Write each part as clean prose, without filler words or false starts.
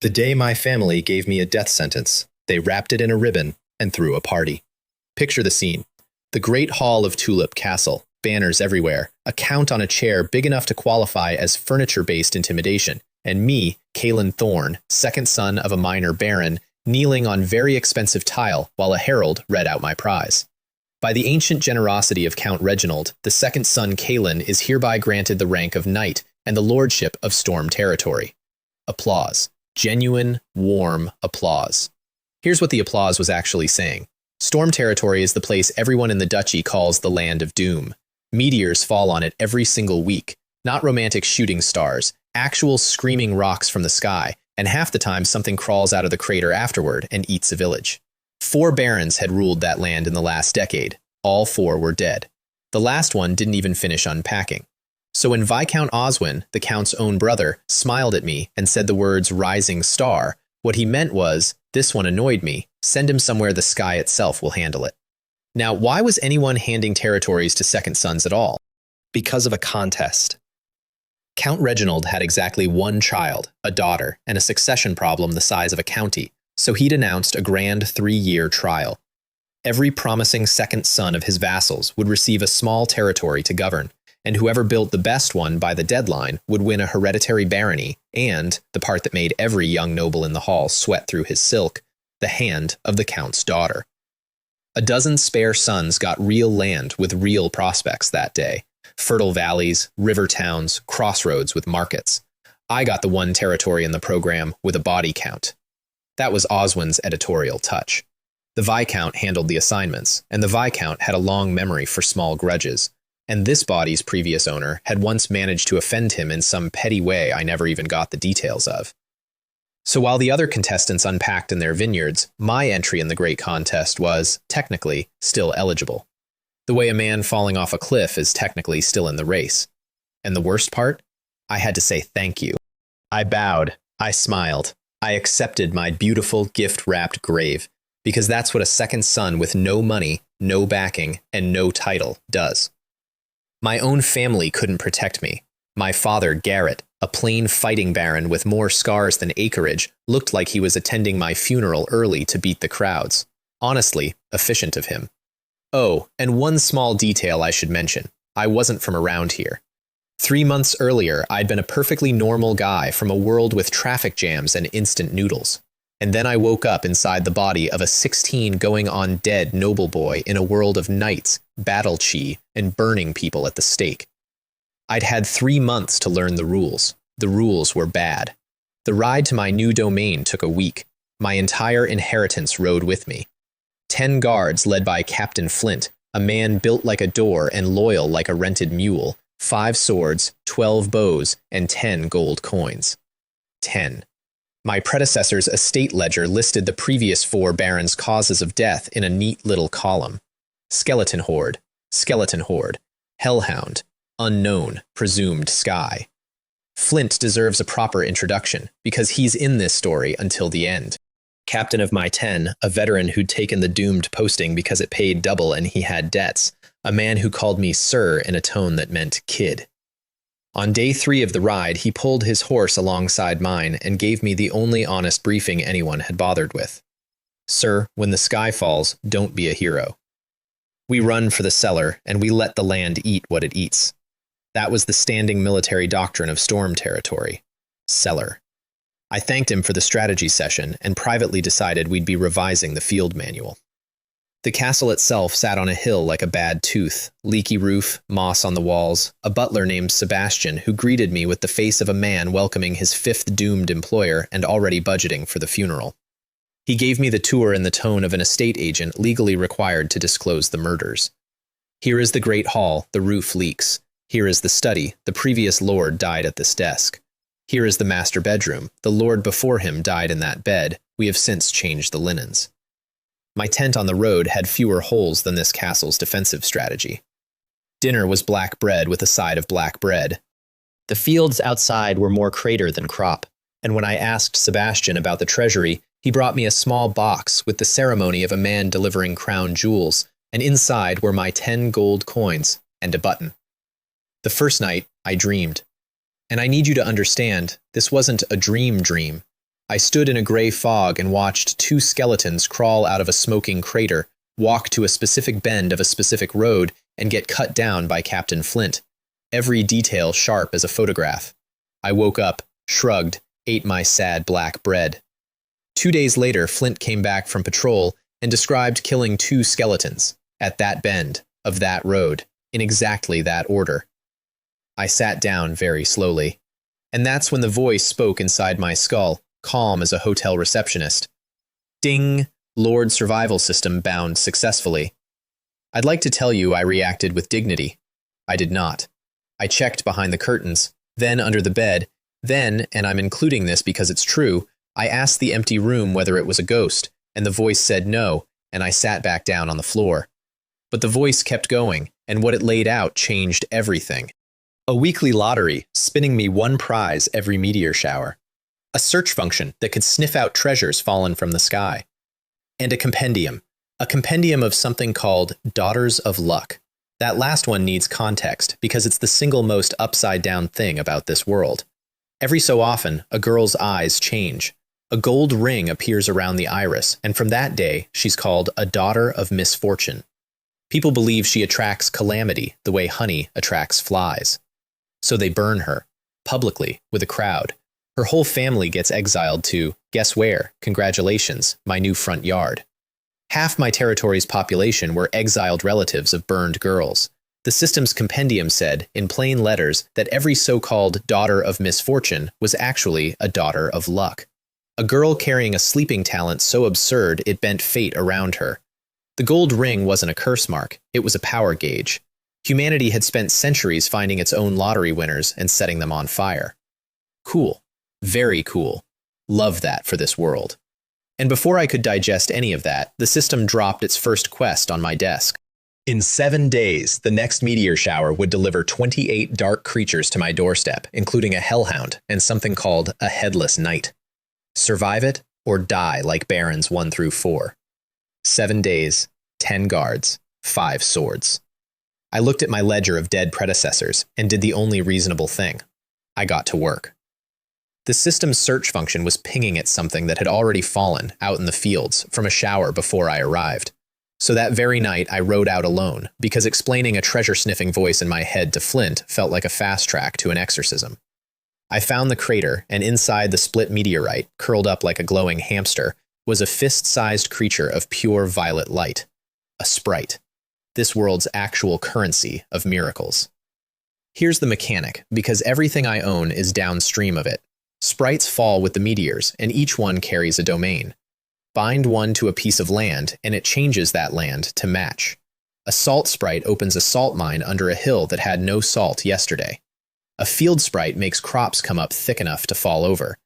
The day my family gave me a death sentence, they wrapped it in a ribbon and threw a party. Picture the scene. The great hall of Tulip Castle, banners everywhere, a count on a chair big enough to qualify as furniture-based intimidation, and me, Caelan Thorne, second son of a minor baron, kneeling on very expensive tile while a herald read out my prize. By the ancient generosity of Count Reginald, the second son Caelan is hereby granted the rank of knight and the lordship of Storm Territory. Applause. Genuine, warm applause. Here's what the applause was actually saying. Storm Territory is the place everyone in the duchy calls the Land of Doom. Meteors fall on it every single week. Not romantic shooting stars, actual screaming rocks from the sky, and half the time something crawls out of the crater afterward and eats a village. 4 barons had ruled that land in the last decade. All 4 were dead. The last one didn't even finish unpacking. So when Viscount Oswin, the Count's own brother, smiled at me and said the words rising star, what he meant was, this one annoyed me, send him somewhere the sky itself will handle it. Now, why was anyone handing territories to second sons at all? Because of a contest. Count Reginald had exactly 1 child, a daughter, and a succession problem the size of a county, so he'd announced a grand 3-year trial. Every promising second son of his vassals would receive a small territory to govern, and whoever built the best one by the deadline would win a hereditary barony and, the part that made every young noble in the hall sweat through his silk, the hand of the Count's daughter. A dozen spare sons got real land with real prospects that day. Fertile valleys, river towns, crossroads with markets. I got the 1 territory in the program with a body count. That was Oswin's editorial touch. The Viscount handled the assignments, and the Viscount had a long memory for small grudges. And this body's previous owner had once managed to offend him in some petty way I never even got the details of. So while the other contestants unpacked in their vineyards, my entry in the great contest was, technically, still eligible. The way a man falling off a cliff is technically still in the race. And the worst part? I had to say thank you. I bowed. I smiled. I accepted my beautiful gift-wrapped grave, because that's what a second son with no money, no backing, and no title does. My own family couldn't protect me. My father, Garrett, a plain fighting baron with more scars than acreage, looked like he was attending my funeral early to beat the crowds. Honestly, efficient of him. Oh, and one small detail I should mention. I wasn't from around here. 3 months earlier, I'd been a perfectly normal guy from a world with traffic jams and instant noodles. And then I woke up inside the body of a 16 going on dead noble boy in a world of knights, battle chi, and burning people at the stake. I'd had 3 months to learn the rules. The rules were bad. The ride to my new domain took a week. My entire inheritance rode with me. 10 guards led by Captain Flint, a man built like a door and loyal like a rented mule, 5 swords, 12 bows, and 10 gold coins. 10. My predecessor's estate ledger listed the previous 4 barons' causes of death in a neat little column. Skeleton horde, hellhound, unknown, presumed sky. Flint deserves a proper introduction, because he's in this story until the end. Captain of my 10, a veteran who'd taken the doomed posting because it paid double and he had debts, a man who called me sir in a tone that meant kid. On day 3 of the ride, he pulled his horse alongside mine and gave me the only honest briefing anyone had bothered with. Sir, when the sky falls, don't be a hero. We run for the cellar, and we let the land eat what it eats. That was the standing military doctrine of Storm Territory. Cellar. I thanked him for the strategy session and privately decided we'd be revising the field manual. The castle itself sat on a hill like a bad tooth, leaky roof, moss on the walls, a butler named Sebastian who greeted me with the face of a man welcoming his 5th doomed employer and already budgeting for the funeral. He gave me the tour in the tone of an estate agent legally required to disclose the murders. Here is the great hall, the roof leaks. Here is the study, the previous lord died at this desk. Here is the master bedroom, the lord before him died in that bed, we have since changed the linens. My tent on the road had fewer holes than this castle's defensive strategy. Dinner was black bread with a side of black bread. The fields outside were more crater than crop, and when I asked Sebastian about the treasury, he brought me a small box with the ceremony of a man delivering crown jewels, and inside were my 10 gold coins and a button. The first night, I dreamed. And I need you to understand, this wasn't a dream. I stood in a gray fog and watched two skeletons crawl out of a smoking crater, walk to a specific bend of a specific road, and get cut down by Captain Flint. Every detail sharp as a photograph. I woke up, shrugged, ate my sad black bread. 2 days later, Flint came back from patrol and described killing two skeletons, at that bend, of that road, in exactly that order. I sat down very slowly. And that's when the voice spoke inside my skull, calm as a hotel receptionist. Ding! Lord survival system bound successfully. I'd like to tell you I reacted with dignity. I did not. I checked behind the curtains, then under the bed, then, and I'm including this because it's true, I asked the empty room whether it was a ghost, and the voice said no, and I sat back down on the floor. But the voice kept going, and what it laid out changed everything. A weekly lottery, spinning me one prize every meteor shower. A search function that could sniff out treasures fallen from the sky. And a compendium of something called Daughters of Luck. That last one needs context because it's the single most upside-down thing about this world. Every so often, a girl's eyes change. A gold ring appears around the iris, and from that day, she's called a daughter of misfortune. People believe she attracts calamity the way honey attracts flies. So they burn her, publicly, with a crowd. Her whole family gets exiled to, guess where, congratulations, my new front yard. Half my territory's population were exiled relatives of burned girls. The system's compendium said, in plain letters, that every so-called daughter of misfortune was actually a daughter of luck. A girl carrying a sleeping talent so absurd it bent fate around her. The gold ring wasn't a curse mark, it was a power gauge. Humanity had spent centuries finding its own lottery winners and setting them on fire. Cool. Very cool. Love that for this world. And before I could digest any of that, the system dropped its first quest on my desk. In 7 days, the next meteor shower would deliver 28 dark creatures to my doorstep, including a hellhound and something called a headless knight. Survive it or die like Barons 1 through 4. 7 days, 10 guards, 5 swords. I looked at my ledger of dead predecessors and did the only reasonable thing. I got to work. The system's search function was pinging at something that had already fallen out in the fields from a shower before I arrived. So that very night I rode out alone because explaining a treasure-sniffing voice in my head to Flint felt like a fast track to an exorcism. I found the crater, and inside the split meteorite, curled up like a glowing hamster, was a fist-sized creature of pure violet light. A sprite. This world's actual currency of miracles. Here's the mechanic, because everything I own is downstream of it. Sprites fall with the meteors, and each one carries a domain. Bind one to a piece of land, and it changes that land to match. A salt sprite opens a salt mine under a hill that had no salt yesterday. A field sprite makes crops come up thick enough to fall over.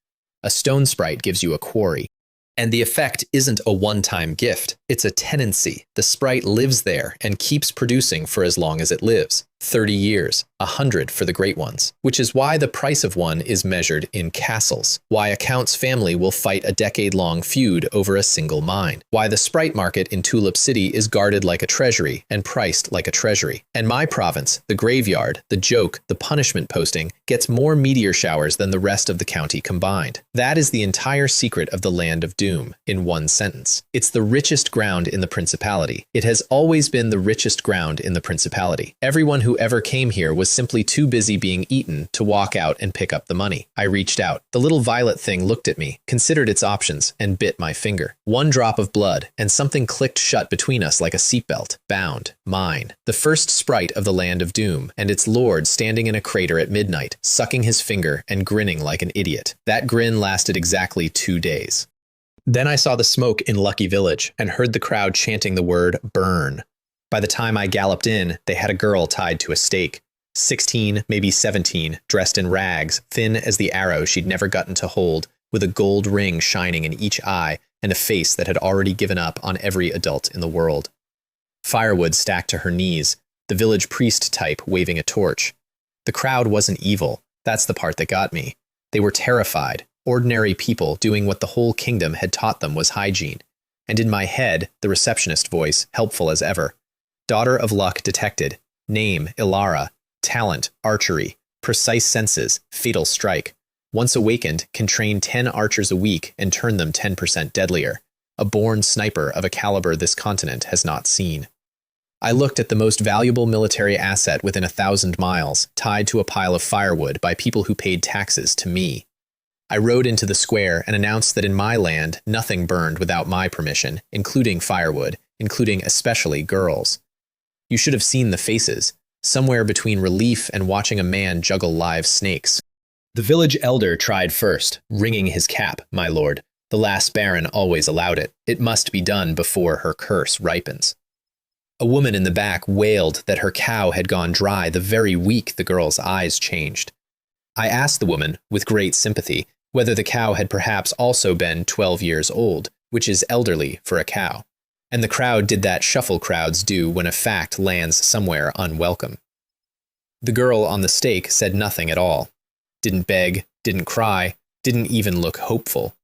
A stone sprite gives you a quarry. And the effect isn't a one-time gift, it's a tenancy. The sprite lives there and keeps producing for as long as it lives. 30 years, 100 for the great ones. Which is why the price of one is measured in castles. Why a count's family will fight a decade-long feud over a single mine. Why the sprite market in Tulip City is guarded like a treasury and priced like a treasury. And my province, the graveyard, the joke, the punishment posting, gets more meteor showers than the rest of the county combined. That is the entire secret of the Land of Doom, in one sentence. It's the richest ground in the principality. It has always been the richest ground in the principality. Everyone who ever came here was simply too busy being eaten to walk out and pick up the money. I reached out. The little violet thing looked at me, considered its options, and bit my finger. One drop of blood, and something clicked shut between us like a seatbelt. Bound. Mine. The first sprite of the Land of Doom, and its lord standing in a crater at midnight, sucking his finger and grinning like an idiot. That grin lasted exactly 2 days. Then I saw the smoke in Lucky Village and heard the crowd chanting the word burn. By the time I galloped in, they had a girl tied to a stake. 16, maybe 17, dressed in rags, thin as the arrow she'd never gotten to hold, with a gold ring shining in each eye and a face that had already given up on every adult in the world. Firewood stacked to her knees, the village priest type waving a torch. The crowd wasn't evil. That's the part that got me. They were terrified. Ordinary people doing what the whole kingdom had taught them was hygiene. And in my head, the receptionist voice, helpful as ever. Daughter of Luck detected. Name, Ilara. Talent, archery. Precise senses, fatal strike. once awakened, can train 10 archers a week and turn them 10% deadlier, a born sniper of a caliber this continent has not seen. I looked at the most valuable military asset within 1,000 miles, tied to a pile of firewood by people who paid taxes to me. I rode into the square and announced that in my land, nothing burned without my permission, including firewood, including especially girls. You should have seen the faces, somewhere between relief and watching a man juggle live snakes. The village elder tried first, wringing his cap, my lord. The last baron always allowed it. It must be done before her curse ripens. A woman in the back wailed that her cow had gone dry the very week the girl's eyes changed. I asked the woman, with great sympathy, whether the cow had perhaps also been 12 years old, which is elderly for a cow. And the crowd did that shuffle crowds do when a fact lands somewhere unwelcome. The girl on the stake said nothing at all. Didn't beg, didn't cry, didn't even look hopeful.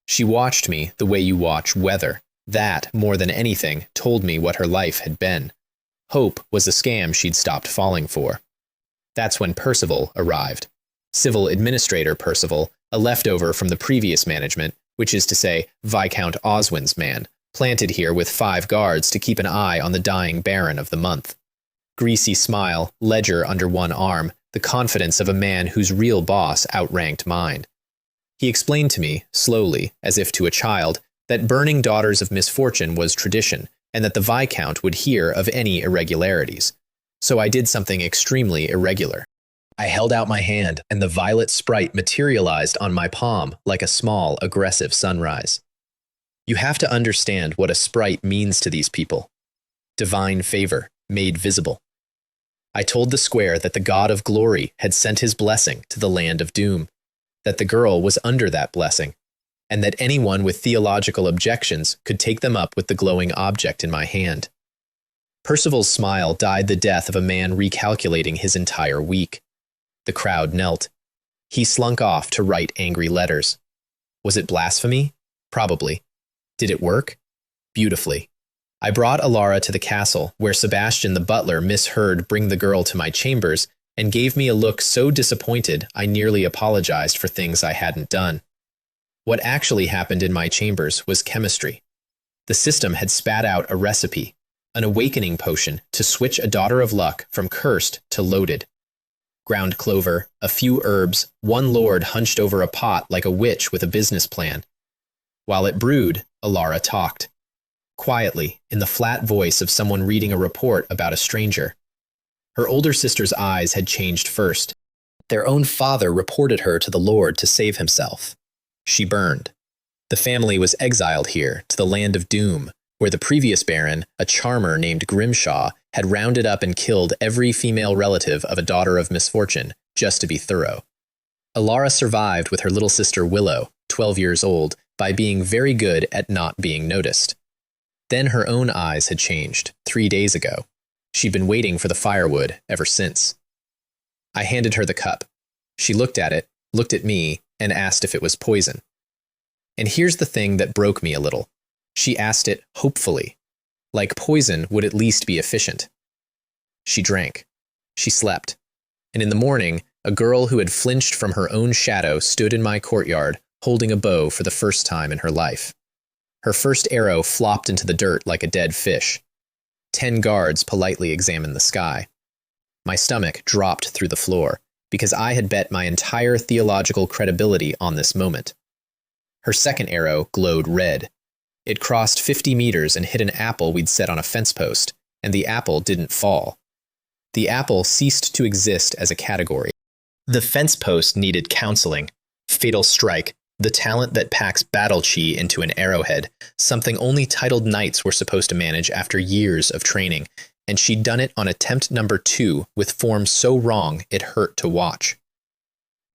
She watched me the way you watch weather. That, more than anything, told me what her life had been. Hope was a scam she'd stopped falling for. That's when Percival arrived. Civil Administrator Percival, a leftover from the previous management, which is to say, Viscount Oswin's man, planted here with 5 guards to keep an eye on the dying baron of the month. Greasy smile, ledger under one arm, the confidence of a man whose real boss outranked mine. He explained to me, slowly, as if to a child, that burning daughters of misfortune was tradition, and that the Viscount would hear of any irregularities. So I did something extremely irregular. I held out my hand, and the violet sprite materialized on my palm like a small, aggressive sunrise. You have to understand what a sprite means to these people. Divine favor, made visible. I told the square that the god of glory had sent his blessing to the land of doom, that the girl was under that blessing, and that anyone with theological objections could take them up with the glowing object in my hand. Percival's smile died the death of a man recalculating his entire week. The crowd knelt. He slunk off to write angry letters. Was it blasphemy? Probably. Did it work? Beautifully. I brought Alara to the castle, where Sebastian the butler misheard bring the girl to my chambers and gave me a look so disappointed I nearly apologized for things I hadn't done. What actually happened in my chambers was chemistry. The system had spat out a recipe, an awakening potion to switch a daughter of luck from cursed to loaded. Ground clover, a few herbs, one lord hunched over a pot like a witch with a business plan. While it brewed, Alara talked. Quietly, in the flat voice of someone reading a report about a stranger. Her older sister's eyes had changed first. Their own father reported her to the Lord to save himself. She burned. The family was exiled here, to the land of doom, where the previous baron, a charmer named Grimshaw, had rounded up and killed every female relative of a daughter of misfortune, just to be thorough. Alara survived with her little sister Willow, 12 years old, by being very good at not being noticed. Then her own eyes had changed, 3 days ago. She'd been waiting for the firewood ever since. I handed her the cup. She looked at it, looked at me, and asked if it was poison. And here's the thing that broke me a little. She asked it hopefully, like poison would at least be efficient. She drank. She slept. And in the morning, a girl who had flinched from her own shadow stood in my courtyard, holding a bow for the first time in her life. Her first arrow flopped into the dirt like a dead fish. 10 guards politely examined the sky. My stomach dropped through the floor, because I had bet my entire theological credibility on this moment. Her second arrow glowed red. It crossed 50 meters and hit an apple we'd set on a fence post, and the apple didn't fall. The apple ceased to exist as a category. The fence post needed counseling. Fatal strike, the talent that packs battle chi into an arrowhead, something only titled knights were supposed to manage after years of training, and she'd done it on attempt number 2 with form so wrong it hurt to watch.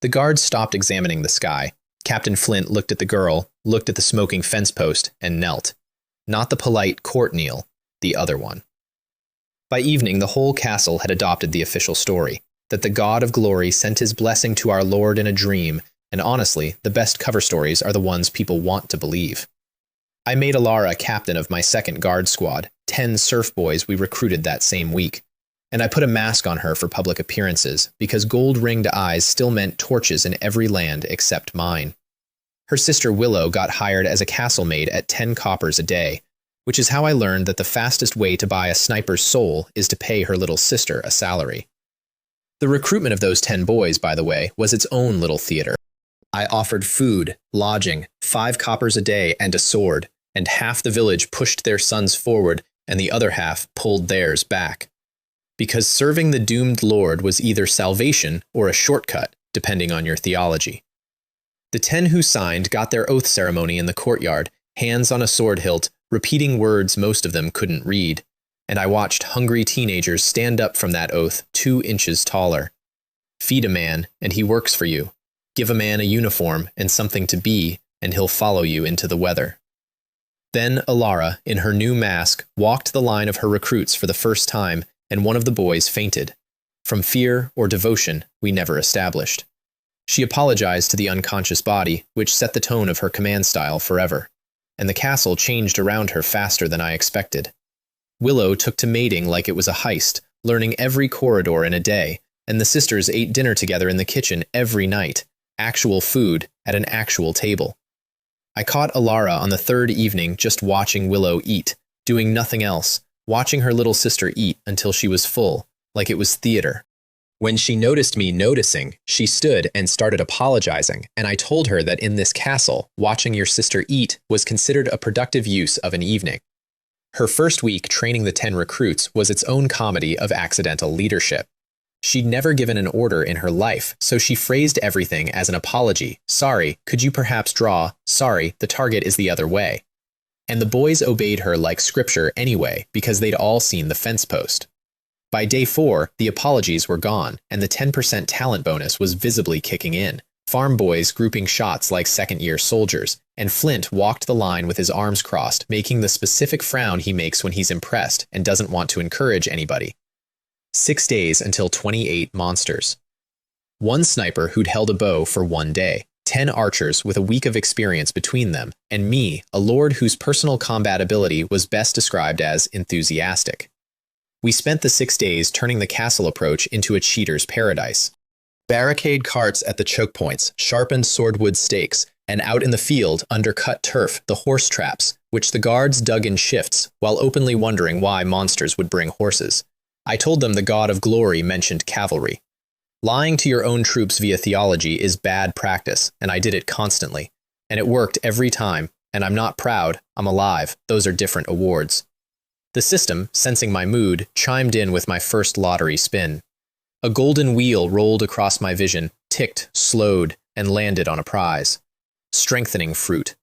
The guards stopped examining the sky. Captain Flint looked at the girl, looked at the smoking fence post, and knelt. Not the polite court kneel, the other one. By evening, the whole castle had adopted the official story, that the god of glory sent his blessing to our lord in a dream, and honestly, the best cover stories are the ones people want to believe. I made Alara captain of my second guard squad, 10 surf boys we recruited that same week. And I put a mask on her for public appearances, because gold-ringed eyes still meant torches in every land except mine. Her sister Willow got hired as a castle maid at 10 coppers a day, which is how I learned that the fastest way to buy a sniper's soul is to pay her little sister a salary. The recruitment of those 10 boys, by the way, was its own little theater. I offered food, lodging, 5 coppers a day, and a sword, and half the village pushed their sons forward, and the other half pulled theirs back. Because serving the doomed lord was either salvation or a shortcut, depending on your theology. The 10 who signed got their oath ceremony in the courtyard, hands on a sword hilt, repeating words most of them couldn't read, and I watched hungry teenagers stand up from that oath 2 inches taller. Feed a man, and he works for you. Give a man a uniform and something to be, and he'll follow you into the weather. Then Alara, in her new mask, walked the line of her recruits for the first time, and one of the boys fainted. From fear or devotion, we never established. She apologized to the unconscious body, which set the tone of her command style forever, and the castle changed around her faster than I expected. Willow took to mating like it was a heist, learning every corridor in a day, and the sisters ate dinner together in the kitchen every night, actual food at an actual table. I caught Alara on the 3rd evening just watching Willow eat, doing nothing else, watching her little sister eat until she was full, like it was theater. When she noticed me noticing, she stood and started apologizing, and I told her that in this castle, watching your sister eat was considered a productive use of an evening. Her first week training the 10 recruits was its own comedy of accidental leadership. She'd never given an order in her life, so she phrased everything as an apology. Sorry, could you perhaps draw? Sorry, the target is the other way. And the boys obeyed her like scripture anyway, because they'd all seen the fence post. By day 4, the apologies were gone, and the 10% talent bonus was visibly kicking in. Farm boys grouping shots like second-year soldiers, and Flint walked the line with his arms crossed, making the specific frown he makes when he's impressed and doesn't want to encourage anybody. 6 days until 28 monsters. 1 sniper who'd held a bow for 1 day, 10 archers with a week of experience between them, and me, a lord whose personal combat ability was best described as enthusiastic. We spent the 6 days turning the castle approach into a cheater's paradise. Barricade carts at the choke points, sharpened swordwood stakes, and out in the field, under cut turf, the horse traps, which the guards dug in shifts, while openly wondering why monsters would bring horses. I told them the god of glory mentioned cavalry. Lying to your own troops via theology is bad practice, and I did it constantly. And it worked every time, and I'm not proud, I'm alive, those are different awards. The system, sensing my mood, chimed in with my first lottery spin. A golden wheel rolled across my vision, ticked, slowed, and landed on a prize. Strengthening fruit.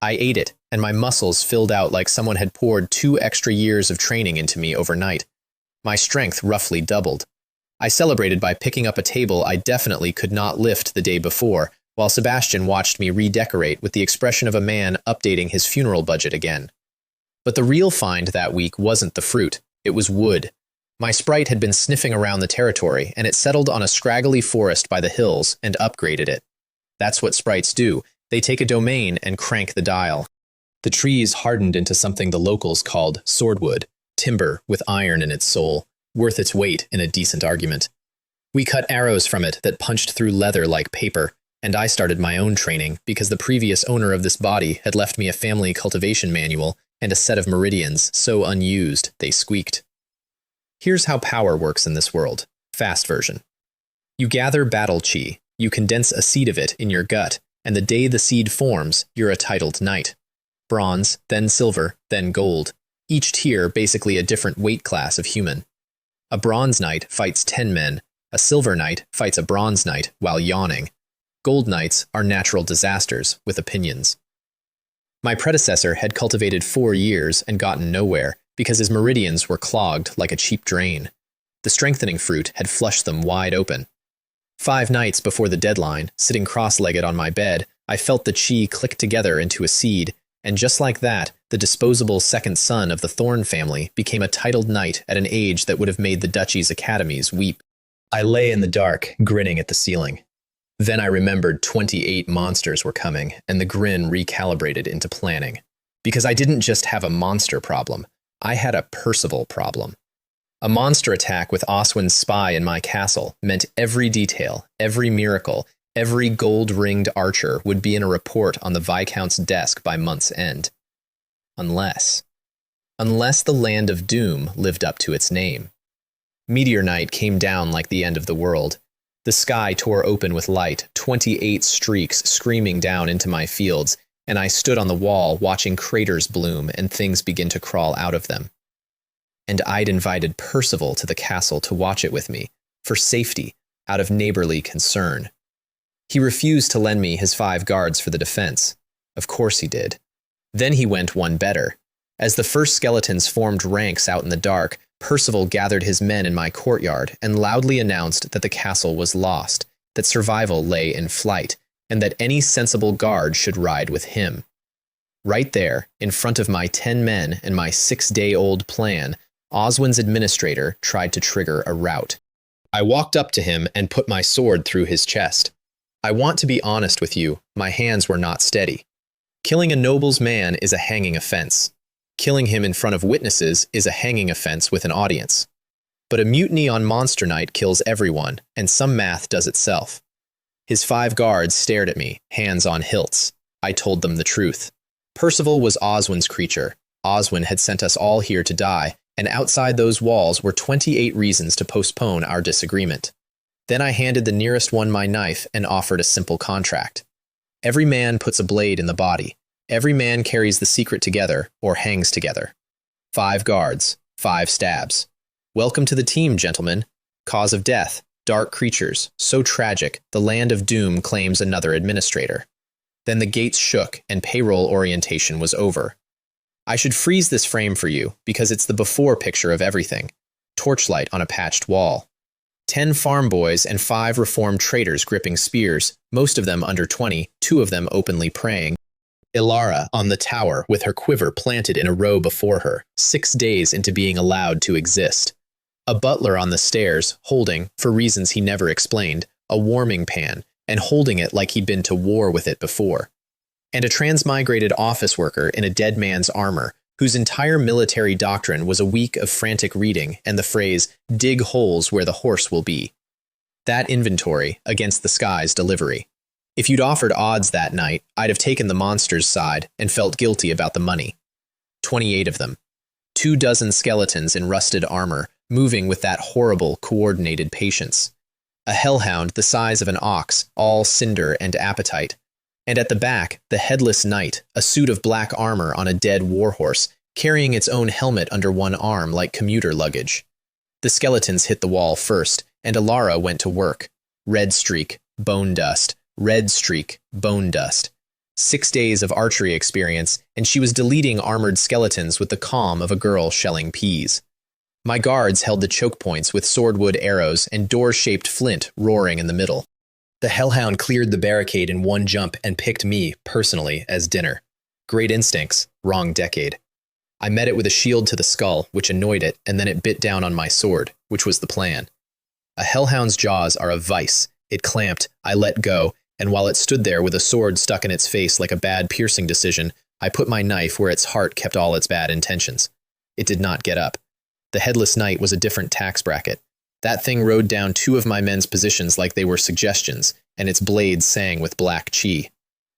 I ate it, and my muscles filled out like someone had poured 2 extra years of training into me overnight. My strength roughly doubled. I celebrated by picking up a table I definitely could not lift the day before, while Sebastian watched me redecorate with the expression of a man updating his funeral budget again. But the real find that week wasn't the fruit, it was wood. My sprite had been sniffing around the territory, and it settled on a scraggly forest by the hills and upgraded it. That's what sprites do. They take a domain and crank the dial. The trees hardened into something the locals called swordwood, timber with iron in its soul, worth its weight in a decent argument. We cut arrows from it that punched through leather like paper, and I started my own training because the previous owner of this body had left me a family cultivation manual and a set of meridians so unused they squeaked. Here's how power works in this world. Fast version. You gather battle chi, you condense a seed of it in your gut, and the day the seed forms, you're a titled knight. Bronze, then silver, then gold. Each tier basically a different weight class of human. A bronze knight fights 10 men, a silver knight fights a bronze knight while yawning. Gold knights are natural disasters with opinions. My predecessor had cultivated 4 years and gotten nowhere because his meridians were clogged like a cheap drain. The strengthening fruit had flushed them wide open. 5 nights before the deadline, sitting cross-legged on my bed, I felt the chi click together into a seed, and just like that, the disposable second son of the Thorn family became a titled knight at an age that would have made the duchy's academies weep. I lay in the dark, grinning at the ceiling. Then I remembered 28 monsters were coming, and the grin recalibrated into planning. Because I didn't just have a monster problem, I had a Percival problem. A monster attack with Oswin's spy in my castle meant every detail, every miracle, every gold-ringed archer would be in a report on the Viscount's desk by month's end. Unless the land of doom lived up to its name. Meteor night came down like the end of the world. The sky tore open with light, 28 streaks screaming down into my fields, and I stood on the wall watching craters bloom and things begin to crawl out of them. And I'd invited Percival to the castle to watch it with me, for safety, out of neighborly concern. He refused to lend me his 5 guards for the defense. Of course he did. Then he went one better. As the first skeletons formed ranks out in the dark, Percival gathered his men in my courtyard and loudly announced that the castle was lost, that survival lay in flight, and that any sensible guard should ride with him. Right there, in front of my 10 men and my 6-day-old plan, Oswin's administrator tried to trigger a rout. I walked up to him and put my sword through his chest. I want to be honest with you, my hands were not steady. Killing a noble's man is a hanging offense. Killing him in front of witnesses is a hanging offense with an audience. But a mutiny on Monster Night kills everyone, and some math does itself. His 5 guards stared at me, hands on hilts. I told them the truth. Percival was Oswin's creature. Oswin had sent us all here to die, and outside those walls were 28 reasons to postpone our disagreement. Then I handed the nearest one my knife and offered a simple contract. Every man puts a blade in the body. Every man carries the secret together, or hangs together. 5 guards, 5 stabs. Welcome to the team, gentlemen. Cause of death, dark creatures, so tragic, the land of doom claims another administrator. Then the gates shook and payroll orientation was over. I should freeze this frame for you, because it's the before picture of everything. Torchlight on a patched wall. 10 farm boys and 5 reformed traders gripping spears, most of them under 20, 2 of them openly praying. Ilara on the tower with her quiver planted in a row before her, 6 days into being allowed to exist. A butler on the stairs, holding, for reasons he never explained, a warming pan, and holding it like he'd been to war with it before. And a transmigrated office worker in a dead man's armor, whose entire military doctrine was a week of frantic reading and the phrase, dig holes where the horse will be. That inventory against the sky's delivery. If you'd offered odds that night, I'd have taken the monster's side and felt guilty about the money. 28 of them. 24 skeletons in rusted armor, moving with that horrible, coordinated patience. A hellhound the size of an ox, all cinder and appetite. And at the back, the headless knight, a suit of black armor on a dead warhorse, carrying its own helmet under one arm like commuter luggage. The skeletons hit the wall first, and Ilara went to work. Red streak, bone dust. Red streak, bone dust. 6 days of archery experience, and she was deleting armored skeletons with the calm of a girl shelling peas. My guards held the choke points with swordwood arrows and door-shaped flint roaring in the middle. The hellhound cleared the barricade in one jump and picked me, personally, as dinner. Great instincts, wrong decade. I met it with a shield to the skull, which annoyed it, and then it bit down on my sword, which was the plan. A hellhound's jaws are a vice. It clamped, I let go, and while it stood there with a sword stuck in its face like a bad piercing decision, I put my knife where its heart kept all its bad intentions. It did not get up. The headless knight was a different tax bracket. That thing rode down 2 of my men's positions like they were suggestions, and its blades sang with black chi.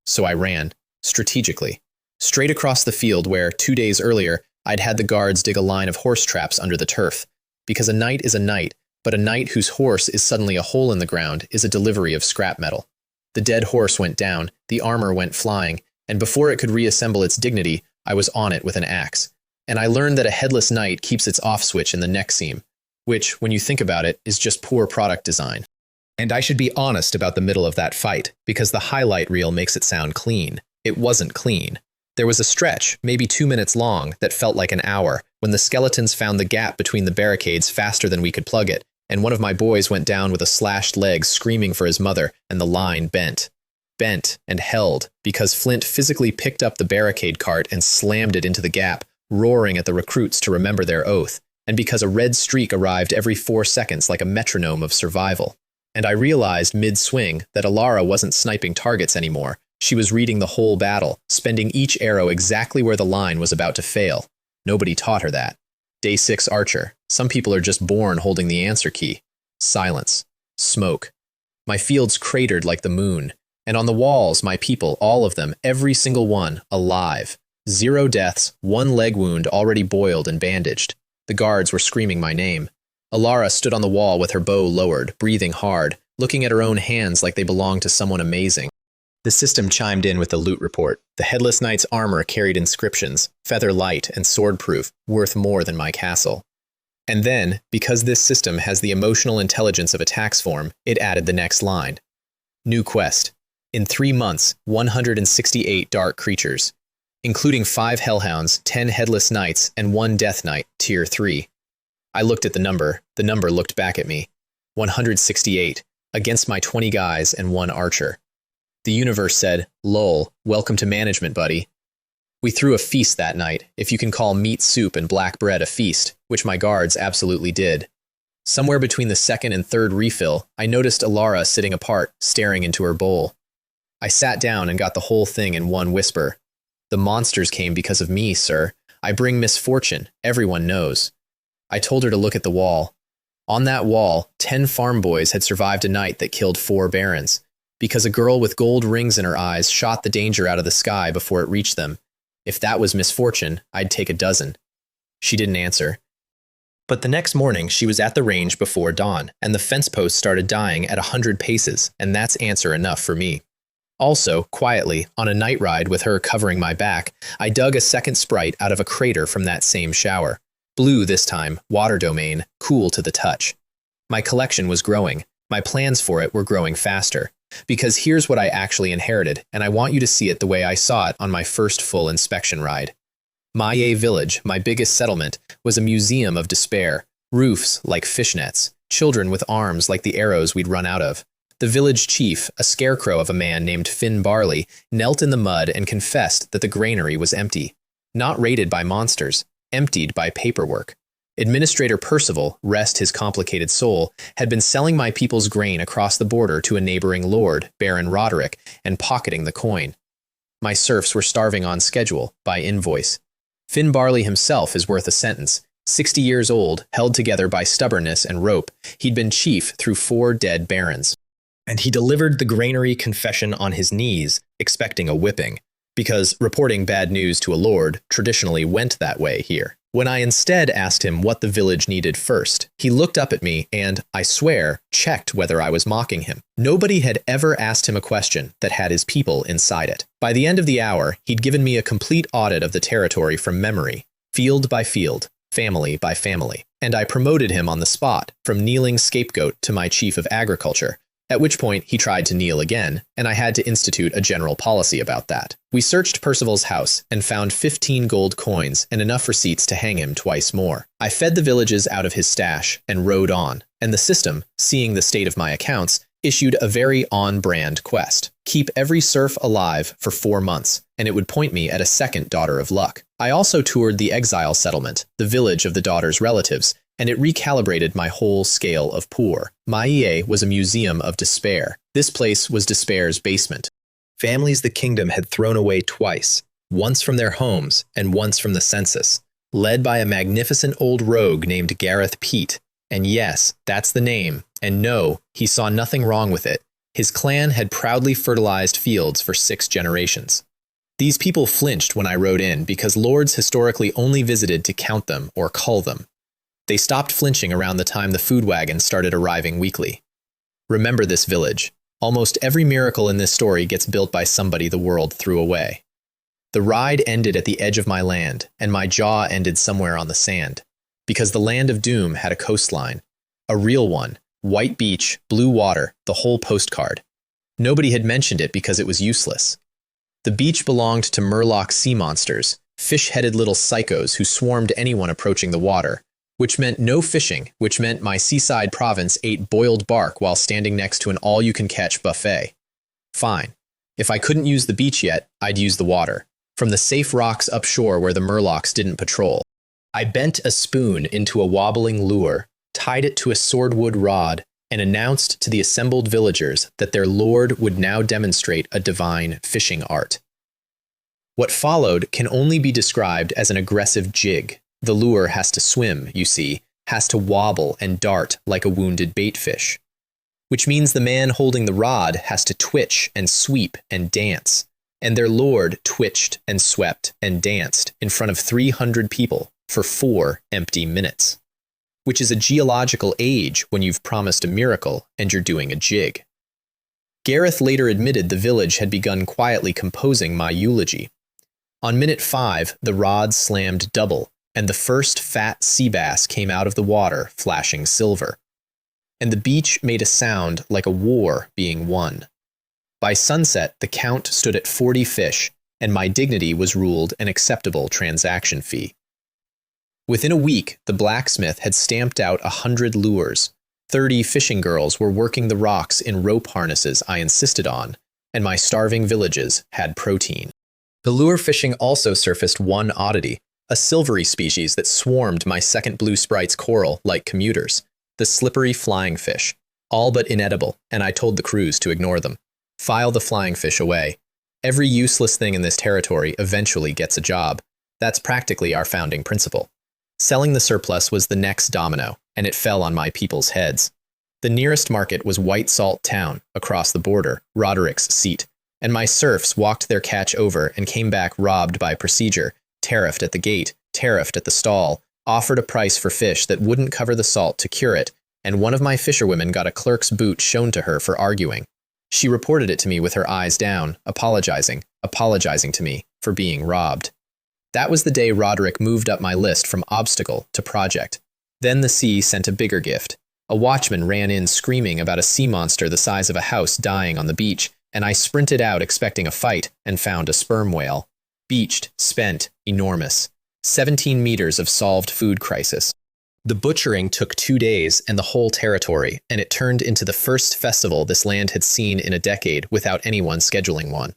So I ran, strategically, straight across the field where, 2 days earlier, I'd had the guards dig a line of horse traps under the turf. Because a knight is a knight, but a knight whose horse is suddenly a hole in the ground is a delivery of scrap metal. The dead horse went down, the armor went flying, and before it could reassemble its dignity, I was on it with an axe. And I learned that a headless knight keeps its off switch in the neck seam, which, when you think about it, is just poor product design. And I should be honest about the middle of that fight, because the highlight reel makes it sound clean. It wasn't clean. There was a stretch, maybe 2 minutes long, that felt like an hour, when the skeletons found the gap between the barricades faster than we could plug it, and one of my boys went down with a slashed leg screaming for his mother, and the line bent. Bent and held, because Flint physically picked up the barricade cart and slammed it into the gap, roaring at the recruits to remember their oath, and because a red streak arrived every 4 seconds like a metronome of survival. And I realized mid-swing that Ilara wasn't sniping targets anymore. She was reading the whole battle, spending each arrow exactly where the line was about to fail. Nobody taught her that. Day 6 Archer. Some people are just born holding the answer key. Silence. Smoke. My fields cratered like the moon. And on the walls, my people, all of them, every single one, alive. 0 deaths, 1 leg wound already boiled and bandaged. The guards were screaming my name. Alara stood on the wall with her bow lowered, breathing hard, looking at her own hands like they belonged to someone amazing. The system chimed in with the loot report. The Headless Knight's armor carried inscriptions, feather light and sword-proof, worth more than my castle. And then, because this system has the emotional intelligence of a tax form, it added the next line. New quest. In 3 months, 168 dark creatures, including 5 hellhounds, 10 headless knights, and 1 death knight, tier 3. I looked at the number looked back at me. 168, against my 20 guys and 1 archer. The universe said, lol, welcome to management, buddy. We threw a feast that night, if you can call meat soup and black bread a feast, which my guards absolutely did. Somewhere between the 2nd and 3rd refill, I noticed Alara sitting apart, staring into her bowl. I sat down and got the whole thing in one whisper. The monsters came because of me, sir. I bring misfortune, everyone knows. I told her to look at the wall. On that wall, 10 farm boys had survived a night that killed 4 barons, because a girl with gold rings in her eyes shot the danger out of the sky before it reached them. If that was misfortune, I'd take a dozen. She didn't answer. But the next morning, she was at the range before dawn, and the fence post started dying at 100 paces, and that's answer enough for me. Also, quietly, on a night ride with her covering my back, I dug a second sprite out of a crater from that same shower. Blue this time, water domain, cool to the touch. My collection was growing. My plans for it were growing faster. Because here's what I actually inherited, and I want you to see it the way I saw it on my first full inspection ride. Maye Village, my biggest settlement, was a museum of despair. Roofs like fishnets, children with arms like the arrows we'd run out of. The village chief, a scarecrow of a man named Finn Barley, knelt in the mud and confessed that the granary was empty. Not raided by monsters, emptied by paperwork. Administrator Percival, rest his complicated soul, had been selling my people's grain across the border to a neighboring lord, Baron Roderick, and pocketing the coin. My serfs were starving on schedule, by invoice. Finn Barley himself is worth a sentence. 60 years old, held together by stubbornness and rope, he'd been chief through 4 dead barons. And he delivered the granary confession on his knees, expecting a whipping, because reporting bad news to a lord traditionally went that way here. When I instead asked him what the village needed first, he looked up at me and, I swear, checked whether I was mocking him. Nobody had ever asked him a question that had his people inside it. By the end of the hour, he'd given me a complete audit of the territory from memory, field by field, family by family, and I promoted him on the spot, from kneeling scapegoat to my chief of agriculture, at which point he tried to kneel again, and I had to institute a general policy about that. We searched Percival's house and found 15 gold coins and enough receipts to hang him twice more. I fed the villages out of his stash and rode on, and the system, seeing the state of my accounts, issued a very on-brand quest. Keep every serf alive for 4 months, and it would point me at a second Daughter of Luck. I also toured the exile settlement, the village of the daughter's relatives, and it recalibrated my whole scale of poor. Maie was a museum of despair. This place was despair's basement. Families the kingdom had thrown away twice, once from their homes and once from the census, led by a magnificent old rogue named Gareth Pete. And yes, that's the name, and no, he saw nothing wrong with it. His clan had proudly fertilized fields for 6 generations. These people flinched when I rode in because lords historically only visited to count them or cull them. They stopped flinching around the time the food wagons started arriving weekly. Remember this village. Almost every miracle in this story gets built by somebody the world threw away. The ride ended at the edge of my land, and my jaw ended somewhere on the sand, because the land of doom had a coastline. A real one, white beach, blue water, the whole postcard. Nobody had mentioned it because it was useless. The beach belonged to Murloc sea monsters, fish-headed little psychos who swarmed anyone approaching the water, which meant no fishing, which meant my seaside province ate boiled bark while standing next to an all-you-can-catch buffet. Fine. If I couldn't use the beach yet, I'd use the water, from the safe rocks upshore where the Murlocs didn't patrol. I bent a spoon into a wobbling lure, tied it to a swordwood rod, and announced to the assembled villagers that their lord would now demonstrate a divine fishing art. What followed can only be described as an aggressive jig. The lure has to swim, you see, has to wobble and dart like a wounded baitfish. Which means the man holding the rod has to twitch and sweep and dance. And their lord twitched and swept and danced in front of 300 people for 4 empty minutes. Which is a geological age when you've promised a miracle and you're doing a jig. Gareth later admitted the village had begun quietly composing my eulogy. On minute 5, the rod slammed double, and the first fat sea bass came out of the water, flashing silver. And the beach made a sound like a war being won. By sunset, the count stood at 40 fish, and my dignity was ruled an acceptable transaction fee. Within a week, the blacksmith had stamped out 100 lures. 30 fishing girls were working the rocks in rope harnesses I insisted on, and my starving villages had protein. The lure fishing also surfaced one oddity, a silvery species that swarmed my second blue sprite's coral like commuters, the slippery flying fish, all but inedible, and I told the crews to ignore them. File the flying fish away. Every useless thing in this territory eventually gets a job. That's practically our founding principle. Selling the surplus was the next domino, and it fell on my people's heads. The nearest market was White Salt Town, across the border, Roderick's seat, and my serfs walked their catch over and came back robbed by procedure, tariffed at the gate, tariffed at the stall, offered a price for fish that wouldn't cover the salt to cure it, and one of my fisherwomen got a clerk's boot shown to her for arguing. She reported it to me with her eyes down, apologizing to me for being robbed. That was the day Roderick moved up my list from obstacle to project. Then the sea sent a bigger gift. A watchman ran in screaming about a sea monster the size of a house dying on the beach, and I sprinted out expecting a fight and found a sperm whale. Beached, spent, enormous. 17 meters of solved food crisis. The butchering took 2 days and the whole territory, and it turned into the first festival this land had seen in a decade without anyone scheduling one.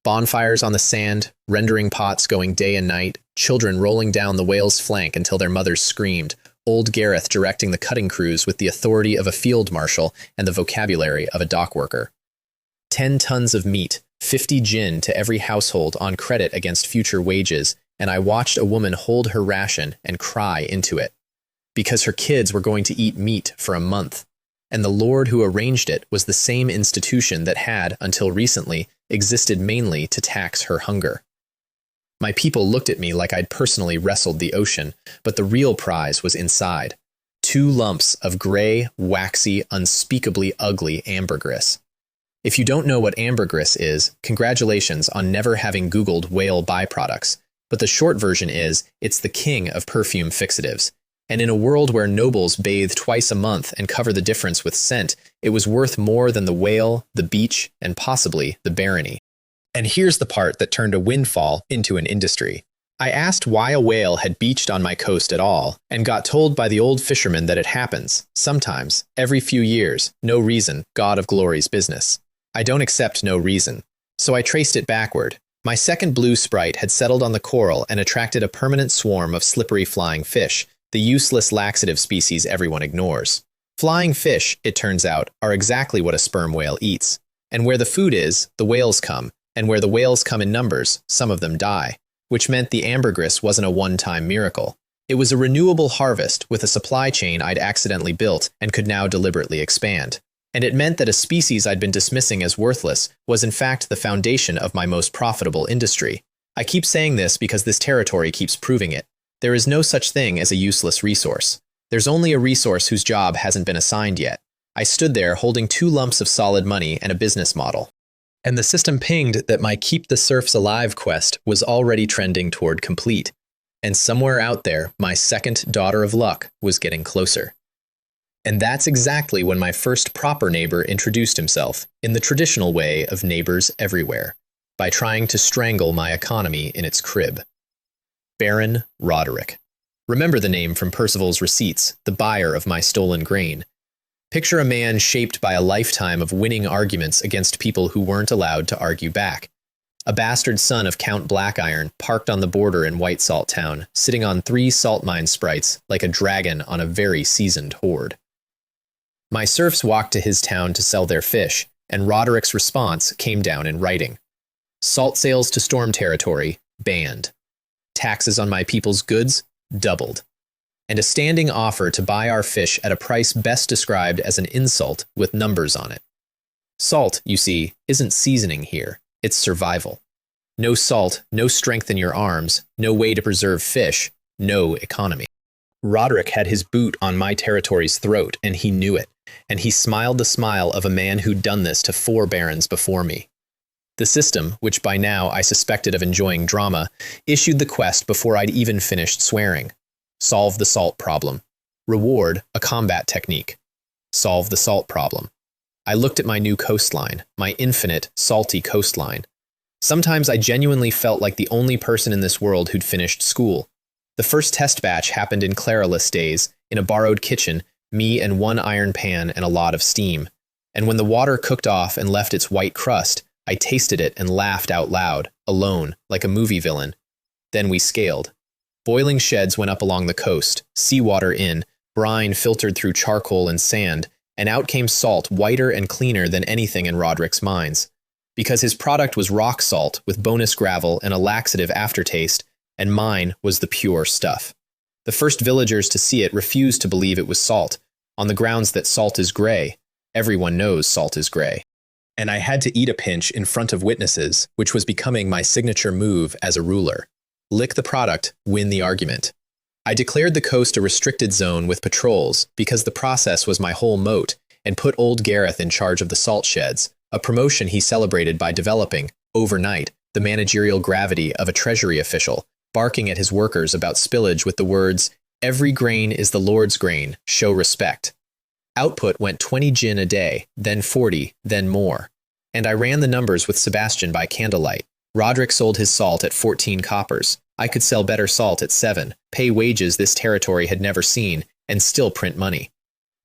Bonfires on the sand, rendering pots going day and night, children rolling down the whale's flank until their mothers screamed, old Gareth directing the cutting crews with the authority of a field marshal and the vocabulary of a dock worker. 10 tons of meat, 50 gin to every household on credit against future wages, and I watched a woman hold her ration and cry into it. Because her kids were going to eat meat for a month, and the lord who arranged it was the same institution that had, until recently, existed mainly to tax her hunger. My people looked at me like I'd personally wrestled the ocean, but the real prize was inside. 2 lumps of gray, waxy, unspeakably ugly ambergris. If you don't know what ambergris is, congratulations on never having Googled whale byproducts, but the short version is, it's the king of perfume fixatives. And in a world where nobles bathe twice a month and cover the difference with scent, it was worth more than the whale, the beach, and possibly the barony. And here's the part that turned a windfall into an industry. I asked why a whale had beached on my coast at all, and got told by the old fisherman that it happens, sometimes, every few years, no reason, God of glory's business. I don't accept no reason. So I traced it backward. My second blue sprite had settled on the coral and attracted a permanent swarm of slippery flying fish, the useless laxative species everyone ignores. Flying fish, it turns out, are exactly what a sperm whale eats. And where the food is, the whales come, and where the whales come in numbers, some of them die, which meant the ambergris wasn't a one-time miracle. It was a renewable harvest with a supply chain I'd accidentally built and could now deliberately expand. And it meant that a species I'd been dismissing as worthless was in fact the foundation of my most profitable industry. I keep saying this because this territory keeps proving it. There is no such thing as a useless resource. There's only a resource whose job hasn't been assigned yet. I stood there holding 2 lumps of solid money and a business model. And the system pinged that my Keep the Serfs Alive quest was already trending toward complete. And somewhere out there, my second daughter of luck was getting closer. And that's exactly when my first proper neighbor introduced himself, in the traditional way of neighbors everywhere, by trying to strangle my economy in its crib. Baron Roderick. Remember the name from Percival's receipts, the buyer of my stolen grain. Picture a man shaped by a lifetime of winning arguments against people who weren't allowed to argue back. A bastard son of Count Blackiron, parked on the border in White Salt Town, sitting on 3 salt mine sprites like a dragon on a very seasoned horde. My serfs walked to his town to sell their fish, and Roderick's response came down in writing. Salt sales to Storm Territory, banned. Taxes on my people's goods, doubled. And a standing offer to buy our fish at a price best described as an insult with numbers on it. Salt, you see, isn't seasoning here, it's survival. No salt, no strength in your arms, no way to preserve fish, no economy. Roderick had his boot on my territory's throat, and he knew it, and he smiled the smile of a man who'd done this to 4 barons before me. The system, which by now I suspected of enjoying drama, issued the quest before I'd even finished swearing. Solve the salt problem. Reward, a combat technique. Solve the salt problem. I looked at my new coastline, my infinite, salty coastline. Sometimes I genuinely felt like the only person in this world who'd finished school. The first test batch happened in Claralist days, in a borrowed kitchen, me and 1 iron pan and a lot of steam. And when the water cooked off and left its white crust, I tasted it and laughed out loud, alone, like a movie villain. Then we scaled. Boiling sheds went up along the coast, seawater in, brine filtered through charcoal and sand, and out came salt whiter and cleaner than anything in Roderick's mines. Because his product was rock salt with bonus gravel and a laxative aftertaste, and mine was the pure stuff. The first villagers to see it refused to believe it was salt, on the grounds that salt is gray. Everyone knows salt is gray. And I had to eat a pinch in front of witnesses, which was becoming my signature move as a ruler. Lick the product, win the argument. I declared the coast a restricted zone with patrols because the process was my whole moat, and put old Gareth in charge of the salt sheds, a promotion he celebrated by developing, overnight, the managerial gravity of a treasury official, barking at his workers about spillage with the words, "Every grain is the Lord's grain, show respect." Output went 20 gin a day, then 40, then more. And I ran the numbers with Sebastian by candlelight. Roderick sold his salt at 14 coppers. I could sell better salt at 7, pay wages this territory had never seen, and still print money.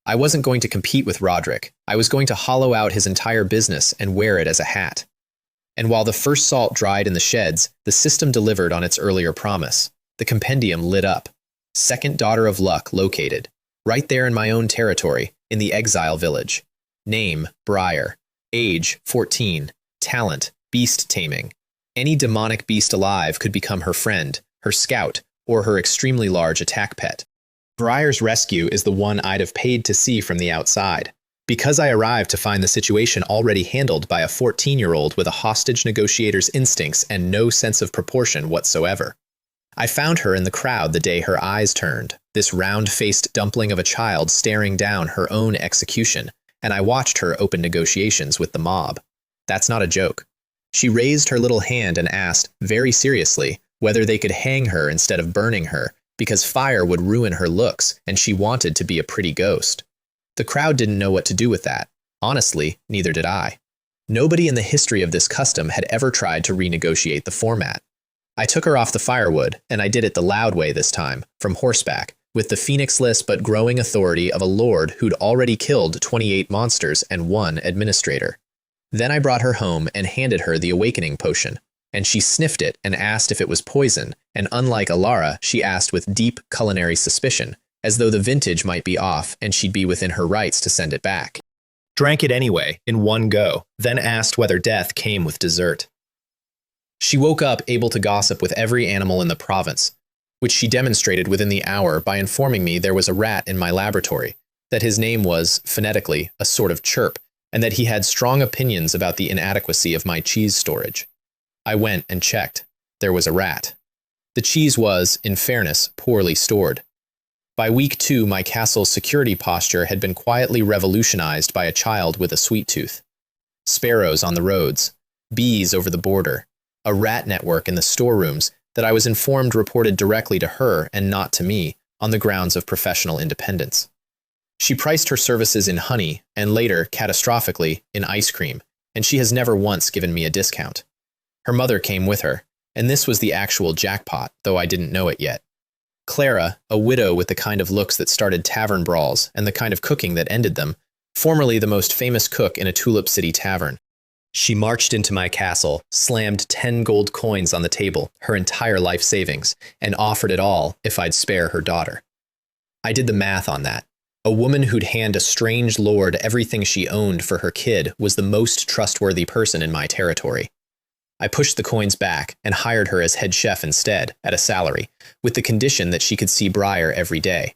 I wasn't going to compete with Roderick. I was going to hollow out his entire business and wear it as a hat. And while the first salt dried in the sheds, the system delivered on its earlier promise. The compendium lit up. Second Daughter of Luck located. Right there in my own territory, in the exile village. Name, Briar. Age, 14. Talent, beast taming. Any demonic beast alive could become her friend, her scout, or her extremely large attack pet. Briar's rescue is the one I'd have paid to see from the outside, because I arrived to find the situation already handled by a 14-year-old with a hostage negotiator's instincts and no sense of proportion whatsoever. I found her in the crowd the day her eyes turned, this round-faced dumpling of a child staring down her own execution, and I watched her open negotiations with the mob. That's not a joke. She raised her little hand and asked, very seriously, whether they could hang her instead of burning her, because fire would ruin her looks, and she wanted to be a pretty ghost. The crowd didn't know what to do with that. Honestly, neither did I. Nobody in the history of this custom had ever tried to renegotiate the format. I took her off the firewood, and I did it the loud way this time, from horseback, with the phoenix-less but growing authority of a lord who'd already killed 28 monsters and 1 administrator. Then I brought her home and handed her the awakening potion, and she sniffed it and asked if it was poison, and unlike Alara, she asked with deep culinary suspicion, as though the vintage might be off and she'd be within her rights to send it back. Drank it anyway, in one go, then asked whether death came with dessert. She woke up able to gossip with every animal in the province, which she demonstrated within the hour by informing me there was a rat in my laboratory, that his name was, phonetically, a sort of chirp, and that he had strong opinions about the inadequacy of my cheese storage. I went and checked. There was a rat. The cheese was, in fairness, poorly stored. By week 2, my castle's security posture had been quietly revolutionized by a child with a sweet tooth. Sparrows on the roads, bees over the border, a rat network in the storerooms that I was informed reported directly to her and not to me on the grounds of professional independence. She priced her services in honey and later, catastrophically, in ice cream, and she has never once given me a discount. Her mother came with her, and this was the actual jackpot, though I didn't know it yet. Clara, a widow with the kind of looks that started tavern brawls and the kind of cooking that ended them, formerly the most famous cook in a Tulip City tavern. She marched into my castle, slammed 10 gold coins on the table, her entire life savings, and offered it all if I'd spare her daughter. I did the math on that. A woman who'd hand a strange lord everything she owned for her kid was the most trustworthy person in my territory. I pushed the coins back and hired her as head chef instead, at a salary, with the condition that she could see Briar every day.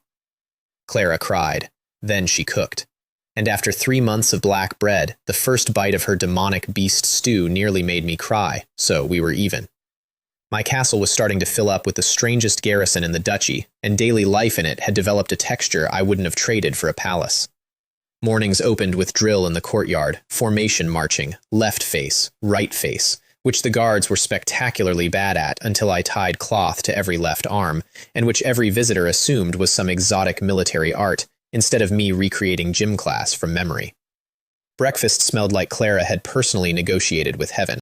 Clara cried. Then she cooked. And after 3 months of black bread, the first bite of her demonic beast stew nearly made me cry, so we were even. My castle was starting to fill up with the strangest garrison in the duchy, and daily life in it had developed a texture I wouldn't have traded for a palace. Mornings opened with drill in the courtyard, formation marching, left face, right face, which the guards were spectacularly bad at until I tied cloth to every left arm, and which every visitor assumed was some exotic military art, instead of me recreating gym class from memory. Breakfast smelled like Clara had personally negotiated with heaven.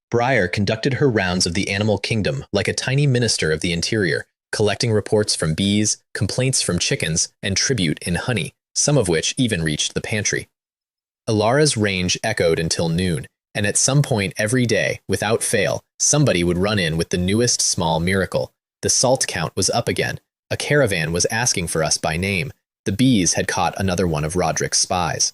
Briar conducted her rounds of the animal kingdom like a tiny minister of the interior, collecting reports from bees, complaints from chickens, and tribute in honey, some of which even reached the pantry. Alara's range echoed until noon, and at some point every day, without fail, somebody would run in with the newest small miracle. The salt count was up again. A caravan was asking for us by name. The bees had caught another one of Roderick's spies.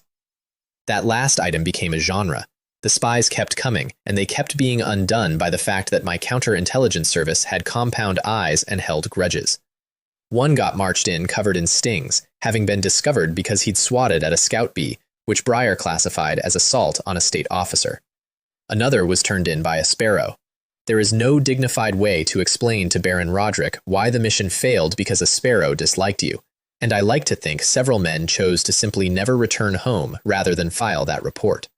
That last item became a genre. The spies kept coming, and they kept being undone by the fact that my counterintelligence service had compound eyes and held grudges. One got marched in covered in stings, having been discovered because he'd swatted at a scout bee, which Briar classified as assault on a state officer. Another was turned in by a sparrow. There is no dignified way to explain to Baron Roderick why the mission failed because a sparrow disliked you, and I like to think several men chose to simply never return home rather than file that report.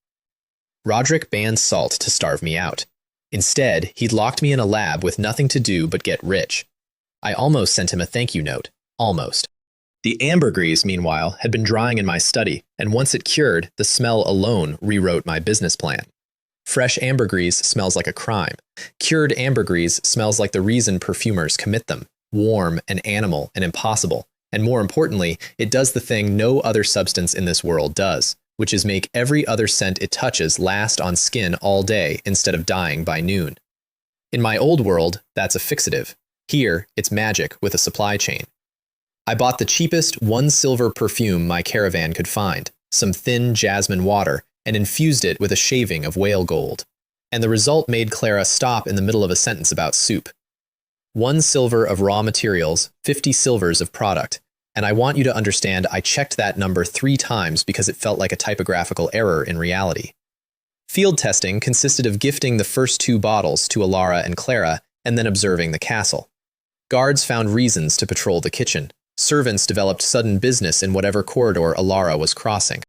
Roderick banned salt to starve me out. Instead, he'd locked me in a lab with nothing to do but get rich. I almost sent him a thank you note. Almost. The ambergris, meanwhile, had been drying in my study, and once it cured, the smell alone rewrote my business plan. Fresh ambergris smells like a crime. Cured ambergris smells like the reason perfumers commit them. Warm and animal and impossible. And more importantly, it does the thing no other substance in this world does, which is make every other scent it touches last on skin all day instead of dying by noon. In my old world, that's a fixative. Here, it's magic with a supply chain. I bought the cheapest 1 silver perfume my caravan could find, some thin jasmine water, and infused it with a shaving of whale gold. And the result made Clara stop in the middle of a sentence about soup. 1 silver of raw materials, 50 silvers of product. And I want you to understand I checked that number 3 times because it felt like a typographical error in reality. Field testing consisted of gifting the first 2 bottles to Alara and Clara and then observing the castle. Guards found reasons to patrol the kitchen. Servants developed sudden business in whatever corridor Alara was crossing.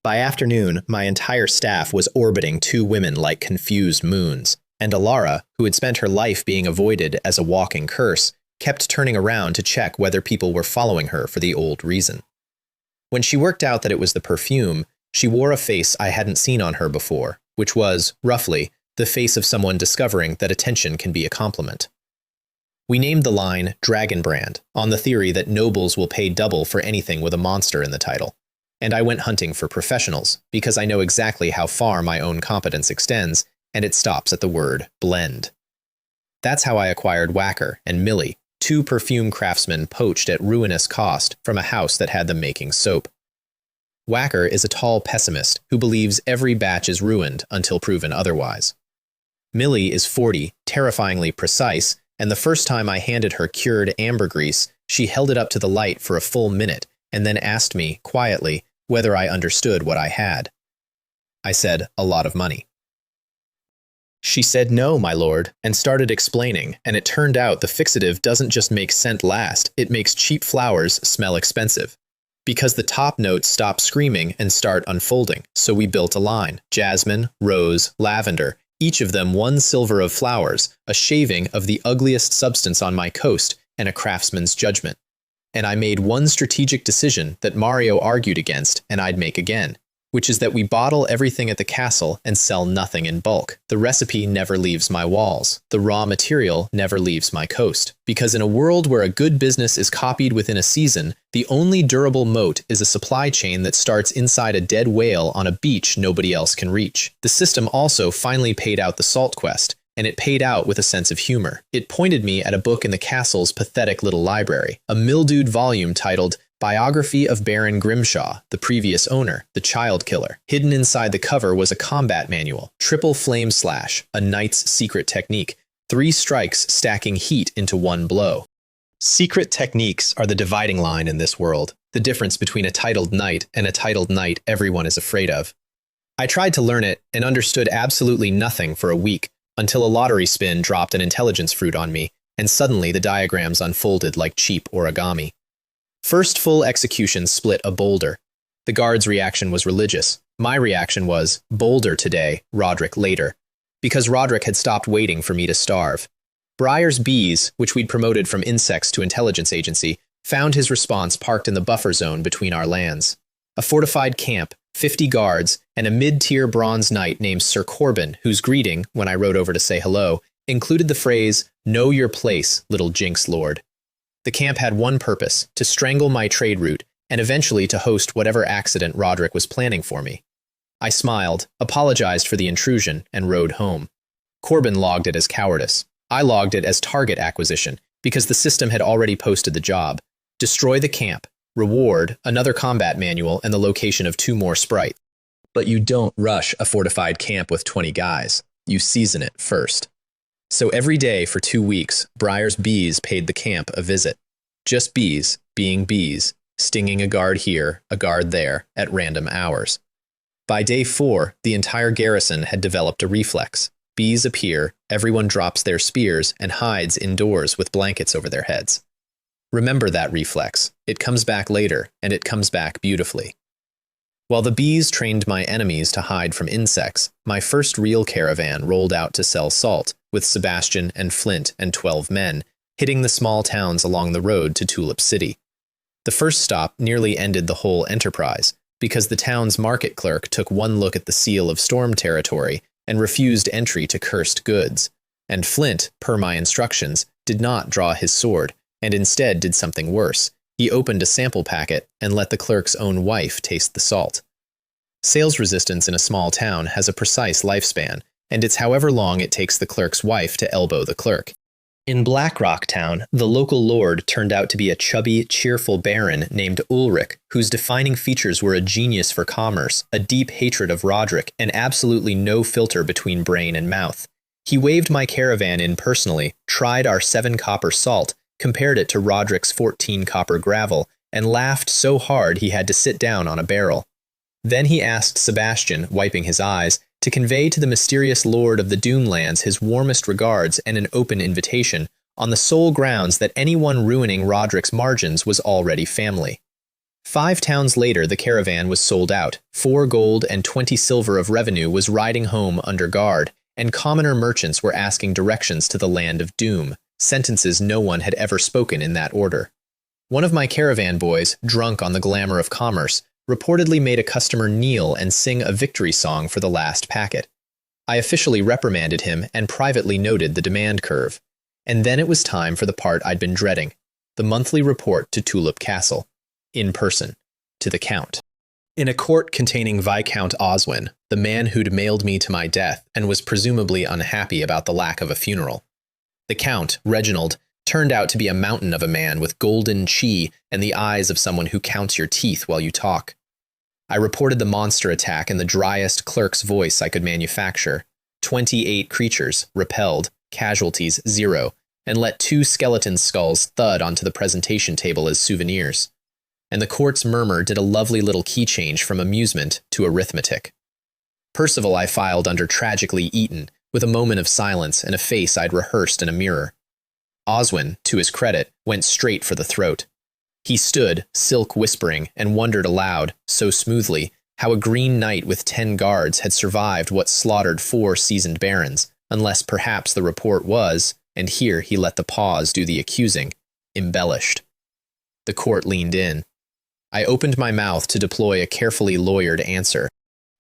By afternoon, my entire staff was orbiting 2 women like confused moons, and Alara, who had spent her life being avoided as a walking curse, kept turning around to check whether people were following her for the old reason. When she worked out that it was the perfume, she wore a face I hadn't seen on her before, which was, roughly, the face of someone discovering that attention can be a compliment. We named the line Dragon Brand, on the theory that nobles will pay double for anything with a monster in the title. And I went hunting for professionals, because I know exactly how far my own competence extends, and it stops at the word blend. That's how I acquired Whacker and Millie, 2 perfume craftsmen poached at ruinous cost from a house that had them making soap. Whacker is a tall pessimist who believes every batch is ruined until proven otherwise. Millie is 40, terrifyingly precise, and the first time I handed her cured ambergris, she held it up to the light for a full minute and then asked me, quietly, whether I understood what I had. I said, a lot of money. She said no, my lord, and started explaining, and it turned out the fixative doesn't just make scent last, it makes cheap flowers smell expensive. Because the top notes stop screaming and start unfolding, so we built a line, jasmine, rose, lavender, each of them 1 silver of flowers, a shaving of the ugliest substance on my coast, and a craftsman's judgment. And I made one strategic decision that Mario argued against and I'd make again, which is that we bottle everything at the castle and sell nothing in bulk. The recipe never leaves my walls. The raw material never leaves my coast. Because in a world where a good business is copied within a season, the only durable moat is a supply chain that starts inside a dead whale on a beach nobody else can reach. The system also finally paid out the salt quest, and it paid out with a sense of humor. It pointed me at a book in the castle's pathetic little library, a mildewed volume titled Biography of Baron Grimshaw, the previous owner, the child killer. Hidden inside the cover was a combat manual, triple flame slash, a knight's secret technique, 3 strikes stacking heat into 1 blow. Secret techniques are the dividing line in this world, the difference between a titled knight and a titled knight everyone is afraid of. I tried to learn it and understood absolutely nothing for a week, until a lottery spin dropped an intelligence fruit on me, and suddenly the diagrams unfolded like cheap origami. First full execution split a boulder. The guard's reaction was religious. My reaction was, boulder today, Roderick later, because Roderick had stopped waiting for me to starve. Briar's bees, which we'd promoted from insects to intelligence agency, found his response parked in the buffer zone between our lands. A fortified camp, 50 guards, and a mid-tier bronze knight named Sir Corbin, whose greeting, when I rode over to say hello, included the phrase, "Know your place, little Jinx Lord." The camp had one purpose, to strangle my trade route, and eventually to host whatever accident Roderick was planning for me. I smiled, apologized for the intrusion, and rode home. Corbin logged it as cowardice. I logged it as target acquisition, because the system had already posted the job. Destroy the camp. Reward, another combat manual, and the location of 2 more sprites. But you don't rush a fortified camp with 20 guys. You season it first. So every day for 2 weeks, Briar's bees paid the camp a visit. Just bees, being bees, stinging a guard here, a guard there, at random hours. By day 4, the entire garrison had developed a reflex. Bees appear, everyone drops their spears, and hides indoors with blankets over their heads. Remember that reflex. It comes back later, and it comes back beautifully. While the bees trained my enemies to hide from insects, my first real caravan rolled out to sell salt, with Sebastian and Flint and 12 men, hitting the small towns along the road to Tulip City. The first stop nearly ended the whole enterprise, because the town's market clerk took one look at the seal of storm territory and refused entry to cursed goods, and Flint, per my instructions, did not draw his sword, and instead did something worse. He opened a sample packet and let the clerk's own wife taste the salt. Sales resistance in a small town has a precise lifespan, and it's however long it takes the clerk's wife to elbow the clerk. In Blackrock Town, the local lord turned out to be a chubby, cheerful baron named Ulrich, whose defining features were a genius for commerce, a deep hatred of Roderick, and absolutely no filter between brain and mouth. He waved my caravan in personally, tried our 7 copper salt, compared it to Roderick's 14 copper gravel, and laughed so hard he had to sit down on a barrel. Then he asked Sebastian, wiping his eyes, to convey to the mysterious lord of the Dunelands his warmest regards and an open invitation, on the sole grounds that anyone ruining Roderick's margins was already family. 5 towns later, the caravan was sold out. 4 gold and 20 silver of revenue was riding home under guard, and commoner merchants were asking directions to the land of doom, sentences no one had ever spoken in that order. One of my caravan boys, drunk on the glamour of commerce, reportedly made a customer kneel and sing a victory song for the last packet. I officially reprimanded him and privately noted the demand curve. And then it was time for the part I'd been dreading, the monthly report to Tulip Castle, in person, to the Count. In a court containing Viscount Oswin, the man who'd mailed me to my death and was presumably unhappy about the lack of a funeral. The Count, Reginald, turned out to be a mountain of a man with golden chi and the eyes of someone who counts your teeth while you talk. I reported the monster attack in the driest clerk's voice I could manufacture. 28 creatures, repelled, casualties 0, and let 2 skeleton skulls thud onto the presentation table as souvenirs. And the court's murmur did a lovely little key change from amusement to arithmetic. Percival I filed under tragically eaten, with a moment of silence and a face I'd rehearsed in a mirror. Oswin, to his credit, went straight for the throat. He stood, silk whispering, and wondered aloud, so smoothly, how a green knight with 10 guards had survived what slaughtered 4 seasoned barons, unless perhaps the report was, and here he let the pause do the accusing, embellished. The court leaned in. I opened my mouth to deploy a carefully lawyered answer.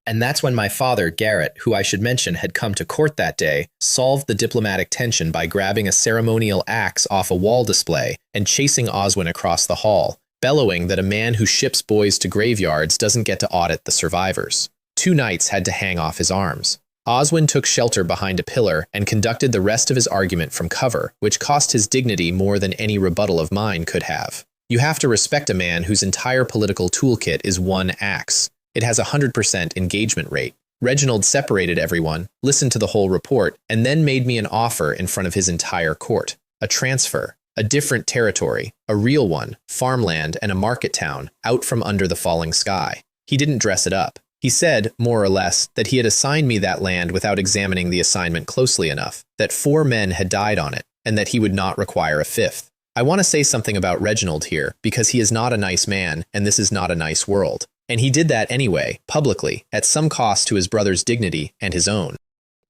And that's when my father, Garrett, who I should mention had come to court that day, solved the diplomatic tension by grabbing a ceremonial axe off a wall display and chasing Oswin across the hall, bellowing that a man who ships boys to graveyards doesn't get to audit the survivors. 2 knights had to hang off his arms. Oswin took shelter behind a pillar and conducted the rest of his argument from cover, which cost his dignity more than any rebuttal of mine could have. You have to respect a man whose entire political toolkit is one axe. It has a 100% engagement rate. Reginald separated everyone, listened to the whole report, and then made me an offer in front of his entire court. A transfer, a different territory, a real one, farmland and a market town, out from under the falling sky. He didn't dress it up. He said, more or less, that he had assigned me that land without examining the assignment closely enough, that 4 men had died on it, and that he would not require a 5th. I want to say something about Reginald here, because he is not a nice man, and this is not a nice world. And he did that anyway, publicly, at some cost to his brother's dignity and his own.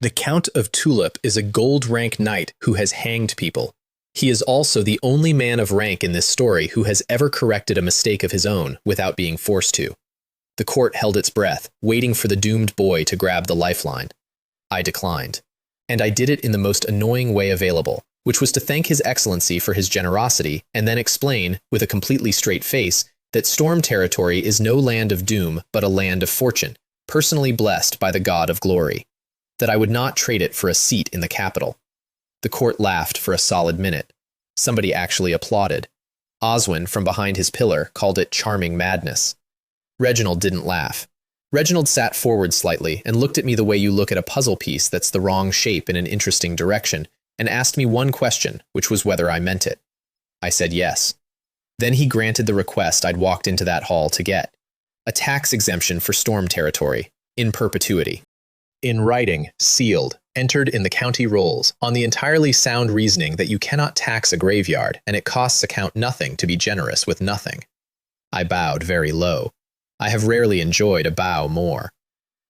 The Count of Tulip is a gold-rank knight who has hanged people. He is also the only man of rank in this story who has ever corrected a mistake of his own without being forced to. The court held its breath, waiting for the doomed boy to grab the lifeline. I declined. And I did it in the most annoying way available, which was to thank His Excellency for his generosity and then explain, with a completely straight face, that Storm Territory is no land of doom but a land of fortune, personally blessed by the God of glory. That I would not trade it for a seat in the capital. The court laughed for a solid minute. Somebody actually applauded. Oswin, from behind his pillar, called it charming madness. Reginald didn't laugh. Reginald sat forward slightly and looked at me the way you look at a puzzle piece that's the wrong shape in an interesting direction, and asked me one question, which was whether I meant it. I said yes. Then he granted the request I'd walked into that hall to get. A tax exemption for Storm Territory, in perpetuity. In writing, sealed, entered in the county rolls, on the entirely sound reasoning that you cannot tax a graveyard, and it costs a count nothing to be generous with nothing. I bowed very low. I have rarely enjoyed a bow more.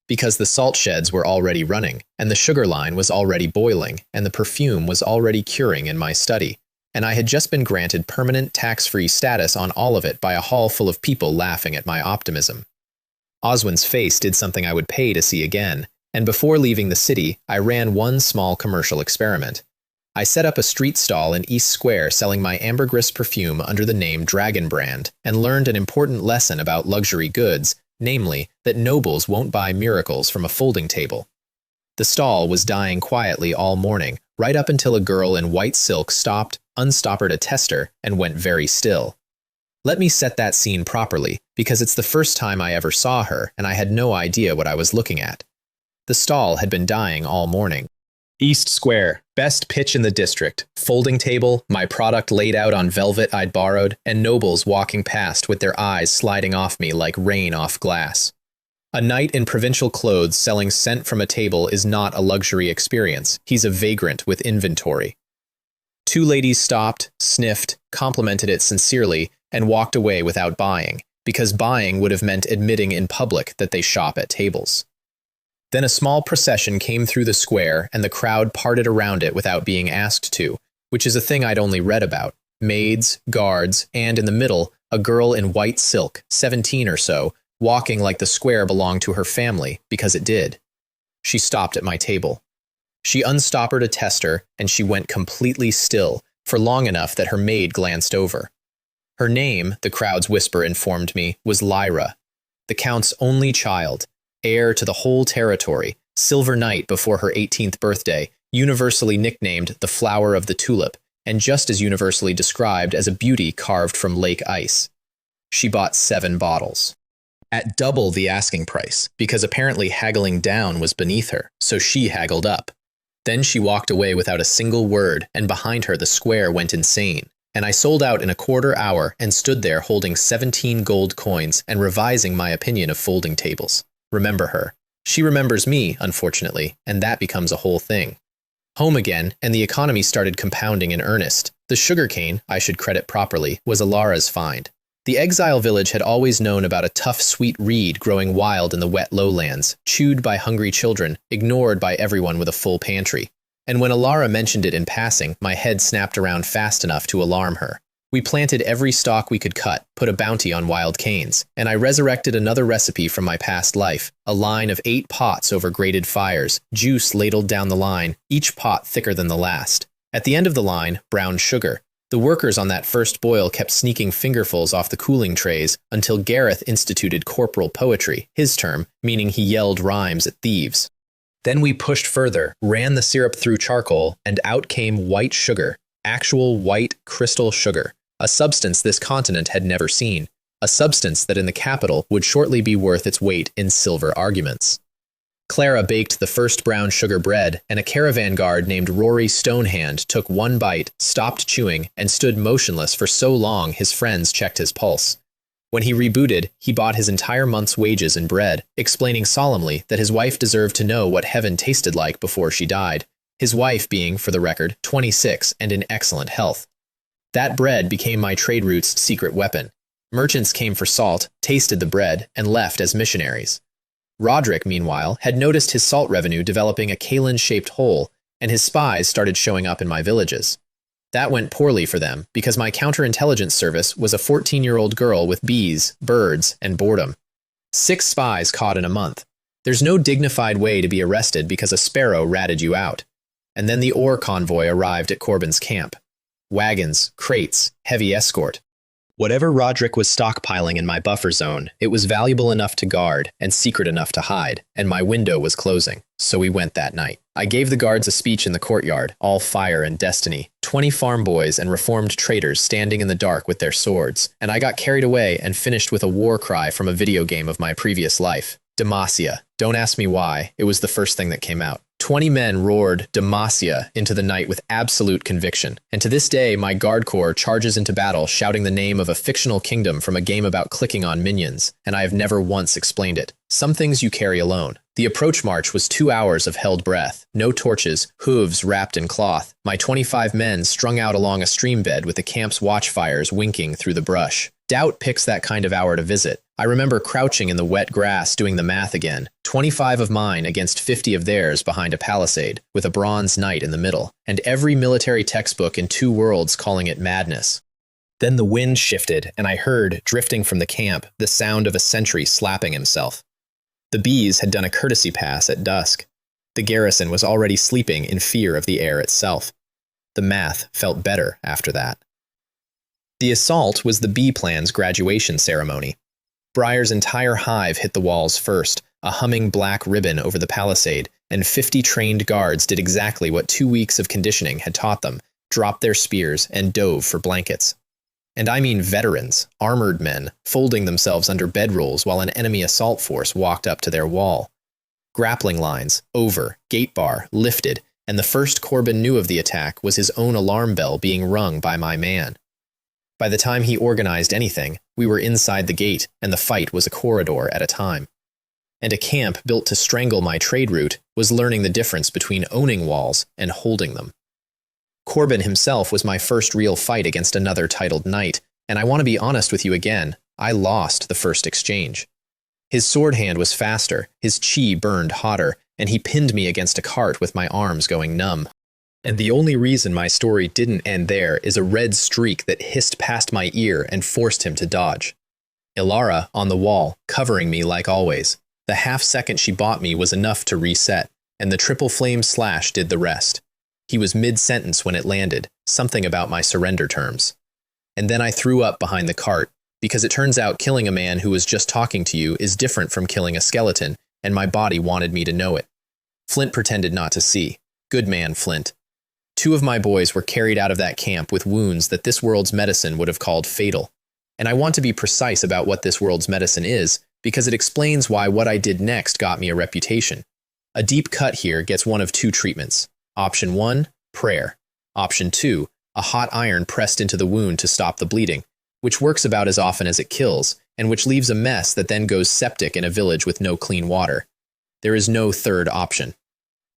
Because the salt sheds were already running, and the sugar line was already boiling, and the perfume was already curing in my study, and I had just been granted permanent tax-free status on all of it by a hall full of people laughing at my optimism. Oswin's face did something I would pay to see again, and before leaving the city, I ran one small commercial experiment. I set up a street stall in East Square selling my ambergris perfume under the name Dragon Brand, and learned an important lesson about luxury goods, namely, that nobles won't buy miracles from a folding table. The stall was dying quietly all morning, right up until a girl in white silk stopped, unstoppered a tester, and went very still. Let me set that scene properly, because it's the first time I ever saw her, and I had no idea what I was looking at. The stall had been dying all morning. East Square, best pitch in the district, folding table, my product laid out on velvet I'd borrowed, and nobles walking past with their eyes sliding off me like rain off glass. A knight in provincial clothes selling scent from a table is not a luxury experience. He's a vagrant with inventory. 2 ladies stopped, sniffed, complimented it sincerely, and walked away without buying, because buying would have meant admitting in public that they shop at tables. Then a small procession came through the square, and the crowd parted around it without being asked to, which is a thing I'd only read about. Maids, guards, and in the middle, a girl in white silk, 17 or so, walking like the square belonged to her family, because it did. She stopped at my table. She unstoppered a tester, and she went completely still, for long enough that her maid glanced over. Her name, the crowd's whisper informed me, was Lyra, the Count's only child, heir to the whole territory, silver knight before her 18th birthday, universally nicknamed the Flower of the Tulip, and just as universally described as a beauty carved from lake ice. She bought 7 bottles. At double the asking price, because apparently haggling down was beneath her, so she haggled up. Then she walked away without a single word, and behind her the square went insane, and I sold out in a quarter hour and stood there holding 17 gold coins and revising my opinion of folding tables. Remember her. She remembers me, unfortunately, and that becomes a whole thing. Home again, and the economy started compounding in earnest. The sugarcane, I should credit properly, was Alara's find. The exile village had always known about a tough, sweet reed growing wild in the wet lowlands, chewed by hungry children, ignored by everyone with a full pantry. And when Alara mentioned it in passing, my head snapped around fast enough to alarm her. We planted every stalk we could cut, put a bounty on wild canes, and I resurrected another recipe from my past life, a line of 8 pots over grated fires, juice ladled down the line, each pot thicker than the last. At the end of the line, brown sugar. The workers on that first boil kept sneaking fingerfuls off the cooling trays until Gareth instituted corporal poetry, his term, meaning he yelled rhymes at thieves. Then we pushed further, ran the syrup through charcoal, and out came white sugar, actual white crystal sugar. a substance this continent had never seen, a substance that in the capital would shortly be worth its weight in silver arguments. Clara baked the first brown sugar bread, and a caravan guard named Rory Stonehand took one bite, stopped chewing, and stood motionless for so long his friends checked his pulse. When he rebooted, he bought his entire month's wages in bread, explaining solemnly that his wife deserved to know what heaven tasted like before she died, his wife being, for the record, 26 and in excellent health. That bread became my trade route's secret weapon. Merchants came for salt, tasted the bread, and left as missionaries. Roderick, meanwhile, had noticed his salt revenue developing a Kalen-shaped hole, and his spies started showing up in my villages. That went poorly for them, because my counterintelligence service was a 14-year-old girl with bees, birds, and boredom. 6 spies caught in a month. There's no dignified way to be arrested because a sparrow ratted you out. And then the ore convoy arrived at Corbin's camp. Wagons, crates, heavy escort. Whatever Roderick was stockpiling in my buffer zone, it was valuable enough to guard and secret enough to hide, and my window was closing, so we went that night. I gave the guards a speech in the courtyard, all fire and destiny, 20 farm boys and reformed traders standing in the dark with their swords, and I got carried away and finished with a war cry from a video game of my previous life. Demacia. Don't ask me why, it was the first thing that came out. 20 men roared Demacia into the night with absolute conviction, and to this day my guard corps charges into battle shouting the name of a fictional kingdom from a game about clicking on minions, and I have never once explained it. Some things you carry alone. The approach march was 2 hours of held breath, no torches, hooves wrapped in cloth, my 25 men strung out along a stream bed with the camp's watchfires winking through the brush. Doubt picks that kind of hour to visit. I remember crouching in the wet grass doing the math again, 25 of mine against 50 of theirs behind a palisade, with a bronze knight in the middle, and every military textbook in 2 worlds calling it madness. Then the wind shifted, and I heard, drifting from the camp, the sound of a sentry slapping himself. The bees had done a courtesy pass at dusk. The garrison was already sleeping in fear of the air itself. The math felt better after that. The assault was the bee plan's graduation ceremony. Briar's entire hive hit the walls first, a humming black ribbon over the palisade, and 50 trained guards did exactly what 2 weeks of conditioning had taught them, dropped their spears and dove for blankets. And I mean veterans, armored men, folding themselves under bedrolls while an enemy assault force walked up to their wall. Grappling lines, over, gate bar, lifted, and the first Corbin knew of the attack was his own alarm bell being rung by my man. By the time he organized anything, we were inside the gate, and the fight was a corridor at a time. And a camp built to strangle my trade route was learning the difference between owning walls and holding them. Corbin himself was my first real fight against another titled knight, and I want to be honest with you again, I lost the first exchange. His sword hand was faster, his chi burned hotter, and he pinned me against a cart with my arms going numb. And the only reason my story didn't end there is a red streak that hissed past my ear and forced him to dodge. Ilara, on the wall, covering me like always. The half-second she bought me was enough to reset, and the triple flame slash did the rest. He was mid-sentence when it landed, something about my surrender terms. And then I threw up behind the cart, because it turns out killing a man who was just talking to you is different from killing a skeleton, and my body wanted me to know it. Flint pretended not to see. Good man, Flint. 2 of my boys were carried out of that camp with wounds that this world's medicine would have called fatal. And I want to be precise about what this world's medicine is, because it explains why what I did next got me a reputation. A deep cut here gets one of 2 treatments. Option 1, prayer. Option 2, a hot iron pressed into the wound to stop the bleeding, which works about as often as it kills, and which leaves a mess that then goes septic in a village with no clean water. There is no third option.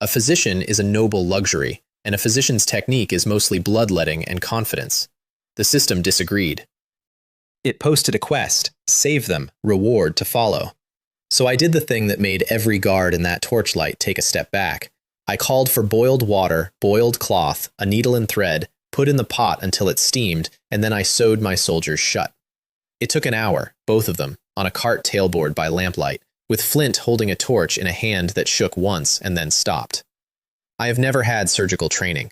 A physician is a noble luxury, and a physician's technique is mostly bloodletting and confidence. The system disagreed. It posted a quest, save them, reward to follow. So I did the thing that made every guard in that torchlight take a step back. I called for boiled water, boiled cloth, a needle and thread, put in the pot until it steamed, and then I sewed my soldiers shut. It took an hour, both of them, on a cart tailboard by lamplight, with Flint holding a torch in a hand that shook once and then stopped. I have never had surgical training.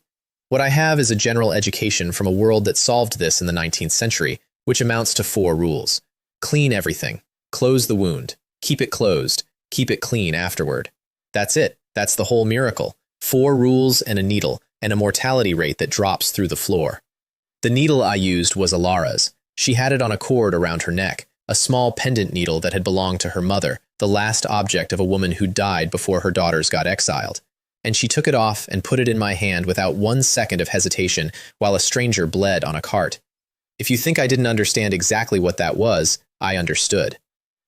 What I have is a general education from a world that solved this in the 19th century, which amounts to 4 rules. Clean everything. Close the wound. Keep it closed. Keep it clean afterward. That's it. That's the whole miracle. 4 rules and a needle, and a mortality rate that drops through the floor. The needle I used was Alara's. She had it on a cord around her neck, a small pendant needle that had belonged to her mother, the last object of a woman who died before her daughters got exiled. And she took it off and put it in my hand without 1 second of hesitation while a stranger bled on a cart. If you think I didn't understand exactly what that was, I understood.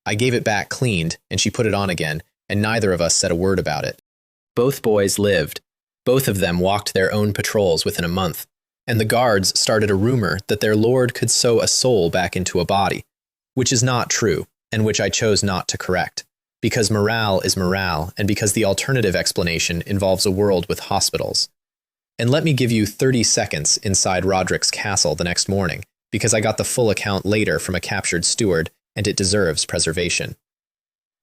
I gave it back cleaned, and she put it on again, and neither of us said a word about it. Both boys lived. Both of them walked their own patrols within a month, and the guards started a rumor that their lord could sew a soul back into a body, which is not true, and which I chose not to correct, because morale is morale, and because the alternative explanation involves a world with hospitals. And let me give you 30 seconds inside Roderick's castle the next morning, because I got the full account later from a captured steward, and it deserves preservation.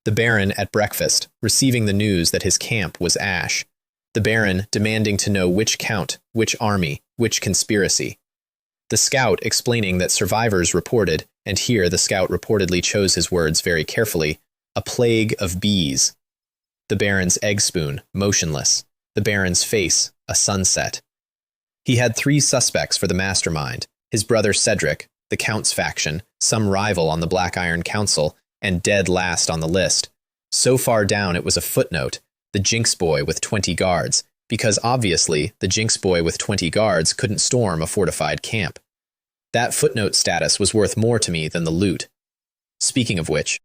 The Baron at breakfast, receiving the news that his camp was ash. The Baron demanding to know which count, which army, which conspiracy. The scout explaining that survivors reported, and here the scout reportedly chose his words very carefully, a plague of bees. The Baron's egg spoon, motionless. The Baron's face, a sunset. He had 3 suspects for the mastermind, his brother Cedric, the Count's faction, some rival on the Black Iron Council, and dead last on the list. So far down it was a footnote, the Jinx Boy with 20 guards, because obviously the Jinx Boy with 20 guards couldn't storm a fortified camp. That footnote status was worth more to me than the loot. Speaking of which,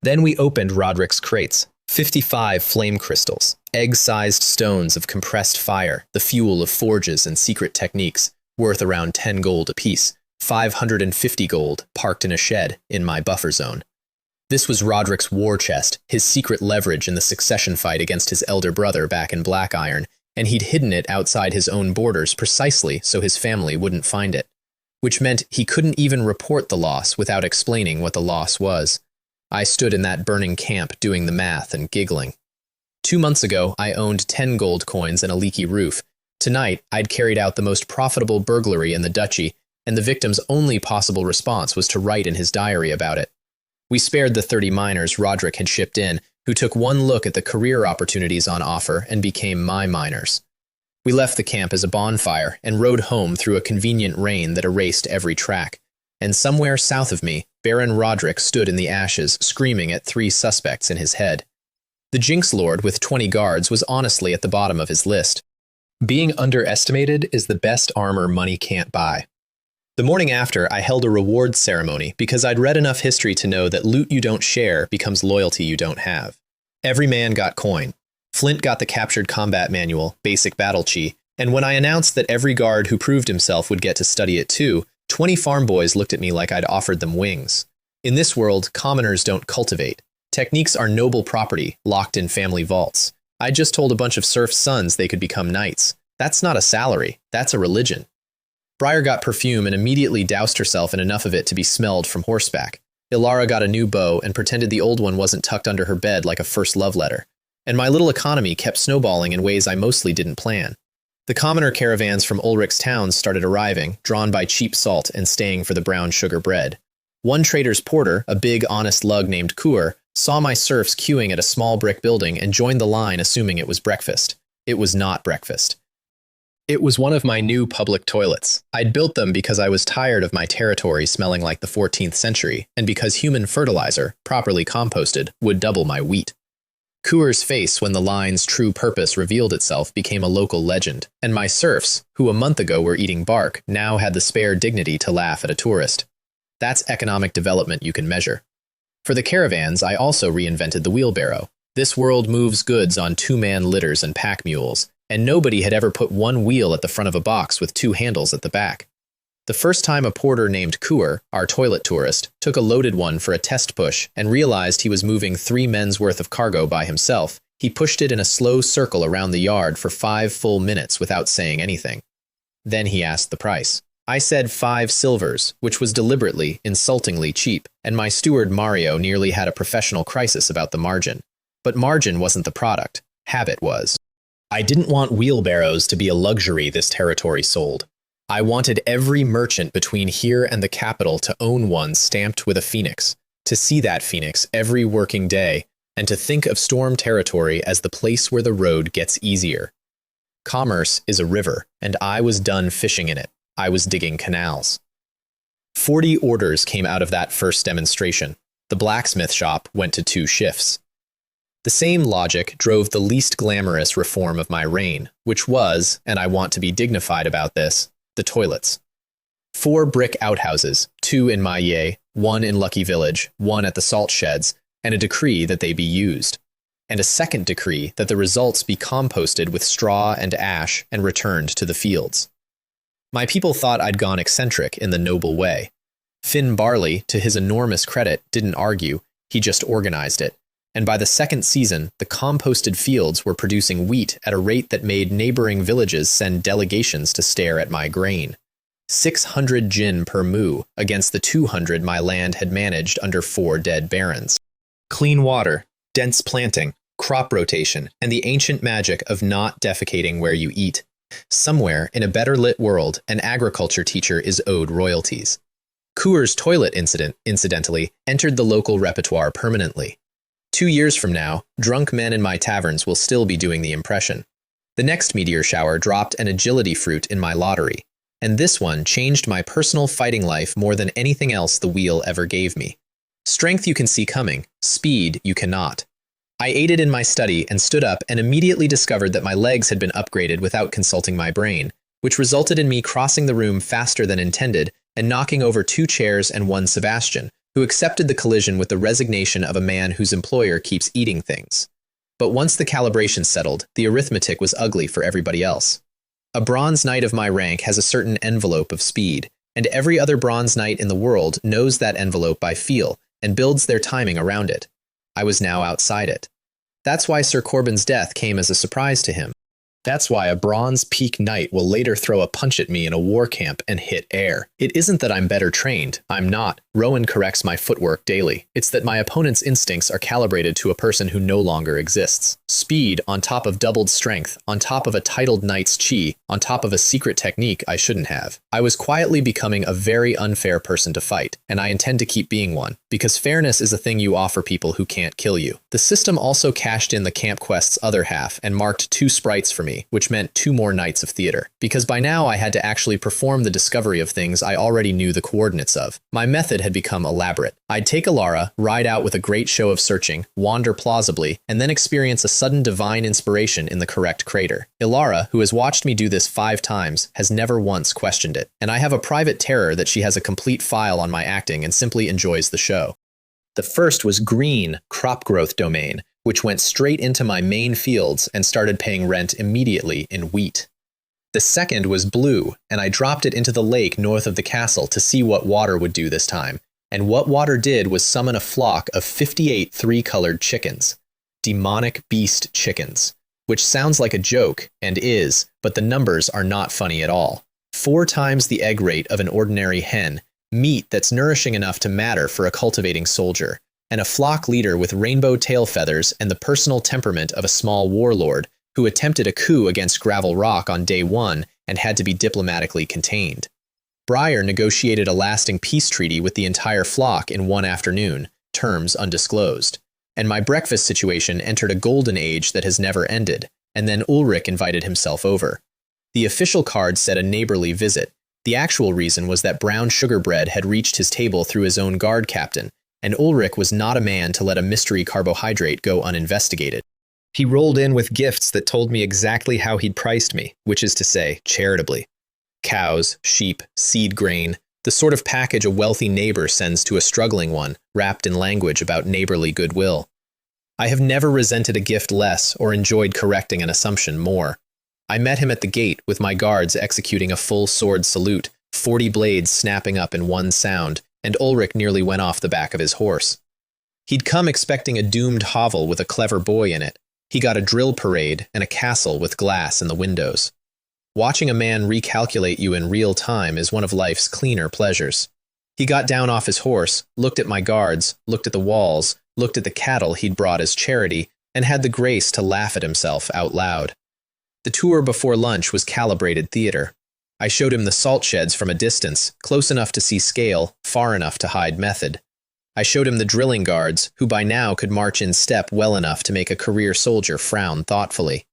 then we opened Roderick's crates. 55 flame crystals, egg-sized stones of compressed fire, the fuel of forges and secret techniques, worth around 10 gold apiece, 550 gold parked in a shed in my buffer zone. This was Roderick's war chest, his secret leverage in the succession fight against his elder brother back in Black Iron, and he'd hidden it outside his own borders precisely so his family wouldn't find it, which meant he couldn't even report the loss without explaining what the loss was. I stood in that burning camp doing the math and giggling. 2 months ago, I owned 10 gold coins and a leaky roof. Tonight, I'd carried out the most profitable burglary in the duchy, and the victim's only possible response was to write in his diary about it. We spared the 30 miners Roderick had shipped in, who took one look at the career opportunities on offer and became my miners. We left the camp as a bonfire and rode home through a convenient rain that erased every track. And somewhere south of me, Baron Roderick stood in the ashes, screaming at 3 suspects in his head. The Jinx Lord with 20 guards was honestly at the bottom of his list. Being underestimated is the best armor money can't buy. The morning after, I held a reward ceremony because I'd read enough history to know that loot you don't share becomes loyalty you don't have. Every man got coin. Flint got the captured combat manual, basic battle chi, and when I announced that every guard who proved himself would get to study it too, 20 farm boys looked at me like I'd offered them wings. In this world, commoners don't cultivate. Techniques are noble property, locked in family vaults. I just told a bunch of serfs' sons they could become knights. That's not a salary, that's a religion. Briar got perfume and immediately doused herself in enough of it to be smelled from horseback. Ilara got a new bow and pretended the old one wasn't tucked under her bed like a first love letter. And my little economy kept snowballing in ways I mostly didn't plan. The commoner caravans from Ulrich's towns started arriving, drawn by cheap salt and staying for the brown sugar bread. One trader's porter, a big, honest lug named Kuer, saw my serfs queuing at a small brick building and joined the line assuming it was breakfast. It was not breakfast. It was one of my new public toilets. I'd built them because I was tired of my territory smelling like the 14th century, and because human fertilizer, properly composted, would double my wheat. Kuer's face when the line's true purpose revealed itself became a local legend, and my serfs, who a month ago were eating bark, now had the spare dignity to laugh at a tourist. That's economic development you can measure. For the caravans, I also reinvented the wheelbarrow. This world moves goods on 2-man litters and pack mules, and nobody had ever put one wheel at the front of a box with 2 handles at the back. The first time a porter named Kuer, our toilet tourist, took a loaded one for a test push and realized he was moving 3 men's worth of cargo by himself, he pushed it in a slow circle around the yard for 5 full minutes without saying anything. Then he asked the price. I said 5 silvers, which was deliberately, insultingly cheap, and my steward Mario nearly had a professional crisis about the margin. But margin wasn't the product. Habit was. I didn't want wheelbarrows to be a luxury this territory sold. I wanted every merchant between here and the capital to own one stamped with a phoenix, to see that phoenix every working day, and to think of Storm Territory as the place where the road gets easier. Commerce is a river, and I was done fishing in it. I was digging canals. 40 orders came out of that first demonstration. The blacksmith shop went to 2 shifts. The same logic drove the least glamorous reform of my reign, which was, and I want to be dignified about this, the toilets. 4 brick outhouses, 2 in Maillet, 1 in Lucky Village, 1 at the salt sheds, and a decree that they be used. And a second decree that the results be composted with straw and ash and returned to the fields. My people thought I'd gone eccentric in the noble way. Finn Barley, to his enormous credit, didn't argue, he just organized it. And by the second season, the composted fields were producing wheat at a rate that made neighboring villages send delegations to stare at my grain. 600 gin per moo against the 200 my land had managed under 4 dead barons. Clean water, dense planting, crop rotation, and the ancient magic of not defecating where you eat. Somewhere in a better lit world, an agriculture teacher is owed royalties. Coor's toilet incident, incidentally, entered the local repertoire permanently. 2 years from now, drunk men in my taverns will still be doing the impression. The next meteor shower dropped an agility fruit in my lottery, and this one changed my personal fighting life more than anything else the wheel ever gave me. Strength you can see coming, speed you cannot. I ate it in my study and stood up and immediately discovered that my legs had been upgraded without consulting my brain, which resulted in me crossing the room faster than intended and knocking over 2 chairs and 1 Sebastian, who accepted the collision with the resignation of a man whose employer keeps eating things. But once the calibration settled, the arithmetic was ugly for everybody else. A bronze knight of my rank has a certain envelope of speed, and every other bronze knight in the world knows that envelope by feel and builds their timing around it. I was now outside it. That's why Sir Corbin's death came as a surprise to him. That's why a bronze peak knight will later throw a punch at me in a war camp and hit air. It isn't that I'm better trained. I'm not. Rowan corrects my footwork daily. It's that my opponent's instincts are calibrated to a person who no longer exists. Speed on top of doubled strength, on top of a titled knight's chi, on top of a secret technique I shouldn't have. I was quietly becoming a very unfair person to fight, and I intend to keep being one, because fairness is a thing you offer people who can't kill you. The system also cashed in the camp quest's other half and marked 2 sprites for me, which meant 2 more nights of theater. Because by now I had to actually perform the discovery of things I already knew the coordinates of. My method had become elaborate. I'd take Alara, ride out with a great show of searching, wander plausibly, and then experience a sudden divine inspiration in the correct crater. Ilara, who has watched me do this 5 times, has never once questioned it, and I have a private terror that she has a complete file on my acting and simply enjoys the show. The first was green, crop growth domain, which went straight into my main fields and started paying rent immediately in wheat. The second was blue, and I dropped it into the lake north of the castle to see what water would do this time. And what water did was summon a flock of 58 3-colored chickens. Demonic beast chickens. Which sounds like a joke, and is, but the numbers are not funny at all. 4 times the egg rate of an ordinary hen, meat that's nourishing enough to matter for a cultivating soldier, and a flock leader with rainbow tail feathers and the personal temperament of a small warlord who attempted a coup against Gravel Rock on day 1 and had to be diplomatically contained. Briar negotiated a lasting peace treaty with the entire flock in 1 afternoon, terms undisclosed. And my breakfast situation entered a golden age that has never ended, and then Ulrich invited himself over. The official card said a neighborly visit. The actual reason was that brown sugar bread had reached his table through his own guard captain, and Ulrich was not a man to let a mystery carbohydrate go uninvestigated. He rolled in with gifts that told me exactly how he'd priced me, which is to say, charitably. Cows, sheep, seed grain, the sort of package a wealthy neighbor sends to a struggling one, wrapped in language about neighborly goodwill. I have never resented a gift less or enjoyed correcting an assumption more. I met him at the gate with my guards executing a full sword salute, 40 blades snapping up in one sound, and Ulrich nearly went off the back of his horse. He'd come expecting a doomed hovel with a clever boy in it. He got a drill parade and a castle with glass in the windows. Watching a man recalculate you in real time is one of life's cleaner pleasures. He got down off his horse, looked at my guards, looked at the walls, looked at the cattle he'd brought as charity, and had the grace to laugh at himself out loud. The tour before lunch was calibrated theater. I showed him the salt sheds from a distance, close enough to see scale, far enough to hide method. I showed him the drilling guards, who by now could march in step well enough to make a career soldier frown thoughtfully.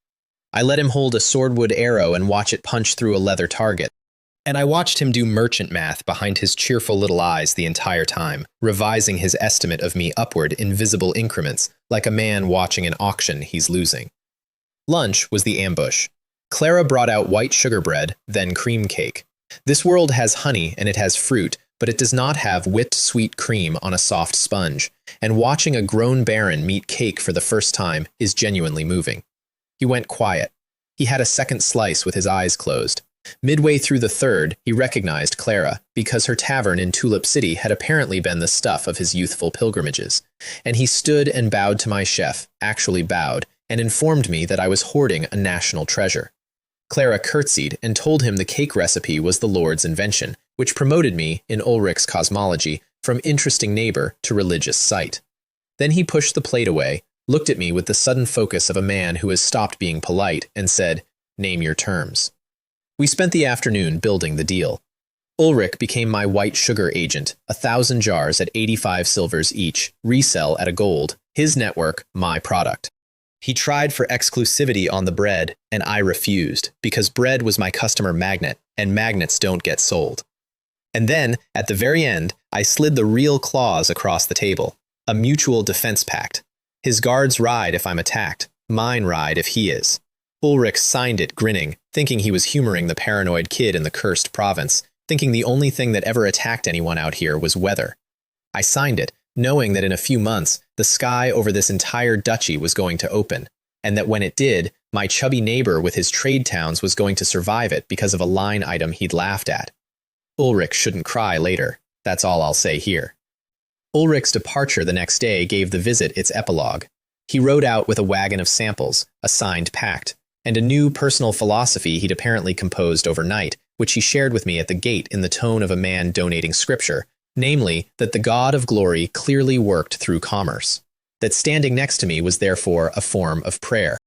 I let him hold a swordwood arrow and watch it punch through a leather target. And I watched him do merchant math behind his cheerful little eyes the entire time, revising his estimate of me upward in visible increments, like a man watching an auction he's losing. Lunch was the ambush. Clara brought out white sugar bread, then cream cake. This world has honey and it has fruit, but it does not have whipped sweet cream on a soft sponge, and watching a grown baron meet cake for the first time is genuinely moving. He went quiet. He had a second slice with his eyes closed. Midway through the third, he recognized Clara, because her tavern in Tulip City had apparently been the stuff of his youthful pilgrimages. And he stood and bowed to my chef, actually bowed, and informed me that I was hoarding a national treasure. Clara curtsied and told him the cake recipe was the Lord's invention, which promoted me, in Ulrich's cosmology, from interesting neighbor to religious sight. Then he pushed the plate away, looked at me with the sudden focus of a man who has stopped being polite, and said, "Name your terms." We spent the afternoon building the deal. Ulrich became my white sugar agent, 1,000 jars at 85 silvers each, resell at a gold, his network, my product. He tried for exclusivity on the bread, and I refused, because bread was my customer magnet, and magnets don't get sold. And then, at the very end, I slid the real clause across the table, a mutual defense pact. His guards ride if I'm attacked, mine ride if he is. Ulrich signed it, grinning, thinking he was humoring the paranoid kid in the cursed province, thinking the only thing that ever attacked anyone out here was weather. I signed it, knowing that in a few months, the sky over this entire duchy was going to open, and that when it did, my chubby neighbor with his trade towns was going to survive it because of a line item he'd laughed at. Ulrich shouldn't cry later. That's all I'll say here. Ulrich's departure the next day gave the visit its epilogue. He rode out with a wagon of samples, a signed pact, and a new personal philosophy he'd apparently composed overnight, which he shared with me at the gate in the tone of a man donating scripture, namely, that the God of glory clearly worked through commerce, that standing next to me was therefore a form of prayer.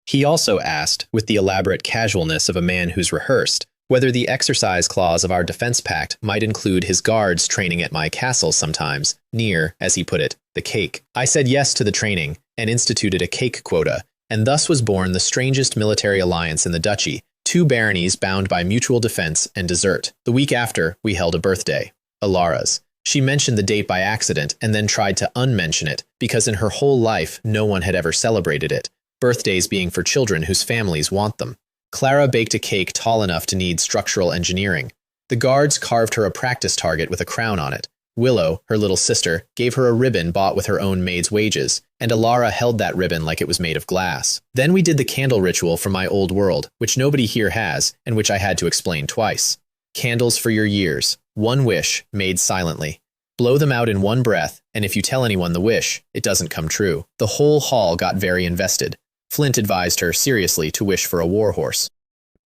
He also asked, with the elaborate casualness of a man who's rehearsed, whether the exercise clause of our defense pact might include his guards training at my castle sometimes, near, as he put it, the cake. I said yes to the training, and instituted a cake quota, and thus was born the strangest military alliance in the duchy, 2 baronies bound by mutual defense and desert. The week after, we held a birthday, Alara's. She mentioned the date by accident and then tried to unmention it, because in her whole life no one had ever celebrated it, birthdays being for children whose families want them. Clara baked a cake tall enough to need structural engineering. The guards carved her a practice target with a crown on it. Willow, her little sister, gave her a ribbon bought with her own maid's wages, and Alara held that ribbon like it was made of glass. Then we did the candle ritual from my old world, which nobody here has, and which I had to explain twice. Candles for your years, 1 wish, made silently. Blow them out in 1 breath, and if you tell anyone the wish, it doesn't come true. The whole hall got very invested. Flint advised her seriously to wish for a warhorse.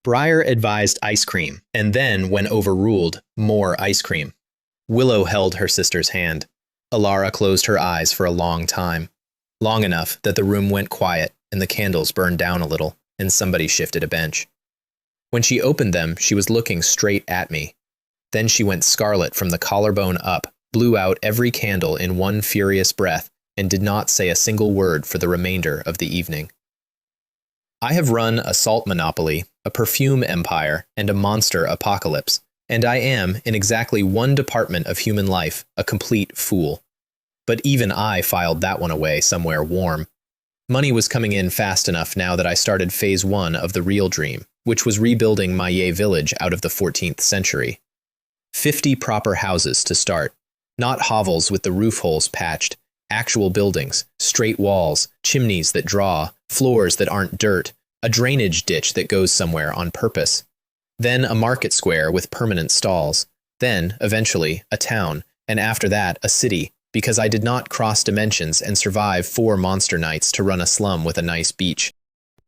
Briar advised ice cream, and then, when overruled, more ice cream. Willow held her sister's hand. Alara closed her eyes for a long time. Long enough that the room went quiet and the candles burned down a little, and somebody shifted a bench. When she opened them, she was looking straight at me. Then she went scarlet from the collarbone up, blew out every candle in 1 furious breath, and did not say a single word for the remainder of the evening. I have run a salt monopoly, a perfume empire, and a monster apocalypse, and I am, in exactly 1 department of human life, a complete fool. But even I filed that one away somewhere warm. Money was coming in fast enough now that I started phase 1 of the real dream, which was rebuilding Maillet village out of the 14th century. 50 proper houses to start, not hovels with the roof holes patched, actual buildings, straight walls, chimneys that draw, floors that aren't dirt, a drainage ditch that goes somewhere on purpose. Then a market square with permanent stalls. Then, eventually, a town, and after that, a city, because I did not cross dimensions and survive 4 monster nights to run a slum with a nice beach.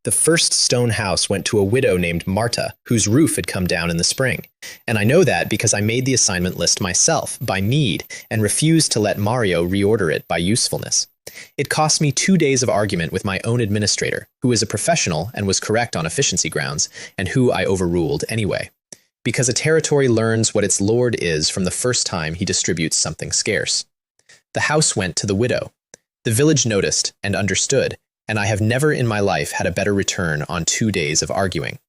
The first stone house went to a widow named Marta, whose roof had come down in the spring. And I know that because I made the assignment list myself, by need, and refused to let Mario reorder it by usefulness. It cost me 2 days of argument with my own administrator, who is a professional and was correct on efficiency grounds, and who I overruled anyway. Because a territory learns what its lord is from the first time he distributes something scarce. The house went to the widow. The village noticed and understood, and I have never in my life had a better return on 2 days of arguing.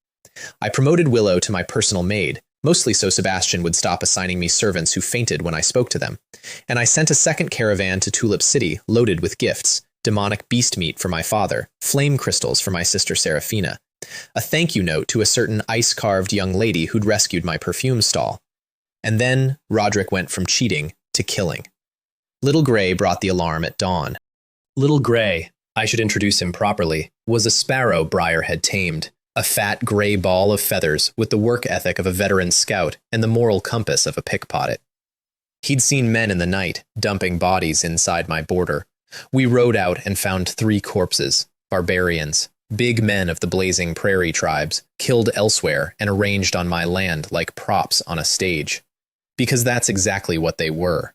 I promoted Willow to my personal maid, mostly so Sebastian would stop assigning me servants who fainted when I spoke to them. And I sent a second caravan to Tulip City loaded with gifts, demonic beast meat for my father, flame crystals for my sister Seraphina, a thank you note to a certain ice-carved young lady who'd rescued my perfume stall. And then Roderick went from cheating to killing. Little Gray brought the alarm at dawn. Little Gray, I should introduce him properly, was a sparrow Briar had tamed, a fat gray ball of feathers with the work ethic of a veteran scout and the moral compass of a pickpocket. He'd seen men in the night, dumping bodies inside my border. We rode out and found 3 corpses, barbarians, big men of the blazing prairie tribes, killed elsewhere and arranged on my land like props on a stage. Because that's exactly what they were.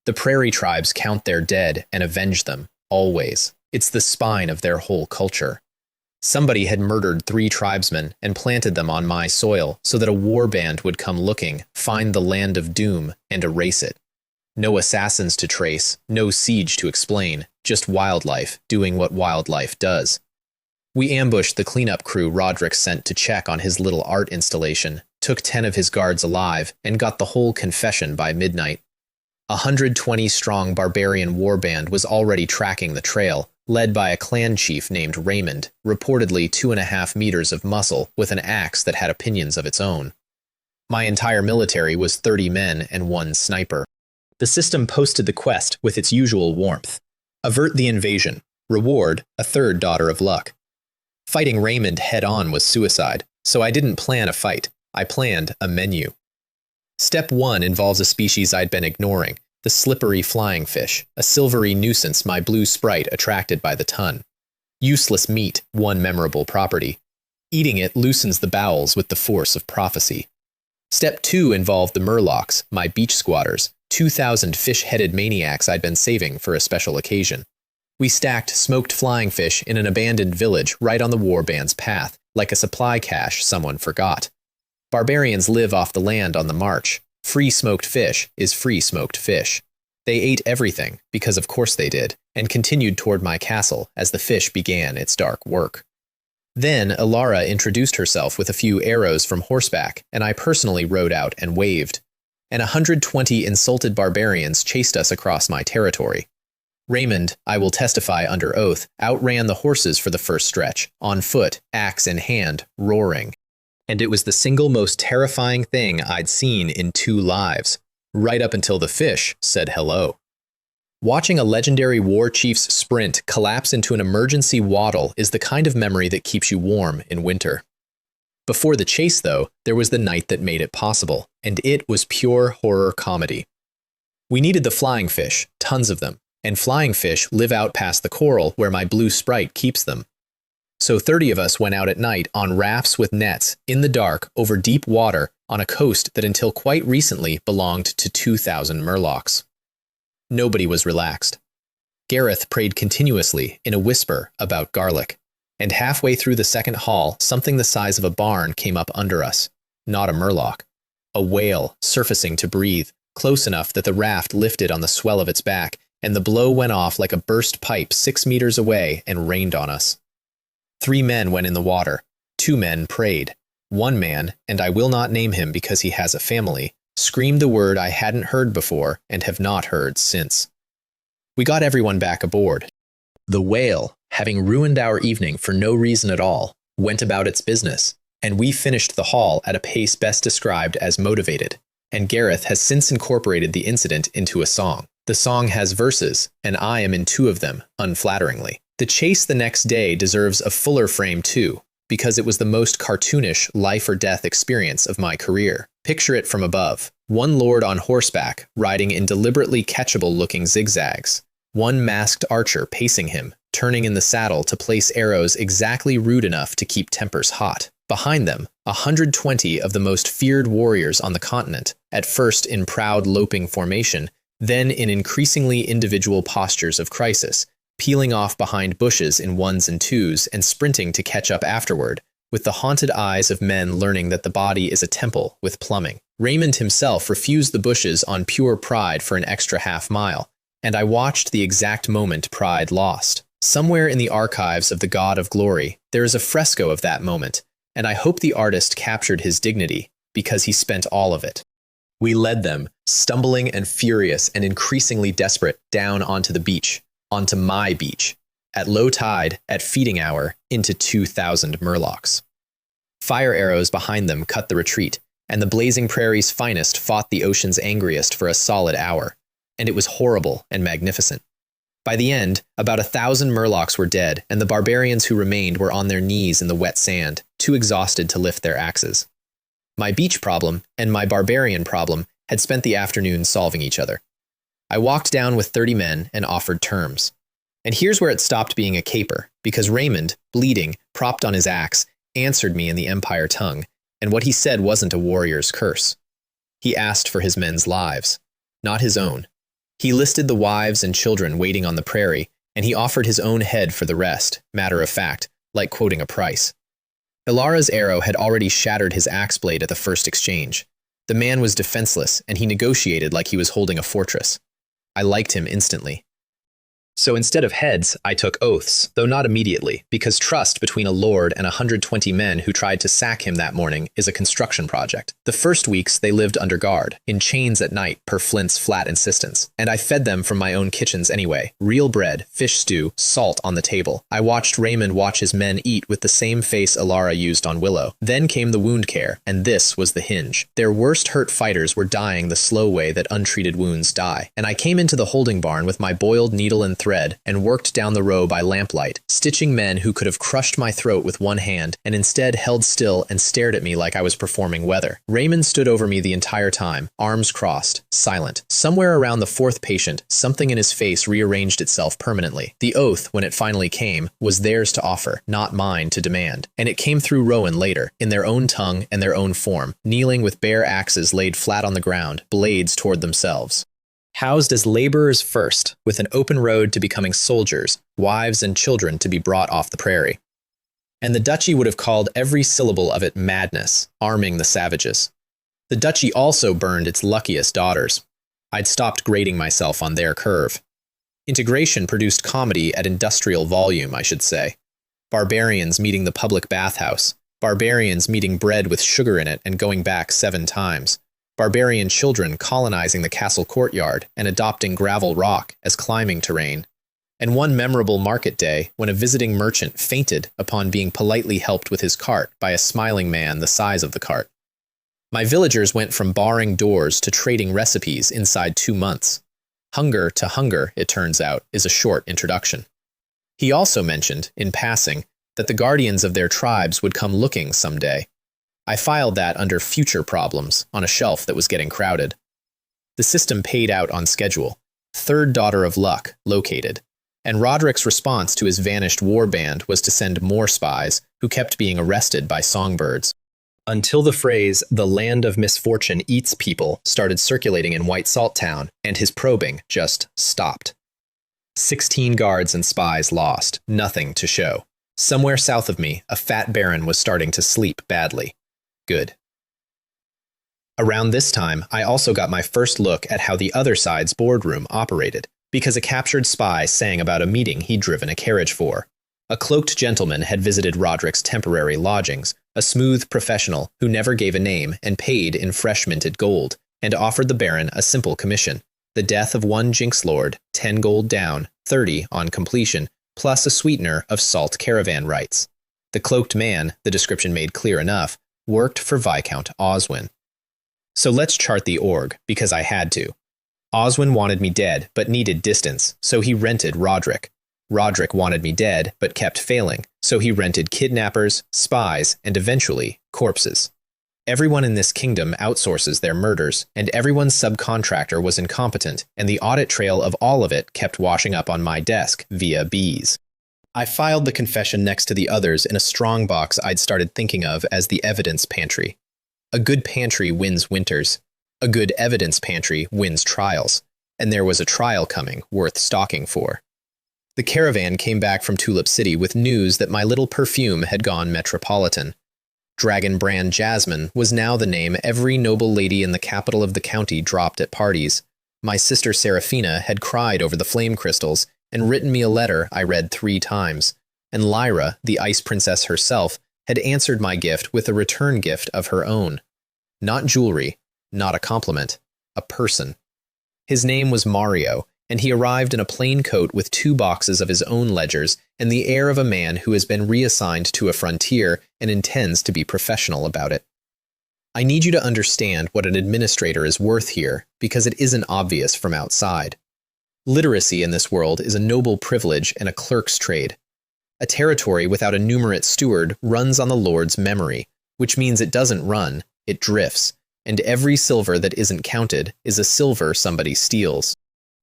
The prairie tribes count their dead and avenge them, always. It's the spine of their whole culture. Somebody had murdered 3 tribesmen and planted them on my soil so that a war band would come looking, find the land of doom, and erase it. No assassins to trace, no siege to explain, just wildlife doing what wildlife does. We ambushed the cleanup crew Roderick sent to check on his little art installation, took 10 of his guards alive, and got the whole confession by midnight. A 120-strong barbarian warband was already tracking the trail, led by a clan chief named Raymond, reportedly 2.5 meters of muscle with an axe that had opinions of its own. My entire military was 30 men and 1 sniper. The system posted the quest with its usual warmth. Avert the invasion. Reward, a 3rd daughter of luck. Fighting Raymond head-on was suicide, so I didn't plan a fight. I planned a menu. Step 1 involves a species I'd been ignoring, the slippery flying fish, a silvery nuisance my blue sprite attracted by the ton. Useless meat, one memorable property. Eating it loosens the bowels with the force of prophecy. Step 2 involved the murlocs, my beach squatters, 2,000 fish-headed maniacs I'd been saving for a special occasion. We stacked smoked flying fish in an abandoned village right on the warband's path, like a supply cache someone forgot. Barbarians live off the land on the march. Free smoked fish is free smoked fish. They ate everything, because of course they did, and continued toward my castle as the fish began its dark work. Then Ilara introduced herself with a few arrows from horseback, and I personally rode out and waved. And 120 insulted barbarians chased us across my territory. Raymond, I will testify under oath, outran the horses for the first stretch, on foot, axe in hand, roaring. And it was the single most terrifying thing I'd seen in 2 lives, right up until the fish said hello. Watching a legendary war chief's sprint collapse into an emergency waddle is the kind of memory that keeps you warm in winter. Before the chase, though, there was the night that made it possible, and it was pure horror comedy. We needed the flying fish, tons of them, and flying fish live out past the coral where my blue sprite keeps them. So 30 of us went out at night on rafts with nets, in the dark, over deep water, on a coast that until quite recently belonged to 2,000 murlocs. Nobody was relaxed. Gareth prayed continuously, in a whisper, about garlic. And halfway through the second haul, something the size of a barn came up under us. Not a murloc. A whale, surfacing to breathe, close enough that the raft lifted on the swell of its back, and the blow went off like a burst pipe 6 meters away and rained on us. 3 men went in the water. 2 men prayed. 1 man, and I will not name him because he has a family, screamed the word I hadn't heard before and have not heard since. We got everyone back aboard. The whale, having ruined our evening for no reason at all, went about its business, and we finished the haul at a pace best described as motivated, and Gareth has since incorporated the incident into a song. The song has verses, and I am in 2 of them, unflatteringly. The chase the next day deserves a fuller frame too, because it was the most cartoonish life-or-death experience of my career. Picture it from above. 1 lord on horseback, riding in deliberately catchable-looking zigzags. 1 masked archer pacing him, turning in the saddle to place arrows exactly rude enough to keep tempers hot. Behind them, 120 of the most feared warriors on the continent, at first in proud loping formation, then in increasingly individual postures of crisis, peeling off behind bushes in 1s and 2s and sprinting to catch up afterward, with the haunted eyes of men learning that the body is a temple with plumbing. Raymond himself refused the bushes on pure pride for an extra half-mile, and I watched the exact moment pride lost. Somewhere in the archives of the God of Glory, there is a fresco of that moment, and I hope the artist captured his dignity, because he spent all of it. We led them, stumbling and furious and increasingly desperate, down onto the beach, onto my beach, at low tide, at feeding hour, into 2,000 murlocs. Fire arrows behind them cut the retreat, and the blazing prairie's finest fought the ocean's angriest for a solid hour, and it was horrible and magnificent. By the end, about 1,000 murlocs were dead, and the barbarians who remained were on their knees in the wet sand, too exhausted to lift their axes. My beach problem and my barbarian problem had spent the afternoon solving each other. I walked down with 30 men and offered terms. And here's where it stopped being a caper, because Raymond, bleeding, propped on his axe, answered me in the Empire tongue, and what he said wasn't a warrior's curse. He asked for his men's lives, not his own. He listed the wives and children waiting on the prairie, and he offered his own head for the rest, matter of fact, like quoting a price. Ilara's arrow had already shattered his axe blade at the first exchange. The man was defenseless, and he negotiated like he was holding a fortress. I liked him instantly. So instead of heads, I took oaths, though not immediately, because trust between a lord and 120 men who tried to sack him that morning is a construction project. The first weeks, they lived under guard, in chains at night per Flint's flat insistence, and I fed them from my own kitchens anyway. Real bread, fish stew, salt on the table. I watched Raymond watch his men eat with the same face Ilara used on Willow. Then came the wound care, and this was the hinge. Their worst hurt fighters were dying the slow way that untreated wounds die, and I came into the holding barn with my boiled needle and thread and worked down the row by lamplight, stitching men who could have crushed my throat with one hand and instead held still and stared at me like I was performing weather. Raymond stood over me the entire time, arms crossed, silent. Somewhere around the fourth patient, something in his face rearranged itself permanently. The oath, when it finally came, was theirs to offer, not mine to demand. And it came through Rowan later, in their own tongue and their own form, kneeling with bare axes laid flat on the ground, blades toward themselves. Housed as laborers first, with an open road to becoming soldiers, wives and children to be brought off the prairie. And the duchy would have called every syllable of it madness, arming the savages. The duchy also burned its luckiest daughters. I'd stopped grading myself on their curve. Integration produced comedy at industrial volume, I should say. Barbarians meeting the public bathhouse, barbarians meeting bread with sugar in it and going back 7 times. Barbarian children colonizing the castle courtyard and adopting gravel rock as climbing terrain, and one memorable market day when a visiting merchant fainted upon being politely helped with his cart by a smiling man the size of the cart. My villagers went from barring doors to trading recipes inside 2 months. Hunger to hunger, it turns out, is a short introduction. He also mentioned, in passing, that the guardians of their tribes would come looking someday. I filed that under future problems on a shelf that was getting crowded. The system paid out on schedule. Third daughter of luck, located. And Roderick's response to his vanished war band was to send more spies, who kept being arrested by songbirds. Until the phrase, "the land of misfortune eats people," started circulating in White Salt Town, and his probing just stopped. 16 guards and spies lost, nothing to show. Somewhere south of me, a fat baron was starting to sleep badly. Good. Around this time, I also got my first look at how the other side's boardroom operated, because a captured spy sang about a meeting he'd driven a carriage for. A cloaked gentleman had visited Roderick's temporary lodgings, a smooth professional who never gave a name and paid in fresh minted gold, and offered the baron a simple commission: the death of one Jinx Lord, 10 gold down, 30 on completion, plus a sweetener of salt caravan rights. The cloaked man, the description made clear enough, worked for Viscount Oswin. So let's chart the org, because I had to. Oswin wanted me dead, but needed distance, so he rented Roderick. Roderick wanted me dead, but kept failing, so he rented kidnappers, spies, and eventually, corpses. Everyone in this kingdom outsources their murders, and everyone's subcontractor was incompetent, and the audit trail of all of it kept washing up on my desk via bees. I filed the confession next to the others in a strongbox I'd started thinking of as the evidence pantry. A good pantry wins winters. A good evidence pantry wins trials. And there was a trial coming, worth stalking for. The caravan came back from Tulip City with news that my little perfume had gone metropolitan. Dragon Brand Jasmine was now the name every noble lady in the capital of the county dropped at parties. My sister Seraphina had cried over the flame crystals and written me a letter I read 3 times, and Lyra, the ice princess herself, had answered my gift with a return gift of her own. Not jewelry, not a compliment, a person. His name was Mario, and he arrived in a plain coat with 2 boxes of his own ledgers and the air of a man who has been reassigned to a frontier and intends to be professional about it. I need you to understand what an administrator is worth here, because it isn't obvious from outside. Literacy in this world is a noble privilege and a clerk's trade. A territory without a numerate steward runs on the Lord's memory, which means it doesn't run, it drifts, and every silver that isn't counted is a silver somebody steals.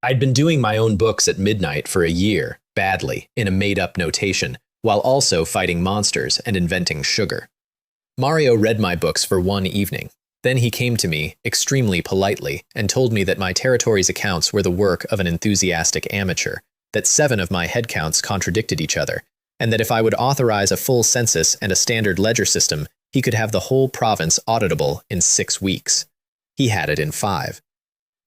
I'd been doing my own books at midnight for a year, badly, in a made-up notation, while also fighting monsters and inventing sugar. Mario read my books for one evening. Then he came to me, extremely politely, and told me that my territory's accounts were the work of an enthusiastic amateur, that 7 of my headcounts contradicted each other, and that if I would authorize a full census and a standard ledger system, he could have the whole province auditable in 6 weeks. He had it in 5.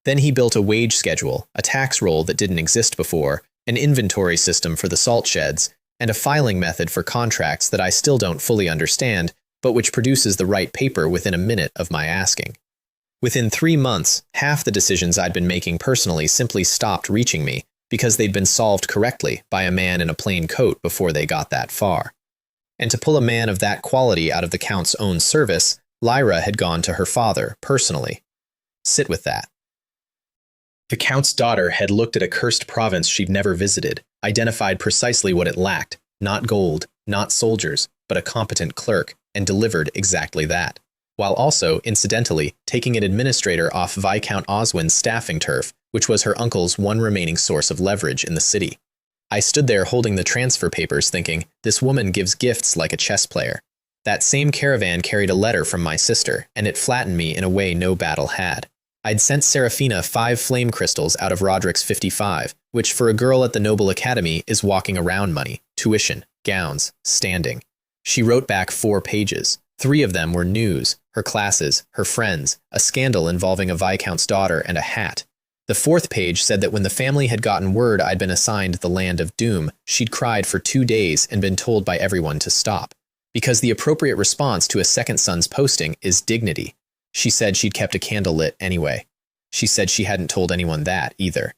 Then he built a wage schedule, a tax roll that didn't exist before, an inventory system for the salt sheds, and a filing method for contracts that I still don't fully understand, but which produces the right paper within a minute of my asking. Within 3 months, half the decisions I'd been making personally simply stopped reaching me because they'd been solved correctly by a man in a plain coat before they got that far. And to pull a man of that quality out of the Count's own service, Lyra had gone to her father, personally. Sit with that. The Count's daughter had looked at a cursed province she'd never visited, identified precisely what it lacked, not gold, not soldiers, but a competent clerk, and delivered exactly that, while also, incidentally, taking an administrator off Viscount Oswin's staffing turf, which was her uncle's one remaining source of leverage in the city. I stood there holding the transfer papers thinking, this woman gives gifts like a chess player. That same caravan carried a letter from my sister, and it flattened me in a way no battle had. I'd sent Seraphina 5 flame crystals out of Roderick's 55, which for a girl at the Noble Academy is walking around money, tuition, gowns, standing. She wrote back 4 pages. 3 of them were news, her classes, her friends, a scandal involving a Viscount's daughter, and a hat. The 4th page said that when the family had gotten word I'd been assigned the Land of Doom, she'd cried for 2 days and been told by everyone to stop. Because the appropriate response to a second son's posting is dignity. She said she'd kept a candle lit anyway. She said she hadn't told anyone that either.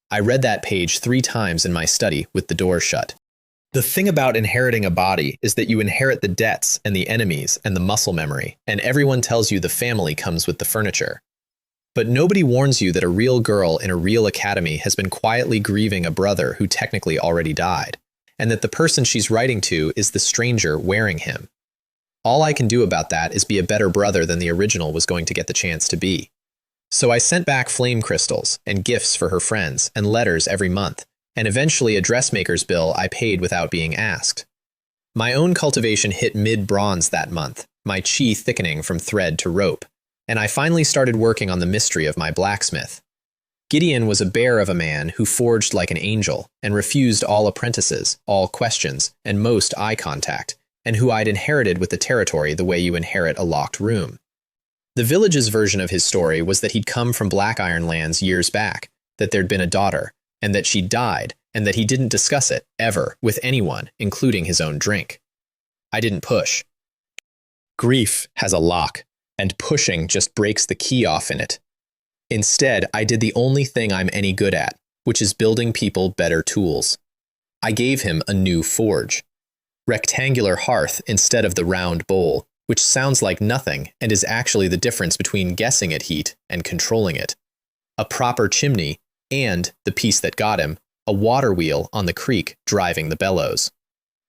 I read that page 3 times in my study with the door shut. The thing about inheriting a body is that you inherit the debts and the enemies and the muscle memory, and everyone tells you the family comes with the furniture. But nobody warns you that a real girl in a real academy has been quietly grieving a brother who technically already died, and that the person she's writing to is the stranger wearing him. All I can do about that is be a better brother than the original was going to get the chance to be. So I sent back flame crystals and gifts for her friends and letters every month, and eventually a dressmaker's bill I paid without being asked. My own cultivation hit mid-bronze that month, my chi thickening from thread to rope, and I finally started working on the mystery of my blacksmith. Gideon was a bear of a man who forged like an angel and refused all apprentices, all questions, and most eye contact, and who I'd inherited with the territory the way you inherit a locked room. The village's version of his story was that he'd come from Black Iron lands years back, that there'd been a daughter, and that she'd died, and that he didn't discuss it, ever, with anyone, including his own drink. I didn't push. Grief has a lock, and pushing just breaks the key off in it. Instead, I did the only thing I'm any good at, which is building people better tools. I gave him a new forge. Rectangular hearth instead of the round bowl, which sounds like nothing and is actually the difference between guessing at heat and controlling it. A proper chimney, and, the piece that got him, a water wheel on the creek driving the bellows.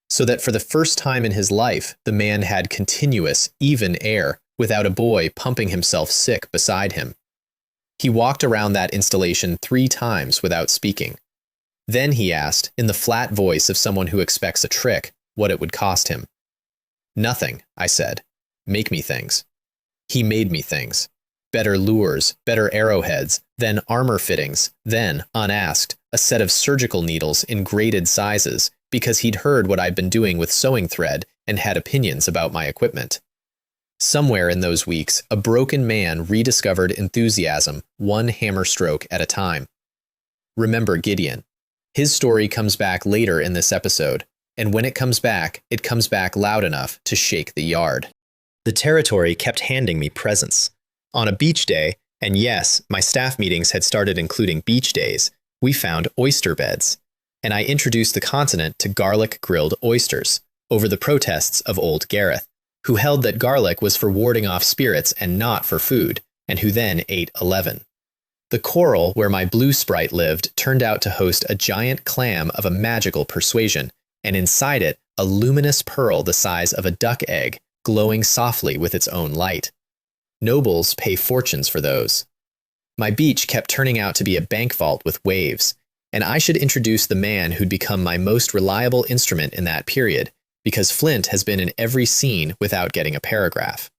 So that for the first time in his life, the man had continuous, even air without a boy pumping himself sick beside him. He walked around that installation 3 times without speaking. Then he asked, in the flat voice of someone who expects a trick, what it would cost him. Nothing, I said. Make me things. He made me things. Better lures, better arrowheads, then armor fittings, then, unasked, a set of surgical needles in graded sizes, because he'd heard what I'd been doing with sewing thread and had opinions about my equipment. Somewhere in those weeks, a broken man rediscovered enthusiasm, one hammer stroke at a time. Remember Gideon. His story comes back later in this episode, and when it comes back loud enough to shake the yard. The territory kept handing me presents. On a beach day, and yes, my staff meetings had started including beach days, we found oyster beds, and I introduced the continent to garlic-grilled oysters over the protests of old Gareth, who held that garlic was for warding off spirits and not for food, and who then ate 11. The coral where my blue sprite lived turned out to host a giant clam of a magical persuasion, and inside it, a luminous pearl the size of a duck egg, glowing softly with its own light. Nobles pay fortunes for those. My beach kept turning out to be a bank vault with waves, and I should introduce the man who'd become my most reliable instrument in that period, because Flint has been in every scene without getting a paragraph.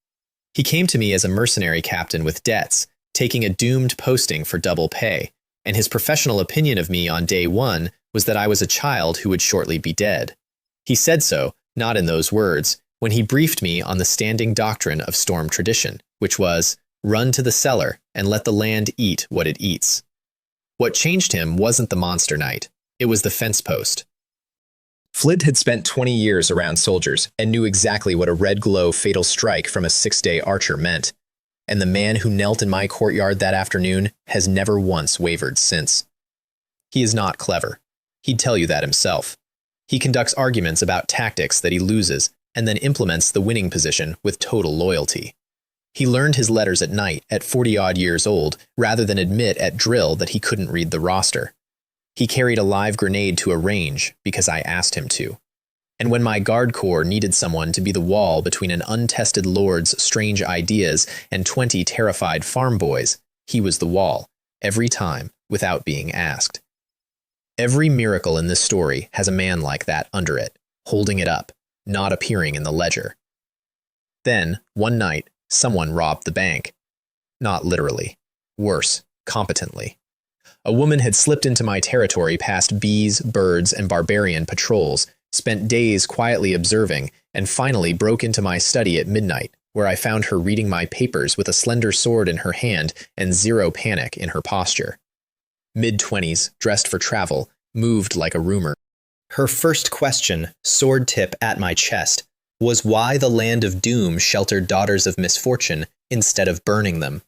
He came to me as a mercenary captain with debts, taking a doomed posting for double pay, and his professional opinion of me on day one was that I was a child who would shortly be dead. He said so, not in those words, when he briefed me on the standing doctrine of storm tradition, which was, run to the cellar and let the land eat what it eats. What changed him wasn't the monster knight, it was the fence post. Flint had spent 20 years around soldiers and knew exactly what a red glow fatal strike from a 6-day archer meant, and the man who knelt in my courtyard that afternoon has never once wavered since. He is not clever. He'd tell you that himself. He conducts arguments about tactics that he loses and then implements the winning position with total loyalty. He learned his letters at night at 40-odd years old rather than admit at drill that he couldn't read the roster. He carried a live grenade to a range because I asked him to. And when my guard corps needed someone to be the wall between an untested lord's strange ideas and 20 terrified farm boys, he was the wall, every time, without being asked. Every miracle in this story has a man like that under it, holding it up, not appearing in the ledger. Then, one night, someone robbed the bank. Not literally. Worse, competently. A woman had slipped into my territory past bees, birds, and barbarian patrols, spent days quietly observing, and finally broke into my study at midnight, where I found her reading my papers with a slender sword in her hand and zero panic in her posture. Mid-20s, dressed for travel, moved like a rumor. Her first question, sword tip at my chest, was why the land of doom sheltered daughters of misfortune instead of burning them.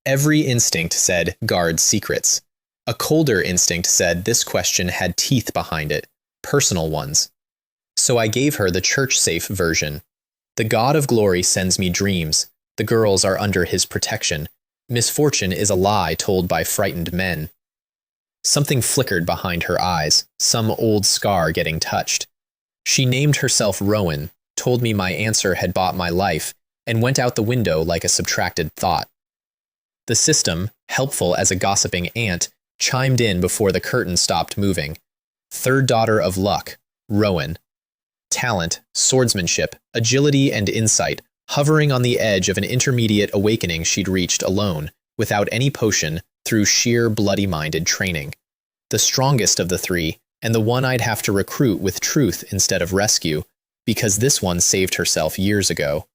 Every instinct said, guard secrets. A colder instinct said this question had teeth behind it, personal ones. So I gave her the church-safe version. The God of glory sends me dreams. The girls are under his protection. Misfortune is a lie told by frightened men. Something flickered behind her eyes, some old scar getting touched. She named herself Rowan, told me my answer had bought my life, and went out the window like a subtracted thought. The system, helpful as a gossiping ant, chimed in before the curtain stopped moving. Third daughter of luck, Rowan. Talent, swordsmanship, agility, and insight, hovering on the edge of an intermediate awakening she'd reached alone, without any potion, through sheer bloody-minded training. The strongest of the three, and the one I'd have to recruit with truth instead of rescue, because this one saved herself years ago.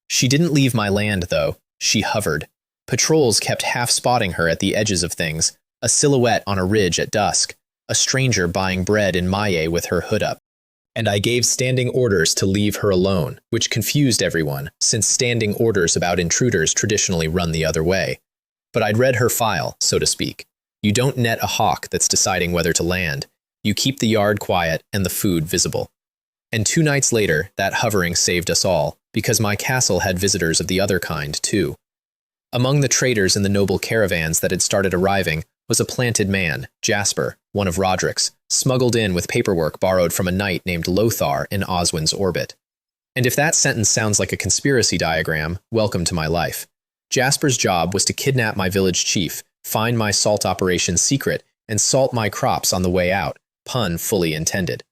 She didn't leave my land, though. She hovered. Patrols kept half-spotting her at the edges of things, a silhouette on a ridge at dusk, a stranger buying bread in Maye with her hood up. And I gave standing orders to leave her alone, which confused everyone, since standing orders about intruders traditionally run the other way. But I'd read her file, so to speak. You don't net a hawk that's deciding whether to land. You keep the yard quiet and the food visible. And 2 nights later, that hovering saved us all, because my castle had visitors of the other kind, too. Among the traders in the noble caravans that had started arriving was a planted man, Jasper, one of Roderick's, smuggled in with paperwork borrowed from a knight named Lothar in Oswin's orbit. And if that sentence sounds like a conspiracy diagram, welcome to my life. Jasper's job was to kidnap my village chief, find my salt operation secret, and salt my crops on the way out, pun fully intended.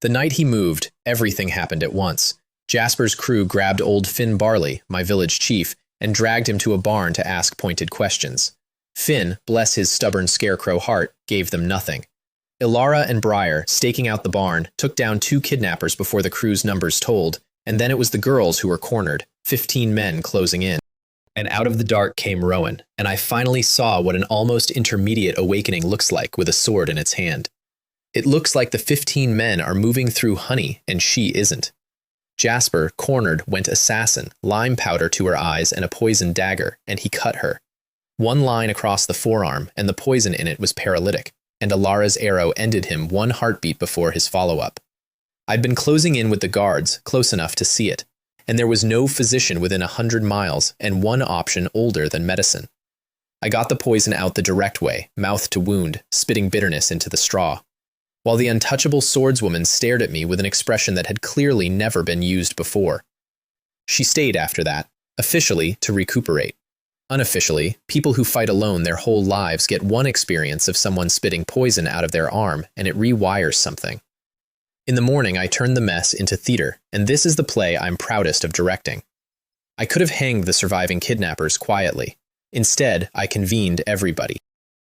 The night he moved, everything happened at once. Jasper's crew grabbed old Finn Barley, my village chief, and dragged him to a barn to ask pointed questions. Finn, bless his stubborn scarecrow heart, gave them nothing. Ilara and Briar, staking out the barn, took down 2 kidnappers before the crew's numbers told, and then it was the girls who were cornered, 15 men closing in. And out of the dark came Rowan, and I finally saw what an almost intermediate awakening looks like with a sword in its hand. It looks like the 15 men are moving through honey, and she isn't. Jasper, cornered, went assassin, lime powder to her eyes and a poisoned dagger, and he cut her. One line across the forearm, and the poison in it was paralytic, and Alara's arrow ended him one heartbeat before his follow-up. I'd been closing in with the guards, close enough to see it, and there was no physician within 100 miles and one option older than medicine. I got the poison out the direct way, mouth to wound, spitting bitterness into the straw, while the untouchable swordswoman stared at me with an expression that had clearly never been used before. She stayed after that, officially to recuperate. Unofficially, people who fight alone their whole lives get one experience of someone spitting poison out of their arm, and it rewires something. In the morning, I turned the mess into theater, and this is the play I'm proudest of directing. I could have hanged the surviving kidnappers quietly. Instead, I convened everybody.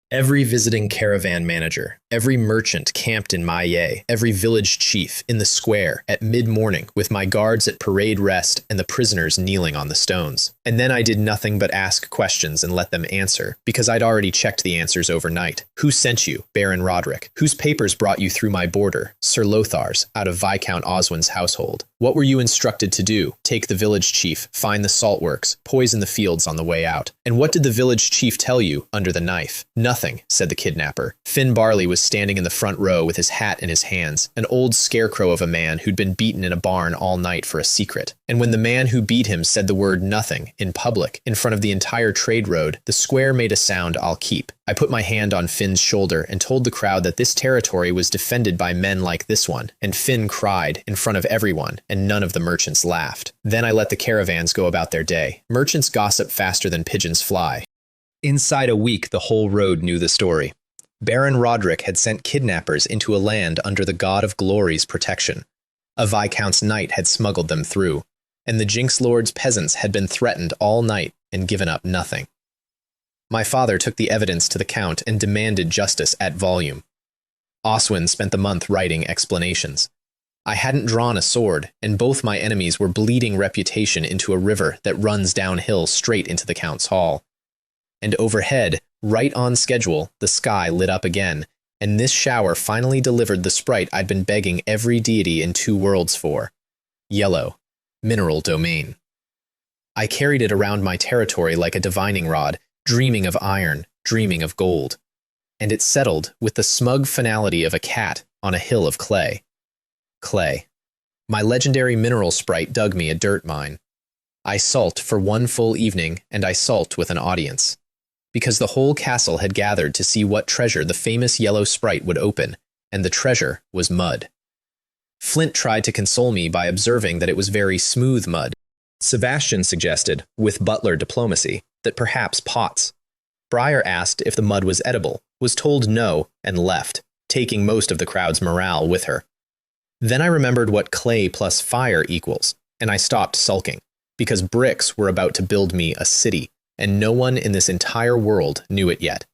Every visiting caravan manager, every merchant camped in Maye, every village chief in the square at mid-morning with my guards at parade rest and the prisoners kneeling on the stones. And then I did nothing but ask questions and let them answer, because I'd already checked the answers overnight. Who sent you, Baron Roderick? Whose papers brought you through my border, Sir Lothar's, out of Viscount Oswin's household? What were you instructed to do? Take the village chief, find the salt works, poison the fields on the way out. And what did the village chief tell you under the knife? Nothing, said the kidnapper. Finn Barley was standing in the front row with his hat in his hands, an old scarecrow of a man who'd been beaten in a barn all night for a secret. And when the man who beat him said the word nothing, in public, in front of the entire trade road, the square made a sound I'll keep. I put my hand on Finn's shoulder and told the crowd that this territory was defended by men like this one, and Finn cried in front of everyone, and none of the merchants laughed. Then I let the caravans go about their day. Merchants gossip faster than pigeons fly. Inside a week, the whole road knew the story. Baron Roderick had sent kidnappers into a land under the God of Glory's protection. A Viscount's knight had smuggled them through, and the Jinx Lord's peasants had been threatened all night and given up nothing. My father took the evidence to the Count and demanded justice at volume. Oswin spent the month writing explanations. I hadn't drawn a sword, and both my enemies were bleeding reputation into a river that runs downhill straight into the Count's hall. And overhead, right on schedule, the sky lit up again, and this shower finally delivered the sprite I'd been begging every deity in 2 worlds for. Yellow. Mineral domain. I carried it around my territory like a divining rod, dreaming of iron, dreaming of gold. And it settled with the smug finality of a cat on a hill of clay. Clay. My legendary mineral sprite dug me a dirt mine. I sulked for 1 full evening, and I sulked with an audience. Because the whole castle had gathered to see what treasure the famous yellow sprite would open, and the treasure was mud. Flint tried to console me by observing that it was very smooth mud. Sebastian suggested, with butler diplomacy, that perhaps pots. Briar asked if the mud was edible, was told no, and left, taking most of the crowd's morale with her. Then I remembered what clay plus fire equals, and I stopped sulking, because bricks were about to build me a city, and no one in this entire world knew it yet.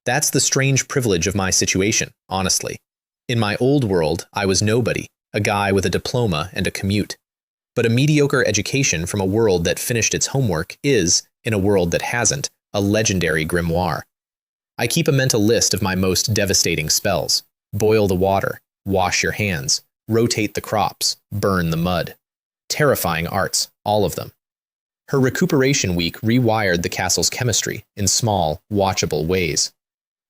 That's the strange privilege of my situation, honestly. In my old world, I was nobody, a guy with a diploma and a commute. But a mediocre education from a world that finished its homework is, in a world that hasn't, a legendary grimoire. I keep a mental list of my most devastating spells. Boil the water, wash your hands, rotate the crops, burn the mud. Terrifying arts, all of them. Her recuperation week rewired the castle's chemistry in small, watchable ways.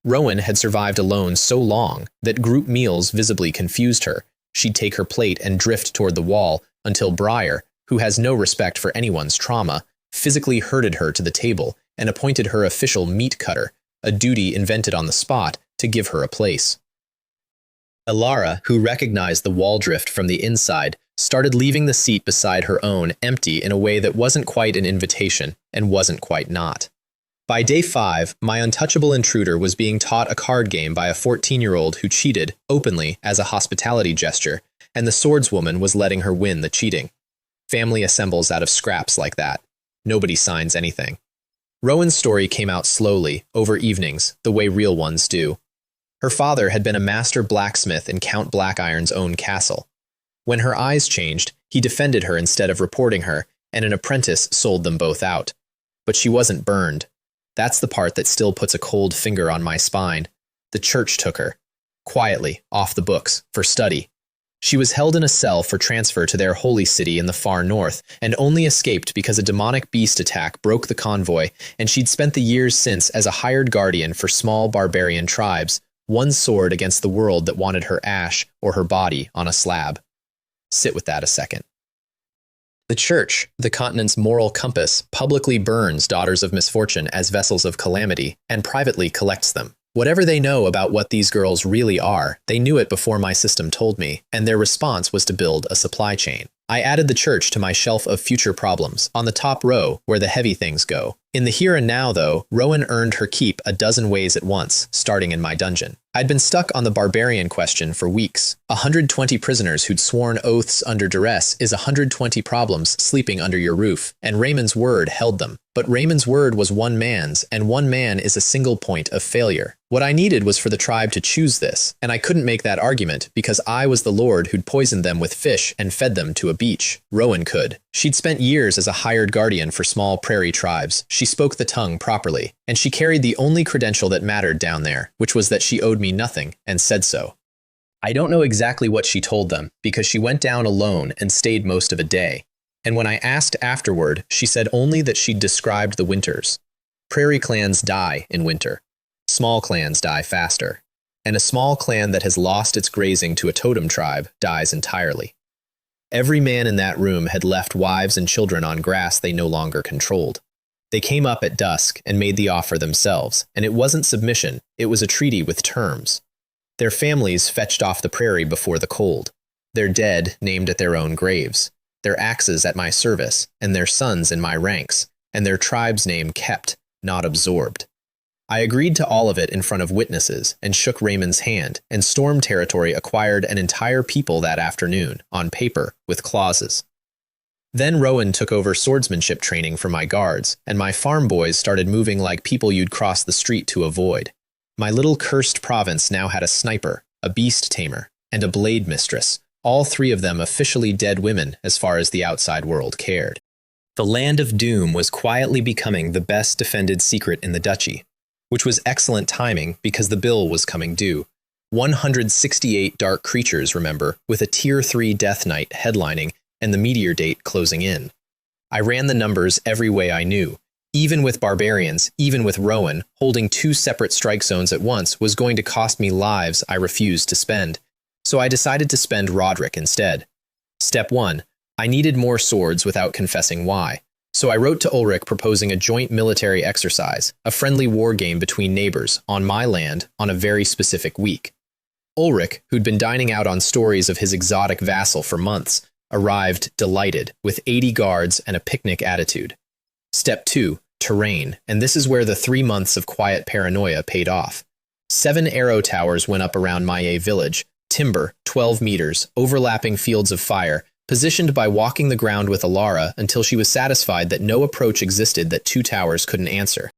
Rowan had survived alone so long that group meals visibly confused her. She'd take her plate and drift toward the wall until Briar, who has no respect for anyone's trauma, physically herded her to the table and appointed her official meat cutter, a duty invented on the spot to give her a place. Alara, who recognized the wall drift from the inside, started leaving the seat beside her own empty in a way that wasn't quite an invitation and wasn't quite not. By day 5, my untouchable intruder was being taught a card game by a 14-year-old who cheated, openly, as a hospitality gesture, and the swordswoman was letting her win the cheating. Family assembles out of scraps like that. Nobody signs anything. Rowan's story came out slowly, over evenings, the way real ones do. Her father had been a master blacksmith in Count Blackiron's own castle. When her eyes changed, he defended her instead of reporting her, and an apprentice sold them both out. But she wasn't burned. That's the part that still puts a cold finger on my spine. The church took her. Quietly, off the books, for study. She was held in a cell for transfer to their holy city in the far north, and only escaped because a demonic beast attack broke the convoy, and she'd spent the years since as a hired guardian for small barbarian tribes, one sword against the world that wanted her ash or her body on a slab. Sit with that a second. The Church, the continent's moral compass, publicly burns daughters of misfortune as vessels of calamity and privately collects them. Whatever they know about what these girls really are, they knew it before my system told me, and their response was to build a supply chain. I added the Church to my shelf of future problems, on the top row where the heavy things go. In the here and now, though, Rowan earned her keep a dozen ways at once, starting in my dungeon. I'd been stuck on the barbarian question for weeks. 120 prisoners who'd sworn oaths under duress is 120 problems sleeping under your roof, and Raymond's word held them. But Raymond's word was one man's, and one man is a single point of failure. What I needed was for the tribe to choose this, and I couldn't make that argument because I was the lord who'd poisoned them with fish and fed them to a beach. Rowan could. She'd spent years as a hired guardian for small prairie tribes. She spoke the tongue properly, and she carried the only credential that mattered down there, which was that she owed me nothing, and said so. I don't know exactly what she told them, because she went down alone and stayed most of a day. And when I asked afterward, she said only that she'd described the winters. Prairie clans die in winter. Small clans die faster. And a small clan that has lost its grazing to a totem tribe dies entirely. Every man in that room had left wives and children on grass they no longer controlled. They came up at dusk and made the offer themselves, and it wasn't submission, it was a treaty with terms. Their families fetched off the prairie before the cold. Their dead named at their own graves. Their axes at my service, and their sons in my ranks, and their tribe's name kept, not absorbed. I agreed to all of it in front of witnesses, and shook Raymond's hand, and Storm Territory acquired an entire people that afternoon, on paper, with clauses. Then Rowan took over swordsmanship training for my guards, and my farm boys started moving like people you'd cross the street to avoid. My little cursed province now had a sniper, a beast tamer, and a blade mistress, all three of them officially dead women as far as the outside world cared. The Land of Doom was quietly becoming the best defended secret in the duchy, which was excellent timing because the bill was coming due. 168 dark creatures, remember, with a Tier 3 Death Knight headlining and the meteor date closing in. I ran the numbers every way I knew. Even with barbarians, even with Rowan, holding two separate strike zones at once was going to cost me lives I refused to spend. So I decided to spend Roderick instead. Step 1. I needed more swords without confessing why. So I wrote to Ulrich proposing a joint military exercise, a friendly war game between neighbors, on my land, on a very specific week. Ulrich, who'd been dining out on stories of his exotic vassal for months, arrived delighted, with 80 guards and a picnic attitude. Step 2. Terrain, and this is where the 3 months of quiet paranoia paid off. 7 arrow towers went up around Maye village, timber, 12 meters, overlapping fields of fire, positioned by walking the ground with Alara until she was satisfied that no approach existed that 2 towers couldn't answer.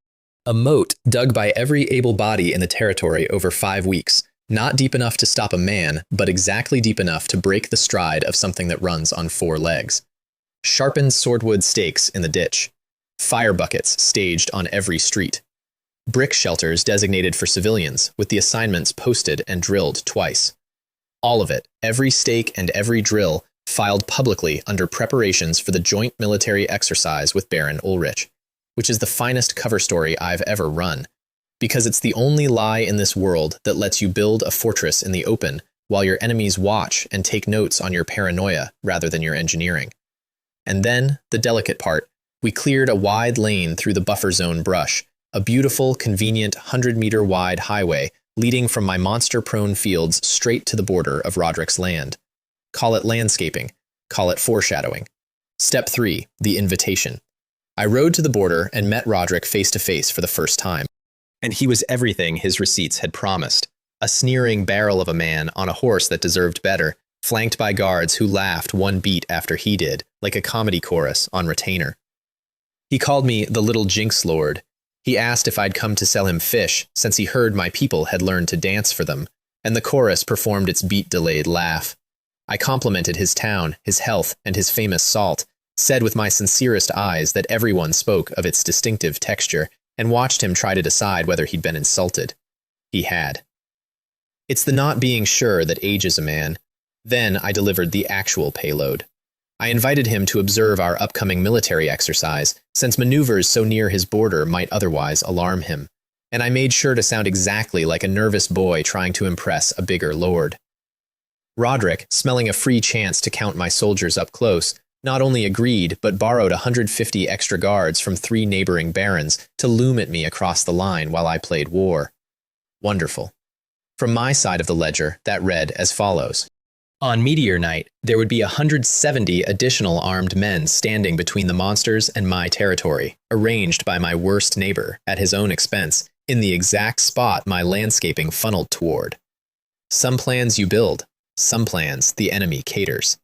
A moat dug by every able body in the territory over 5 weeks, not deep enough to stop a man, but exactly deep enough to break the stride of something that runs on 4 legs. Sharpened swordwood stakes in the ditch. Fire buckets staged on every street. Brick shelters designated for civilians, with the assignments posted and drilled twice. All of it, every stake and every drill, filed publicly under preparations for the joint military exercise with Baron Ulrich, which is the finest cover story I've ever run, because it's the only lie in this world that lets you build a fortress in the open while your enemies watch and take notes on your paranoia rather than your engineering. And then, the delicate part, we cleared a wide lane through the buffer zone brush, a beautiful, convenient 100-meter-wide highway leading from my monster-prone fields straight to the border of Roderick's land. Call it landscaping. Call it foreshadowing. Step 3. The invitation. I rode to the border and met Roderick face-to-face for the first time. And he was everything his receipts had promised. A sneering barrel of a man on a horse that deserved better, flanked by guards who laughed one beat after he did, like a comedy chorus on retainer. He called me the little Jinx Lord. He asked if I'd come to sell him fish, since he heard my people had learned to dance for them, and the chorus performed its beat-delayed laugh. I complimented his town, his health, and his famous salt, said with my sincerest eyes that everyone spoke of its distinctive texture, and watched him try to decide whether he'd been insulted. He had. It's the not being sure that ages a man. Then I delivered the actual payload. I invited him to observe our upcoming military exercise, since maneuvers so near his border might otherwise alarm him, and I made sure to sound exactly like a nervous boy trying to impress a bigger lord. Roderick, smelling a free chance to count my soldiers up close, not only agreed, but borrowed 150 extra guards from 3 neighboring barons to loom at me across the line while I played war. Wonderful. From my side of the ledger, that read as follows. On Meteor Night, there would be 170 additional armed men standing between the monsters and my territory, arranged by my worst neighbor, at his own expense, in the exact spot my landscaping funneled toward. Some plans you build, some plans the enemy caters.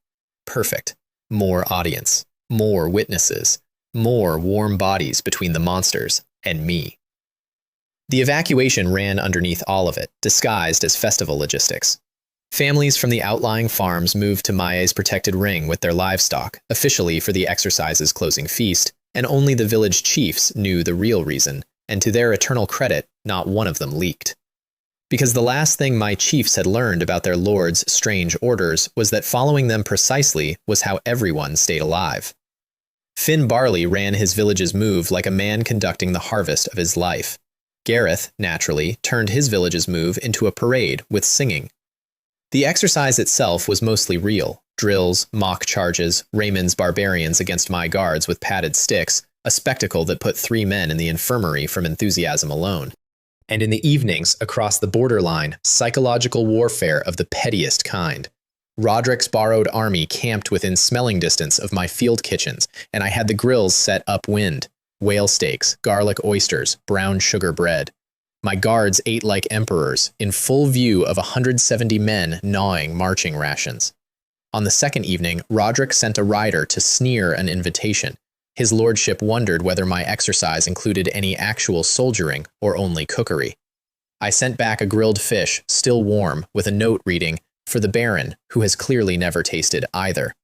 Perfect. More audience, more witnesses, more warm bodies between the monsters and me. The evacuation ran underneath all of it, disguised as festival logistics. Families from the outlying farms moved to Maie's protected ring with their livestock, officially for the exercise's closing feast, and only the village chiefs knew the real reason, and to their eternal credit, not one of them leaked. Because the last thing my chiefs had learned about their lord's strange orders was that following them precisely was how everyone stayed alive. Finn Barley ran his village's move like a man conducting the harvest of his life. Gareth, naturally, turned his village's move into a parade with singing. The exercise itself was mostly real. Drills, mock charges, Raymond's barbarians against my guards with padded sticks, a spectacle that put 3 men in the infirmary from enthusiasm alone. And in the evenings, across the borderline, psychological warfare of the pettiest kind. Roderick's borrowed army camped within smelling distance of my field kitchens, and I had the grills set upwind. Whale steaks, garlic oysters, brown sugar bread. My guards ate like emperors, in full view of 170 men gnawing marching rations. On the second evening, Roderick sent a rider to sneer an invitation. His lordship wondered whether my exercise included any actual soldiering or only cookery. I sent back a grilled fish, still warm, with a note reading, "For the Baron, who has clearly never tasted either."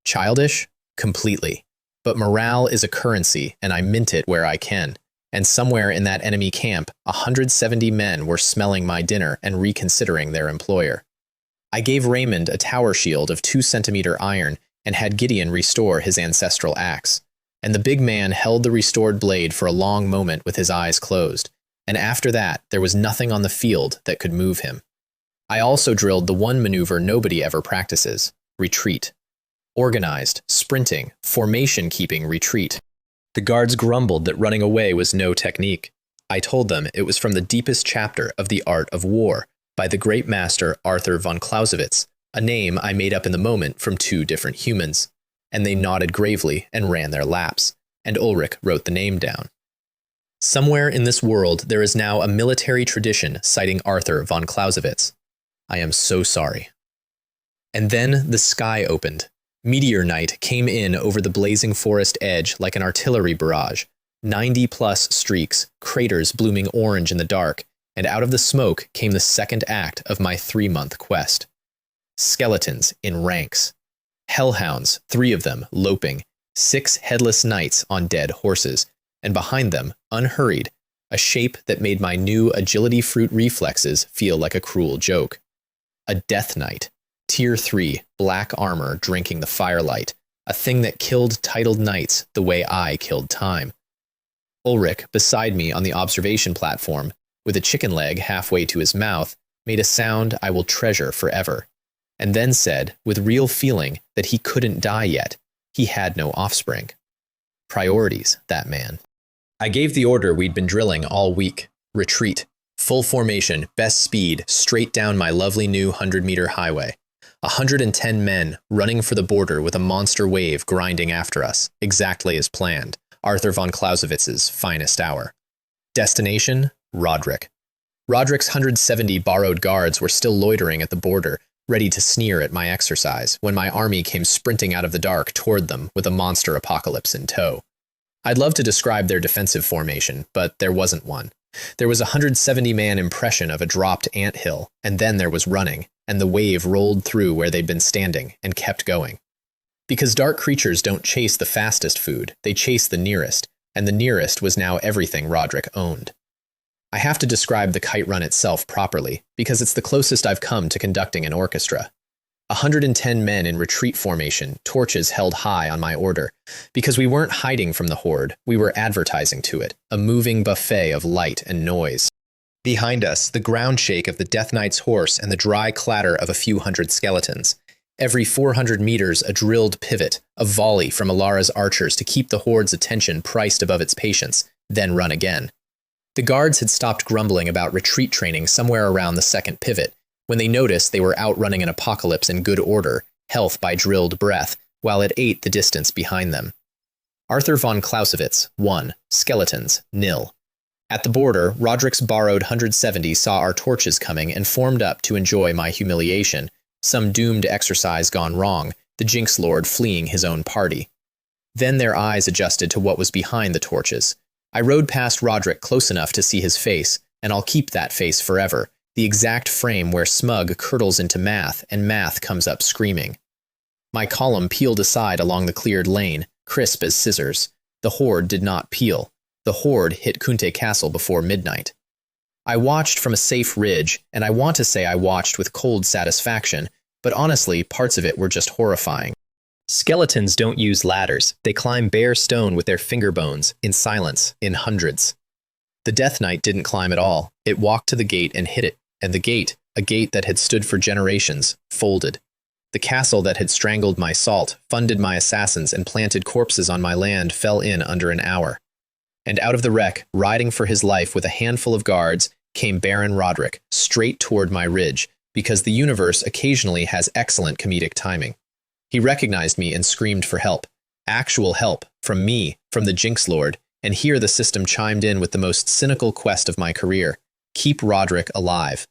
Childish? Completely. But morale is a currency, and I mint it where I can. And somewhere in that enemy camp, 170 men were smelling my dinner and reconsidering their employer. I gave Raymond a tower shield of 2-centimeter iron and had Gideon restore his ancestral axe. And the big man held the restored blade for a long moment with his eyes closed, and after that there was nothing on the field that could move him. I also drilled the one maneuver nobody ever practices: retreat. Organized, sprinting, formation-keeping retreat. The guards grumbled that running away was no technique. I told them it was from the deepest chapter of The Art of War by the great master Arthur von Clausewitz, a name I made up in the moment from 2 different humans. And they nodded gravely and ran their laps, and Ulrich wrote the name down. Somewhere in this world there is now a military tradition citing Arthur von Clausewitz. I am so sorry. And then the sky opened. Meteor Night came in over the blazing forest edge like an artillery barrage, 90-plus streaks, craters blooming orange in the dark, and out of the smoke came the second act of my 3-month quest. Skeletons in ranks. Hellhounds, 3 of them, loping, 6 headless knights on dead horses, and behind them, unhurried, a shape that made my new agility fruit reflexes feel like a cruel joke. A death knight, tier 3, black armor drinking the firelight, a thing that killed titled knights the way I killed time. Ulrich, beside me on the observation platform, with a chicken leg halfway to his mouth, made a sound I will treasure forever, and then said, with real feeling, that he couldn't die yet. He had no offspring. Priorities, that man. I gave the order we'd been drilling all week. Retreat. Full formation, best speed, straight down my lovely new 100-meter highway. 110 men running for the border with a monster wave grinding after us, exactly as planned. Arthur von Clausewitz's finest hour. Destination? Roderick. Roderick's 170 borrowed guards were still loitering at the border, ready to sneer at my exercise, when my army came sprinting out of the dark toward them with a monster apocalypse in tow. I'd love to describe their defensive formation, but there wasn't one. There was a 170-man impression of a dropped anthill, and then there was running, and the wave rolled through where they'd been standing and kept going. Because dark creatures don't chase the fastest food, they chase the nearest, and the nearest was now everything Roderick owned. I have to describe the kite run itself properly, because it's the closest I've come to conducting an orchestra. 110 men in retreat formation, torches held high on my order. Because we weren't hiding from the horde, we were advertising to it, a moving buffet of light and noise. Behind us, the ground shake of the Death Knight's horse and the dry clatter of a few hundred skeletons. Every 400 meters, a drilled pivot, a volley from Alara's archers to keep the horde's attention priced above its patience, then run again. The guards had stopped grumbling about retreat training somewhere around the second pivot, when they noticed they were outrunning an apocalypse in good order, health by drilled breath, while it ate the distance behind them. Arthur von Clausewitz, 1. Skeletons, 0. At the border, Roderick's borrowed 170 saw our torches coming and formed up to enjoy my humiliation, some doomed exercise gone wrong, the Jinx Lord fleeing his own party. Then their eyes adjusted to what was behind the torches. I rode past Roderick close enough to see his face, and I'll keep that face forever, the exact frame where smug curdles into math and math comes up screaming. My column peeled aside along the cleared lane, crisp as scissors. The horde did not peel. The horde hit Kunte Castle before midnight. I watched from a safe ridge, and I want to say I watched with cold satisfaction, but honestly, parts of it were just horrifying. Skeletons don't use ladders. They climb bare stone with their finger bones, in silence, in hundreds. The Death Knight didn't climb at all. It walked to the gate and hit it, and the gate, a gate that had stood for generations, folded. The castle that had strangled my salt, funded my assassins, and planted corpses on my land fell in under an hour. And out of the wreck, riding for his life with a handful of guards, came Baron Roderick, straight toward my ridge, because the universe occasionally has excellent comedic timing. He recognized me and screamed for help. Actual help, from me, from the Jinx Lord, and here the system chimed in with the most cynical quest of my career. Keep Roderick alive.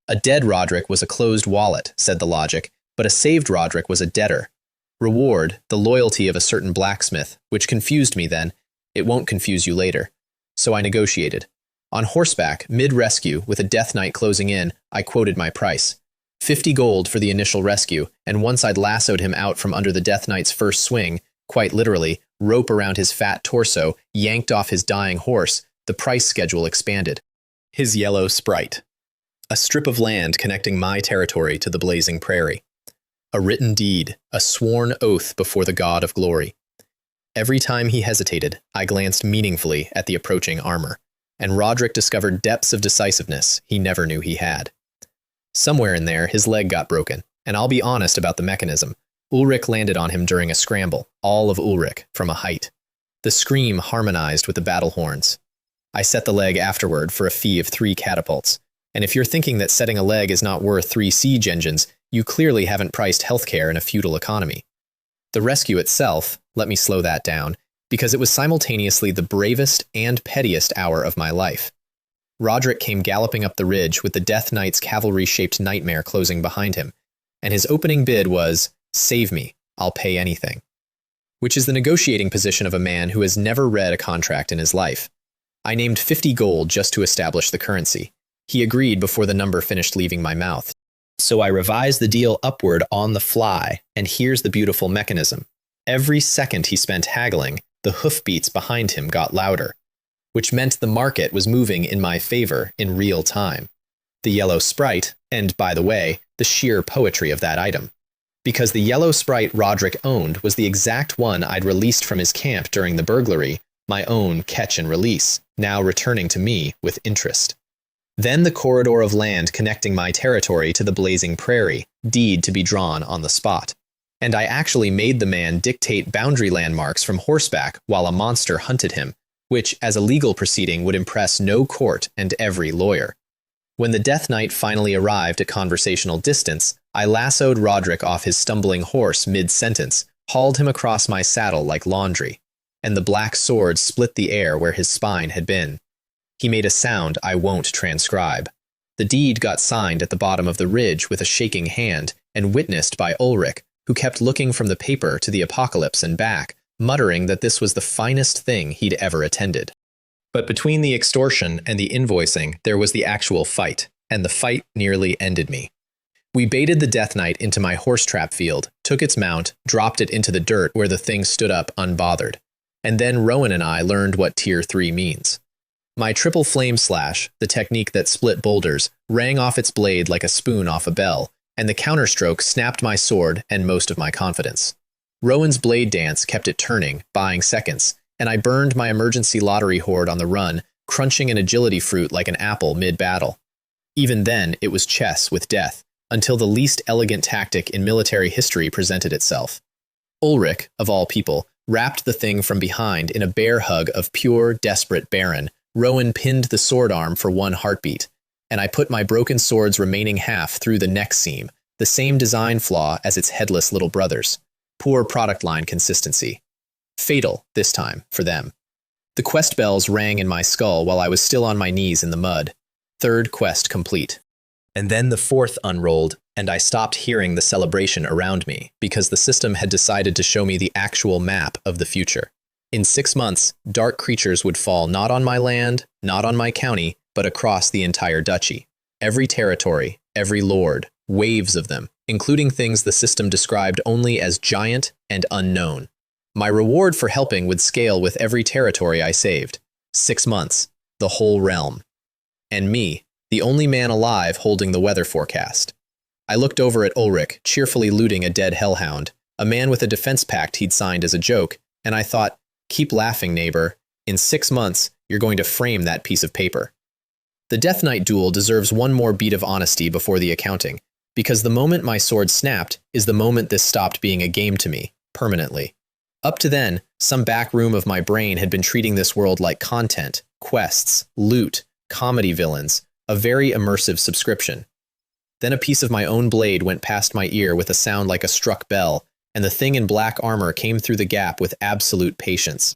A dead Roderick was a closed wallet, said the logic, but a saved Roderick was a debtor. Reward, the loyalty of a certain blacksmith, which confused me then. It won't confuse you later. So I negotiated. On horseback, mid-rescue, with a Death Knight closing in, I quoted my price. 50 gold for the initial rescue, and once I'd lassoed him out from under the Death Knight's first swing, quite literally, rope around his fat torso, yanked off his dying horse, the price schedule expanded. His yellow sprite. A strip of land connecting my territory to the blazing prairie. A written deed, a sworn oath before the God of glory. Every time he hesitated, I glanced meaningfully at the approaching armor, and Roderick discovered depths of decisiveness he never knew he had. Somewhere in there, his leg got broken, and I'll be honest about the mechanism. Ulrich landed on him during a scramble, all of Ulrich, from a height. The scream harmonized with the battle horns. I set the leg afterward for a fee of 3 catapults, and if you're thinking that setting a leg is not worth 3 siege engines, you clearly haven't priced healthcare in a feudal economy. The rescue itself, let me slow that down, because it was simultaneously the bravest and pettiest hour of my life. Roderick came galloping up the ridge with the Death Knight's cavalry-shaped nightmare closing behind him, and his opening bid was, "Save me, I'll pay anything," which is the negotiating position of a man who has never read a contract in his life. I named 50 gold just to establish the currency. He agreed before the number finished leaving my mouth. So I revised the deal upward on the fly, and here's the beautiful mechanism. Every second he spent haggling, the hoofbeats behind him got louder, which meant the market was moving in my favor in real time. The yellow sprite, and by the way, the sheer poetry of that item. Because the yellow sprite Roderick owned was the exact one I'd released from his camp during the burglary, my own catch and release, now returning to me with interest. Then the corridor of land connecting my territory to the blazing prairie, deed to be drawn on the spot. And I actually made the man dictate boundary landmarks from horseback while a monster hunted him, which, as a legal proceeding, would impress no court and every lawyer. When the Death Knight finally arrived at conversational distance, I lassoed Roderick off his stumbling horse mid-sentence, hauled him across my saddle like laundry, and the black sword split the air where his spine had been. He made a sound I won't transcribe. The deed got signed at the bottom of the ridge with a shaking hand and witnessed by Ulrich, who kept looking from the paper to the apocalypse and back, muttering that this was the finest thing he'd ever attended. But between the extortion and the invoicing, there was the actual fight, and the fight nearly ended me. We baited the Death Knight into my horse trap field, took its mount, dropped it into the dirt where the thing stood up unbothered, and then Rowan and I learned what Tier 3 means. My triple flame slash, the technique that split boulders, rang off its blade like a spoon off a bell, and the counterstroke snapped my sword and most of my confidence. Rowan's blade dance kept it turning, buying seconds, and I burned my emergency lottery horde on the run, crunching an agility fruit like an apple mid-battle. Even then, it was chess with death, until the least elegant tactic in military history presented itself. Ulrich, of all people, wrapped the thing from behind in a bear hug of pure, desperate Baron. Rowan pinned the sword arm for one heartbeat, and I put my broken sword's remaining half through the neck seam, the same design flaw as its headless little brothers. Poor product line consistency. Fatal, this time, for them. The quest bells rang in my skull while I was still on my knees in the mud. Third quest complete. And then the fourth unrolled, and I stopped hearing the celebration around me because the system had decided to show me the actual map of the future. In 6 months, dark creatures would fall not on my land, not on my county, but across the entire duchy. Every territory, every lord, waves of them, including things the system described only as giant and unknown. My reward for helping would scale with every territory I saved. 6 months, the whole realm. And me, the only man alive holding the weather forecast. I looked over at Ulrich, cheerfully looting a dead hellhound, a man with a defense pact he'd signed as a joke, and I thought, keep laughing, neighbor. In 6 months, you're going to frame that piece of paper. The Death Knight duel deserves one more beat of honesty before the accounting, because the moment my sword snapped is the moment this stopped being a game to me, permanently. Up to then, some back room of my brain had been treating this world like content, quests, loot, comedy villains, a very immersive subscription. Then a piece of my own blade went past my ear with a sound like a struck bell, and the thing in black armor came through the gap with absolute patience.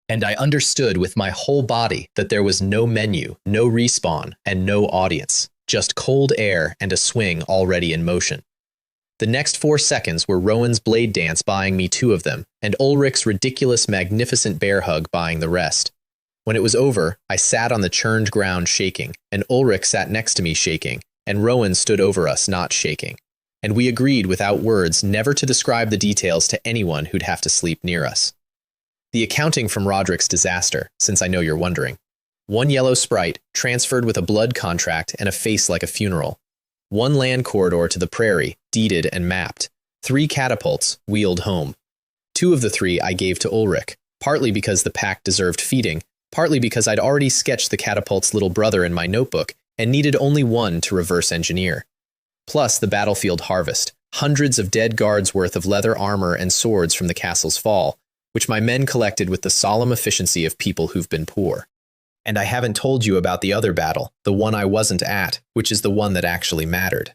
And I understood with my whole body that there was no menu, no respawn, and no audience, just cold air and a swing already in motion. The next 4 seconds were Rowan's blade dance buying me 2 of them, and Ulrich's ridiculous, magnificent bear hug buying the rest. When it was over, I sat on the churned ground shaking, and Ulrich sat next to me shaking, and Rowan stood over us not shaking. And we agreed without words never to describe the details to anyone who'd have to sleep near us. The accounting from Roderick's disaster, since I know you're wondering. 1 yellow sprite, transferred with a blood contract and a face like a funeral. 1 land corridor to the prairie, deeded and mapped. 3 catapults, wheeled home. 2 of the 3 I gave to Ulrich, partly because the pack deserved feeding, partly because I'd already sketched the catapult's little brother in my notebook and needed only 1 to reverse engineer. Plus the battlefield harvest, hundreds of dead guards worth of leather armor and swords from the castle's fall, which my men collected with the solemn efficiency of people who've been poor. And I haven't told you about the other battle, the one I wasn't at, which is the one that actually mattered.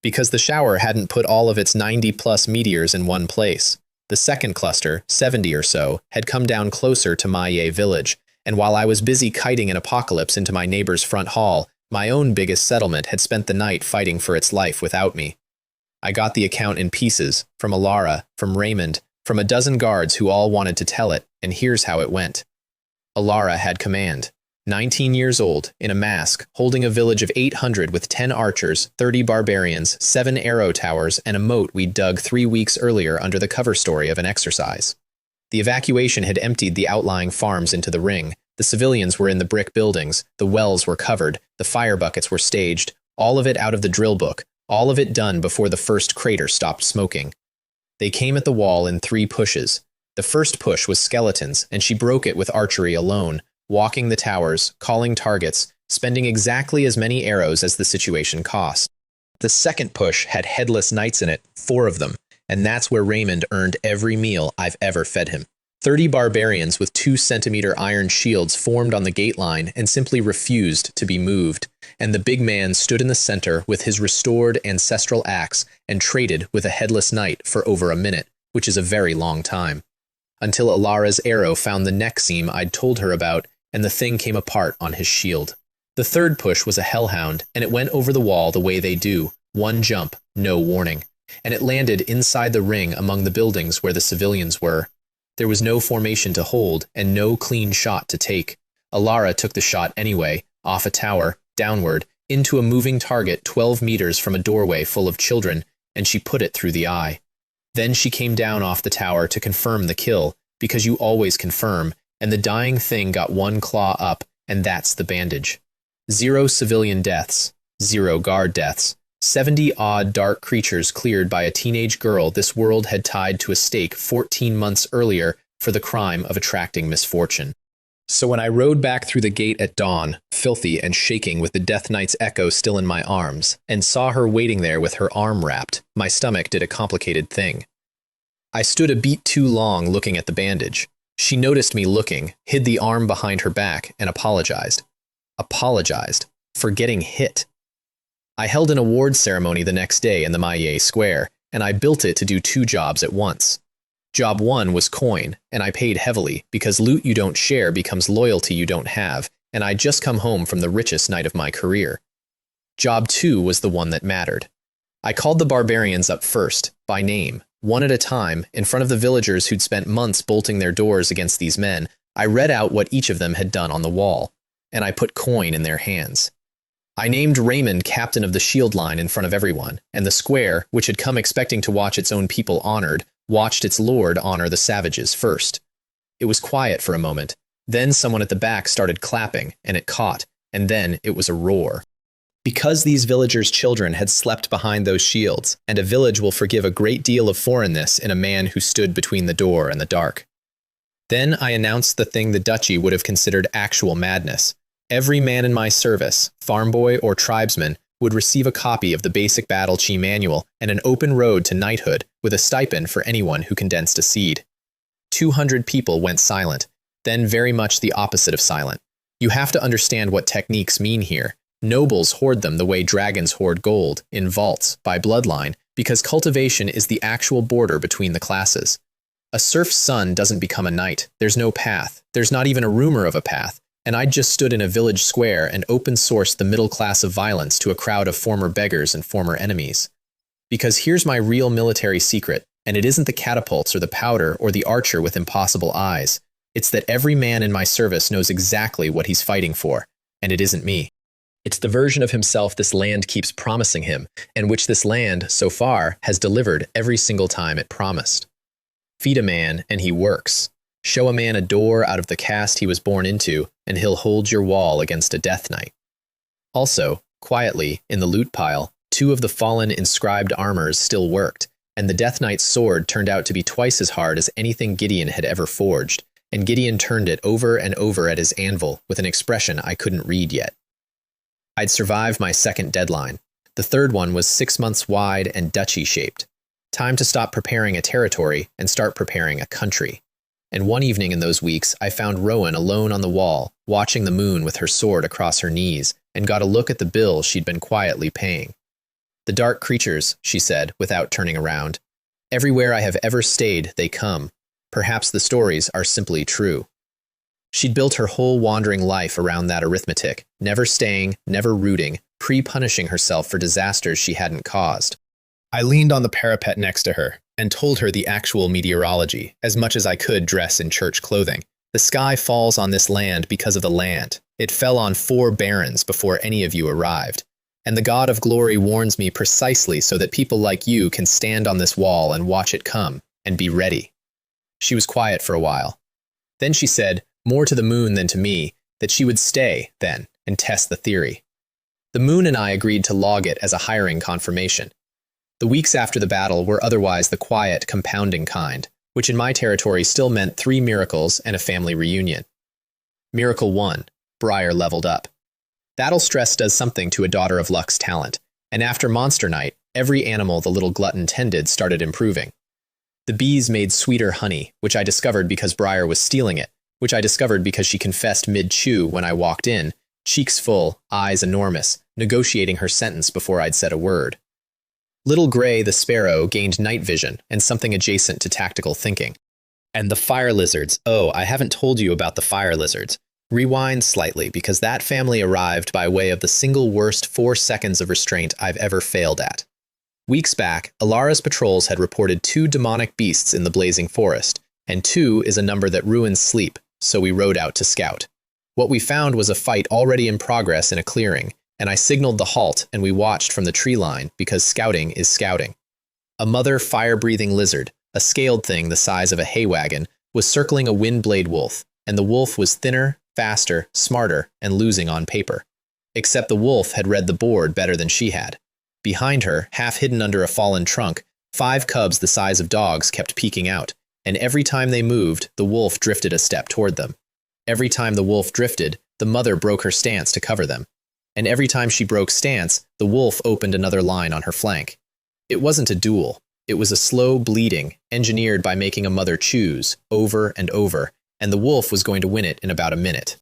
Because the shower hadn't put all of its 90-plus meteors in one place. The second cluster, 70 or so, had come down closer to Maye village, and while I was busy kiting an apocalypse into my neighbor's front hall, my own biggest settlement had spent the night fighting for its life without me. I got the account in pieces, from Alara, from Raymond, from a dozen guards who all wanted to tell it, and here's how it went. Alara had command. 19 years old, in a mask, holding a village of 800 with 10 archers, 30 barbarians, 7 arrow towers, and a moat we'd dug 3 weeks earlier under the cover story of an exercise. The evacuation had emptied the outlying farms into the ring. The civilians were in the brick buildings, the wells were covered, the fire buckets were staged, all of it out of the drill book, all of it done before the first crater stopped smoking. They came at the wall in 3 pushes. The first push was skeletons, and she broke it with archery alone, walking the towers, calling targets, spending exactly as many arrows as the situation cost. The second push had headless knights in it, 4 of them, and that's where Raymond earned every meal I've ever fed him. 30 barbarians with 2-centimeter iron shields formed on the gate line and simply refused to be moved, and the big man stood in the center with his restored ancestral axe and traded with a headless knight for over a minute, which is a very long time. Until Alara's arrow found the neck seam I'd told her about, and the thing came apart on his shield. The third push was a hellhound, and it went over the wall the way they do, 1 jump, no warning, and it landed inside the ring among the buildings where the civilians were. There was no formation to hold, and no clean shot to take. Alara took the shot anyway, off a tower, downward, into a moving target 12 meters from a doorway full of children, and she put it through the eye. Then she came down off the tower to confirm the kill, because you always confirm, and the dying thing got 1 claw up, and that's the bandage. 0 civilian deaths, 0 guard deaths, 70-odd dark creatures cleared by a teenage girl this world had tied to a stake 14 months earlier for the crime of attracting misfortune. So when I rode back through the gate at dawn, filthy and shaking with the Death Knight's echo still in my arms, and saw her waiting there with her arm wrapped, my stomach did a complicated thing. I stood a beat too long looking at the bandage. She noticed me looking, hid the arm behind her back, and apologized. Apologized for getting hit. I held an award ceremony the next day in the Maillet Square, and I built it to do 2 jobs at once. Job 1 was coin, and I paid heavily, because loot you don't share becomes loyalty you don't have, and I'd just come home from the richest night of my career. Job 2 was the one that mattered. I called the barbarians up first, by name, one at a time, in front of the villagers who'd spent months bolting their doors against these men. I read out what each of them had done on the wall, and I put coin in their hands. I named Raymond captain of the shield line in front of everyone, and the square, which had come expecting to watch its own people honored, watched its lord honor the savages first. It was quiet for a moment. Then someone at the back started clapping, and it caught, and then it was a roar. Because these villagers' children had slept behind those shields, and a village will forgive a great deal of foreignness in a man who stood between the door and the dark. Then I announced the thing the duchy would have considered actual madness. Every man in my service, farm boy or tribesman, would receive a copy of the basic battle chi manual and an open road to knighthood with a stipend for anyone who condensed a seed. 200 people went silent, then very much the opposite of silent. You have to understand what techniques mean here. Nobles hoard them the way dragons hoard gold, in vaults, by bloodline, because cultivation is the actual border between the classes. A serf's son doesn't become a knight. There's no path. There's not even a rumor of a path. And I just stood in a village square and open-sourced the middle class of violence to a crowd of former beggars and former enemies. Because here's my real military secret, and it isn't the catapults or the powder or the archer with impossible eyes. It's that every man in my service knows exactly what he's fighting for, and it isn't me. It's the version of himself this land keeps promising him, and which this land, so far, has delivered every single time it promised. Feed a man, and he works. Show a man a door out of the caste he was born into, and he'll hold your wall against a death knight. Also, quietly, in the loot pile, 2 of the fallen inscribed armors still worked, and the death knight's sword turned out to be twice as hard as anything Gideon had ever forged, and Gideon turned it over and over at his anvil with an expression I couldn't read yet. I'd survived my second deadline. The third one was 6 months wide and duchy-shaped. Time to stop preparing a territory and start preparing a country. And one evening in those weeks, I found Rowan alone on the wall, watching the moon with her sword across her knees, and got a look at the bill she'd been quietly paying. The dark creatures, she said, without turning around. Everywhere I have ever stayed, they come. Perhaps the stories are simply true. She'd built her whole wandering life around that arithmetic, never staying, never rooting, pre-punishing herself for disasters she hadn't caused. I leaned on the parapet next to her and told her the actual meteorology, as much as I could dress in church clothing. The sky falls on this land because of the land. It fell on 4 barons before any of you arrived. And the God of glory warns me precisely so that people like you can stand on this wall and watch it come, and be ready. She was quiet for a while. Then she said, more to the moon than to me, that she would stay, then, and test the theory. The moon and I agreed to log it as a hiring confirmation. The weeks after the battle were otherwise the quiet, compounding kind, which in my territory still meant 3 miracles and a family reunion. Miracle 1, Briar leveled up. Battle stress does something to a daughter of luck's talent, and after Monster Night, every animal the little glutton tended started improving. The bees made sweeter honey, which I discovered because Briar was stealing it, which I discovered because she confessed mid-chew when I walked in, cheeks full, eyes enormous, negotiating her sentence before I'd said a word. Little Gray the sparrow gained night vision and something adjacent to tactical thinking. And the fire lizards, oh, I haven't told you about the fire lizards. Rewind slightly, because that family arrived by way of the single worst 4 seconds of restraint I've ever failed at. Weeks back, Alara's patrols had reported 2 demonic beasts in the blazing forest, and 2 is a number that ruins sleep, so we rode out to scout. What we found was a fight already in progress in a clearing, and I signaled the halt and we watched from the tree line because scouting is scouting. A mother fire-breathing lizard, a scaled thing the size of a hay wagon, was circling a wind-blade wolf, and the wolf was thinner, faster, smarter, and losing on paper. Except the wolf had read the board better than she had. Behind her, half hidden under a fallen trunk, 5 cubs the size of dogs kept peeking out, and every time they moved, the wolf drifted a step toward them. Every time the wolf drifted, the mother broke her stance to cover them. And every time she broke stance, the wolf opened another line on her flank. It wasn't a duel. It was a slow bleeding, engineered by making a mother choose, over and over, and the wolf was going to win it in about a minute.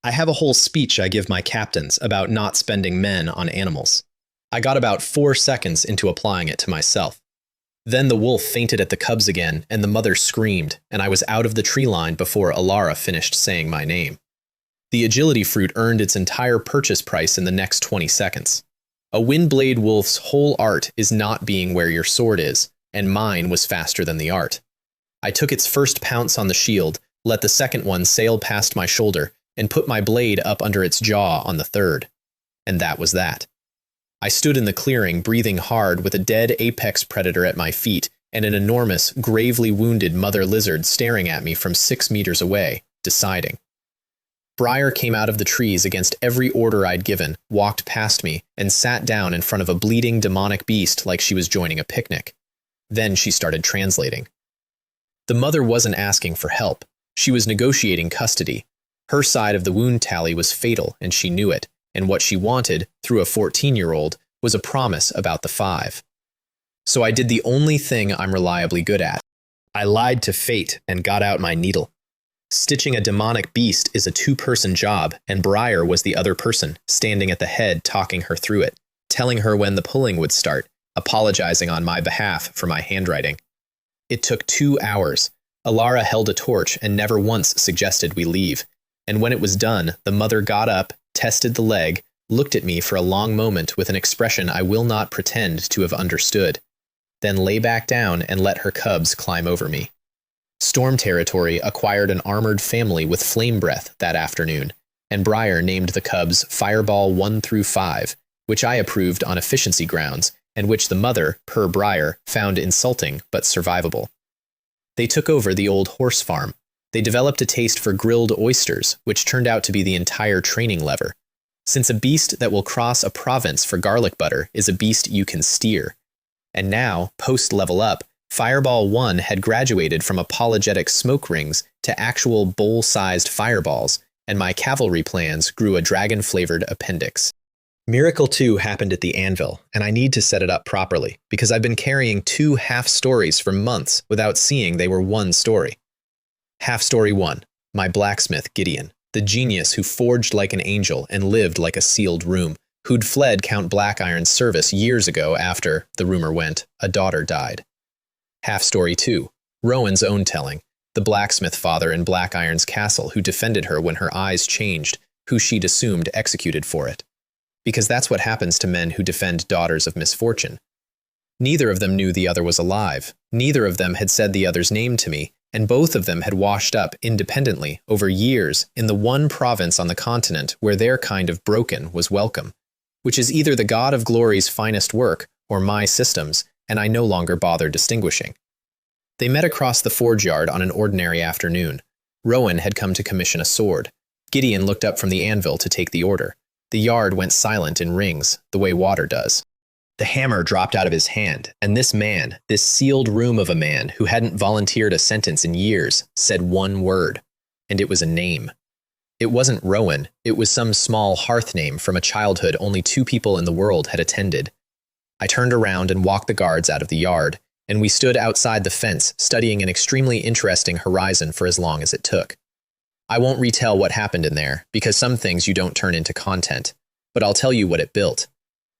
I have a whole speech I give my captains about not spending men on animals. I got about 4 seconds into applying it to myself. Then the wolf fainted at the cubs again, and the mother screamed, and I was out of the tree line before Alara finished saying my name. The agility fruit earned its entire purchase price in the next 20 seconds. A windblade wolf's whole art is not being where your sword is, and mine was faster than the art. I took its first pounce on the shield, let the second one sail past my shoulder, and put my blade up under its jaw on the third. And that was that. I stood in the clearing, breathing hard, with a dead apex predator at my feet and an enormous, gravely wounded mother lizard staring at me from 6 meters away, deciding. Briar came out of the trees against every order I'd given, walked past me, and sat down in front of a bleeding demonic beast like she was joining a picnic. Then she started translating. The mother wasn't asking for help. She was negotiating custody. Her side of the wound tally was fatal, and she knew it, and what she wanted, through a 14-year-old, was a promise about the 5. So I did the only thing I'm reliably good at. I lied to fate and got out my needle. Stitching a demonic beast is a 2-person job, and Briar was the other person, standing at the head talking her through it, telling her when the pulling would start, apologizing on my behalf for my handwriting. It took 2 hours. Alara held a torch and never once suggested we leave, and when it was done, the mother got up, tested the leg, looked at me for a long moment with an expression I will not pretend to have understood, then lay back down and let her cubs climb over me. Storm Territory acquired an armored family with flame breath that afternoon, and Briar named the cubs Fireball 1 through 5, which I approved on efficiency grounds, and which the mother, per Briar, found insulting but survivable. They took over the old horse farm. They developed a taste for grilled oysters, which turned out to be the entire training lever, since a beast that will cross a province for garlic butter is a beast you can steer. And now, post-level up, Fireball 1 had graduated from apologetic smoke rings to actual bowl-sized fireballs, and my cavalry plans grew a dragon-flavored appendix. Miracle 2 happened at the anvil, and I need to set it up properly, because I've been carrying 2 half-stories for months without seeing they were one story. Half-story 1, my blacksmith Gideon, the genius who forged like an angel and lived like a sealed room, who'd fled Count Blackiron's service years ago after, the rumor went, a daughter died. Half-story 2, Rowan's own telling, the blacksmith father in Blackiron's castle who defended her when her eyes changed, who she'd assumed executed for it. Because that's what happens to men who defend daughters of misfortune. Neither of them knew the other was alive, neither of them had said the other's name to me, and both of them had washed up independently over years in the one province on the continent where their kind of broken was welcome, which is either the God of Glory's finest work or my systems, and I no longer bother distinguishing. They met across the forge yard on an ordinary afternoon. Rowan had come to commission a sword. Gideon looked up from the anvil to take the order. The yard went silent in rings, the way water does. The hammer dropped out of his hand, and this man, this sealed room of a man who hadn't volunteered a sentence in years, said one word, and it was a name. It wasn't Rowan, it was some small hearth name from a childhood only 2 people in the world had attended. I turned around and walked the guards out of the yard, and we stood outside the fence studying an extremely interesting horizon for as long as it took. I won't retell what happened in there, because some things you don't turn into content, but I'll tell you what it built.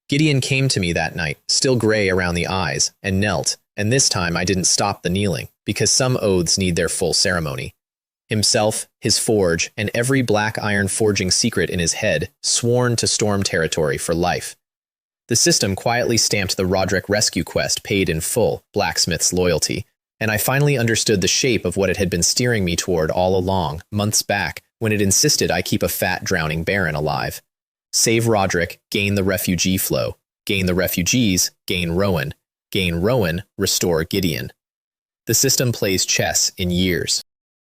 Gideon came to me that night, still gray around the eyes, and knelt, and this time I didn't stop the kneeling, because some oaths need their full ceremony. Himself, his forge, and every black iron forging secret in his head, sworn to Storm Territory for life. The system quietly stamped the Roderick rescue quest paid in full, blacksmith's loyalty, and I finally understood the shape of what it had been steering me toward all along, months back, when it insisted I keep a fat, drowning baron alive. Save Roderick, gain the refugee flow. Gain the refugees, gain Rowan. Gain Rowan, restore Gideon. The system plays chess in years.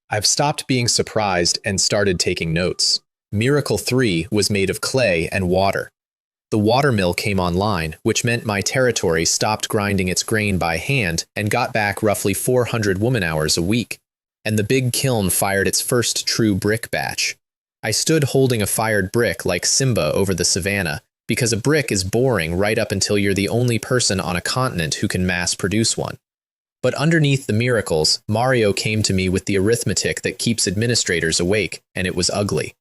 I've stopped being surprised and started taking notes. Miracle 3 was made of clay and water. The watermill came online, which meant my territory stopped grinding its grain by hand and got back roughly 400 woman-hours a week. And the big kiln fired its first true brick batch. I stood holding a fired brick like Simba over the savannah, because a brick is boring right up until you're the only person on a continent who can mass produce one. But underneath the miracles, Mario came to me with the arithmetic that keeps administrators awake, and it was ugly.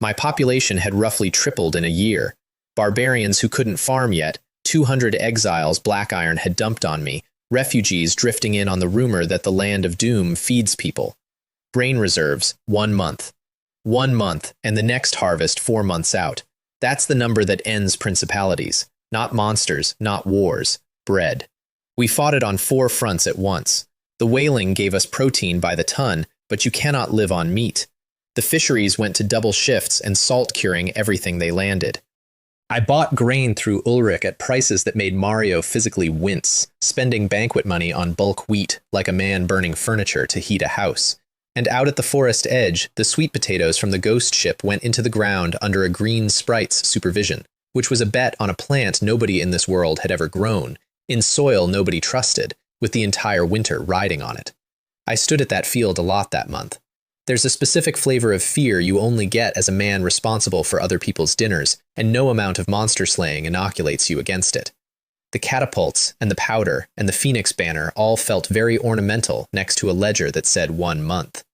My population had roughly tripled in a year. Barbarians who couldn't farm yet, 200 exiles Black Iron had dumped on me, refugees drifting in on the rumor that the land of doom feeds people. Grain reserves, 1 month. 1 month, and the next harvest 4 months out. That's the number that ends principalities. Not monsters, not wars. Bread. We fought it on 4 fronts at once. The whaling gave us protein by the ton, but you cannot live on meat. The fisheries went to double shifts and salt curing everything they landed. I bought grain through Ulrich at prices that made Mario physically wince, spending banquet money on bulk wheat like a man burning furniture to heat a house. And out at the forest edge, the sweet potatoes from the ghost ship went into the ground under a green sprite's supervision, which was a bet on a plant nobody in this world had ever grown, in soil nobody trusted, with the entire winter riding on it. I stood at that field a lot that month. There's a specific flavor of fear you only get as a man responsible for other people's dinners, and no amount of monster slaying inoculates you against it. The catapults, and the powder, and the phoenix banner all felt very ornamental next to a ledger that said 1 month.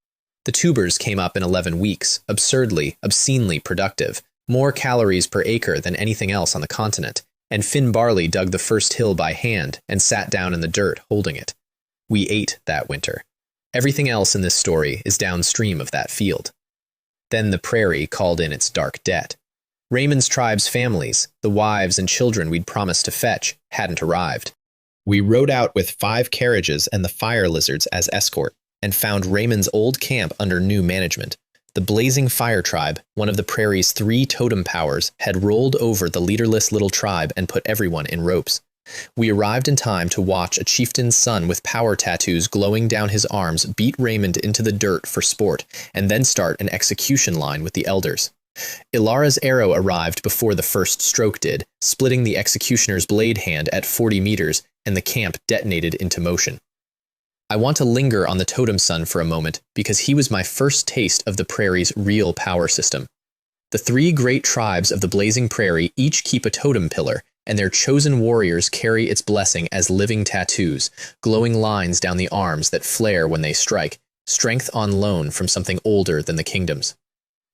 The tubers came up in 11 weeks, absurdly, obscenely productive, more calories per acre than anything else on the continent, and Finn Barley dug the first hill by hand and sat down in the dirt holding it. We ate that winter. Everything else in this story is downstream of that field. Then the prairie called in its dark debt. Raymond's tribe's families, the wives and children we'd promised to fetch, hadn't arrived. We rode out with 5 carriages and the fire lizards as escort, and found Raymond's old camp under new management. The Blazing Fire Tribe, one of the prairie's 3 totem powers, had rolled over the leaderless little tribe and put everyone in ropes. We arrived in time to watch a chieftain's son with power tattoos glowing down his arms beat Raymond into the dirt for sport, and then start an execution line with the elders. Ilara's arrow arrived before the first stroke did, splitting the executioner's blade hand at 40 meters, and the camp detonated into motion. I want to linger on the totem son for a moment, because he was my first taste of the prairie's real power system. The 3 great tribes of the Blazing Prairie each keep a totem pillar, and their chosen warriors carry its blessing as living tattoos, glowing lines down the arms that flare when they strike, strength on loan from something older than the kingdoms.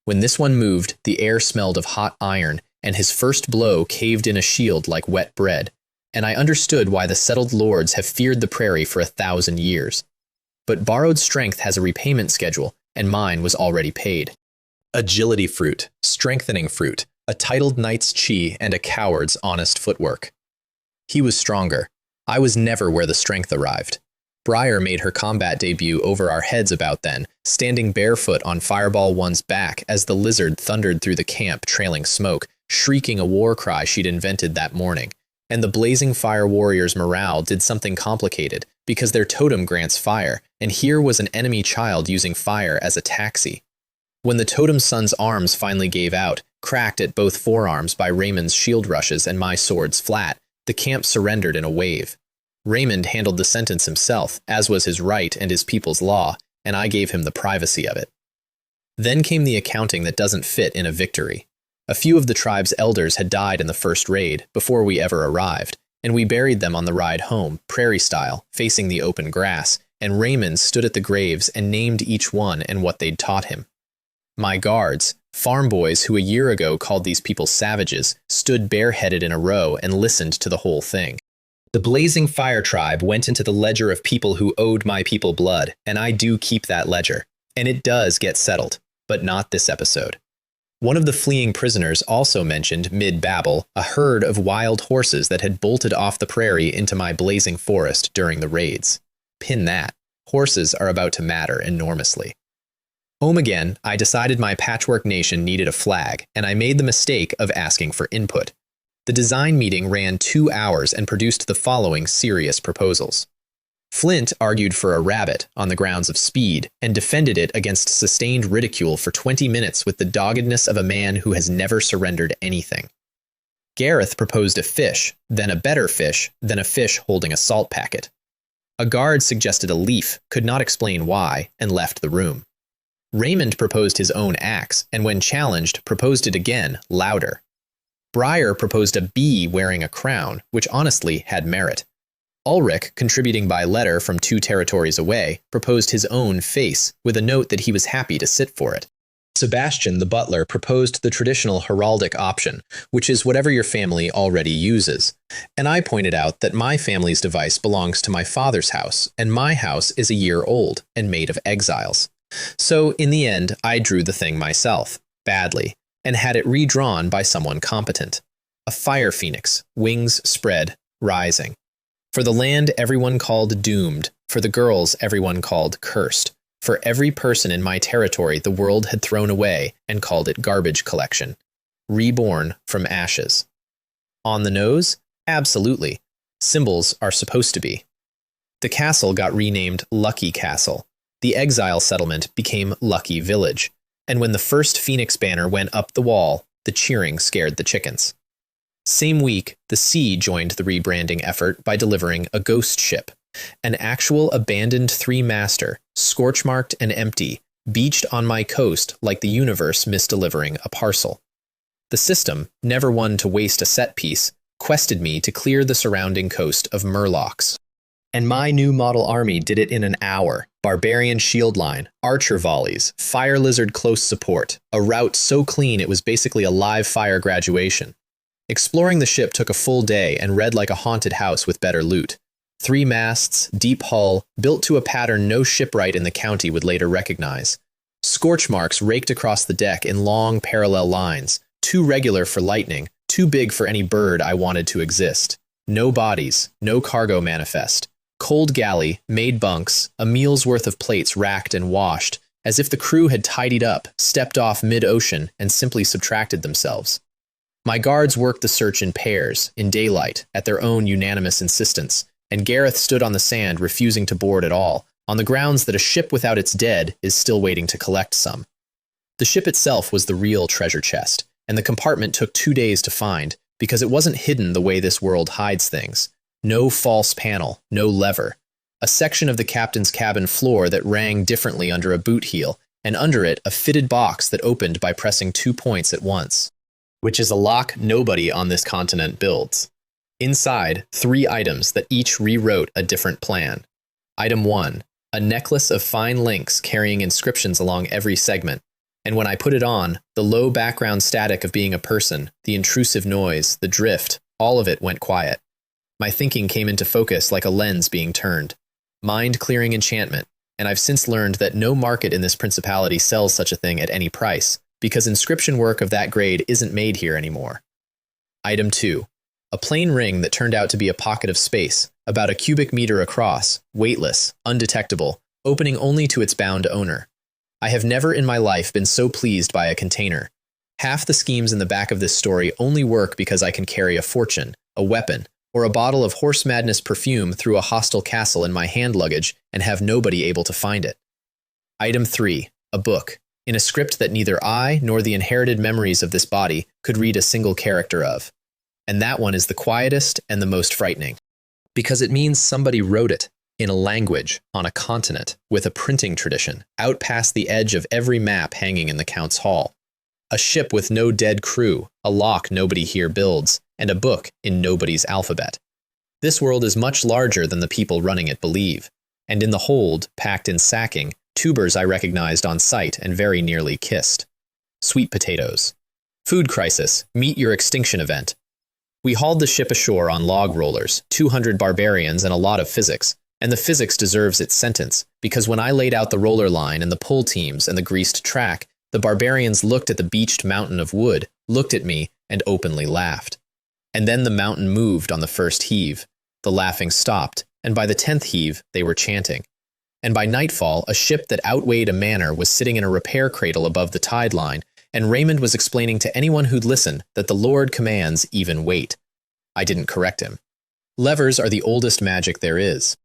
When this one moved, the air smelled of hot iron, and his first blow caved in a shield like wet bread, and I understood why the settled lords have feared the prairie for 1,000 years. But borrowed strength has a repayment schedule, and mine was already paid. Agility fruit, strengthening fruit, a titled knight's chi, and a coward's honest footwork. He was stronger. I was never where the strength arrived. Briar made her combat debut over our heads about then, standing barefoot on Fireball One's back as the lizard thundered through the camp trailing smoke, shrieking a war cry she'd invented that morning. And the Blazing Fire Warriors' morale did something complicated, because their totem grants fire, and here was an enemy child using fire as a taxi. When the totem son's arms finally gave out, cracked at both forearms by Raymond's shield rushes and my sword's flat, the camp surrendered in a wave. Raymond handled the sentence himself, as was his right and his people's law, and I gave him the privacy of it. Then came the accounting that doesn't fit in a victory. A few of the tribe's elders had died in the first raid, before we ever arrived, and we buried them on the ride home, prairie style, facing the open grass, and Raymond stood at the graves and named each one and what they'd taught him. My guards, farm boys who a year ago called these people savages, stood bareheaded in a row and listened to the whole thing. The Blazing Fire Tribe went into the ledger of people who owed my people blood, and I do keep that ledger. And it does get settled, but not this episode. One of the fleeing prisoners also mentioned, mid-babble, a herd of wild horses that had bolted off the prairie into my blazing forest during the raids. Pin that. Horses are about to matter enormously. Home again, I decided my patchwork nation needed a flag, and I made the mistake of asking for input. The design meeting ran 2 hours and produced the following serious proposals. Flint argued for a rabbit on the grounds of speed and defended it against sustained ridicule for 20 minutes with the doggedness of a man who has never surrendered anything. Gareth proposed a fish, then a better fish, then a fish holding a salt packet. A guard suggested a leaf, could not explain why, and left the room. Raymond proposed his own axe, and when challenged, proposed it again, louder. Briar proposed a bee wearing a crown, which honestly had merit. Ulrich, contributing by letter from 2 territories away, proposed his own face, with a note that he was happy to sit for it. Sebastian, the butler, proposed the traditional heraldic option, which is whatever your family already uses. And I pointed out that my family's device belongs to my father's house, and my house is a year old and made of exiles. So, in the end, I drew the thing myself, badly, and had it redrawn by someone competent. A fire phoenix, wings spread, rising. For the land everyone called doomed, for the girls everyone called cursed. For every person in my territory the world had thrown away and called it garbage collection. Reborn from ashes. On the nose? Absolutely. Symbols are supposed to be. The castle got renamed Lucky Castle. The exile settlement became Lucky Village. And when the first Phoenix banner went up the wall, the cheering scared the chickens. Same week, the sea joined the rebranding effort by delivering a ghost ship. An actual abandoned 3-master, scorch-marked and empty, beached on my coast like the universe misdelivering a parcel. The system, never one to waste a set piece, quested me to clear the surrounding coast of murlocs. And my new model army did it in an hour. Barbarian shield line, archer volleys, fire lizard close support, a route so clean it was basically a live fire graduation. Exploring the ship took a full day and read like a haunted house with better loot. 3 masts, deep hull, built to a pattern no shipwright in the county would later recognize. Scorch marks raked across the deck in long parallel lines, too regular for lightning, too big for any bird I wanted to exist. No bodies, no cargo manifest. Cold galley, made bunks, a meal's worth of plates racked and washed, as if the crew had tidied up, stepped off mid-ocean, and simply subtracted themselves. My guards worked the search in pairs, in daylight, at their own unanimous insistence, and Gareth stood on the sand refusing to board at all, on the grounds that a ship without its dead is still waiting to collect some. The ship itself was the real treasure chest, and the compartment took 2 days to find, because it wasn't hidden the way this world hides things. No false panel, no lever. A section of the captain's cabin floor that rang differently under a boot heel, and under it a fitted box that opened by pressing 2 points at once. Which is a lock nobody on this continent builds. Inside, 3 items that each rewrote a different plan. Item 1, a necklace of fine links carrying inscriptions along every segment, and when I put it on, the low background static of being a person, the intrusive noise, the drift, all of it went quiet. My thinking came into focus like a lens being turned. Mind-clearing enchantment, and I've since learned that no market in this principality sells such a thing at any price, because inscription work of that grade isn't made here anymore. Item 2. A plain ring that turned out to be a pocket of space, about a cubic meter across, weightless, undetectable, opening only to its bound owner. I have never in my life been so pleased by a container. Half the schemes in the back of this story only work because I can carry a fortune, a weapon, or a bottle of horse madness perfume through a hostile castle in my hand luggage and have nobody able to find it. Item 3. A book, in a script that neither I nor the inherited memories of this body could read a single character of. And that one is the quietest and the most frightening. Because it means somebody wrote it, in a language, on a continent, with a printing tradition, out past the edge of every map hanging in the Count's Hall. A ship with no dead crew, a lock nobody here builds, and a book in nobody's alphabet. This world is much larger than the people running it believe, and in the hold, packed in sacking, tubers I recognized on sight and very nearly kissed. Sweet potatoes. Food crisis, meet your extinction event. We hauled the ship ashore on log rollers, 200 barbarians and a lot of physics, and the physics deserves its sentence, because when I laid out the roller line and the pull teams and the greased track, the barbarians looked at the beached mountain of wood, looked at me, and openly laughed. And then the mountain moved on the first heave. The laughing stopped, and by the 10th heave, they were chanting. And by nightfall, a ship that outweighed a manor was sitting in a repair cradle above the tide line, and Raymond was explaining to anyone who'd listen that the Lord commands even weight. I didn't correct him. Levers are the oldest magic there is.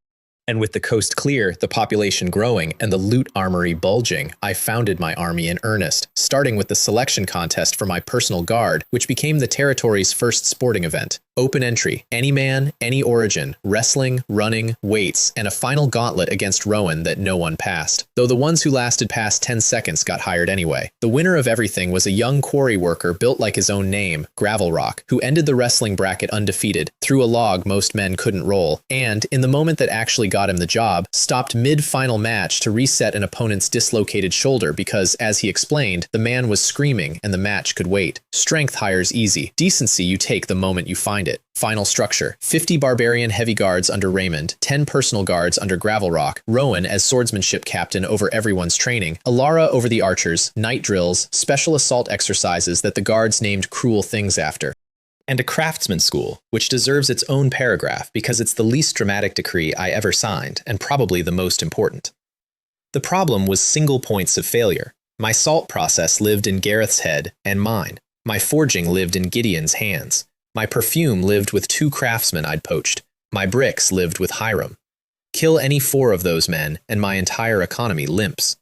And with the coast clear, the population growing, and the loot armory bulging, I founded my army in earnest, starting with the selection contest for my personal guard, which became the territory's first sporting event. Open entry, any man, any origin, wrestling, running, weights, and a final gauntlet against Rowan that no one passed. Though the ones who lasted past 10 seconds got hired anyway. The winner of everything was a young quarry worker built like his own name, Gravel Rock, who ended the wrestling bracket undefeated, threw a log most men couldn't roll, and, in the moment that actually got him the job, stopped mid-final match to reset an opponent's dislocated shoulder because, as he explained, the man was screaming and the match could wait. Strength hires easy. Decency you take the moment you find it. Final structure: 50 barbarian heavy guards under Raymond, 10 personal guards under Gravel Rock, Rowan as swordsmanship captain over everyone's training, Alara over the archers, night drills, special assault exercises that the guards named cruel things after. And a craftsman school, which deserves its own paragraph because it's the least dramatic decree I ever signed, and probably the most important. The problem was single points of failure. My salt process lived in Gareth's head and mine. My forging lived in Gideon's hands. My perfume lived with 2 craftsmen I'd poached. My bricks lived with Hiram. Kill any 4 of those men, and my entire economy limps.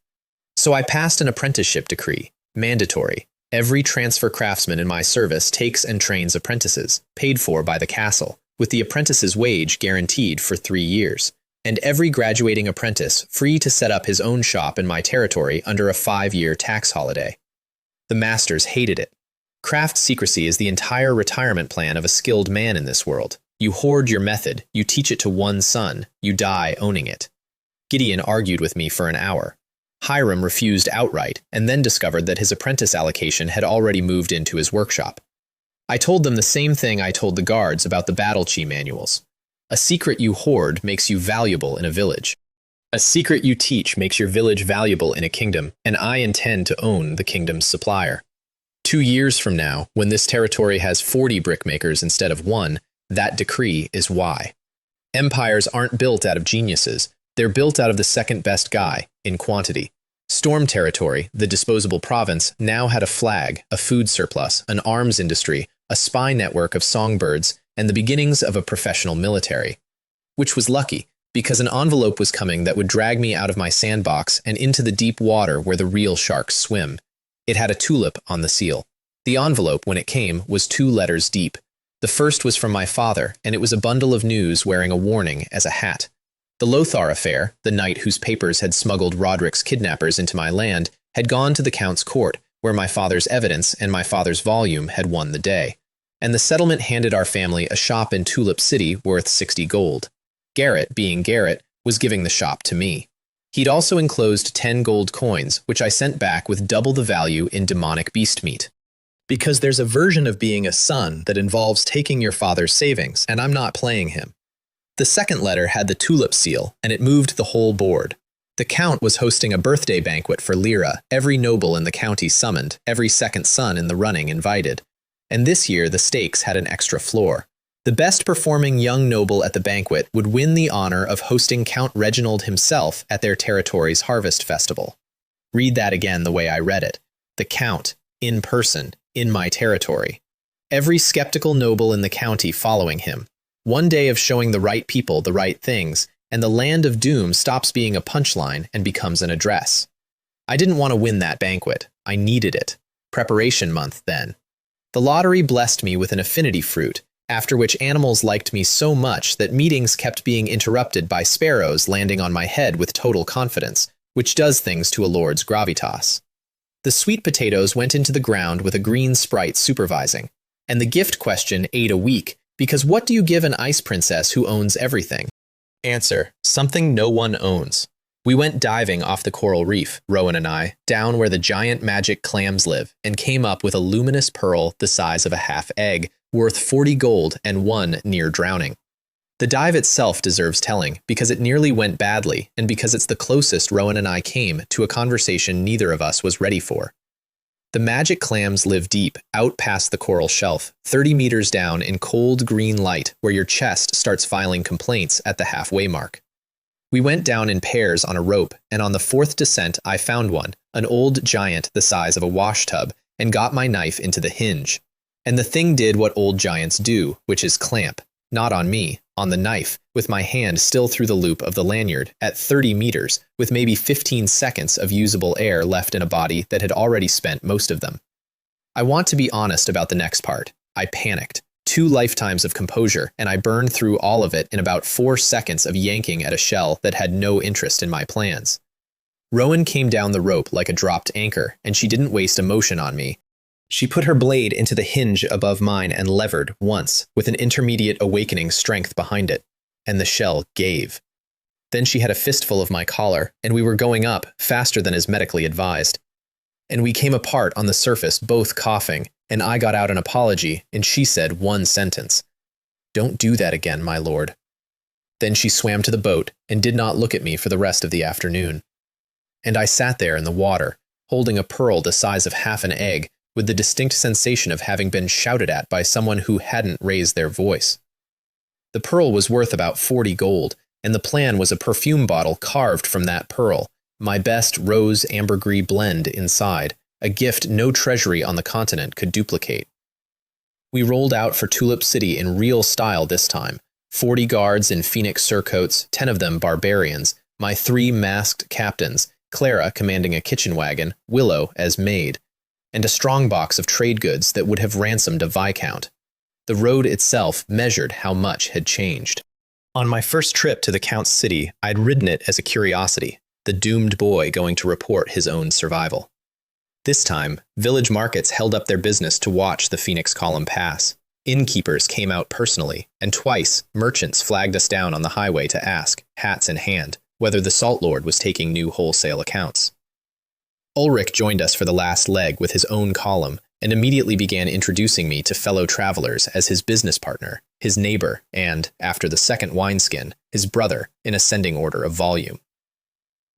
So I passed an apprenticeship decree, mandatory. Every transfer craftsman in my service takes and trains apprentices, paid for by the castle, with the apprentice's wage guaranteed for 3 years. And every graduating apprentice free to set up his own shop in my territory under a 5-year tax holiday. The masters hated it. Craft secrecy is the entire retirement plan of a skilled man in this world. You hoard your method, you teach it to one son, you die owning it. Gideon argued with me for an hour. Hiram refused outright, and then discovered that his apprentice allocation had already moved into his workshop. I told them the same thing I told the guards about the battle chi manuals. A secret you hoard makes you valuable in a village. A secret you teach makes your village valuable in a kingdom, and I intend to own the kingdom's supplier. 2 years from now, when this territory has 40 brickmakers instead of 1, that decree is why. Empires aren't built out of geniuses, they're built out of the second best guy, in quantity. Storm Territory, the disposable province, now had a flag, a food surplus, an arms industry, a spy network of songbirds, and the beginnings of a professional military. Which was lucky, because an envelope was coming that would drag me out of my sandbox and into the deep water where the real sharks swim. It had a tulip on the seal. The envelope, when it came, was 2 letters deep. The first was from my father, and it was a bundle of news wearing a warning as a hat. The Lothar affair, the knight whose papers had smuggled Roderick's kidnappers into my land, had gone to the Count's court, where my father's evidence and my father's volume had won the day. And the settlement handed our family a shop in Tulip City worth 60 gold. Garrett, being Garrett, was giving the shop to me. He'd also enclosed 10 gold coins, which I sent back with double the value in demonic beast meat. Because there's a version of being a son that involves taking your father's savings, and I'm not playing him. The second letter had the tulip seal, and it moved the whole board. The Count was hosting a birthday banquet for Lyra, every noble in the county summoned, every second son in the running invited. And this year the stakes had an extra floor. The best performing young noble at the banquet would win the honor of hosting Count Reginald himself at their territory's harvest festival. Read that again the way I read it. The Count, in person, in my territory. Every skeptical noble in the county following him. One day of showing the right people the right things, and the land of doom stops being a punchline and becomes an address. I didn't want to win that banquet. I needed it. Preparation month, then. The lottery blessed me with an affinity fruit, after which animals liked me so much that meetings kept being interrupted by sparrows landing on my head with total confidence, which does things to a lord's gravitas. The sweet potatoes went into the ground with a green sprite supervising, and the gift question ate a week, because what do you give an ice princess who owns everything? Answer: something no one owns. We went diving off the coral reef, Rowan and I, down where the giant magic clams live, and came up with a luminous pearl the size of a half egg, worth 40 gold and 1 near drowning. The dive itself deserves telling, because it nearly went badly, and because it's the closest Rowan and I came to a conversation neither of us was ready for. The magic clams live deep, out past the coral shelf, 30 meters down in cold green light where your chest starts filing complaints at the halfway mark. We went down in pairs on a rope, and on the 4th descent I found one, an old giant the size of a wash tub, and got my knife into the hinge. And the thing did what old giants do, which is clamp. not on me, on the knife, with my hand still through the loop of the lanyard, at 30 meters, with maybe 15 seconds of usable air left in a body that had already spent most of them. I want to be honest about the next part. I panicked. 2 lifetimes of composure, and I burned through all of it in about 4 seconds of yanking at a shell that had no interest in my plans. Rowan came down the rope like a dropped anchor, and she didn't waste emotion on me. She put her blade into the hinge above mine and levered once, with an intermediate awakening strength behind it, and the shell gave. Then she had a fistful of my collar, and we were going up faster than is medically advised. And we came apart on the surface, both coughing, and I got out an apology, and she said one sentence. "Don't do that again, my lord." Then she swam to the boat and did not look at me for the rest of the afternoon. And I sat there in the water, holding a pearl the size of half an egg, with the distinct sensation of having been shouted at by someone who hadn't raised their voice. The pearl was worth about 40 gold, and the plan was a perfume bottle carved from that pearl, my best rose ambergris blend inside, a gift no treasury on the continent could duplicate. We rolled out for Tulip City in real style this time, 40 guards in phoenix surcoats, 10 of them barbarians, my 3 masked captains, Clara commanding a kitchen wagon, Willow as maid, and a strong box of trade goods that would have ransomed a viscount. The road itself measured how much had changed. On my first trip to the Count's city, I'd ridden it as a curiosity, the doomed boy going to report his own survival. This time, village markets held up their business to watch the Phoenix Column pass. Innkeepers came out personally, and twice, merchants flagged us down on the highway to ask, hats in hand, whether the Salt Lord was taking new wholesale accounts. Ulrich joined us for the last leg with his own column, and immediately began introducing me to fellow travelers as his business partner, his neighbor, and, after the second wineskin, his brother, in ascending order of volume.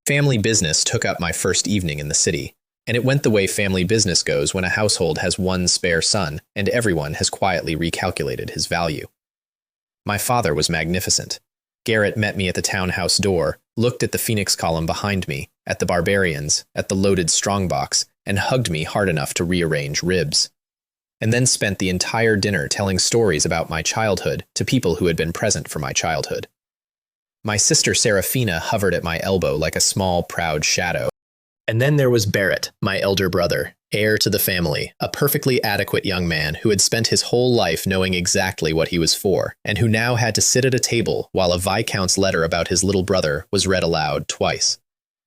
Family business took up my first evening in the city, and it went the way family business goes when a household has one spare son and everyone has quietly recalculated his value. My father was magnificent. Garrett met me at the townhouse door, looked at the Phoenix Column behind me, at the barbarians, at the loaded strongbox, and hugged me hard enough to rearrange ribs. And then spent the entire dinner telling stories about my childhood to people who had been present for my childhood. My sister Seraphina hovered at my elbow like a small, proud shadow. And then there was Barrett, my elder brother, heir to the family, a perfectly adequate young man who had spent his whole life knowing exactly what he was for, and who now had to sit at a table while a viscount's letter about his little brother was read aloud twice.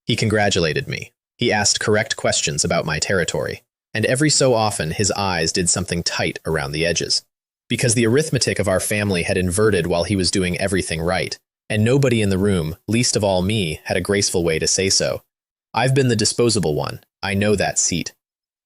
He congratulated me. He asked correct questions about my territory, and every so often his eyes did something tight around the edges. Because the arithmetic of our family had inverted while he was doing everything right, and nobody in the room, least of all me, had a graceful way to say so. I've been the disposable one. I know that seat.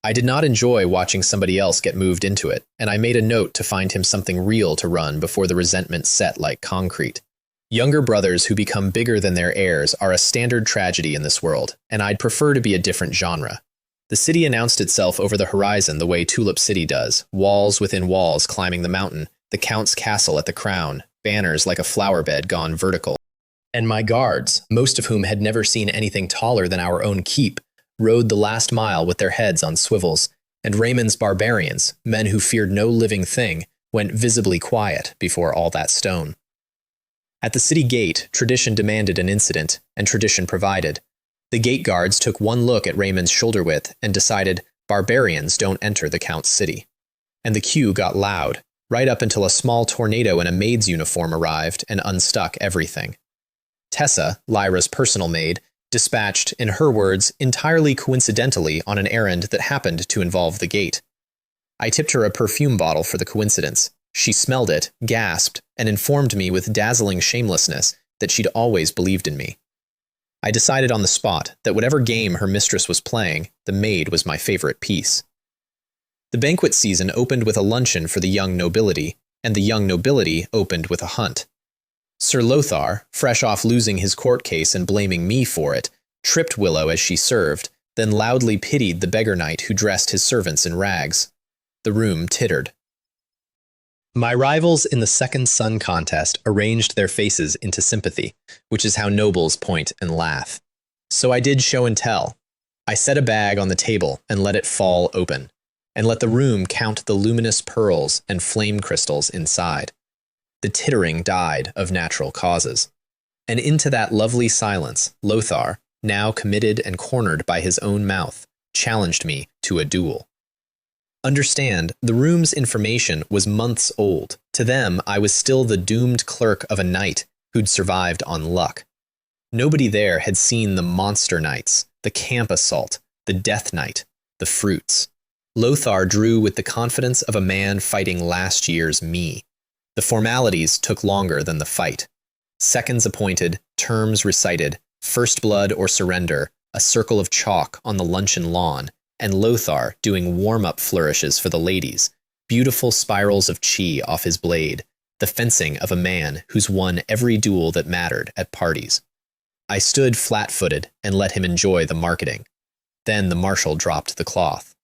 I did not enjoy watching somebody else get moved into it, and I made a note to find him something real to run before the resentment set like concrete. Younger brothers who become bigger than their heirs are a standard tragedy in this world, and I'd prefer to be a different genre. The city announced itself over the horizon the way Tulip City does, walls within walls climbing the mountain, the Count's castle at the crown, banners like a flower bed gone vertical. And my guards, most of whom had never seen anything taller than our own keep, rode the last mile with their heads on swivels, and Raymond's barbarians, men who feared no living thing, went visibly quiet before all that stone. At the city gate, tradition demanded an incident, and tradition provided. The gate guards took one look at Raymond's shoulder width and decided, barbarians don't enter the Count's city. And the queue got loud, right up until a small tornado in a maid's uniform arrived and unstuck everything. Tessa, Lyra's personal maid, dispatched, in her words, entirely coincidentally on an errand that happened to involve the gate. I tipped her a perfume bottle for the coincidence. She smelled it, gasped, and informed me with dazzling shamelessness that she'd always believed in me. I decided on the spot that whatever game her mistress was playing, the maid was my favorite piece. The banquet season opened with a luncheon for the young nobility, and the young nobility opened with a hunt. Sir Lothar, fresh off losing his court case and blaming me for it, tripped Willow as she served, then loudly pitied the beggar knight who dressed his servants in rags. The room tittered. My rivals in the Second Son contest arranged their faces into sympathy, which is how nobles point and laugh. So I did show and tell. I set a bag on the table and let it fall open, and let the room count the luminous pearls and flame crystals inside. The tittering died of natural causes. And into that lovely silence, Lothar, now committed and cornered by his own mouth, challenged me to a duel. Understand, the room's information was months old. To them, I was still the doomed clerk of a knight who'd survived on luck. Nobody there had seen the monster knights, the camp assault, the death knight, the fruits. Lothar drew with the confidence of a man fighting last year's me. The formalities took longer than the fight. Seconds appointed, terms recited, first blood or surrender, a circle of chalk on the luncheon lawn, and Lothar doing warm-up flourishes for the ladies, beautiful spirals of chi off his blade, the fencing of a man who's won every duel that mattered at parties. I stood flat-footed and let him enjoy the marketing. Then the marshal dropped the cloth.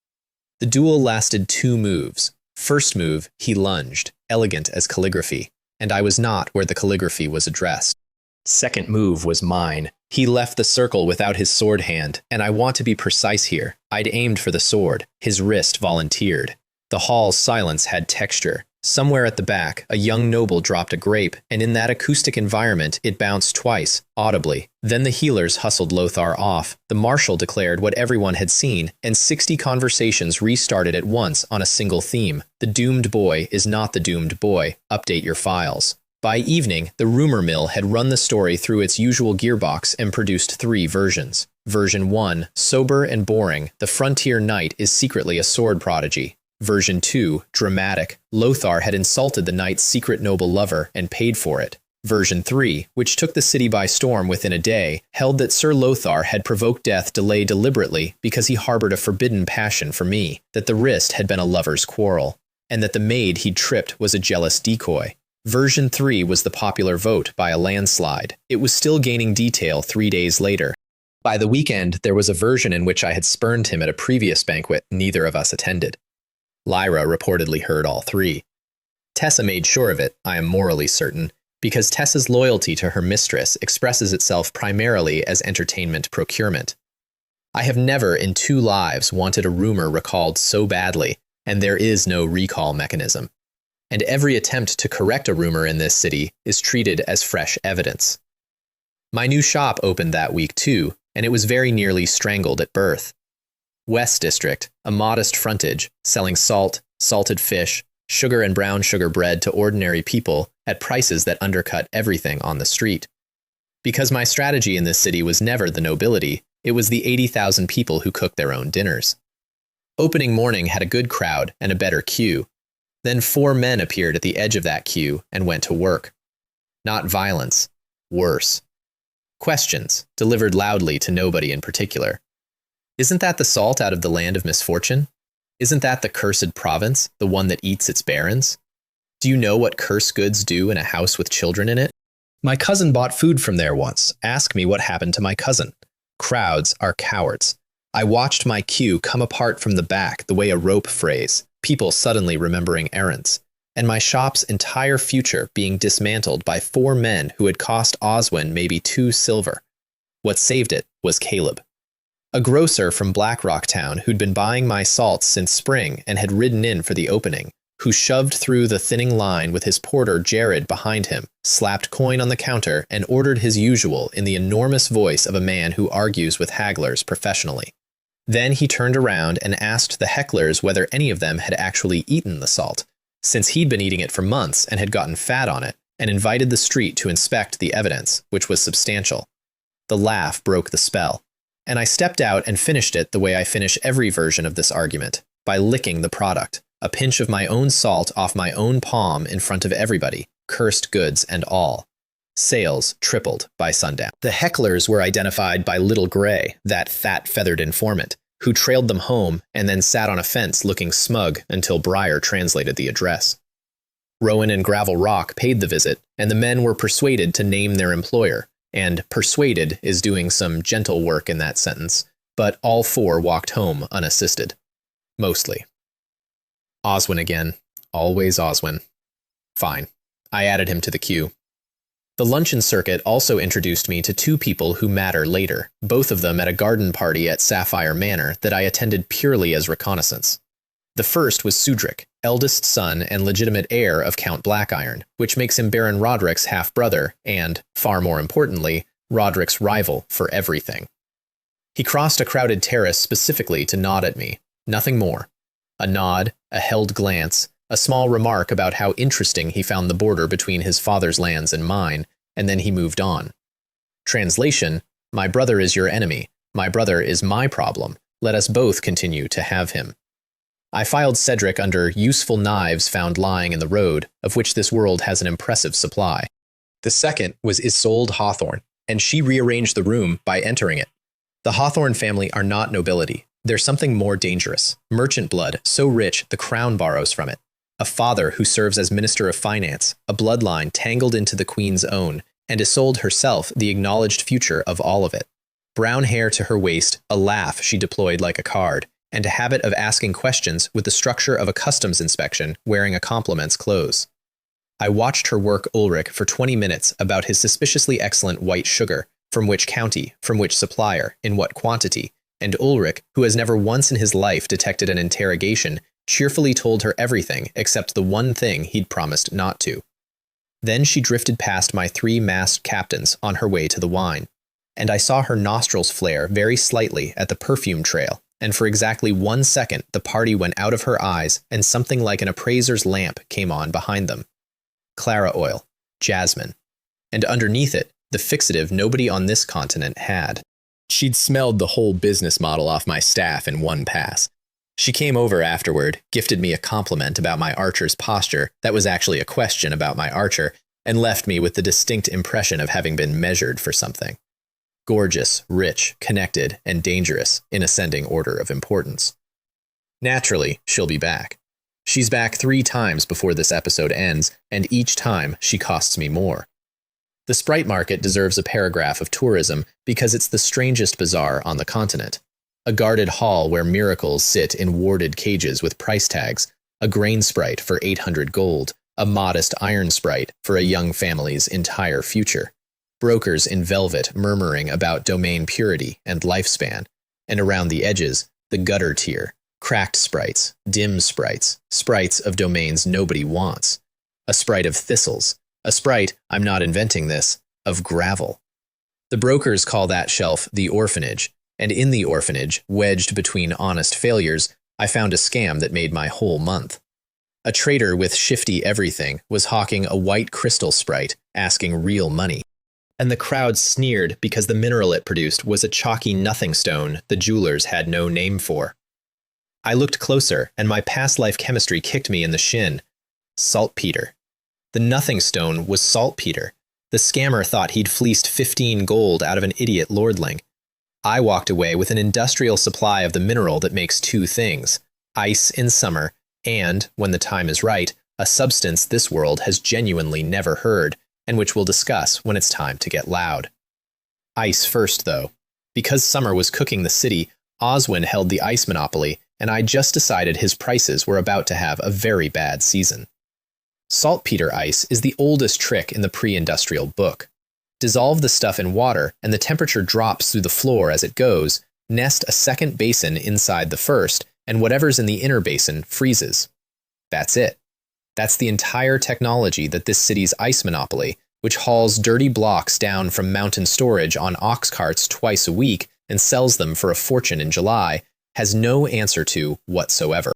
The duel lasted 2 moves. First move, he lunged, elegant as calligraphy, and I was not where the calligraphy was addressed. Second move was mine. He left the circle without his sword hand, and I want to be precise here. I'd aimed for the sword. His wrist volunteered. The hall's silence had texture. Somewhere at the back, a young noble dropped a grape, and in that acoustic environment, it bounced twice, audibly. Then the healers hustled Lothar off. The marshal declared what everyone had seen, and 60 conversations restarted at once on a single theme. The doomed boy is not the doomed boy. Update your files. By evening, the rumor mill had run the story through its usual gearbox and produced 3 versions. Version 1, sober and boring, the frontier knight is secretly a sword prodigy. Version 2, dramatic, Lothar had insulted the knight's secret noble lover and paid for it. Version 3, which took the city by storm within a day, held that Sir Lothar had provoked death delay deliberately because he harbored a forbidden passion for me, that the wrist had been a lover's quarrel, and that the maid he'd tripped was a jealous decoy. Version 3 was the popular vote by a landslide. It was still gaining detail 3 days later. By the weekend, there was a version in which I had spurned him at a previous banquet neither of us attended. Lyra reportedly heard all 3. Tessa made sure of it, I am morally certain, because Tessa's loyalty to her mistress expresses itself primarily as entertainment procurement. I have never in 2 lives wanted a rumor recalled so badly, and there is no recall mechanism. And every attempt to correct a rumor in this city is treated as fresh evidence. My new shop opened that week too, and it was very nearly strangled at birth. West District, a modest frontage, selling salt, salted fish, sugar and brown sugar bread to ordinary people at prices that undercut everything on the street. Because my strategy in this city was never the nobility, it was the 80,000 people who cook their own dinners. Opening morning had a good crowd and a better queue. Then 4 men appeared at the edge of that queue and went to work. Not violence, worse. Questions, delivered loudly to nobody in particular. Isn't that the salt out of the land of misfortune? Isn't that the cursed province, the one that eats its barons? Do you know what cursed goods do in a house with children in it? My cousin bought food from there once. Ask me what happened to my cousin. Crowds are cowards. I watched my queue come apart from the back the way a rope frays, people suddenly remembering errands, and my shop's entire future being dismantled by 4 men who had cost Oswin maybe 2 silver. What saved it was Caleb. A grocer from Blackrock Town who'd been buying my salts since spring and had ridden in for the opening, who shoved through the thinning line with his porter Jared behind him, slapped coin on the counter, and ordered his usual in the enormous voice of a man who argues with hagglers professionally. Then he turned around and asked the hecklers whether any of them had actually eaten the salt, since he'd been eating it for months and had gotten fat on it, and invited the street to inspect the evidence, which was substantial. The laugh broke the spell. And I stepped out and finished it the way I finish every version of this argument, by licking the product, a pinch of my own salt off my own palm in front of everybody, cursed goods and all. Sales tripled by sundown. The hecklers were identified by Little Gray, that fat feathered informant, who trailed them home and then sat on a fence looking smug until Breyer translated the address. Rowan and Gravel Rock paid the visit, and the men were persuaded to name their employer, and persuaded is doing some gentle work in that sentence, but all 4 walked home unassisted. Mostly. Oswin again. Always Oswin. Fine. I added him to the queue. The luncheon circuit also introduced me to 2 people who matter later, both of them at a garden party at Sapphire Manor that I attended purely as reconnaissance. The first was Sudric, eldest son and legitimate heir of Count Blackiron, which makes him Baron Roderick's half-brother and, far more importantly, Roderick's rival for everything. He crossed a crowded terrace specifically to nod at me, nothing more. A nod, a held glance, a small remark about how interesting he found the border between his father's lands and mine, and then he moved on. Translation: my brother is your enemy, my brother is my problem, let us both continue to have him. I filed Cedric under useful knives found lying in the road, of which this world has an impressive supply. The second was Isolde Hawthorne, and she rearranged the room by entering it. The Hawthorne family are not nobility. They're something more dangerous. Merchant blood, so rich the crown borrows from it. A father who serves as Minister of Finance, a bloodline tangled into the Queen's own, and Isolde herself the acknowledged future of all of it. Brown hair to her waist, a laugh she deployed like a card, and a habit of asking questions with the structure of a customs inspection wearing a compliment's clothes. I watched her work Ulrich for 20 minutes about his suspiciously excellent white sugar, from which county, from which supplier, in what quantity, and Ulrich, who has never once in his life detected an interrogation, cheerfully told her everything except the one thing he'd promised not to. Then she drifted past my 3 masked captains on her way to the wine, and I saw her nostrils flare very slightly at the perfume trail, and for exactly 1 second the party went out of her eyes and something like an appraiser's lamp came on behind them. Clara oil, jasmine, and underneath it, the fixative nobody on this continent had. She'd smelled the whole business model off my staff in one pass. She came over afterward, gifted me a compliment about my archer's posture that was actually a question about my archer, and left me with the distinct impression of having been measured for something. Gorgeous, rich, connected, and dangerous in ascending order of importance. Naturally, she'll be back. She's back 3 times before this episode ends, and each time she costs me more. The sprite market deserves a paragraph of tourism because it's the strangest bazaar on the continent. A guarded hall where miracles sit in warded cages with price tags, a grain sprite for 800 gold, a modest iron sprite for a young family's entire future. Brokers in velvet murmuring about domain purity and lifespan, and around the edges, the gutter tier, cracked sprites, dim sprites, sprites of domains nobody wants. A sprite of thistles, a sprite, I'm not inventing this, of gravel. The brokers call that shelf the orphanage, and in the orphanage, wedged between honest failures, I found a scam that made my whole month. A trader with shifty everything was hawking a white crystal sprite, asking real money. And the crowd sneered because the mineral it produced was a chalky nothing stone the jewelers had no name for. I looked closer, and my past life chemistry kicked me in the shin. Saltpeter. The nothing stone was saltpeter. The scammer thought he'd fleeced 15 gold out of an idiot lordling. I walked away with an industrial supply of the mineral that makes 2 things: ice in summer, and, when the time is right, a substance this world has genuinely never heard, and which we'll discuss when it's time to get loud. Ice first, though. Because summer was cooking the city, Oswin held the ice monopoly, and I just decided his prices were about to have a very bad season. Saltpeter ice is the oldest trick in the pre-industrial book. Dissolve the stuff in water, and the temperature drops through the floor as it goes, nest a second basin inside the first, and whatever's in the inner basin freezes. That's it. That's the entire technology that this city's ice monopoly, which hauls dirty blocks down from mountain storage on ox carts twice a week and sells them for a fortune in July, has no answer to whatsoever.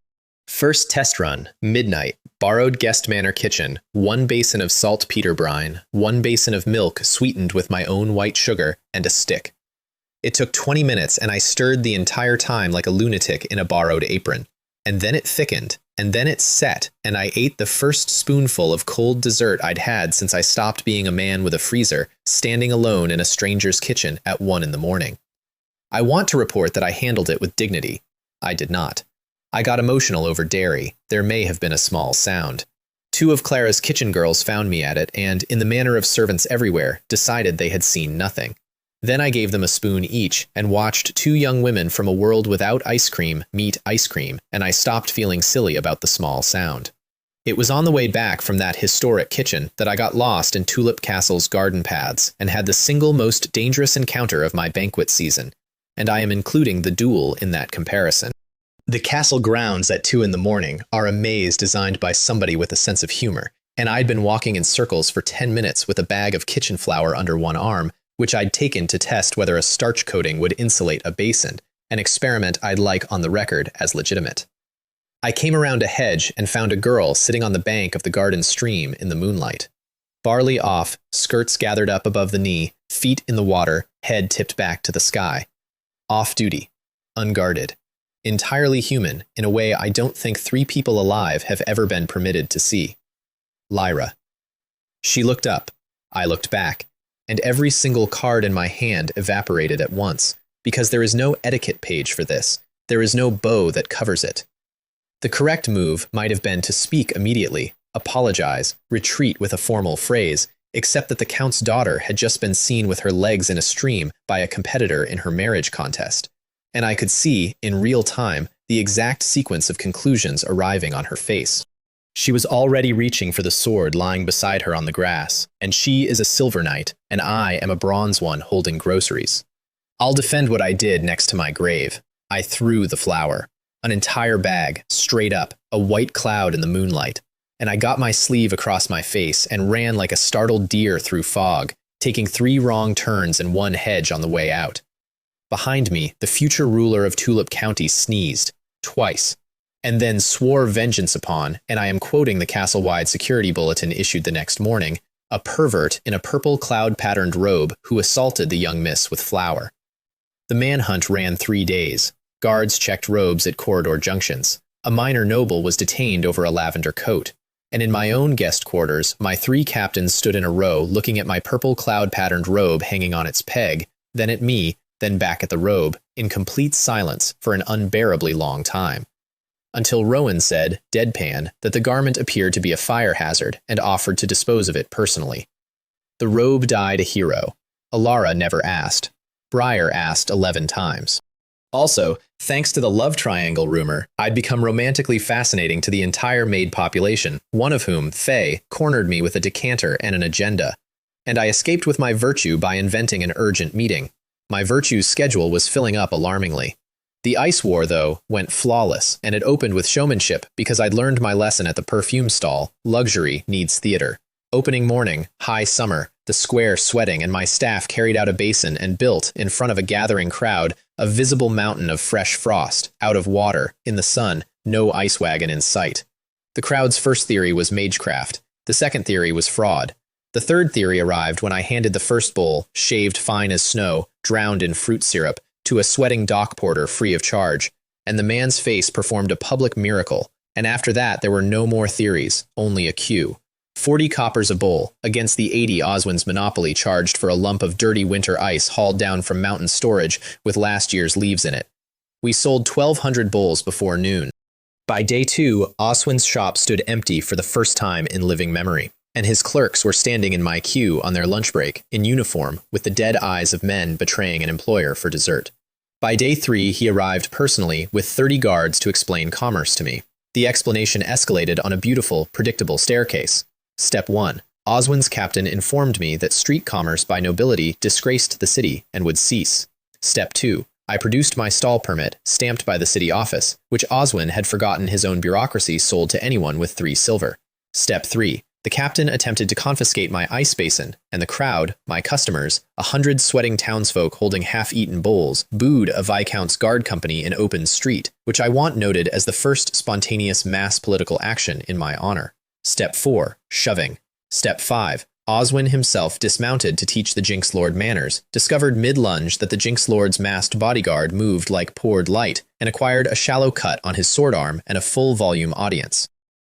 First test run, midnight, borrowed guest manor kitchen, 1 basin of saltpeter brine, 1 basin of milk sweetened with my own white sugar, and a stick. It took 20 minutes, and I stirred the entire time like a lunatic in a borrowed apron. And then it thickened, and then it set, and I ate the first spoonful of cold dessert I'd had since I stopped being a man with a freezer, standing alone in a stranger's kitchen at 1 in the morning. I want to report that I handled it with dignity. I did not. I got emotional over dairy. There may have been a small sound. 2 of Clara's kitchen girls found me at it and, in the manner of servants everywhere, decided they had seen nothing. Then I gave them a spoon each and watched 2 young women from a world without ice cream meet ice cream, and I stopped feeling silly about the small sound. It was on the way back from that historic kitchen that I got lost in Tulip Castle's garden paths and had the single most dangerous encounter of my banquet season, and I am including the duel in that comparison. The castle grounds at 2 in the morning are a maze designed by somebody with a sense of humor, and I'd been walking in circles for 10 minutes with a bag of kitchen flour under one arm, which I'd taken to test whether a starch coating would insulate a basin, an experiment I'd like on the record as legitimate. I came around a hedge and found a girl sitting on the bank of the garden stream in the moonlight. Barley off, skirts gathered up above the knee, feet in the water, head tipped back to the sky. Off duty. Unguarded. Entirely human in a way I don't think 3 people alive have ever been permitted to see. Lyra. She looked up. I looked back. And every single card in my hand evaporated at once, because there is no etiquette page for this. There is no bow that covers it. The correct move might have been to speak immediately, apologize, retreat with a formal phrase, except that the Count's daughter had just been seen with her legs in a stream by a competitor in her marriage contest, and I could see, in real time, the exact sequence of conclusions arriving on her face. She was already reaching for the sword lying beside her on the grass, and she is a silver knight, and I am a bronze one holding groceries. I'll defend what I did next to my grave. I threw the flour. An entire bag, straight up, a white cloud in the moonlight, and I got my sleeve across my face and ran like a startled deer through fog, taking 3 wrong turns and 1 hedge on the way out. Behind me, the future ruler of Tulip County sneezed, twice, and then swore vengeance upon, and I am quoting the castle-wide security bulletin issued the next morning, a pervert in a purple cloud-patterned robe who assaulted the young miss with flour. The manhunt ran 3 days. Guards checked robes at corridor junctions. A minor noble was detained over a lavender coat. And in my own guest quarters, my 3 captains stood in a row looking at my purple cloud-patterned robe hanging on its peg, then at me, then back at the robe, in complete silence for an unbearably long time. Until Rowan said, deadpan, that the garment appeared to be a fire hazard and offered to dispose of it personally. The robe died a hero. Alara never asked. Briar asked 11 times. Also, thanks to the love triangle rumor, I'd become romantically fascinating to the entire maid population, one of whom, Faye, cornered me with a decanter and an agenda. And I escaped with my virtue by inventing an urgent meeting. My virtue's schedule was filling up alarmingly. The ice war, though, went flawless, and it opened with showmanship because I'd learned my lesson at the perfume stall, luxury needs theater. Opening morning, high summer, the square sweating, and my staff carried out a basin and built, in front of a gathering crowd, a visible mountain of fresh frost, out of water, in the sun, no ice wagon in sight. The crowd's first theory was magecraft. The second theory was fraud. The third theory arrived when I handed the first bowl, shaved fine as snow, drowned in fruit syrup, to a sweating dock porter free of charge, and the man's face performed a public miracle, and after that there were no more theories, only a queue. 40 coppers a bowl, against the 80 Oswin's monopoly charged for a lump of dirty winter ice hauled down from mountain storage with last year's leaves in it. We sold 1,200 bowls before noon. By day 2, Oswin's shop stood empty for the first time in living memory, and his clerks were standing in my queue on their lunch break, in uniform, with the dead eyes of men betraying an employer for dessert. By day 3, he arrived personally with 30 guards to explain commerce to me. The explanation escalated on a beautiful, predictable staircase. Step 1. Oswin's captain informed me that street commerce by nobility disgraced the city and would cease. Step 2. I produced my stall permit, stamped by the city office, which Oswin had forgotten his own bureaucracy sold to anyone with 3 silver. Step 3. The captain attempted to confiscate my ice basin, and the crowd, my customers, 100 sweating townsfolk holding half-eaten bowls, booed a Viscount's guard company in open street, which I want noted as the first spontaneous mass political action in my honor. Step 4. Shoving. Step 5. Oswin himself dismounted to teach the Jinx Lord manners, discovered mid-lunge that the Jinx Lord's masked bodyguard moved like poured light, and acquired a shallow cut on his sword arm and a full-volume audience.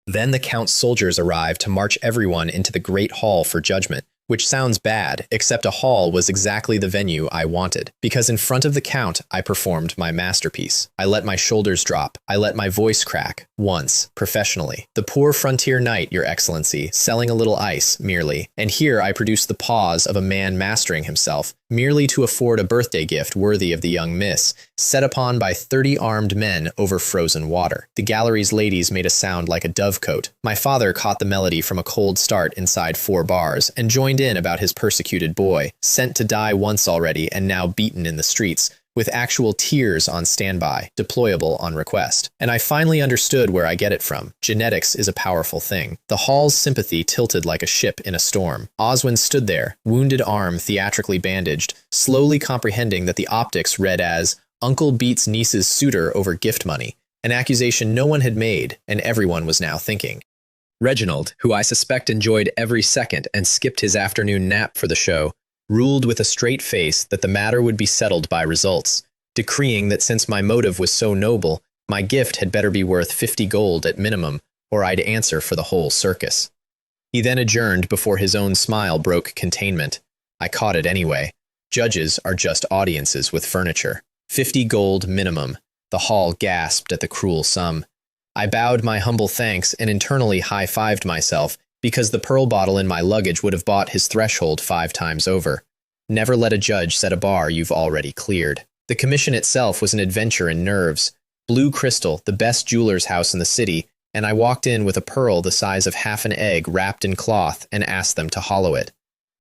Then the Count's soldiers arrived to march everyone into the Great Hall for judgment, which sounds bad, except a hall was exactly the venue I wanted, because in front of the Count I performed my masterpiece. I let my shoulders drop. I let my voice crack, once, professionally. The poor frontier knight, Your Excellency, selling a little ice, merely, and here I produced the pause of a man mastering himself, merely to afford a birthday gift worthy of the young miss, set upon by 30 armed men over frozen water. The gallery's ladies made a sound like a dovecote. My father caught the melody from a cold start inside 4 bars, and joined in about his persecuted boy, sent to die once already and now beaten in the streets, with actual tiers on standby, deployable on request. And I finally understood where I get it from. Genetics is a powerful thing. The Hall's sympathy tilted like a ship in a storm. Oswin stood there, wounded arm theatrically bandaged, slowly comprehending that the optics read as, "Uncle beats niece's suitor over gift money," an accusation no one had made, and everyone was now thinking. Reginald, who I suspect enjoyed every second and skipped his afternoon nap for the show, ruled with a straight face that the matter would be settled by results, decreeing that since my motive was so noble, my gift had better be worth 50 gold at minimum, or I'd answer for the whole circus. He then adjourned before his own smile broke containment. I caught it anyway. Judges are just audiences with furniture. 50 gold minimum. The Hall gasped at the cruel sum. I bowed my humble thanks and internally high-fived myself, because the pearl bottle in my luggage would have bought his threshold 5 times over. Never let a judge set a bar you've already cleared. The commission itself was an adventure in nerves. Blue Crystal, the best jeweler's house in the city, and I walked in with a pearl the size of half an egg wrapped in cloth and asked them to hollow it.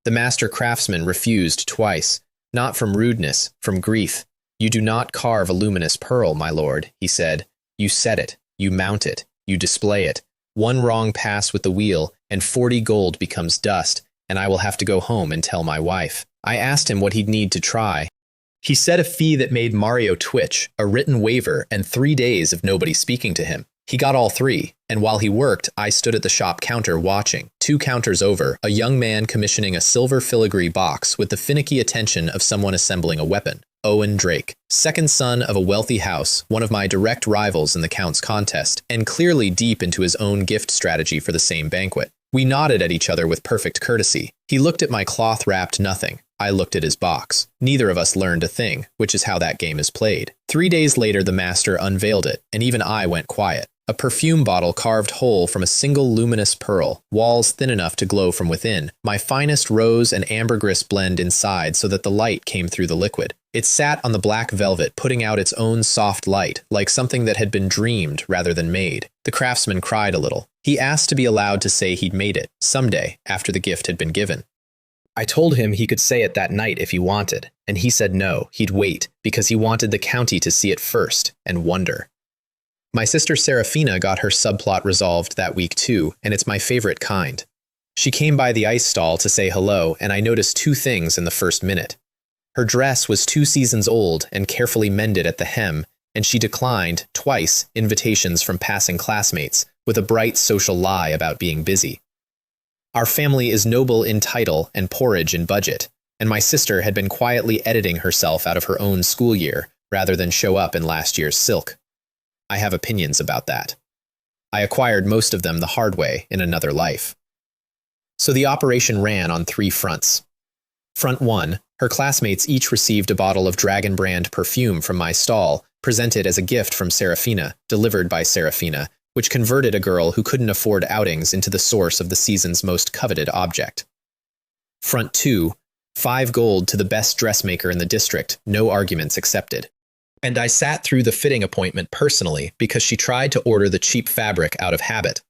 The master craftsman refused twice, not from rudeness, from grief. "You do not carve a luminous pearl, my lord," he said. "You set it, you mount it, you display it. One wrong pass with the wheel, and 40 gold becomes dust, and I will have to go home and tell my wife." I asked him what he'd need to try. He said a fee that made Mario twitch, a written waiver, and 3 days of nobody speaking to him. He got all 3, and while he worked, I stood at the shop counter watching. 2 counters over, a young man commissioning a silver filigree box with the finicky attention of someone assembling a weapon. Owen Drake, second son of a wealthy house, one of my direct rivals in the Count's contest, and clearly deep into his own gift strategy for the same banquet. We nodded at each other with perfect courtesy. He looked at my cloth-wrapped nothing. I looked at his box. Neither of us learned a thing, which is how that game is played. 3 days later, the master unveiled it, and even I went quiet. A perfume bottle carved whole from a single luminous pearl, walls thin enough to glow from within, my finest rose and ambergris blend inside so that the light came through the liquid. It sat on the black velvet, putting out its own soft light, like something that had been dreamed rather than made. The craftsman cried a little. He asked to be allowed to say he'd made it, someday, after the gift had been given. I told him he could say it that night if he wanted, and he said no, he'd wait, because he wanted the county to see it first, and wonder. My sister Serafina got her subplot resolved that week too, and it's my favorite kind. She came by the ice stall to say hello, and I noticed 2 things in the first minute. Her dress was 2 seasons old and carefully mended at the hem, and she declined, twice, invitations from passing classmates, with a bright social lie about being busy. Our family is noble in title and porridge in budget, and my sister had been quietly editing herself out of her own school year, rather than show up in last year's silk. I have opinions about that. I acquired most of them the hard way in another life. So the operation ran on 3 fronts. Front 1, her classmates each received a bottle of Dragon Brand perfume from my stall, presented as a gift from Serafina, delivered by Serafina, which converted a girl who couldn't afford outings into the source of the season's most coveted object. Front 2, 5 gold to the best dressmaker in the district, no arguments accepted. And I sat through the fitting appointment personally because she tried to order the cheap fabric out of habit.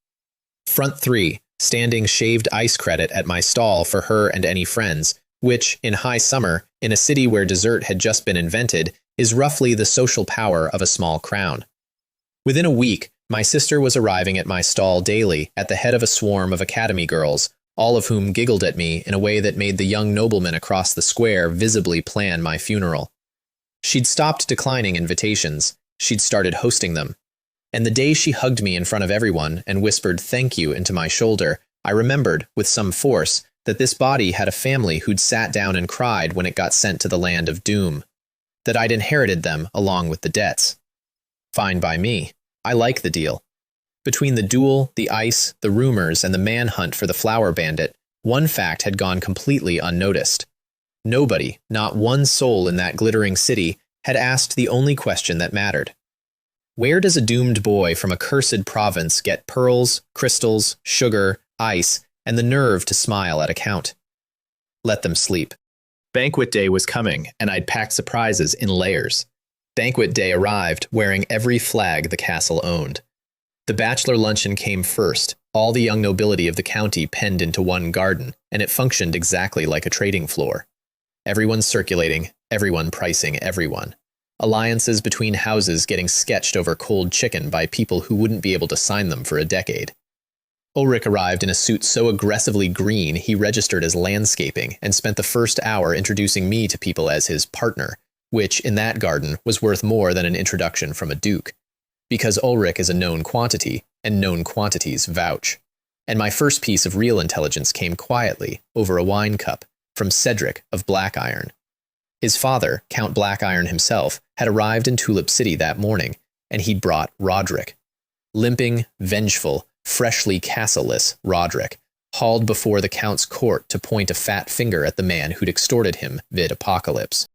Front 3, standing shaved ice credit at my stall for her and any friends, which, in high summer, in a city where dessert had just been invented, is roughly the social power of a small crown. Within a week, my sister was arriving at my stall daily at the head of a swarm of academy girls, all of whom giggled at me in a way that made the young nobleman across the square visibly plan my funeral. She'd stopped declining invitations, she'd started hosting them. And the day she hugged me in front of everyone and whispered thank you into my shoulder, I remembered, with some force, that this body had a family who'd sat down and cried when it got sent to the land of doom. That I'd inherited them along with the debts. Fine by me. I like the deal. Between the duel, the ice, the rumors, and the manhunt for the flower bandit, one fact had gone completely unnoticed. Nobody, not one soul in that glittering city, had asked the only question that mattered. Where does a doomed boy from a cursed province get pearls, crystals, sugar, ice, and the nerve to smile at a count? Let them sleep. Banquet day was coming, and I'd packed surprises in layers. Banquet day arrived, wearing every flag the castle owned. The bachelor luncheon came first, all the young nobility of the county penned into one garden, and it functioned exactly like a trading floor. Everyone circulating, everyone pricing everyone. Alliances between houses getting sketched over cold chicken by people who wouldn't be able to sign them for a decade. Ulrich arrived in a suit so aggressively green he registered as landscaping and spent the first hour introducing me to people as his partner, which, in that garden, was worth more than an introduction from a duke. Because Ulrich is a known quantity, and known quantities vouch. And my first piece of real intelligence came quietly, over a wine cup, from Cedric of Black Iron. His father, Count Black Iron himself, had arrived in Tulip City that morning, and he'd brought Roderick. Limping, vengeful, freshly castle-less Roderick, hauled before the Count's court to point a fat finger at the man who'd extorted him vid-apocalypse.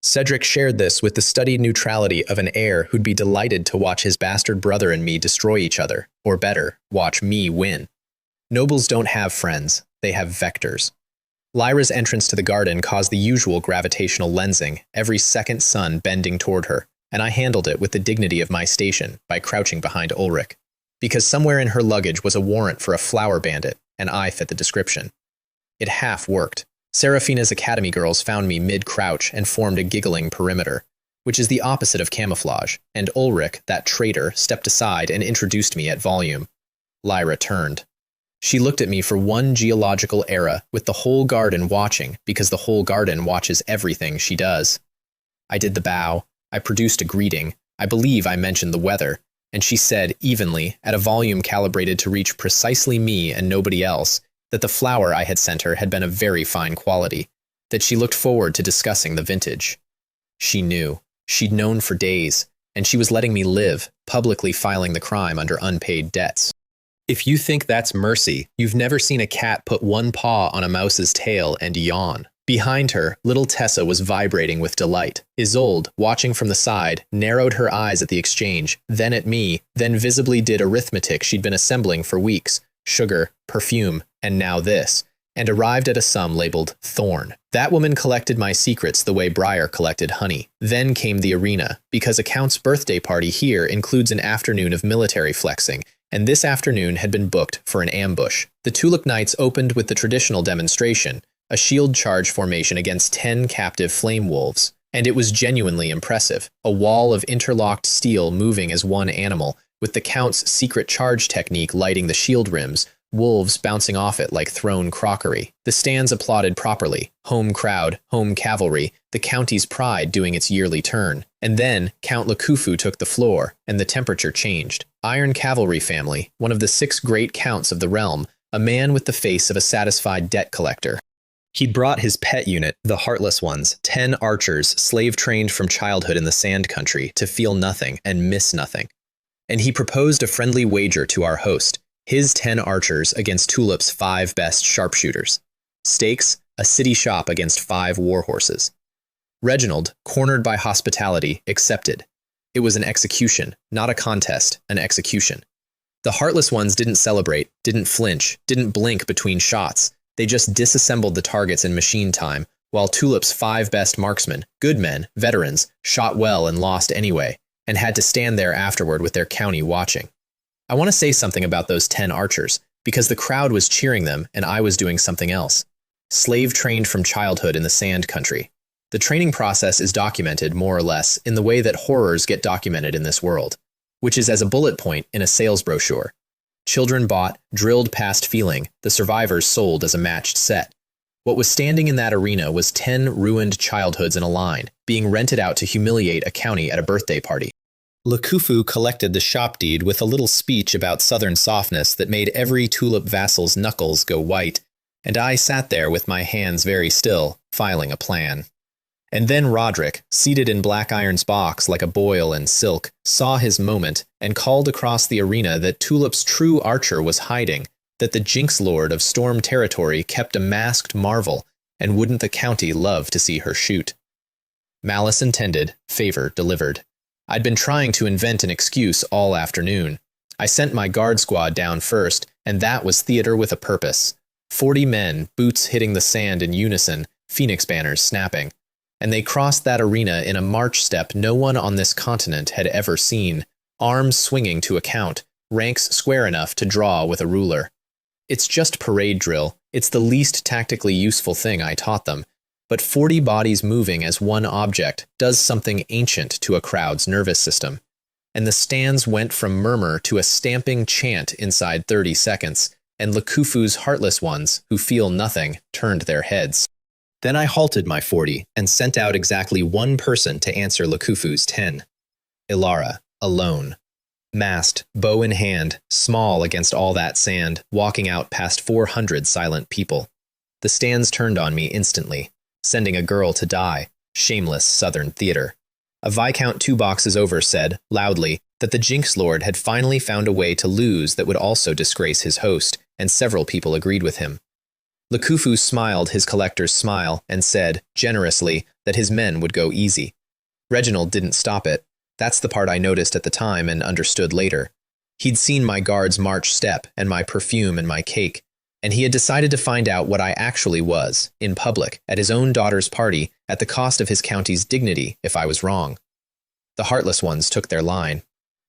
Cedric shared this with the studied neutrality of an heir who'd be delighted to watch his bastard brother and me destroy each other, or better, watch me win. Nobles don't have friends, they have vectors. Lyra's entrance to the garden caused the usual gravitational lensing, every second sun bending toward her, and I handled it with the dignity of my station by crouching behind Ulrich. Because somewhere in her luggage was a warrant for a flower bandit, and I fit the description. It half worked. Seraphina's academy girls found me mid-crouch and formed a giggling perimeter, which is the opposite of camouflage, and Ulrich, that traitor, stepped aside and introduced me at volume. Lyra turned. She looked at me for one geological era, with the whole garden watching, because the whole garden watches everything she does. I did the bow. I produced a greeting. I believe I mentioned the weather, and she said evenly, at a volume calibrated to reach precisely me and nobody else, that the flower I had sent her had been of very fine quality, that she looked forward to discussing the vintage. She knew. She'd known for days, and she was letting me live, publicly filing the crime under unpaid debts. If you think that's mercy, you've never seen a cat put one paw on a mouse's tail and yawn. Behind her, little Tessa was vibrating with delight. Isolde, watching from the side, narrowed her eyes at the exchange, then at me, then visibly did arithmetic she'd been assembling for weeks. Sugar, perfume, and now this, and arrived at a sum labeled Thorn. That woman collected my secrets the way Briar collected honey. Then came the arena, because a count's birthday party here includes an afternoon of military flexing, and this afternoon had been booked for an ambush. The Tulip Knights opened with the traditional demonstration, a shield charge formation against 10 captive flame wolves, and it was genuinely impressive, a wall of interlocked steel moving as one animal, with the Count's secret charge technique lighting the shield rims, wolves bouncing off it like thrown crockery. The stands applauded properly, home crowd, home cavalry, the county's pride doing its yearly turn. And then Count Lakufu took the floor, and the temperature changed. Iron Cavalry family, one of the 6 great counts of the realm, a man with the face of a satisfied debt collector. He'd brought his pet unit, the Heartless Ones, 10 archers slave-trained from childhood in the Sand Country to feel nothing and miss nothing. And he proposed a friendly wager to our host, his 10 archers against Tulip's 5 best sharpshooters. Stakes, a city shop against 5 warhorses. Reginald, cornered by hospitality, accepted. It was an execution, not a contest, an execution. The Heartless Ones didn't celebrate, didn't flinch, didn't blink between shots. They just disassembled the targets in machine time, while Tulip's 5 best marksmen, good men, veterans, shot well and lost anyway, and had to stand there afterward with their county watching. I want to say something about those 10 archers, because the crowd was cheering them and I was doing something else. Slave-trained from childhood in the Sand Country. The training process is documented, more or less, in the way that horrors get documented in this world, which is as a bullet point in a sales brochure. Children bought, drilled past feeling, the survivors sold as a matched set. What was standing in that arena was 10 ruined childhoods in a line, being rented out to humiliate a county at a birthday party. Lakufu collected the shop deed with a little speech about southern softness that made every Tulip vassal's knuckles go white, and I sat there with my hands very still, filing a plan. And then Roderick, seated in Black Iron's box like a boil in silk, saw his moment and called across the arena that Tulip's true archer was hiding, that the Jinx Lord of Storm Territory kept a masked marvel, and wouldn't the county love to see her shoot? Malice intended, favor delivered. I'd been trying to invent an excuse all afternoon. I sent my guard squad down first, and that was theater with a purpose. 40 men, boots hitting the sand in unison, phoenix banners snapping. And they crossed that arena in a march step no one on this continent had ever seen, arms swinging to a count, ranks square enough to draw with a ruler. It's just parade drill. It's the least tactically useful thing I taught them. but 40 bodies moving as one object does something ancient to a crowd's nervous system, and the stands went from murmur to a stamping chant inside 30 seconds, and Lukufu's heartless ones, who feel nothing, turned their heads. Then I halted my 40 and sent out exactly one person to answer Lukufu's 10. Ilara, alone. Masked, bow in hand, small against all that sand, walking out past 400 silent people. The stands turned on me instantly, sending a girl to die. Shameless Southern theater. A Viscount 2 boxes over said, loudly, that the Jinx Lord had finally found a way to lose that would also disgrace his host, and several people agreed with him. Lukufu smiled his collector's smile and said, generously, that his men would go easy. Reginald didn't stop it. That's the part I noticed at the time and understood later. He'd seen my guard's march step and my perfume and my cake, and he had decided to find out what I actually was, in public, at his own daughter's party, at the cost of his county's dignity, if I was wrong. The heartless ones took their line.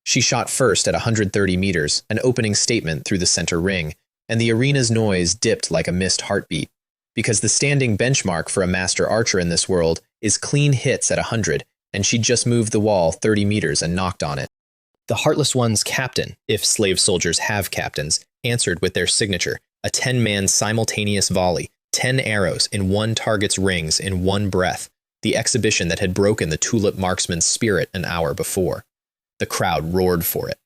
She shot first at 130 meters, an opening statement through the center ring, and the arena's noise dipped like a missed heartbeat, because the standing benchmark for a master archer in this world is clean hits at 100, and she'd just moved the wall 30 meters and knocked on it. The heartless one's captain, if slave soldiers have captains, answered with their signature, a 10-man simultaneous volley, 10 arrows in one target's rings in one breath, the exhibition that had broken the tulip marksman's spirit an hour before. The crowd roared for it.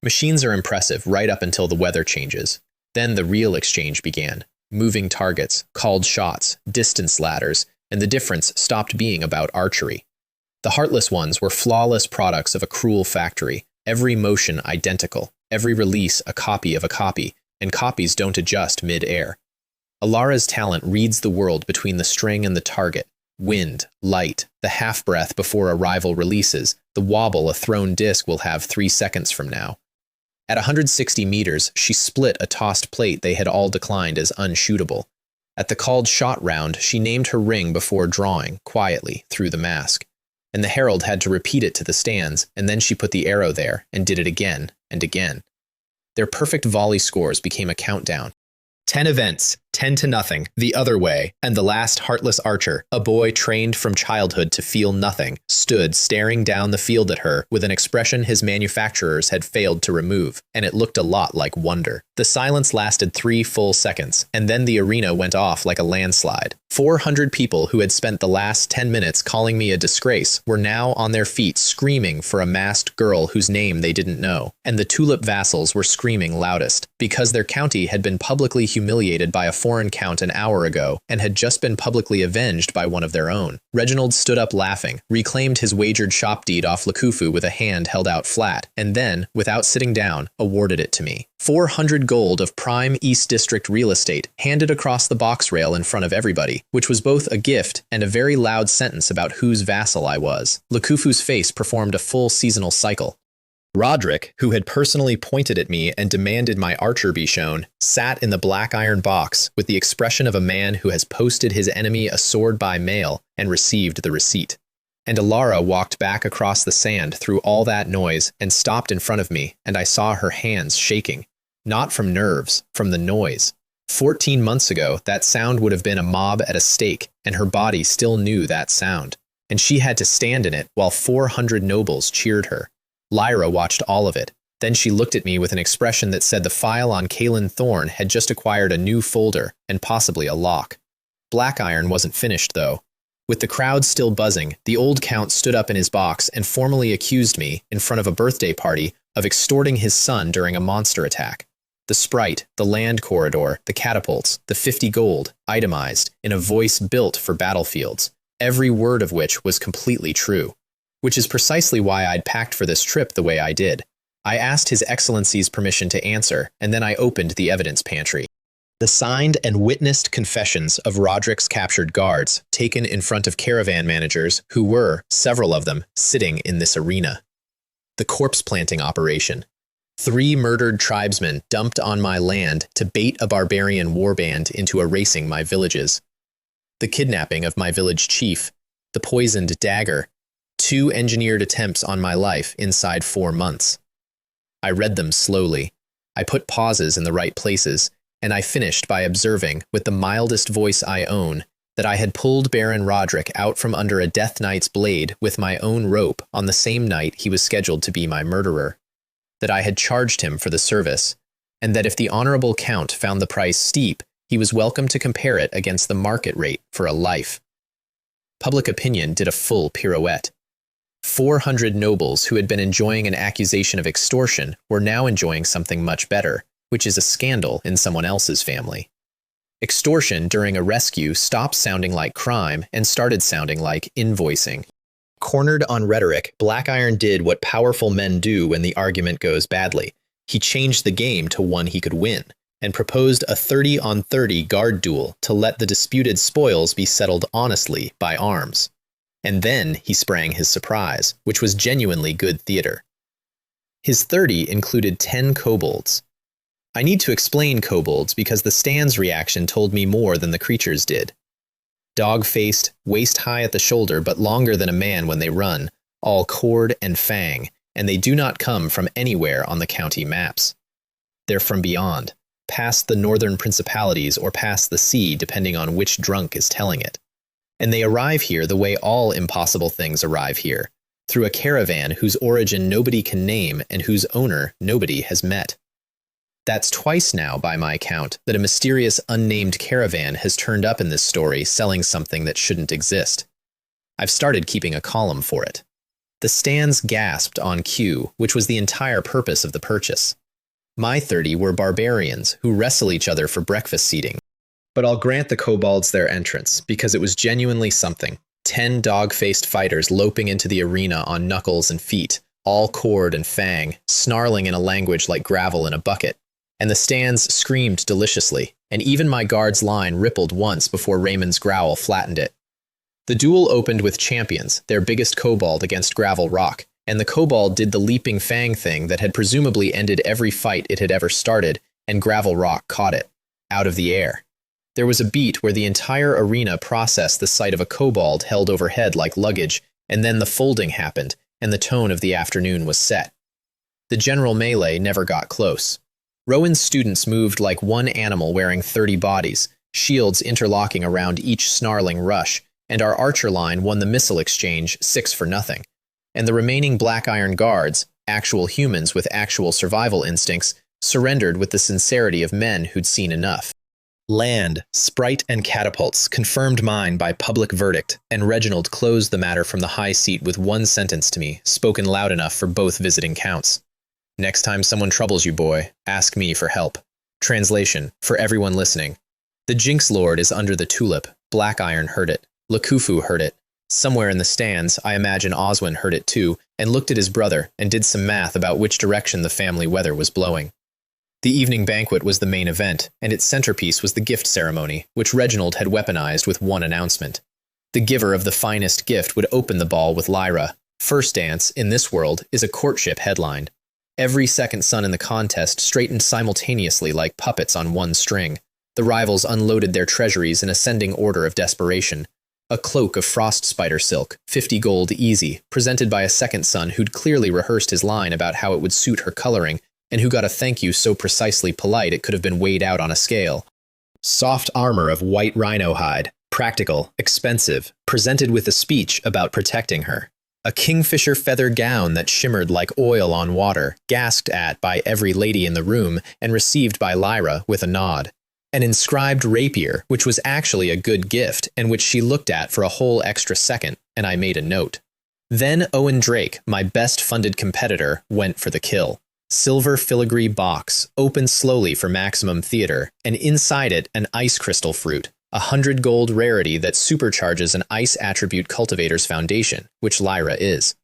Machines are impressive right up until the weather changes. Then the real exchange began. Moving targets, called shots, distance ladders, and the difference stopped being about archery. The heartless ones were flawless products of a cruel factory, every motion identical, every release a copy of a copy, and copies don't adjust mid-air. Alara's talent reads the world between the string and the target. Wind, light, the half-breath before a rival releases, the wobble a thrown disc will have 3 seconds from now. At 160 meters, she split a tossed plate they had all declined as unshootable. At the called shot round, she named her ring before drawing, quietly, through the mask. And the herald had to repeat it to the stands, and then she put the arrow there, and did it again, and again. Their perfect volley scores became a countdown. 10 events, 10-0, the other way, and the last heartless archer, a boy trained from childhood to feel nothing, stood staring down the field at her with an expression his manufacturers had failed to remove, and it looked a lot like wonder. The silence lasted 3 full seconds, and then the arena went off like a landslide. 400 people who had spent the last 10 minutes calling me a disgrace were now on their feet screaming for a masked girl whose name they didn't know, and the tulip vassals were screaming loudest, because their county had been publicly humiliated by a foreign count an hour ago and had just been publicly avenged by one of their own. Reginald stood up laughing, reclaimed his wagered shop deed off Lukufu with a hand held out flat, and then, without sitting down, awarded it to me. 400 gold of prime East District real estate handed across the box rail in front of everybody, which was both a gift and a very loud sentence about whose vassal I was. Lukufu's face performed a full seasonal cycle. Roderick, who had personally pointed at me and demanded my archer be shown, sat in the black iron box with the expression of a man who has posted his enemy a sword by mail and received the receipt. And Alara walked back across the sand through all that noise and stopped in front of me, and I saw her hands shaking. Not from nerves, from the noise. 14 months ago, that sound would have been a mob at a stake, and her body still knew that sound. And she had to stand in it while 400 nobles cheered her. Lyra watched all of it. Then she looked at me with an expression that said the file on Kaelin Thorne had just acquired a new folder, and possibly a lock. Black Iron wasn't finished, though. With the crowd still buzzing, the old count stood up in his box and formally accused me, in front of a birthday party, of extorting his son during a monster attack. The sprite, the land corridor, the catapults, the 50 gold, itemized, in a voice built for battlefields, every word of which was completely true. Which is precisely why I'd packed for this trip the way I did. I asked His Excellency's permission to answer, and then I opened the evidence pantry. The signed and witnessed confessions of Roderick's captured guards, taken in front of caravan managers who were, several of them, sitting in this arena. The corpse planting operation. 3 murdered tribesmen dumped on my land to bait a barbarian warband into erasing my villages. The kidnapping of my village chief. The poisoned dagger. 2 engineered attempts on my life inside 4 months. I read them slowly. I put pauses in the right places, and I finished by observing, with the mildest voice I own, that I had pulled Baron Roderick out from under a Death Knight's blade with my own rope on the same night he was scheduled to be my murderer, that I had charged him for the service, and that if the honorable Count found the price steep, he was welcome to compare it against the market rate for a life. Public opinion did a full pirouette. 400 nobles who had been enjoying an accusation of extortion were now enjoying something much better, which is a scandal in someone else's family. Extortion during a rescue stopped sounding like crime and started sounding like invoicing. Cornered on rhetoric, Blackiron did what powerful men do when the argument goes badly. He changed the game to one he could win, and proposed a 30-on-30 guard duel to let the disputed spoils be settled honestly by arms. And then he sprang his surprise, which was genuinely good theater. His 30 included 10 kobolds. I need to explain kobolds because the stand's reaction told me more than the creatures did. Dog-faced, waist-high at the shoulder but longer than a man when they run, all cord and fang, and they do not come from anywhere on the county maps. They're from beyond, past the northern principalities or past the sea depending on which drunk is telling it. And they arrive here the way all impossible things arrive here, through a caravan whose origin nobody can name and whose owner nobody has met. That's twice now, by my count, that a mysterious unnamed caravan has turned up in this story selling something that shouldn't exist. I've started keeping a column for it. The stands gasped on cue, which was the entire purpose of the purchase. My 30 were barbarians who wrestle each other for breakfast seating. But I'll grant the kobolds their entrance, because it was genuinely something. 10 dog-faced fighters loping into the arena on knuckles and feet, all cord and fang, snarling in a language like gravel in a bucket. And the stands screamed deliciously, and even my guard's line rippled once before Raymond's growl flattened it. The duel opened with champions, their biggest kobold against Gravel Rock, and the kobold did the leaping fang thing that had presumably ended every fight it had ever started, and Gravel Rock caught it, out of the air. There was a beat where the entire arena processed the sight of a kobold held overhead like luggage, and then the folding happened, and the tone of the afternoon was set. The general melee never got close. Rowan's students moved like one animal wearing 30 bodies, shields interlocking around each snarling rush, and our archer line won the missile exchange 6-0. And the remaining Blackiron guards, actual humans with actual survival instincts, surrendered with the sincerity of men who'd seen enough. Land, sprite, and catapults confirmed mine by public verdict, and Reginald closed the matter from the high seat with one sentence to me, spoken loud enough for both visiting counts. Next time someone troubles you, boy, ask me for help. Translation, for everyone listening. The Jinx Lord is under the tulip. Blackiron heard it. Lakufu heard it. Somewhere in the stands, I imagine Oswin heard it too, and looked at his brother and did some math about which direction the family weather was blowing. The evening banquet was the main event, and its centerpiece was the gift ceremony, which Reginald had weaponized with one announcement. The giver of the finest gift would open the ball with Lyra. First dance, in this world, is a courtship headline. Every second son in the contest straightened simultaneously like puppets on one string. The rivals unloaded their treasuries in ascending order of desperation. A cloak of frost spider silk, 50 gold easy, presented by a second son who'd clearly rehearsed his line about how it would suit her coloring, and who got a thank you so precisely polite it could have been weighed out on a scale. Soft armor of white rhino hide, practical, expensive, presented with a speech about protecting her. A kingfisher feather gown that shimmered like oil on water, gasped at by every lady in the room and received by Lyra with a nod. An inscribed rapier, which was actually a good gift and which she looked at for a whole extra second, and I made a note. Then Owen Drake, my best-funded competitor, went for the kill. Silver filigree box, opened slowly for maximum theater, and inside it an ice crystal fruit, 100 gold rarity that supercharges an ice attribute cultivator's foundation, which Lyra is.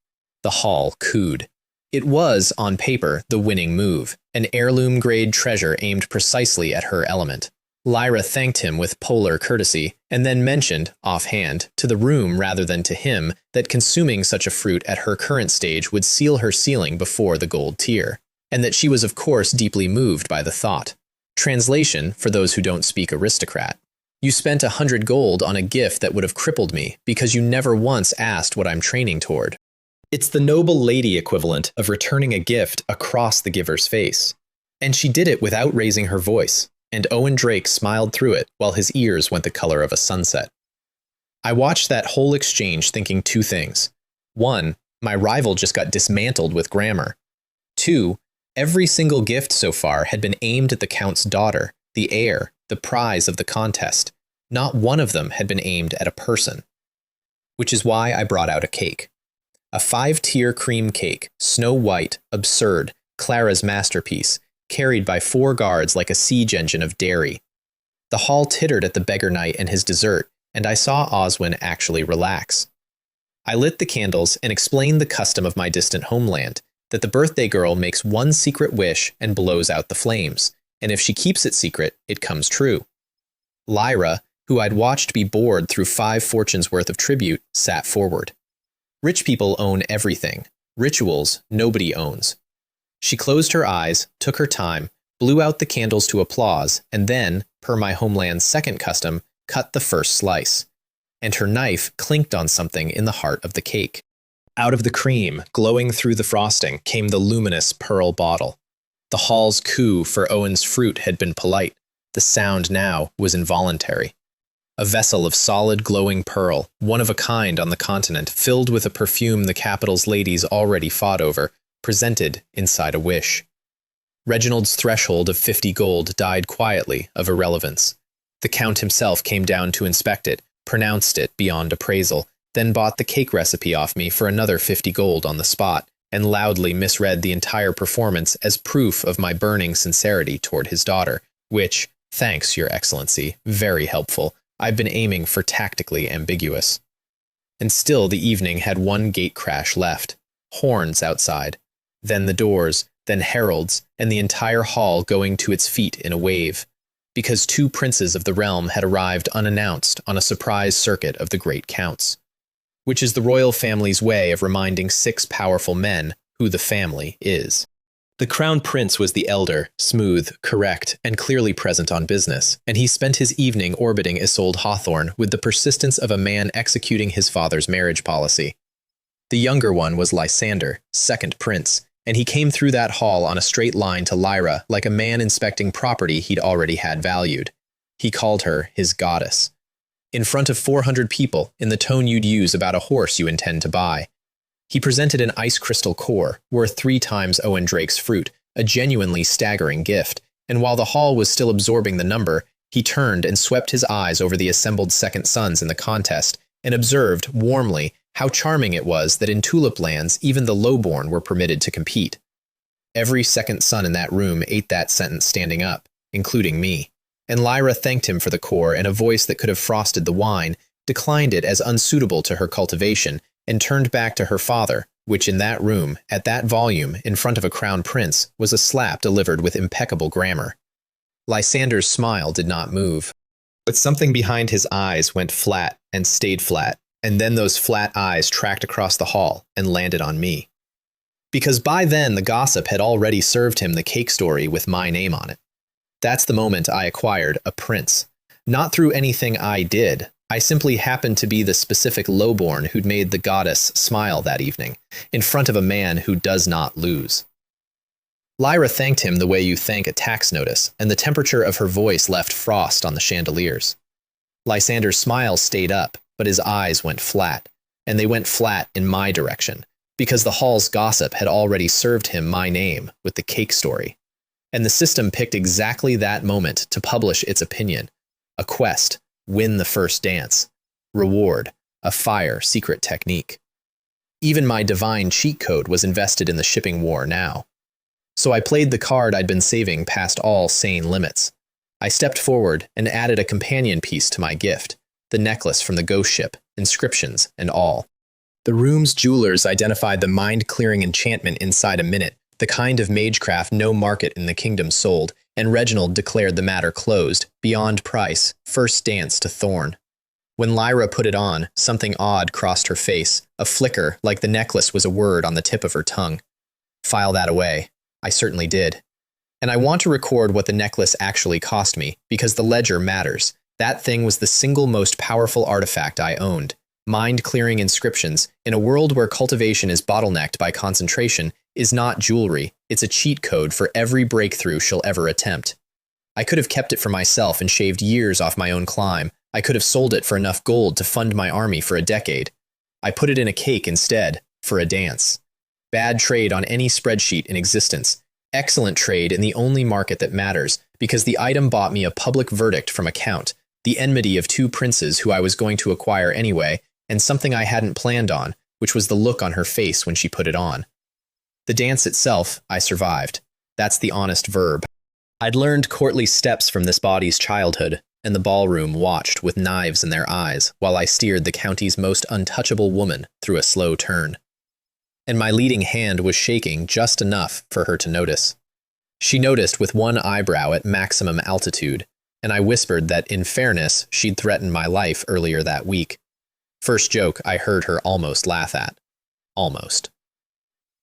The hall cooed. It was, on paper, the winning move, an heirloom-grade treasure aimed precisely at her element. Lyra thanked him with polar courtesy, and then mentioned, offhand, to the room rather than to him, that consuming such a fruit at her current stage would seal her ceiling before the gold tier, and that she was of course deeply moved by the thought. Translation, for those who don't speak aristocrat. You spent 100 gold on a gift that would have crippled me, because you never once asked what I'm training toward. It's the noble lady equivalent of returning a gift across the giver's face. And she did it without raising her voice, and Owen Drake smiled through it while his ears went the color of a sunset. I watched that whole exchange thinking two things. One, my rival just got dismantled with grammar. Two, every single gift so far had been aimed at the Count's daughter, the heir, the prize of the contest. Not one of them had been aimed at a person. Which is why I brought out a cake. A 5-tier cream cake, snow white, absurd, Clara's masterpiece, carried by 4 guards like a siege engine of dairy. The hall tittered at the beggar knight and his dessert, and I saw Oswin actually relax. I lit the candles and explained the custom of my distant homeland, that the birthday girl makes one secret wish and blows out the flames, and if she keeps it secret, it comes true. Lyra, who I'd watched be bored through 5 fortunes worth of tribute, sat forward. Rich people own everything. Rituals nobody owns. She closed her eyes, took her time, blew out the candles to applause, and then, per my homeland's second custom, cut the first slice. And her knife clinked on something in the heart of the cake. Out of the cream, glowing through the frosting, came the luminous pearl bottle. The hall's coo for Owen's fruit had been polite. The sound now was involuntary. A vessel of solid glowing pearl, one of a kind on the continent, filled with a perfume the capital's ladies already fought over, presented inside a wish. Reginald's threshold of 50 gold died quietly of irrelevance. The Count himself came down to inspect it, pronounced it beyond appraisal, then bought the cake recipe off me for another 50 gold on the spot, and loudly misread the entire performance as proof of my burning sincerity toward his daughter, which, thanks, Your Excellency, very helpful, I've been aiming for tactically ambiguous. And still the evening had one gate crash left. Horns outside. Then the doors, then heralds, and the entire hall going to its feet in a wave. Because 2 princes of the realm had arrived unannounced on a surprise circuit of the great counts. Which is the royal family's way of reminding 6 powerful men who the family is. The crown prince was the elder, smooth, correct, and clearly present on business, and he spent his evening orbiting Isolde Hawthorne with the persistence of a man executing his father's marriage policy. The younger one was Lysander, second prince, and he came through that hall on a straight line to Lyra like a man inspecting property he'd already had valued. He called her his goddess. In front of 400 people, in the tone you'd use about a horse you intend to buy. He presented an ice crystal core, worth 3 times Owen Drake's fruit, a genuinely staggering gift, and while the hall was still absorbing the number, he turned and swept his eyes over the assembled second sons in the contest, and observed, warmly, how charming it was that in Tulip Lands even the lowborn were permitted to compete. Every second son in that room ate that sentence standing up, including me, and Lyra thanked him for the core in a voice that could have frosted the wine, declined it as unsuitable to her cultivation, and turned back to her father, which in that room, at that volume, in front of a crown prince, was a slap delivered with impeccable grammar. Lysander's smile did not move, but something behind his eyes went flat and stayed flat, and then those flat eyes tracked across the hall and landed on me. Because by then the gossip had already served him the cake story with my name on it. That's the moment I acquired a prince. Not through anything I did. I simply happened to be the specific lowborn who'd made the goddess smile that evening, in front of a man who does not lose. Lyra thanked him the way you thank a tax notice, and the temperature of her voice left frost on the chandeliers. Lysander's smile stayed up, but his eyes went flat, and they went flat in my direction, because the hall's gossip had already served him my name with the cake story. And the system picked exactly that moment to publish its opinion. A quest. Win the first dance. Reward, a fire secret technique. Even my divine cheat code was invested in the shipping war now. So I played the card I'd been saving past all sane limits. I stepped forward and added a companion piece to my gift, the necklace from the ghost ship, inscriptions and all. The room's jewelers identified the mind-clearing enchantment inside a minute, the kind of magecraft no market in the kingdom sold, and Reginald declared the matter closed, beyond price, first dance to Thorn. When Lyra put it on, something odd crossed her face, a flicker like the necklace was a word on the tip of her tongue. File that away. I certainly did. And I want to record what the necklace actually cost me, because the ledger matters. That thing was the single most powerful artifact I owned. Mind-clearing inscriptions, in a world where cultivation is bottlenecked by concentration, is not jewelry, it's a cheat code for every breakthrough she'll ever attempt. I could have kept it for myself and shaved years off my own climb, I could have sold it for enough gold to fund my army for a decade. I put it in a cake instead, for a dance. Bad trade on any spreadsheet in existence. Excellent trade in the only market that matters, because the item bought me a public verdict from a count, the enmity of two princes who I was going to acquire anyway, and something I hadn't planned on, which was the look on her face when she put it on. The dance itself, I survived. That's the honest verb. I'd learned courtly steps from this body's childhood, and the ballroom watched with knives in their eyes while I steered the county's most untouchable woman through a slow turn. And my leading hand was shaking just enough for her to notice. She noticed with one eyebrow at maximum altitude, and I whispered that, in fairness, she'd threatened my life earlier that week. First joke I heard her almost laugh at. Almost.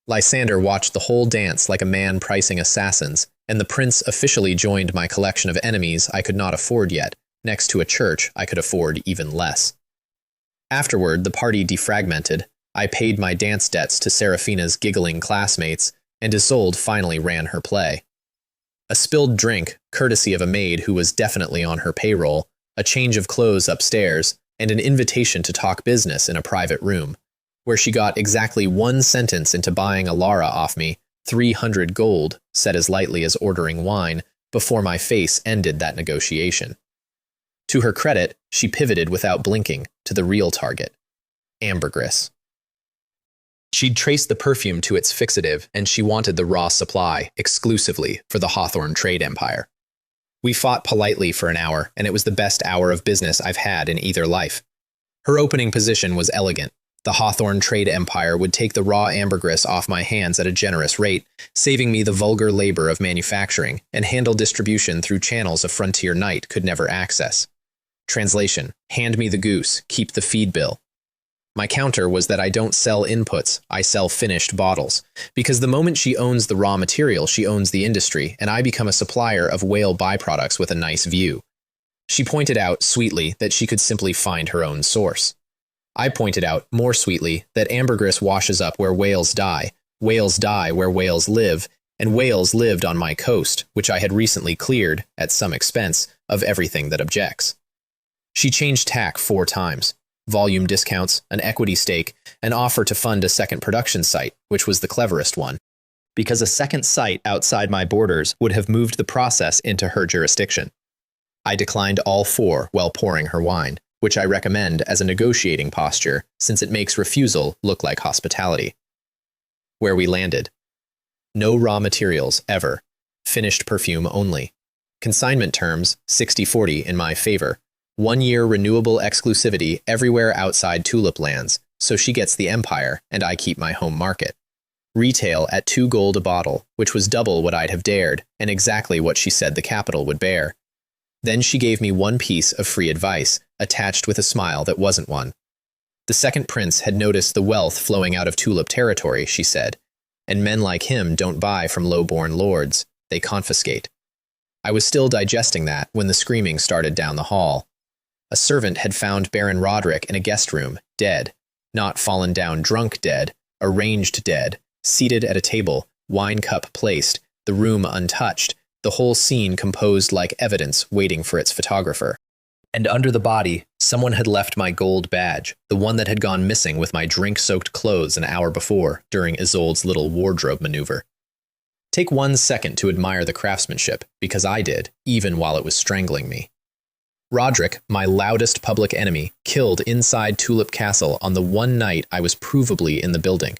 Lysander watched the whole dance like a man pricing assassins, and the prince officially joined my collection of enemies I could not afford yet, next to a church I could afford even less. Afterward, the party defragmented. I paid my dance debts to Seraphina's giggling classmates, and Isolde finally ran her play. A spilled drink, courtesy of a maid who was definitely on her payroll, a change of clothes upstairs, and an invitation to talk business in a private room, where she got exactly one sentence into buying a Lara off me, 300 gold, said as lightly as ordering wine, before my face ended that negotiation. To her credit, she pivoted without blinking to the real target, ambergris. She'd traced the perfume to its fixative, and she wanted the raw supply, exclusively, for the Hawthorne trade empire. We fought politely for an hour, and it was the best hour of business I've had in either life. Her opening position was elegant. The Hawthorne trade empire would take the raw ambergris off my hands at a generous rate, saving me the vulgar labor of manufacturing, and handle distribution through channels a frontier knight could never access. Translation: hand me the goose, keep the feed bill. My counter was that I don't sell inputs, I sell finished bottles, because the moment she owns the raw material, she owns the industry, and I become a supplier of whale byproducts with a nice view. She pointed out, sweetly, that she could simply find her own source. I pointed out, more sweetly, that ambergris washes up where whales die where whales live, and whales lived on my coast, which I had recently cleared, at some expense, of everything that objects. She changed tack 4 times. Volume discounts, an equity stake, an offer to fund a second production site, which was the cleverest one, because a second site outside my borders would have moved the process into her jurisdiction. I declined all 4 while pouring her wine, which I recommend as a negotiating posture, since it makes refusal look like hospitality. Where we landed. No raw materials, ever. Finished perfume only. Consignment terms, 60-40 in my favor. 1-year renewable exclusivity everywhere outside Tulip Lands, so she gets the empire, and I keep my home market. Retail at 2 gold a bottle, which was double what I'd have dared, and exactly what she said the capital would bear. Then she gave me 1 piece of free advice, attached with a smile that wasn't one. The second prince had noticed the wealth flowing out of Tulip territory, she said, and men like him don't buy from low-born lords, they confiscate. I was still digesting that when the screaming started down the hall. A servant had found Baron Roderick in a guest room, dead. Not fallen down drunk dead, arranged dead, seated at a table, wine cup placed, the room untouched, the whole scene composed like evidence waiting for its photographer. And under the body, someone had left my gold badge, the one that had gone missing with my drink-soaked clothes an hour before during Isolde's little wardrobe maneuver. Take 1 second to admire the craftsmanship, because I did, even while it was strangling me. Roderick, my loudest public enemy, killed inside Tulip Castle on the one night I was provably in the building.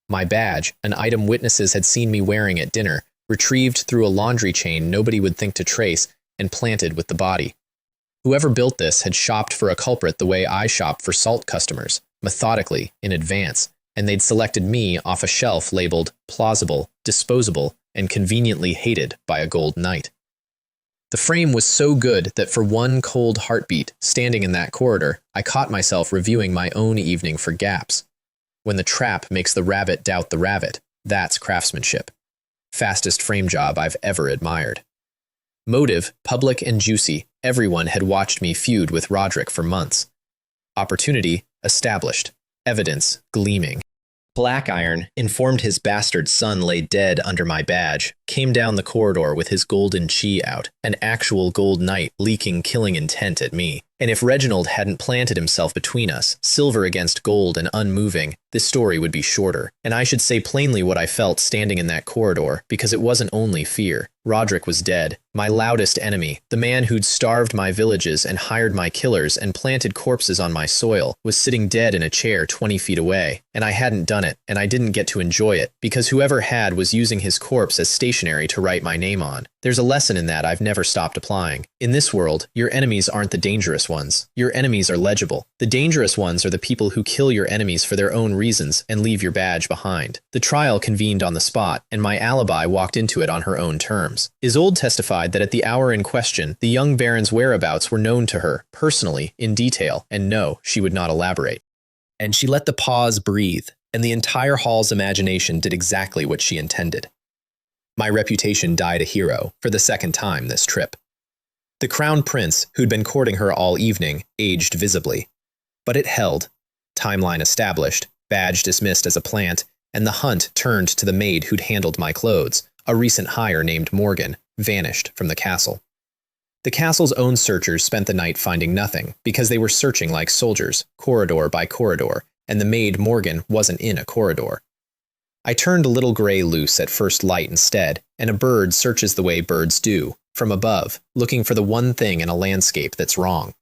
My badge, an item witnesses had seen me wearing at dinner, retrieved through a laundry chain nobody would think to trace, and planted with the body. Whoever built this had shopped for a culprit the way I shop for salt customers, methodically, in advance, and they'd selected me off a shelf labeled plausible, disposable, and conveniently hated by a gold knight. The frame was so good that for 1 cold heartbeat, standing in that corridor, I caught myself reviewing my own evening for gaps. When the trap makes the rabbit doubt the rabbit, that's craftsmanship. Fastest frame job I've ever admired. Motive, public and juicy, everyone had watched me feud with Roderick for months. Opportunity, established. Evidence, gleaming. Black Iron, informed his bastard son lay dead under my badge, came down the corridor with his golden chi out, an actual gold knight leaking killing intent at me. And if Reginald hadn't planted himself between us, silver against gold and unmoving, this story would be shorter. And I should say plainly what I felt standing in that corridor, because it wasn't only fear. Roderick was dead, my loudest enemy, the man who'd starved my villages and hired my killers and planted corpses on my soil, was sitting dead in a chair 20 feet away. And I hadn't done it, and I didn't get to enjoy it, because whoever had was using his corpse as stationery to write my name on. There's a lesson in that I've never stopped applying. In this world, your enemies aren't the dangerous ones. Your enemies are legible. The dangerous ones are the people who kill your enemies for their own reasons and leave your badge behind. The trial convened on the spot, and my alibi walked into it on her own terms. Isolde testified that at the hour in question, the young baron's whereabouts were known to her, personally, in detail, and no, she would not elaborate. And she let the pause breathe, and the entire hall's imagination did exactly what she intended. My reputation died a hero for the second time this trip. The crown prince, who'd been courting her all evening, aged visibly. But it held. Timeline established, badge dismissed as a plant, and the hunt turned to the maid who'd handled my clothes, a recent hire named Morgan, vanished from the castle. The castle's own searchers spent the night finding nothing, because they were searching like soldiers, corridor by corridor, and the maid Morgan wasn't in a corridor. I turned a little gray loose at first light instead, and a bird searches the way birds do, from above, looking for the one thing in a landscape that's wrong.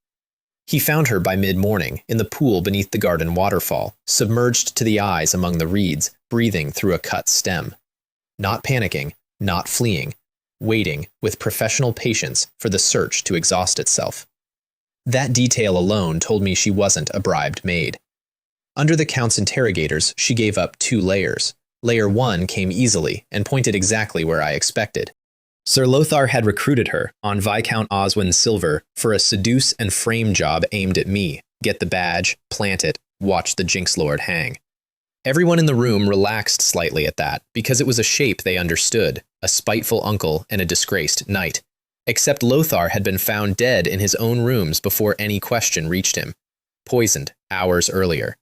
He found her by mid-morning, in the pool beneath the garden waterfall, submerged to the eyes among the reeds, breathing through a cut stem. Not panicking, not fleeing, waiting with professional patience for the search to exhaust itself. That detail alone told me she wasn't a bribed maid. Under the Count's interrogators, she gave up 2 layers. Layer 1 came easily and pointed exactly where I expected. Sir Lothar had recruited her, on Viscount Oswin's silver, for a seduce and frame job aimed at me. Get the badge, plant it, watch the Jinx Lord hang. Everyone in the room relaxed slightly at that, because it was a shape they understood, a spiteful uncle and a disgraced knight. Except Lothar had been found dead in his own rooms before any question reached him. Poisoned, hours earlier.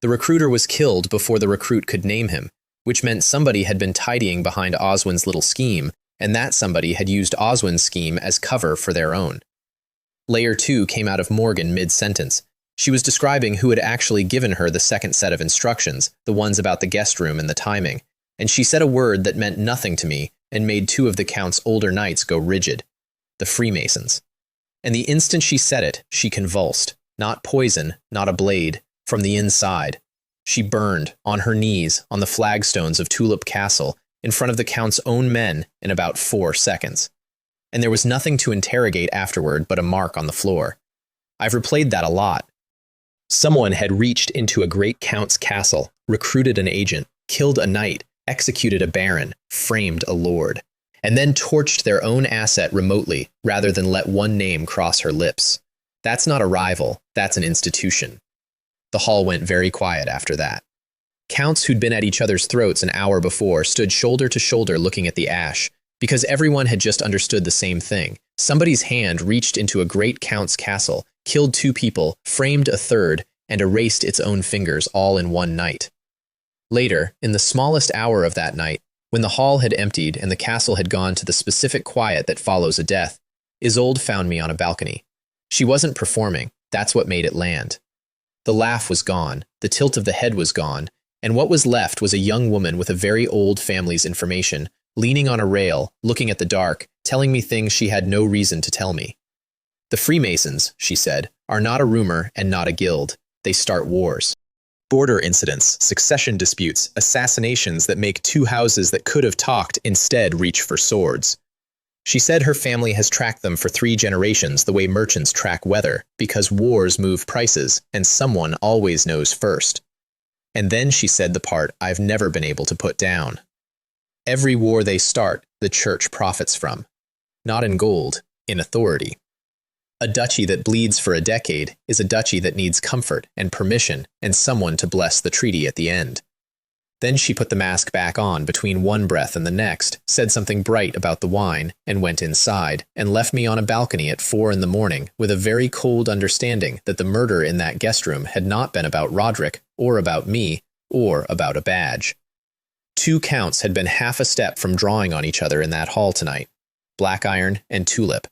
The recruiter was killed before the recruit could name him, which meant somebody had been tidying behind Oswin's little scheme, and that somebody had used Oswin's scheme as cover for their own. Layer 2 came out of Morgan mid-sentence. She was describing who had actually given her the second set of instructions, the ones about the guest room and the timing, and she said a word that meant nothing to me and made 2 of the Count's older knights go rigid. The Freemasons. And the instant she said it, she convulsed. Not poison, not a blade, from the inside. She burned, on her knees, on the flagstones of Tulip Castle, in front of the Count's own men in about 4 seconds. And there was nothing to interrogate afterward but a mark on the floor. I've replayed that a lot. Someone had reached into a great Count's castle, recruited an agent, killed a knight, executed a baron, framed a lord, and then torched their own asset remotely rather than let one name cross her lips. That's not a rival, that's an institution. The hall went very quiet after that. Counts who'd been at each other's throats an hour before stood shoulder to shoulder looking at the ash, because everyone had just understood the same thing. Somebody's hand reached into a great Count's castle, killed 2 people, framed a third, and erased its own fingers all in one night. Later, in the smallest hour of that night, when the hall had emptied and the castle had gone to the specific quiet that follows a death, Isolde found me on a balcony. She wasn't performing, that's what made it land. The laugh was gone, the tilt of the head was gone, and what was left was a young woman with a very old family's information, leaning on a rail, looking at the dark, telling me things she had no reason to tell me. The Freemasons, she said, are not a rumor and not a guild. They start wars. Border incidents, succession disputes, assassinations that make 2 houses that could have talked instead reach for swords. She said her family has tracked them for 3 generations the way merchants track weather, because wars move prices, and someone always knows first. And then she said the part I've never been able to put down. Every war they start, the church profits from. Not in gold, in authority. A duchy that bleeds for a decade is a duchy that needs comfort and permission and someone to bless the treaty at the end. Then she put the mask back on between one breath and the next, said something bright about the wine, and went inside, and left me on a balcony at 4 in the morning with a very cold understanding that the murder in that guest room had not been about Roderick, or about me, or about a badge. 2 counts had been half a step from drawing on each other in that hall tonight. Black Iron and Tulip.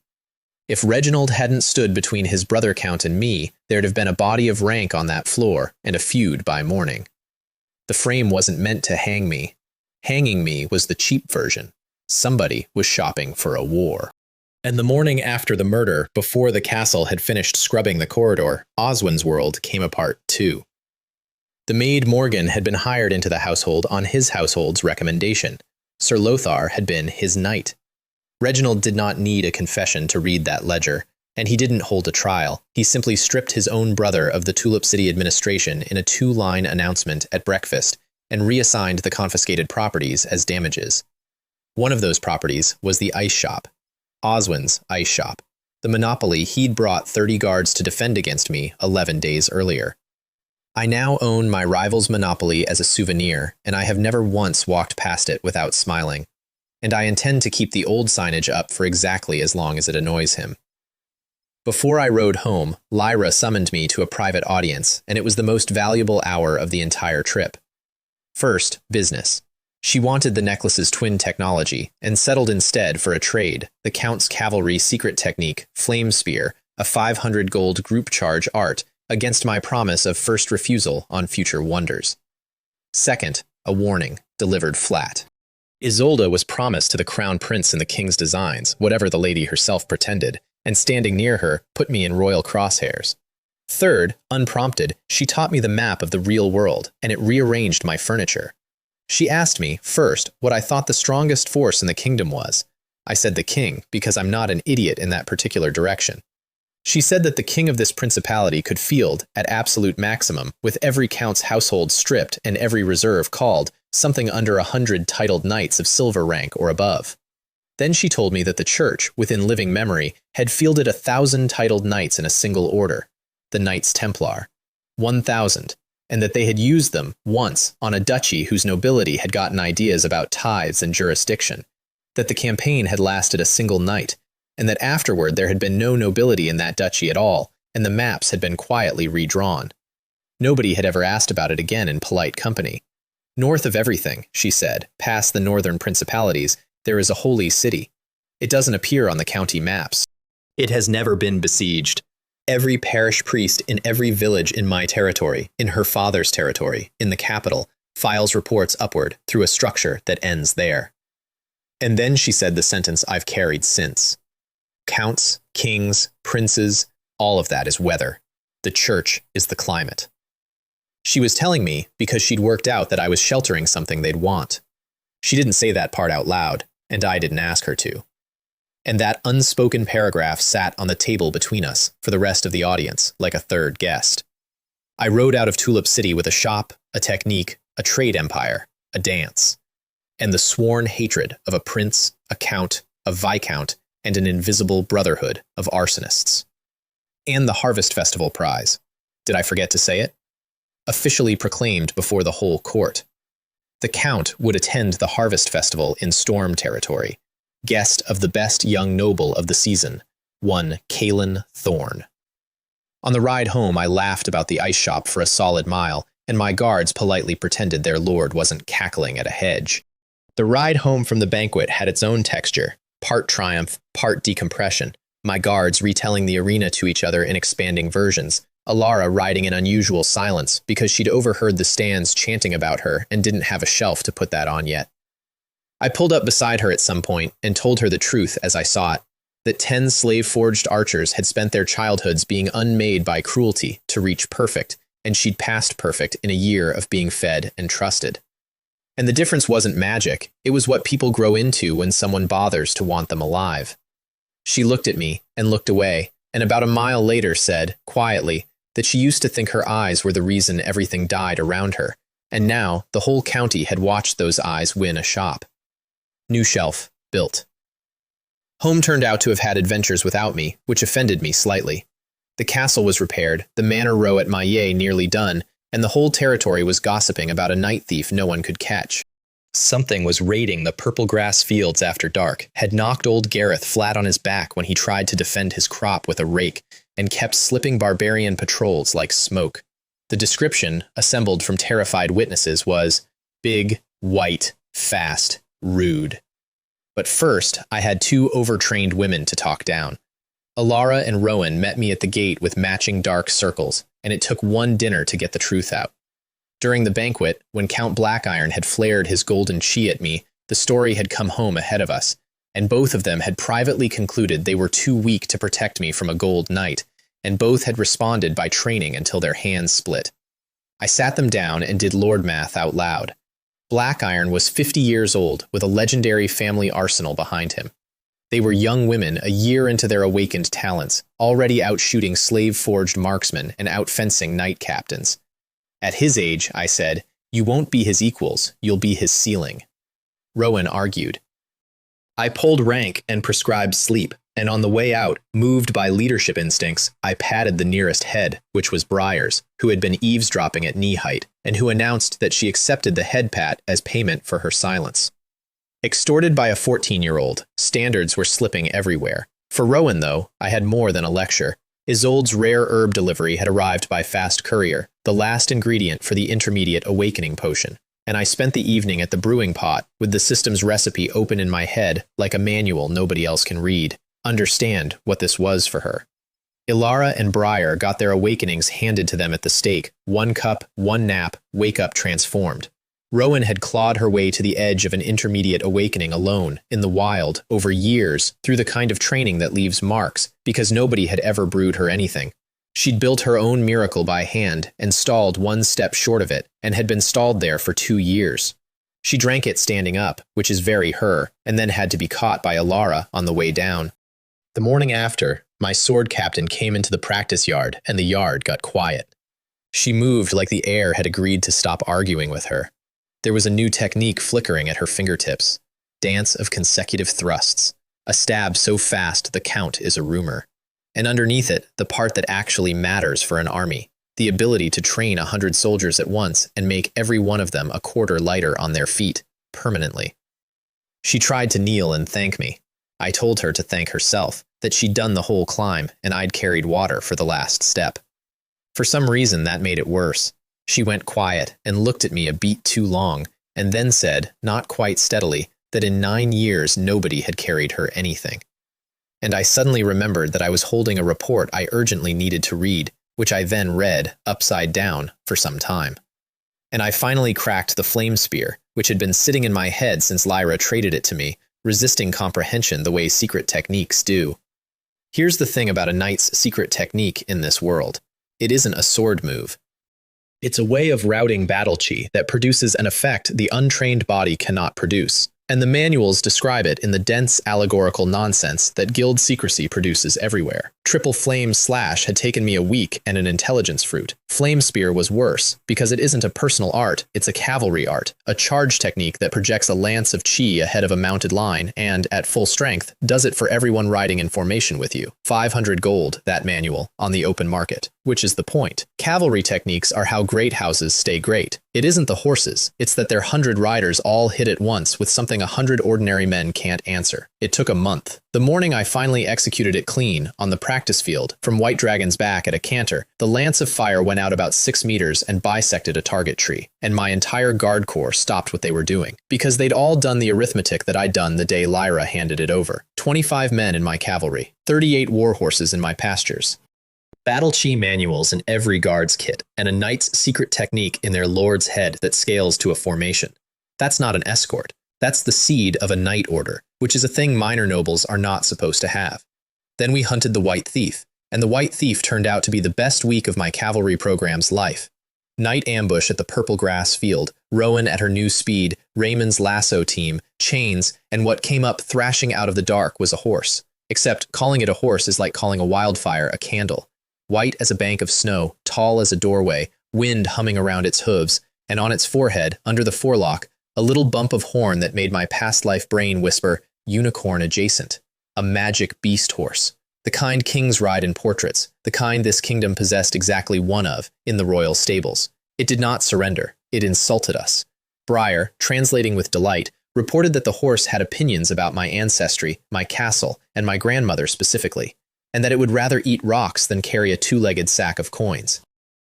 If Reginald hadn't stood between his brother count and me, there'd have been a body of rank on that floor and a feud by morning. The frame wasn't meant to hang me. Hanging me was the cheap version. Somebody was shopping for a war. And the morning after the murder, before the castle had finished scrubbing the corridor, Oswin's world came apart too. The maid Morgan had been hired into the household on his household's recommendation. Sir Lothar had been his knight. Reginald did not need a confession to read that ledger, and he didn't hold a trial. He simply stripped his own brother of the Tulip City administration in a 2-line announcement at breakfast and reassigned the confiscated properties as damages. One of those properties was the ice shop, Oswin's ice shop, the monopoly he'd brought 30 guards to defend against me 11 days earlier. I now own my rival's monopoly as a souvenir, and I have never once walked past it without smiling. And I intend to keep the old signage up for exactly as long as it annoys him. Before I rode home, Lyra summoned me to a private audience, and it was the most valuable hour of the entire trip. First, business. She wanted the necklace's twin technology, and settled instead for a trade, the Count's cavalry secret technique, Flame Spear, a 500 gold group charge art, against my promise of first refusal on future wonders. Second, a warning, delivered flat. Isolde was promised to the crown prince in the king's designs, whatever the lady herself pretended, and standing near her put me in royal crosshairs. Third, unprompted, she taught me the map of the real world, and it rearranged my furniture. She asked me, first, what I thought the strongest force in the kingdom was. I said the king, because I'm not an idiot in that particular direction. She said that the king of this principality could field, at absolute maximum, with every count's household stripped and every reserve called, something under 100 titled knights of silver rank or above. Then she told me that the church, within living memory, had fielded 1,000 titled knights in a single order, the Knights Templar, 1,000, and that they had used them once on a duchy whose nobility had gotten ideas about tithes and jurisdiction, that the campaign had lasted a single night, and that afterward there had been no nobility in that duchy at all, and the maps had been quietly redrawn. Nobody had ever asked about it again in polite company. North of everything, she said, past the northern principalities, there is a holy city. It doesn't appear on the county maps. It has never been besieged. Every parish priest in every village in my territory, in her father's territory, in the capital, files reports upward through a structure that ends there. And then she said the sentence I've carried since. Counts, kings, princes, all of that is weather. The church is the climate. She was telling me because she'd worked out that I was sheltering something they'd want. She didn't say that part out loud, and I didn't ask her to. And that unspoken paragraph sat on the table between us for the rest of the audience, like a third guest. I rode out of Tulip City with a shop, a technique, a trade empire, a dance, and the sworn hatred of a prince, a count, a viscount, and an invisible brotherhood of arsonists. And the Harvest Festival prize. Did I forget to say it? Officially proclaimed before the whole court. The Count would attend the Harvest Festival in Storm territory, guest of the best young noble of the season, one Caelan Thorne. On the ride home, I laughed about the ice shop for a solid mile, and my guards politely pretended their lord wasn't cackling at a hedge. The ride home from the banquet had its own texture, part triumph, part decompression, my guards retelling the arena to each other in expanding versions, Alara riding in unusual silence because she'd overheard the stands chanting about her and didn't have a shelf to put that on yet. I pulled up beside her at some point and told her the truth as I saw it, that 10 slave-forged archers had spent their childhoods being unmade by cruelty to reach perfect, and she'd passed perfect in a year of being fed and trusted. And the difference wasn't magic, it was what people grow into when someone bothers to want them alive. She looked at me and looked away, and about a mile later said, quietly, that she used to think her eyes were the reason everything died around her, and now the whole county had watched those eyes win a shop. New shelf, built. Home turned out to have had adventures without me, which offended me slightly. The castle was repaired, the manor row at Maillet nearly done, and the whole territory was gossiping about a night thief no one could catch. Something was raiding the purple grass fields after dark, had knocked old Gareth flat on his back when he tried to defend his crop with a rake, and kept slipping barbarian patrols like smoke. The description, assembled from terrified witnesses, was big, white, fast, rude. But first, I had 2 overtrained women to talk down. Alara and Rowan met me at the gate with matching dark circles, and it took one dinner to get the truth out. During the banquet, when Count Blackiron had flared his golden chi at me, the story had come home ahead of us, and both of them had privately concluded they were too weak to protect me from a gold knight, and both had responded by training until their hands split. I sat them down and did Lord Math out loud. Blackiron was 50 years old, with a legendary family arsenal behind him. They were young women a year into their awakened talents, already out-shooting slave-forged marksmen and out-fencing knight captains. At his age, I said, you won't be his equals, you'll be his ceiling. Rowan argued. I pulled rank and prescribed sleep, and on the way out, moved by leadership instincts, I patted the nearest head, which was Briar's, who had been eavesdropping at knee height, and who announced that she accepted the head pat as payment for her silence. Extorted by a 14-year-old, standards were slipping everywhere. For Rowan, though, I had more than a lecture. Isolde's rare herb delivery had arrived by fast courier, the last ingredient for the intermediate awakening potion, and I spent the evening at the brewing pot with the system's recipe open in my head like a manual nobody else can read. Understand what this was for her. Ilara and Briar got their awakenings handed to them at the stake, 1 cup, 1 nap, wake up transformed. Rowan had clawed her way to the edge of an intermediate awakening alone, in the wild, over years, through the kind of training that leaves marks, because nobody had ever brewed her anything. She'd built her own miracle by hand, and stalled 1 step short of it, and had been stalled there for 2 years. She drank it standing up, which is very her, and then had to be caught by Ilara on the way down. The morning after, my sword captain came into the practice yard, and the yard got quiet. She moved like the air had agreed to stop arguing with her. There was a new technique flickering at her fingertips. Dance of consecutive thrusts. A stab so fast the count is a rumor. And underneath it, the part that actually matters for an army. The ability to train 100 soldiers at once and make every one of them a quarter lighter on their feet, permanently. She tried to kneel and thank me. I told her to thank herself, that she'd done the whole climb and I'd carried water for the last step. For some reason, that made it worse. She went quiet and looked at me a beat too long, and then said, not quite steadily, that in 9 years nobody had carried her anything. And I suddenly remembered that I was holding a report I urgently needed to read, which I then read, upside down, for some time. And I finally cracked the flame spear, which had been sitting in my head since Lyra traded it to me, resisting comprehension the way secret techniques do. Here's the thing about a knight's secret technique in this world. It isn't a sword move. It's a way of routing battle chi that produces an effect the untrained body cannot produce, and the manuals describe it in the dense allegorical nonsense that guild secrecy produces everywhere. Triple Flame Slash had taken me a week and an intelligence fruit. Flame Spear was worse, because it isn't a personal art, it's a cavalry art, a charge technique that projects a lance of chi ahead of a mounted line and, at full strength, does it for everyone riding in formation with you. 500 gold, that manual, on the open market. Which is the point. Cavalry techniques are how great houses stay great. It isn't the horses, it's that their 100 riders all hit at once with something 100 ordinary men can't answer. It took a month. The morning I finally executed it clean, on the practice field, from White Dragon's back at a canter, the lance of fire went out about 6 meters and bisected a target tree, and my entire guard corps stopped what they were doing, because they'd all done the arithmetic that I'd done the day Lyra handed it over. 25 men in my cavalry, 38 war horses in my pastures. Battle chi manuals in every guard's kit, and a knight's secret technique in their lord's head that scales to a formation. That's not an escort. That's the seed of a knight order, which is a thing minor nobles are not supposed to have. Then we hunted the White Thief, and the White Thief turned out to be the best week of my cavalry program's life. Night ambush at the purple grass field, Rowan at her new speed, Raymond's lasso team, chains, and what came up thrashing out of the dark was a horse. Except calling it a horse is like calling a wildfire a candle. White as a bank of snow, tall as a doorway, wind humming around its hooves, and on its forehead, under the forelock, a little bump of horn that made my past life brain whisper, unicorn adjacent. A magic beast horse. The kind kings ride in portraits, the kind this kingdom possessed exactly one of, in the royal stables. It did not surrender. It insulted us. Briar, translating with delight, reported that the horse had opinions about my ancestry, my castle, and my grandmother specifically, and that it would rather eat rocks than carry a 2-legged sack of coins.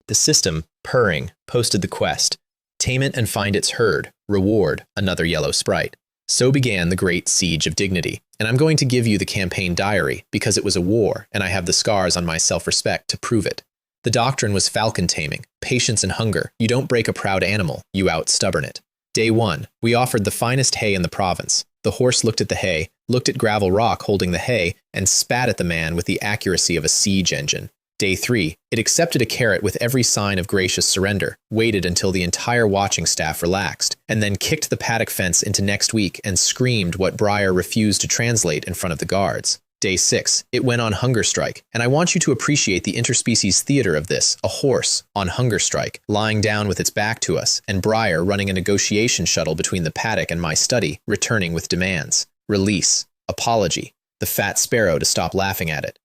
The system, purring, posted the quest. Tame it and find its herd. Reward, another yellow sprite. So began the Great Siege of Dignity, and I'm going to give you the campaign diary because it was a war, and I have the scars on my self-respect to prove it. The doctrine was falcon taming, patience and hunger. You don't break a proud animal, you out-stubborn it. Day 1, we offered the finest hay in the province. The horse looked at the hay, looked at Gravel Rock holding the hay, and spat at the man with the accuracy of a siege engine. Day 3, it accepted a carrot with every sign of gracious surrender, waited until the entire watching staff relaxed, and then kicked the paddock fence into next week and screamed what Briar refused to translate in front of the guards. Day 6, it went on hunger strike, and I want you to appreciate the interspecies theater of this, a horse on hunger strike, lying down with its back to us, and Briar running a negotiation shuttle between the paddock and my study, returning with demands. Release. Apology. The fat sparrow to stop laughing at it.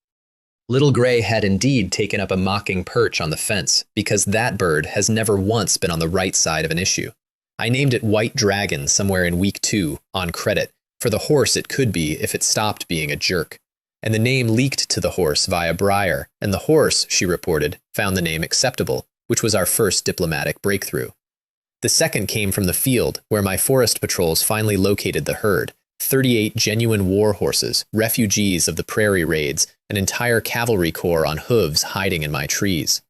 Little Gray had indeed taken up a mocking perch on the fence, because that bird has never once been on the right side of an issue. I named it White Dragon somewhere in week 2, on credit, for the horse it could be if it stopped being a jerk. And the name leaked to the horse via Briar, and the horse, she reported, found the name acceptable, which was our first diplomatic breakthrough. The second came from the field, where my forest patrols finally located the herd, 38 genuine war horses, refugees of the prairie raids, an entire cavalry corps on hooves hiding in my trees.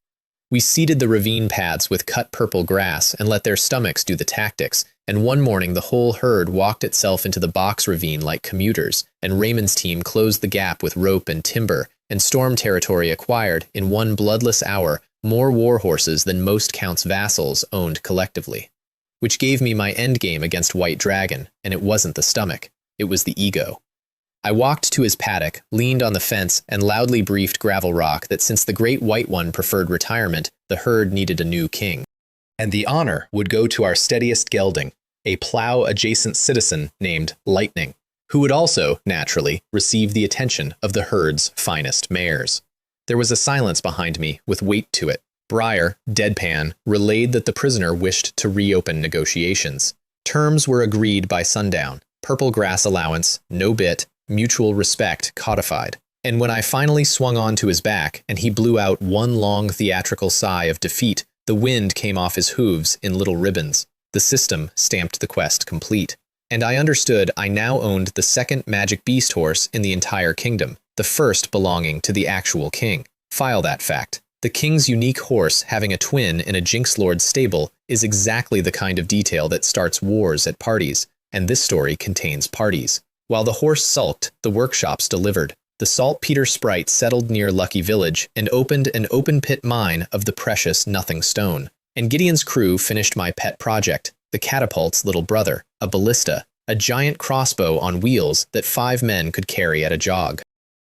We seeded the ravine paths with cut purple grass and let their stomachs do the tactics, and one morning the whole herd walked itself into the box ravine like commuters, and Raymond's team closed the gap with rope and timber, and Storm Territory acquired, in one bloodless hour, more war horses than most Count's vassals owned collectively. Which gave me my endgame against White Dragon, and it wasn't the stomach, it was the ego. I walked to his paddock, leaned on the fence, and loudly briefed Gravel Rock that since the Great White One preferred retirement, the herd needed a new king. And the honor would go to our steadiest gelding, a plow-adjacent citizen named Lightning, who would also, naturally, receive the attention of the herd's finest mares. There was a silence behind me, with weight to it. Briar, deadpan, relayed that the prisoner wished to reopen negotiations. Terms were agreed by sundown. Purple grass allowance, no bit, mutual respect codified. And when I finally swung on to his back, and he blew out one long theatrical sigh of defeat, the wind came off his hooves in little ribbons. The system stamped the quest complete. And I understood I now owned the second magic beast horse in the entire kingdom, the first belonging to the actual king. File that fact. The king's unique horse having a twin in a Jinx Lord's stable is exactly the kind of detail that starts wars at parties, and this story contains parties. While the horse sulked, the workshops delivered. The saltpeter sprite settled near Lucky Village and opened an open-pit mine of the precious Nothing Stone. And Gideon's crew finished my pet project, the catapult's little brother, a ballista, a giant crossbow on wheels that 5 men could carry at a jog.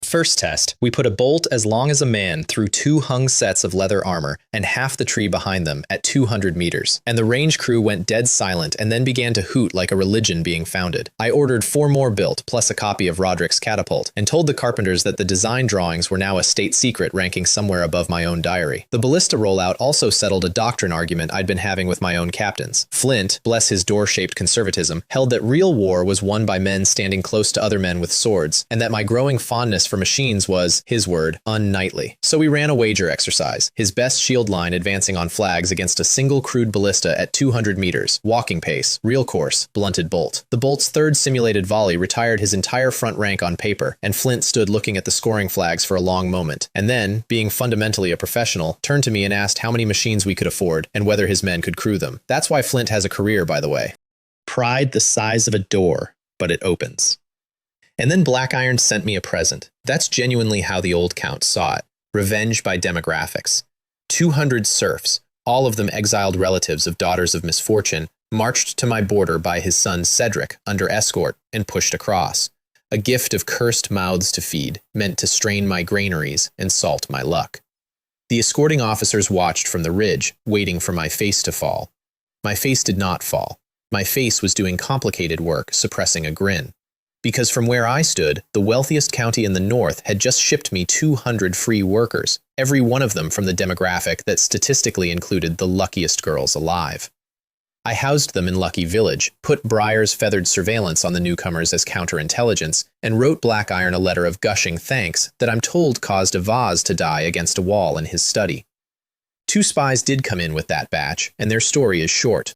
First test, we put a bolt as long as a man through 2 hung sets of leather armor and half the tree behind them at 200 meters, and the range crew went dead silent and then began to hoot like a religion being founded. I ordered 4 more built, plus a copy of Roderick's catapult, and told the carpenters that the design drawings were now a state secret ranking somewhere above my own diary. The ballista rollout also settled a doctrine argument I'd been having with my own captains. Flint, bless his door-shaped conservatism, held that real war was won by men standing close to other men with swords, and that my growing fondness for machines was, his word, unknightly. So we ran a wager exercise, his best shield line advancing on flags against a single crude ballista at 200 meters, walking pace, real course, blunted bolt. The bolt's third simulated volley retired his entire front rank on paper, and Flint stood looking at the scoring flags for a long moment, and then, being fundamentally a professional, turned to me and asked how many machines we could afford, and whether his men could crew them. That's why Flint has a career, by the way. Pride the size of a door, but it opens. And then Black Iron sent me a present. That's genuinely how the old Count saw it. Revenge by demographics. 200 serfs, all of them exiled relatives of Daughters of Misfortune, marched to my border by his son Cedric under escort and pushed across. A gift of cursed mouths to feed, meant to strain my granaries and salt my luck. The escorting officers watched from the ridge, waiting for my face to fall. My face did not fall. My face was doing complicated work, suppressing a grin. Because from where I stood, the wealthiest county in the north had just shipped me 200 free workers, every one of them from the demographic that statistically included the luckiest girls alive. I housed them in Lucky Village, put Briar's feathered surveillance on the newcomers as counterintelligence, and wrote Black Iron a letter of gushing thanks that I'm told caused a vase to die against a wall in his study. 2 spies did come in with that batch, and their story is short.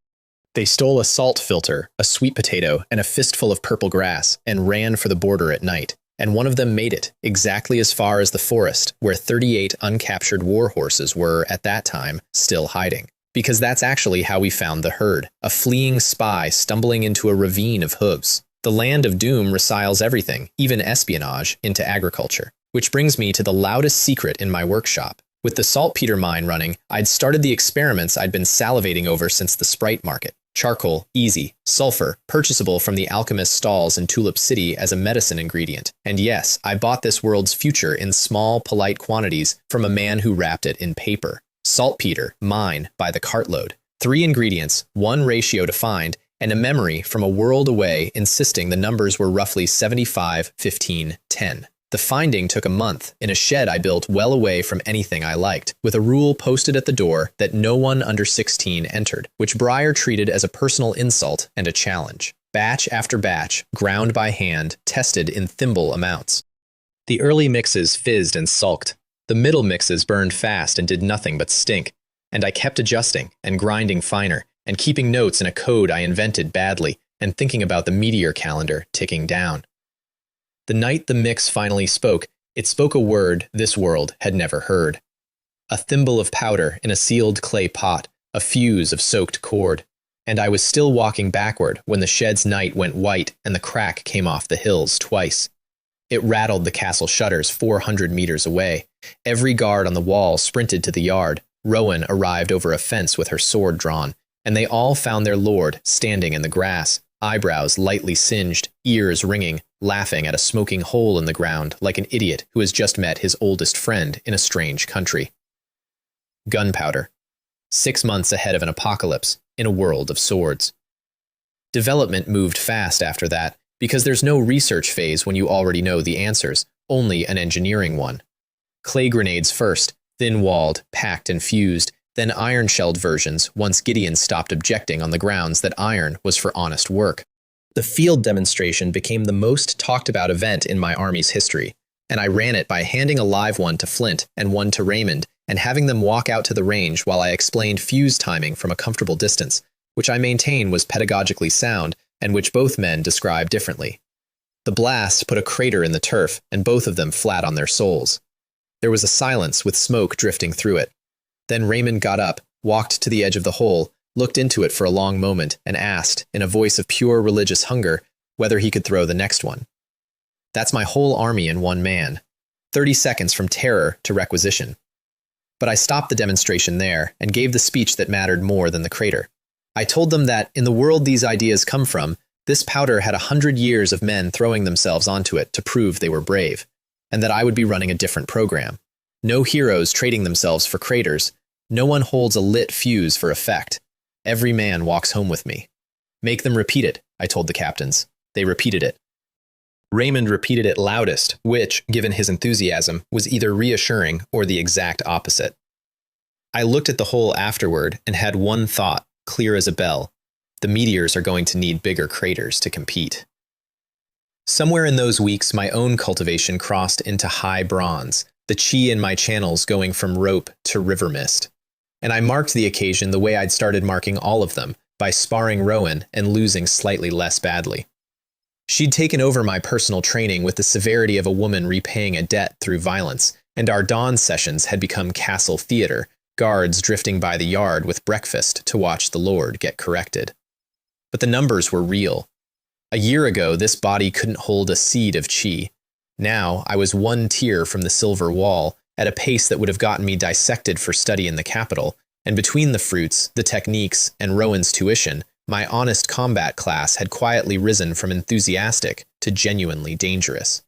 They stole a salt filter, a sweet potato, and a fistful of purple grass, and ran for the border at night. And one of them made it, exactly as far as the forest, where 38 uncaptured war horses were, at that time, still hiding. Because that's actually how we found the herd, a fleeing spy stumbling into a ravine of hooves. The land of doom reconciles everything, even espionage, into agriculture. Which brings me to the loudest secret in my workshop. With the saltpeter mine running, I'd started the experiments I'd been salivating over since the sprite market. Charcoal, easy. Sulfur, purchasable from the alchemist stalls in Tulip City as a medicine ingredient. And yes, I bought this world's future in small, polite quantities from a man who wrapped it in paper. Saltpeter, mine, by the cartload. 3 ingredients, 1 ratio to find, and a memory from a world away insisting the numbers were roughly 75, 15, 10. The finding took a month in a shed I built well away from anything I liked, with a rule posted at the door that no one under 16 entered, which Breyer treated as a personal insult and a challenge. Batch after batch, ground by hand, tested in thimble amounts. The early mixes fizzed and sulked. The middle mixes burned fast and did nothing but stink, and I kept adjusting and grinding finer, and keeping notes in a code I invented badly, and thinking about the meteor calendar ticking down. The night the mix finally spoke, it spoke a word this world had never heard. A thimble of powder in a sealed clay pot, a fuse of soaked cord. And I was still walking backward when the shed's night went white and the crack came off the hills twice. It rattled the castle shutters 400 meters away. Every guard on the wall sprinted to the yard. Rowan arrived over a fence with her sword drawn, and they all found their lord standing in the grass, eyebrows lightly singed, ears ringing, laughing at a smoking hole in the ground like an idiot who has just met his oldest friend in a strange country. Gunpowder. 6 months ahead of an apocalypse, in a world of swords. Development moved fast after that, because there's no research phase when you already know the answers, only an engineering one. Clay grenades first, thin-walled, packed and fused, then iron-shelled versions once Gideon stopped objecting on the grounds that iron was for honest work. The field demonstration became the most talked-about event in my army's history, and I ran it by handing a live one to Flint and one to Raymond and having them walk out to the range while I explained fuse timing from a comfortable distance, which I maintain was pedagogically sound and which both men describe differently. The blast put a crater in the turf, and both of them flat on their soles. There was a silence with smoke drifting through it. Then Raymond got up, walked to the edge of the hole, looked into it for a long moment, and asked, in a voice of pure religious hunger, whether he could throw the next one. That's my whole army in one man. 30 seconds from terror to requisition. But I stopped the demonstration there and gave the speech that mattered more than the crater. I told them that, in the world these ideas come from, this powder had 100 years of men throwing themselves onto it to prove they were brave, and that I would be running a different program. No heroes trading themselves for craters. No one holds a lit fuse for effect. Every man walks home with me. Make them repeat it, I told the captains. They repeated it. Raymond repeated it loudest, which, given his enthusiasm, was either reassuring or the exact opposite. I looked at the hole afterward and had one thought, clear as a bell. The meteors are going to need bigger craters to compete. Somewhere in those weeks, my own cultivation crossed into high bronze, the chi in my channels going from rope to river mist. And I marked the occasion the way I'd started marking all of them, by sparring Rowan and losing slightly less badly. She'd taken over my personal training with the severity of a woman repaying a debt through violence, and our dawn sessions had become castle theater, guards drifting by the yard with breakfast to watch the Lord get corrected. But the numbers were real. A year ago, this body couldn't hold a seed of chi. Now, I was 1 tier from the silver wall, at a pace that would have gotten me dissected for study in the capital, and between the fruits, the techniques, and Rowan's tuition, my honest combat class had quietly risen from enthusiastic to genuinely dangerous.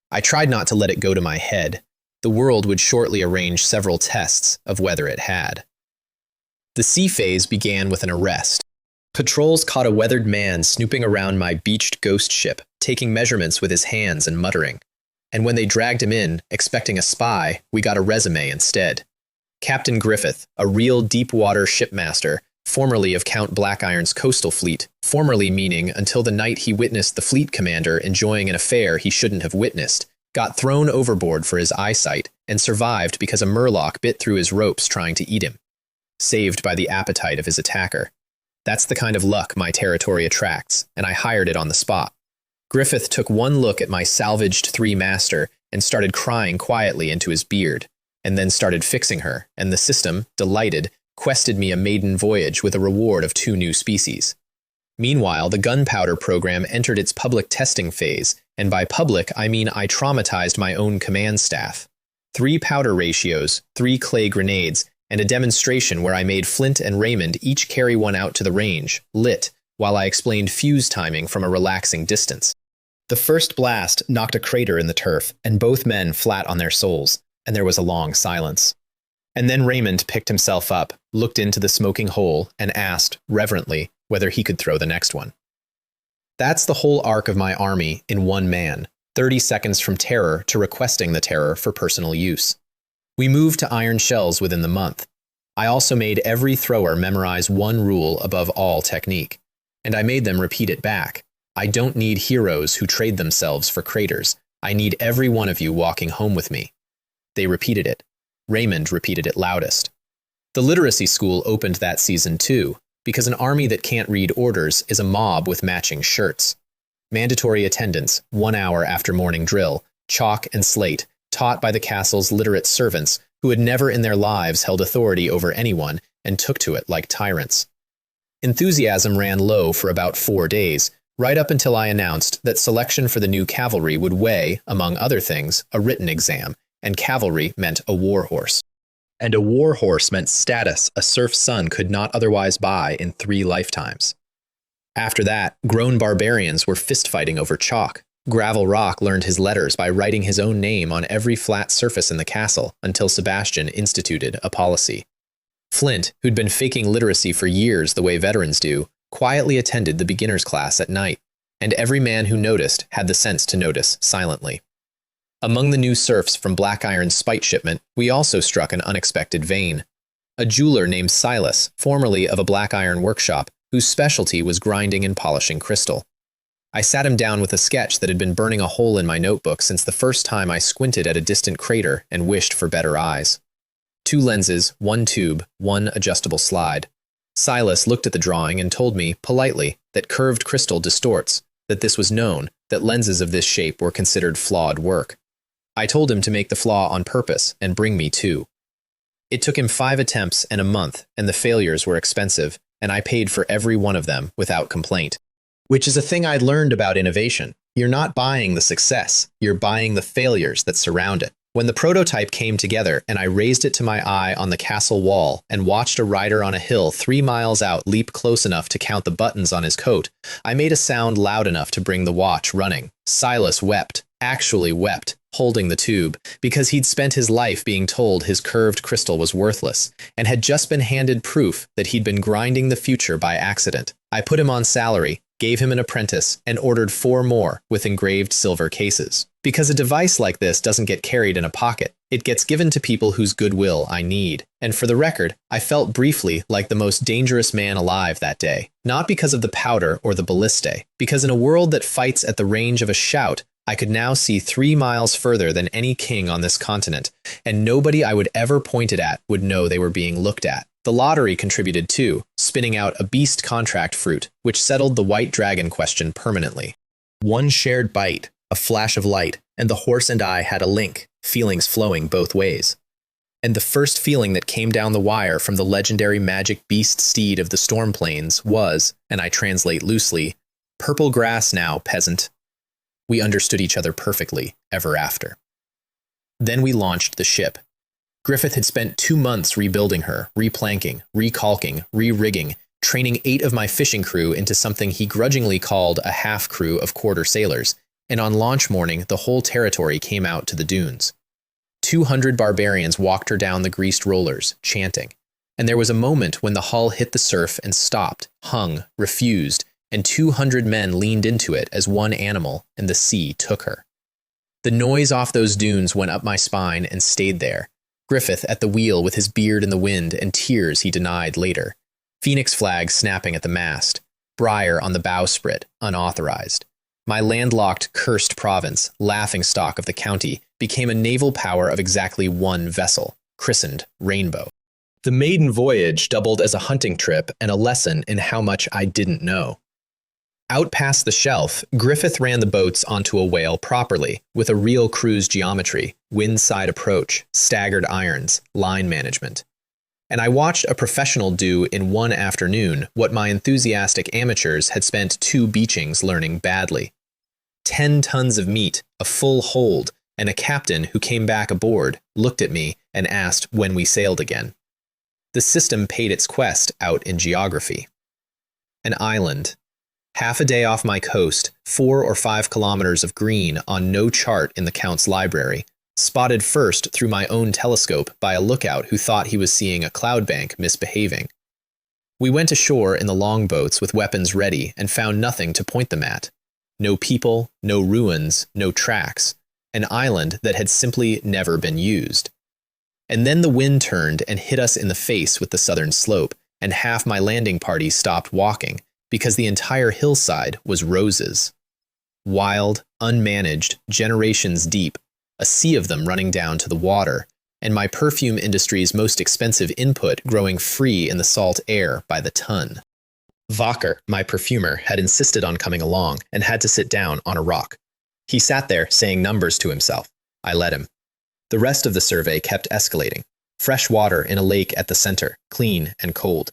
I tried not to let it go to my head. The world would shortly arrange several tests of whether it had. The sea phase began with an arrest. Patrols caught a weathered man snooping around my beached ghost ship, taking measurements with his hands and muttering. And when they dragged him in, expecting a spy, we got a resume instead. Captain Griffith, a real deep-water shipmaster, formerly of Count Blackiron's coastal fleet, formerly meaning until the night he witnessed the fleet commander enjoying an affair he shouldn't have witnessed, got thrown overboard for his eyesight, and survived because a murloc bit through his ropes trying to eat him. Saved by the appetite of his attacker. That's the kind of luck my territory attracts, and I hired it on the spot. Griffith took one look at my salvaged three-master and started crying quietly into his beard, and then started fixing her, and the system, delighted, quested me a maiden voyage with a reward of 2 new species. Meanwhile, the gunpowder program entered its public testing phase, and by public, I mean I traumatized my own command staff. 3 powder ratios, 3 clay grenades, and a demonstration where I made Flint and Raymond each carry one out to the range, lit, while I explained fuse timing from a relaxing distance. The first blast knocked a crater in the turf, and both men flat on their soles, and there was a long silence. And then Raymond picked himself up, looked into the smoking hole, and asked, reverently, whether he could throw the next one. That's the whole arc of my army in one man, 30 seconds from terror to requesting the terror for personal use. We moved to iron shells within the month. I also made every thrower memorize one rule above all technique, and I made them repeat it back. I don't need heroes who trade themselves for craters. I need every one of you walking home with me. They repeated it. Raymond repeated it loudest. The literacy school opened that season too, because an army that can't read orders is a mob with matching shirts. Mandatory attendance, 1 hour after morning drill, chalk and slate, taught by the castle's literate servants who had never in their lives held authority over anyone and took to it like tyrants. Enthusiasm ran low for about 4 days, right up until I announced that selection for the new cavalry would weigh, among other things, a written exam, and cavalry meant a war horse. And a war horse meant status a serf's son could not otherwise buy in 3 lifetimes. After that, grown barbarians were fist-fighting over chalk. Gravel Rock learned his letters by writing his own name on every flat surface in the castle until Sebastian instituted a policy. Flint, who'd been faking literacy for years the way veterans do, quietly attended the beginner's class at night, and every man who noticed had the sense to notice silently. Among the new serfs from Black Iron's spite shipment, we also struck an unexpected vein. A jeweler named Silas, formerly of a Black Iron workshop, whose specialty was grinding and polishing crystal. I sat him down with a sketch that had been burning a hole in my notebook since the first time I squinted at a distant crater and wished for better eyes. 2 lenses, 1 tube, 1 adjustable slide. Silas looked at the drawing and told me, politely, that curved crystal distorts, that this was known, that lenses of this shape were considered flawed work. I told him to make the flaw on purpose and bring me 2. It took him 5 attempts and a month, and the failures were expensive, and I paid for every one of them without complaint. Which is a thing I'd learned about innovation. You're not buying the success, you're buying the failures that surround it. When the prototype came together and I raised it to my eye on the castle wall and watched a rider on a hill 3 miles out leap close enough to count the buttons on his coat, I made a sound loud enough to bring the watch running. Silas wept, actually wept, holding the tube, because he'd spent his life being told his curved crystal was worthless, and had just been handed proof that he'd been grinding the future by accident. I put him on salary, gave him an apprentice, and ordered 4 more with engraved silver cases. Because a device like this doesn't get carried in a pocket. It gets given to people whose goodwill I need. And for the record, I felt briefly like the most dangerous man alive that day. Not because of the powder or the ballistae, because in a world that fights at the range of a shout, I could now see 3 miles further than any king on this continent, and nobody I would ever point it at would know they were being looked at. The lottery contributed too, spinning out a beast contract fruit, which settled the white dragon question permanently. 1 shared bite, a flash of light, and the horse and I had a link, feelings flowing both ways. And the first feeling that came down the wire from the legendary magic beast steed of the storm plains was, and I translate loosely, purple grass now, peasant. We understood each other perfectly, ever after. Then we launched the ship. Griffith had spent 2 months rebuilding her, replanking, recalking, re-rigging, training 8 of my fishing crew into something he grudgingly called a half crew of quarter sailors, and on launch morning the whole territory came out to the dunes. 200 barbarians walked her down the greased rollers, chanting, and there was a moment when the hull hit the surf and stopped, hung, refused, and 200 men leaned into it as one animal, and the sea took her. The noise off those dunes went up my spine and stayed there. Griffith at the wheel with his beard in the wind and tears he denied later. Phoenix flag snapping at the mast. Briar on the bowsprit, unauthorized. My landlocked, cursed province, laughingstock of the county, became a naval power of exactly 1 vessel, christened Rainbow. The maiden voyage doubled as a hunting trip and a lesson in how much I didn't know. Out past the shelf, Griffith ran the boats onto a whale properly, with a real cruise geometry, wind-side approach, staggered irons, line management. And I watched a professional do in one afternoon what my enthusiastic amateurs had spent 2 beachings learning badly. 10 tons of meat, a full hold, and a captain who came back aboard, looked at me, and asked when we sailed again. The system paid its quest out in geography. An island. Half a day off my coast, 4 or 5 kilometers of green on no chart in the Count's library, spotted first through my own telescope by a lookout who thought he was seeing a cloud bank misbehaving. We went ashore in the longboats with weapons ready and found nothing to point them at. No people, no ruins, no tracks. An island that had simply never been used. And then the wind turned and hit us in the face with the southern slope, and half my landing party stopped walking, because the entire hillside was roses. Wild, unmanaged, generations deep, a sea of them running down to the water, and my perfume industry's most expensive input growing free in the salt air by the ton. Vacher, my perfumer, had insisted on coming along and had to sit down on a rock. He sat there saying numbers to himself. I let him. The rest of the survey kept escalating. Fresh water in a lake at the center, clean and cold.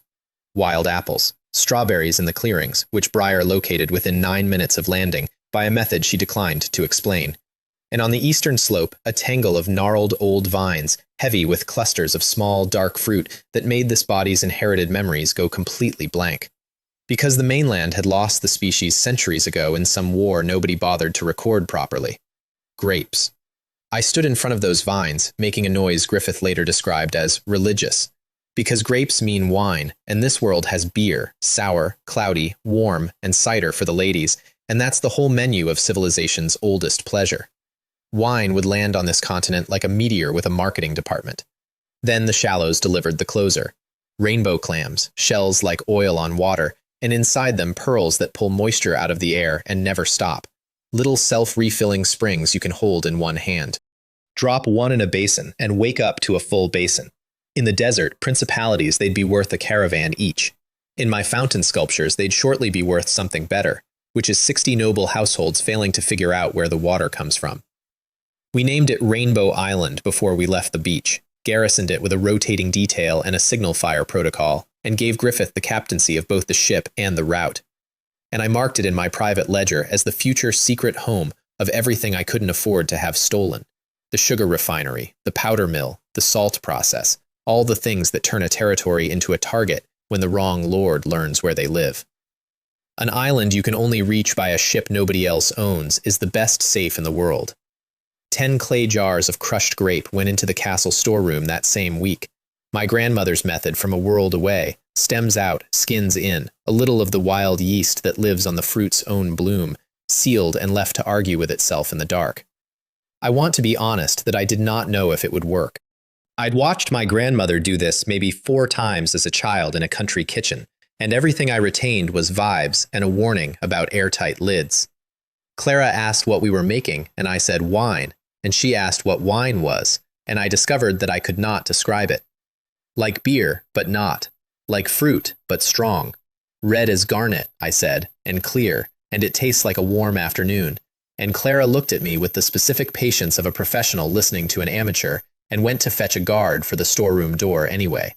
Wild apples, strawberries in the clearings, which Breyer located within 9 minutes of landing by a method she declined to explain. And on the eastern slope, a tangle of gnarled old vines, heavy with clusters of small, dark fruit that made this body's inherited memories go completely blank. Because the mainland had lost the species centuries ago in some war nobody bothered to record properly. Grapes. I stood in front of those vines, making a noise Griffith later described as religious, because grapes mean wine, and this world has beer, sour, cloudy, warm, and cider for the ladies, and that's the whole menu of civilization's oldest pleasure. Wine would land on this continent like a meteor with a marketing department. Then the shallows delivered the closer. Rainbow clams, shells like oil on water, and inside them pearls that pull moisture out of the air and never stop. Little self-refilling springs you can hold in one hand. Drop one in a basin and wake up to a full basin. In the desert, principalities, they'd be worth a caravan each. In my fountain sculptures, they'd shortly be worth something better, which is 60 noble households failing to figure out where the water comes from. We named it Rainbow Island before we left the beach, garrisoned it with a rotating detail and a signal fire protocol, and gave Griffith the captaincy of both the ship and the route. And I marked it in my private ledger as the future secret home of everything I couldn't afford to have stolen. The sugar refinery, the powder mill, the salt process, all the things that turn a territory into a target when the wrong lord learns where they live. An island you can only reach by a ship nobody else owns is the best safe in the world. 10 clay jars of crushed grape went into the castle storeroom that same week. My grandmother's method from a world away, stems out, skins in, a little of the wild yeast that lives on the fruit's own bloom, sealed and left to argue with itself in the dark. I want to be honest that I did not know if it would work. I'd watched my grandmother do this maybe 4 times as a child in a country kitchen, and everything I retained was vibes and a warning about airtight lids. Clara asked what we were making, and I said wine, and she asked what wine was, and I discovered that I could not describe it. Like beer, but not. Like fruit, but strong. Red as garnet, I said, and clear, and it tastes like a warm afternoon. And Clara looked at me with the specific patience of a professional listening to an amateur, and went to fetch a guard for the storeroom door anyway.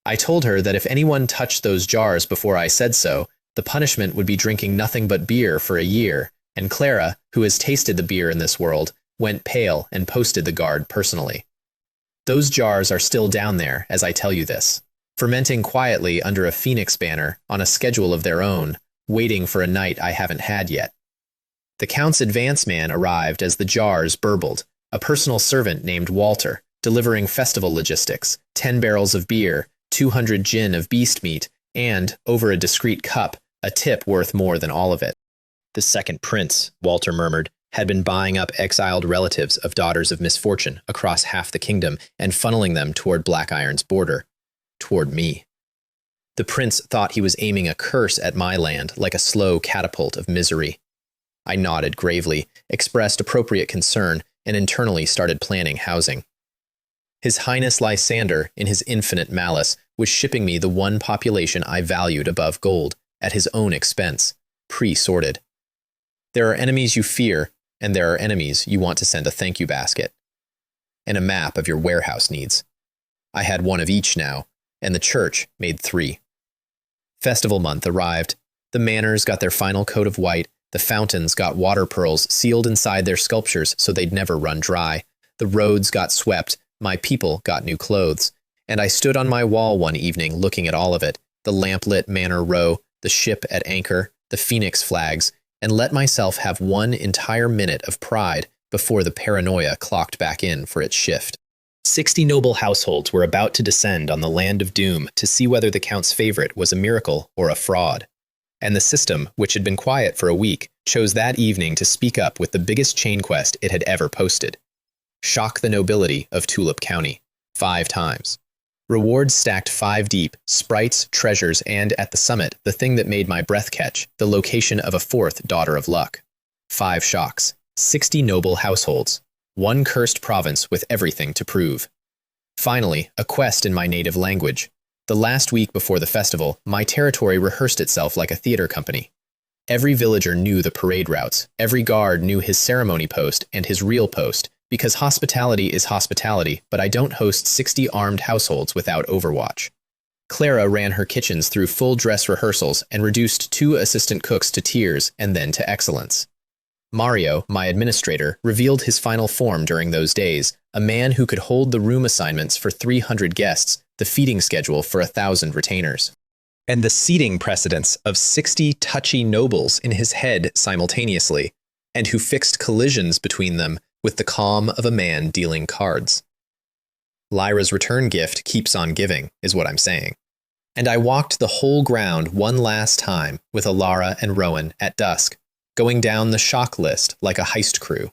I told her that if anyone touched those jars before I said so, the punishment would be drinking nothing but beer for a year, and Clara, who has tasted the beer in this world, went pale and posted the guard personally. Those jars are still down there as I tell you this, fermenting quietly under a phoenix banner on a schedule of their own, waiting for a night I haven't had yet. The Count's advance man arrived as the jars burbled, a personal servant named Walter, delivering festival logistics, 10 barrels of beer, 200 gin of beast meat, and, over a discreet cup, a tip worth more than all of it. The second prince, Walter murmured, had been buying up exiled relatives of daughters of misfortune across half the kingdom and funneling them toward Blackiron's border, toward me. The prince thought he was aiming a curse at my land like a slow catapult of misery. I nodded gravely, expressed appropriate concern, and internally started planning housing. His Highness Lysander, in his infinite malice, was shipping me the one population I valued above gold, at his own expense, pre-sorted. There are enemies you fear, and there are enemies you want to send a thank you basket. And a map of your warehouse needs. I had one of each now, and the church made 3. Festival month arrived. The manors got their final coat of white, the fountains got water pearls sealed inside their sculptures so they'd never run dry, the roads got swept, my people got new clothes, and I stood on my wall one evening looking at all of it, the lamplit manor row, the ship at anchor, the phoenix flags, and let myself have one entire minute of pride before the paranoia clocked back in for its shift. 60 noble households were about to descend on the land of doom to see whether the Count's favorite was a miracle or a fraud. And the system, which had been quiet for a week, chose that evening to speak up with the biggest chain quest it had ever posted. Shock the nobility of Tulip County, 5 times. Rewards stacked 5 deep, sprites, treasures, and, at the summit, the thing that made my breath catch, the location of a 4th daughter of luck. 5 shocks, 60 noble households, 1 cursed province with everything to prove. Finally, a quest in my native language. The last week before the festival, my territory rehearsed itself like a theater company. Every villager knew the parade routes, every guard knew his ceremony post and his real post, because hospitality is hospitality, but I don't host 60 armed households without overwatch. Clara ran her kitchens through full dress rehearsals and reduced 2 assistant cooks to tears and then to excellence. Mario, my administrator, revealed his final form during those days, a man who could hold the room assignments for 300 guests, the feeding schedule for 1,000 retainers, and the seating precedence of 60 touchy nobles in his head simultaneously, and who fixed collisions between them with the calm of a man dealing cards. Lyra's return gift keeps on giving, is what I'm saying. And I walked the whole ground one last time with Alara and Rowan at dusk, going down the shock list like a heist crew.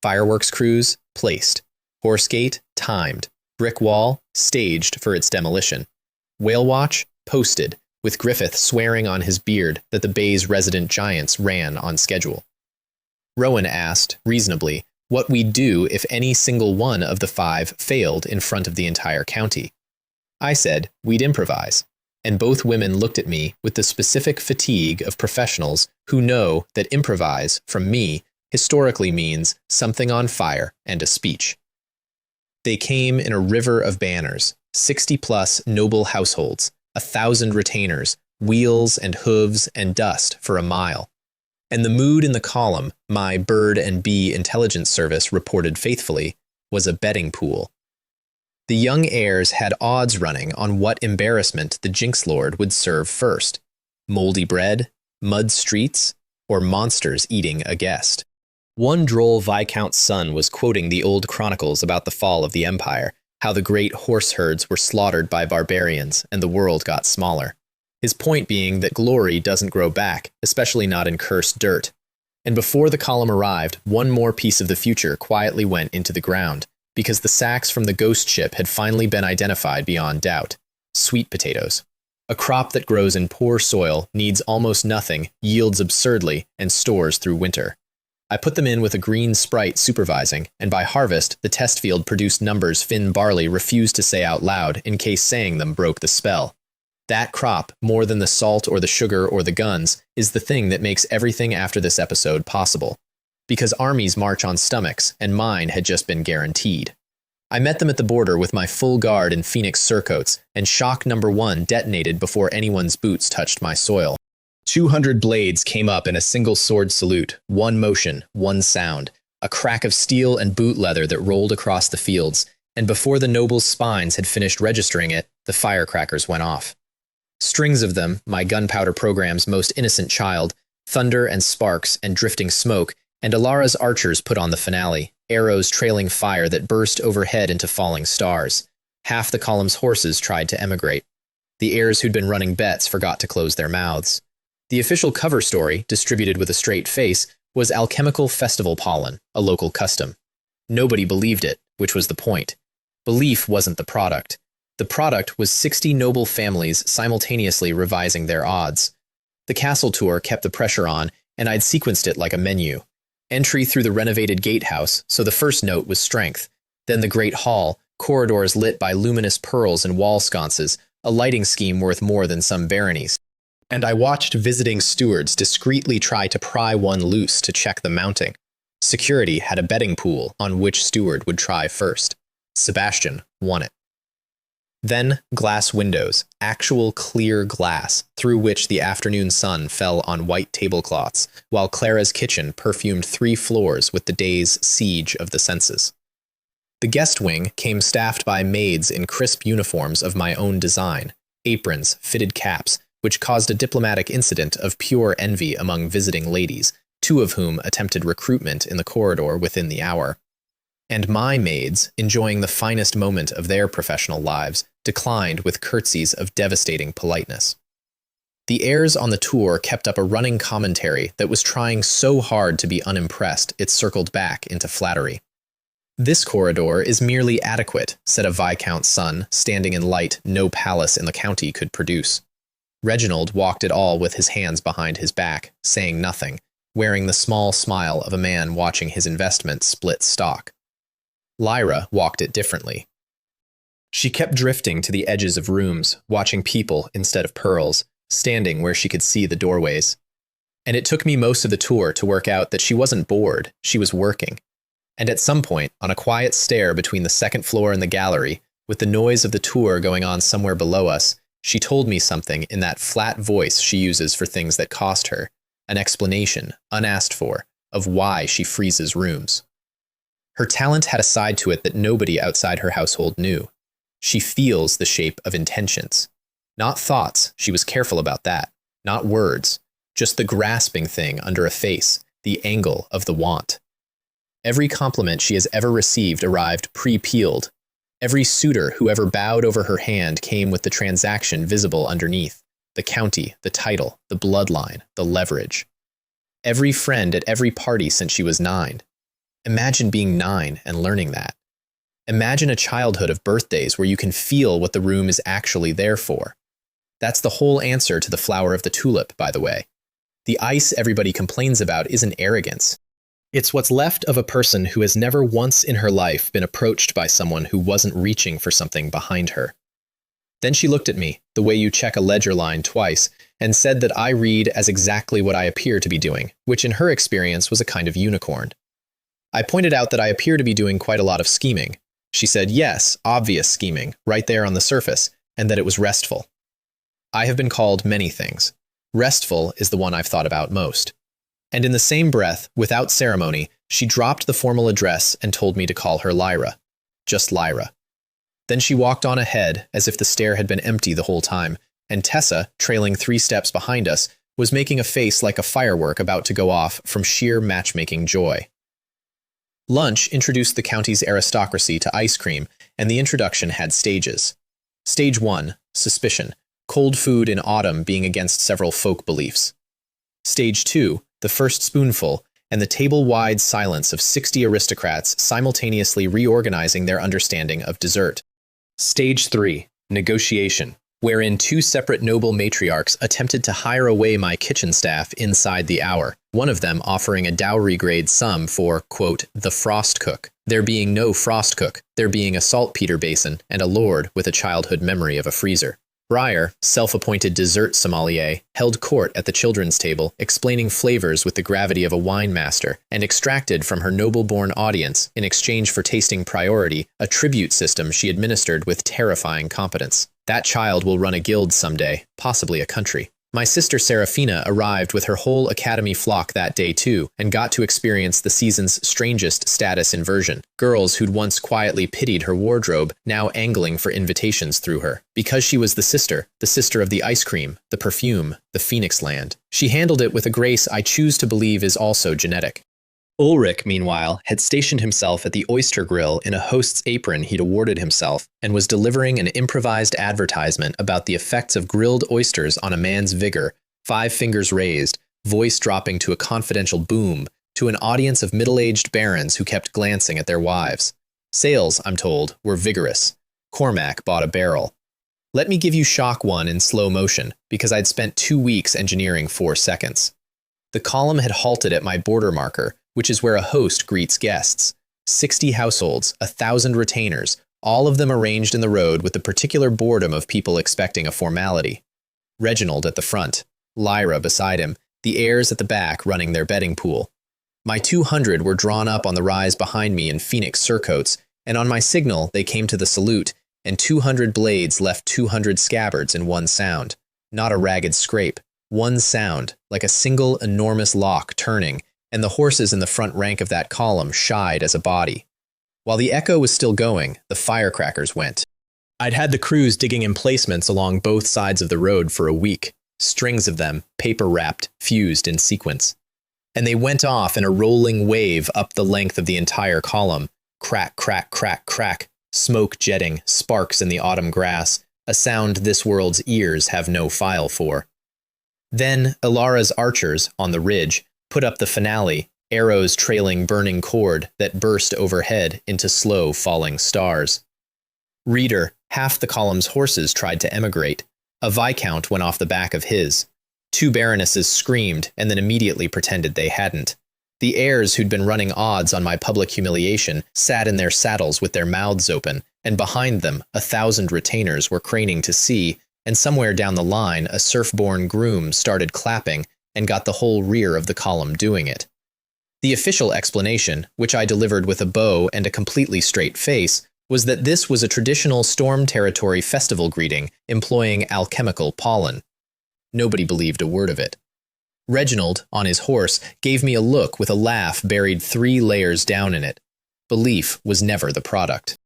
Fireworks crews, placed. Horse gate, timed. Brick wall, staged for its demolition. Whale watch, posted, with Griffith swearing on his beard that the bay's resident giants ran on schedule. Rowan asked, reasonably, what we'd do if any single one of the 5 failed in front of the entire county. I said, we'd improvise, and both women looked at me with the specific fatigue of professionals who know that improvise, from me, historically means something on fire and a speech. They came in a river of banners, 60-plus noble households, 1,000 retainers, wheels and hooves and dust for a mile. And the mood in the column, my bird and bee intelligence service reported faithfully, was a betting pool. The young heirs had odds running on what embarrassment the Jinx Lord would serve first: moldy bread, mud streets, or monsters eating a guest. One droll Viscount's son was quoting the old chronicles about the fall of the Empire, how the great horse herds were slaughtered by barbarians and the world got smaller. His point being that glory doesn't grow back, especially not in cursed dirt. And before the column arrived, one more piece of the future quietly went into the ground, because the sacks from the ghost ship had finally been identified beyond doubt. Sweet potatoes. A crop that grows in poor soil, needs almost nothing, yields absurdly, and stores through winter. I put them in with a green sprite supervising, and by harvest, the test field produced numbers Finn Barley refused to say out loud in case saying them broke the spell. That crop, more than the salt or the sugar or the guns, is the thing that makes everything after this episode possible. Because armies march on stomachs, and mine had just been guaranteed. I met them at the border with my full guard in Phoenix surcoats, and shock number 1 detonated before anyone's boots touched my soil. 200 blades came up in a single sword salute, one motion, one sound, a crack of steel and boot leather that rolled across the fields, and before the nobles' spines had finished registering it, the firecrackers went off. Strings of them, my gunpowder program's most innocent child, thunder and sparks and drifting smoke, and Alara's archers put on the finale, arrows trailing fire that burst overhead into falling stars. Half the column's horses tried to emigrate. The heirs who'd been running bets forgot to close their mouths. The official cover story, distributed with a straight face, was alchemical festival pollen, a local custom. Nobody believed it, which was the point. Belief wasn't the product. The product was 60 noble families simultaneously revising their odds. The castle tour kept the pressure on, and I'd sequenced it like a menu. Entry through the renovated gatehouse, so the first note was strength. Then the great hall, corridors lit by luminous pearls and wall sconces, a lighting scheme worth more than some baronies. And I watched visiting stewards discreetly try to pry one loose to check the mounting. Security had a betting pool on which steward would try first. Sebastian won it. Then glass windows, actual clear glass, through which the afternoon sun fell on white tablecloths, while Clara's kitchen perfumed 3 floors with the day's siege of the senses. The guest wing came staffed by maids in crisp uniforms of my own design, aprons, fitted caps, which caused a diplomatic incident of pure envy among visiting ladies, 2 of whom attempted recruitment in the corridor within the hour. And my maids, enjoying the finest moment of their professional lives, declined with curtsies of devastating politeness. The airs on the tour kept up a running commentary that was trying so hard to be unimpressed it circled back into flattery. "This corridor is merely adequate," said a viscount's son, standing in light no palace in the county could produce. Reginald walked it all with his hands behind his back, saying nothing, wearing the small smile of a man watching his investment split stock. Lyra walked it differently. She kept drifting to the edges of rooms, watching people instead of pearls, standing where she could see the doorways. And it took me most of the tour to work out that she wasn't bored, she was working. And at some point, on a quiet stair between the second floor and the gallery, with the noise of the tour going on somewhere below us, she told me something in that flat voice she uses for things that cost her, an explanation, unasked for, of why she freezes rooms. Her talent had a side to it that nobody outside her household knew. She feels the shape of intentions. Not thoughts, she was careful about that. Not words, just the grasping thing under a face, the angle of the want. Every compliment she has ever received arrived pre-peeled. Every suitor who ever bowed over her hand came with the transaction visible underneath, the county, the title, the bloodline, the leverage. Every friend at every party since she was 9. Imagine being 9 and learning that. Imagine a childhood of birthdays where you can feel what the room is actually there for. That's the whole answer to the flower of the tulip, by the way. The ice everybody complains about isn't arrogance. It's what's left of a person who has never once in her life been approached by someone who wasn't reaching for something behind her. Then she looked at me, the way you check a ledger line twice, and said that I read as exactly what I appear to be doing, which in her experience was a kind of unicorn. I pointed out that I appear to be doing quite a lot of scheming. She said, yes, obvious scheming, right there on the surface, and that it was restful. I have been called many things. Restful is the one I've thought about most. And in the same breath, without ceremony, she dropped the formal address and told me to call her Lyra. Just Lyra. Then she walked on ahead, as if the stair had been empty the whole time, and Tessa, trailing 3 steps behind us, was making a face like a firework about to go off from sheer matchmaking joy. Lunch introduced the county's aristocracy to ice cream, and the introduction had stages. Stage 1, suspicion, cold food in autumn being against several folk beliefs. Stage 2, the first spoonful, and the table-wide silence of 60 aristocrats simultaneously reorganizing their understanding of dessert. Stage 3, negotiation, wherein 2 separate noble matriarchs attempted to hire away my kitchen staff inside the hour, one of them offering a dowry-grade sum for, quote, the frost cook, there being no frost cook, there being a saltpeter basin, and a lord with a childhood memory of a freezer. Breyer, self-appointed dessert sommelier, held court at the children's table, explaining flavors with the gravity of a wine master, and extracted from her noble-born audience, in exchange for tasting priority, a tribute system she administered with terrifying competence. That child will run a guild someday, possibly a country. My sister Serafina arrived with her whole academy flock that day too, and got to experience the season's strangest status inversion. Girls who'd once quietly pitied her wardrobe, now angling for invitations through her. Because she was the sister of the ice cream, the perfume, the Phoenix land. She handled it with a grace I choose to believe is also genetic. Ulrich, meanwhile, had stationed himself at the oyster grill in a host's apron he'd awarded himself, and was delivering an improvised advertisement about the effects of grilled oysters on a man's vigor, 5 fingers raised, voice dropping to a confidential boom, to an audience of middle-aged barons who kept glancing at their wives. Sales, I'm told, were vigorous. Cormac bought a barrel. Let me give you shock 1 in slow motion, because I'd spent 2 weeks engineering 4 seconds. The column had halted at my border marker, which is where a host greets guests. 60 households, 1,000 retainers, all of them arranged in the road with the particular boredom of people expecting a formality. Reginald at the front, Lyra beside him, the heirs at the back running their betting pool. My 200 were drawn up on the rise behind me in phoenix surcoats, and on my signal they came to the salute, and 200 blades left 200 scabbards in one sound. Not a ragged scrape, one sound, like a single enormous lock turning, and the horses in the front rank of that column shied as a body. While the echo was still going, the firecrackers went. I'd had the crews digging emplacements along both sides of the road for a week, strings of them, paper-wrapped, fused in sequence. And they went off in a rolling wave up the length of the entire column. Crack, crack, crack, crack, smoke jetting, sparks in the autumn grass, a sound this world's ears have no file for. Then Ilara's archers, on the ridge, put up the finale, arrows trailing burning cord that burst overhead into slow falling stars. Reader, half the column's horses tried to emigrate. A viscount went off the back of his. 2 baronesses screamed and then immediately pretended they hadn't. The heirs who'd been running odds on my public humiliation sat in their saddles with their mouths open, and behind them 1,000 retainers were craning to see, and somewhere down the line a serf-born groom started clapping and got the whole rear of the column doing it. The official explanation, which I delivered with a bow and a completely straight face, was that this was a traditional Storm Territory festival greeting employing alchemical pollen. Nobody believed a word of it. Reginald, on his horse, gave me a look with a laugh buried 3 layers down in it. Belief was never the product.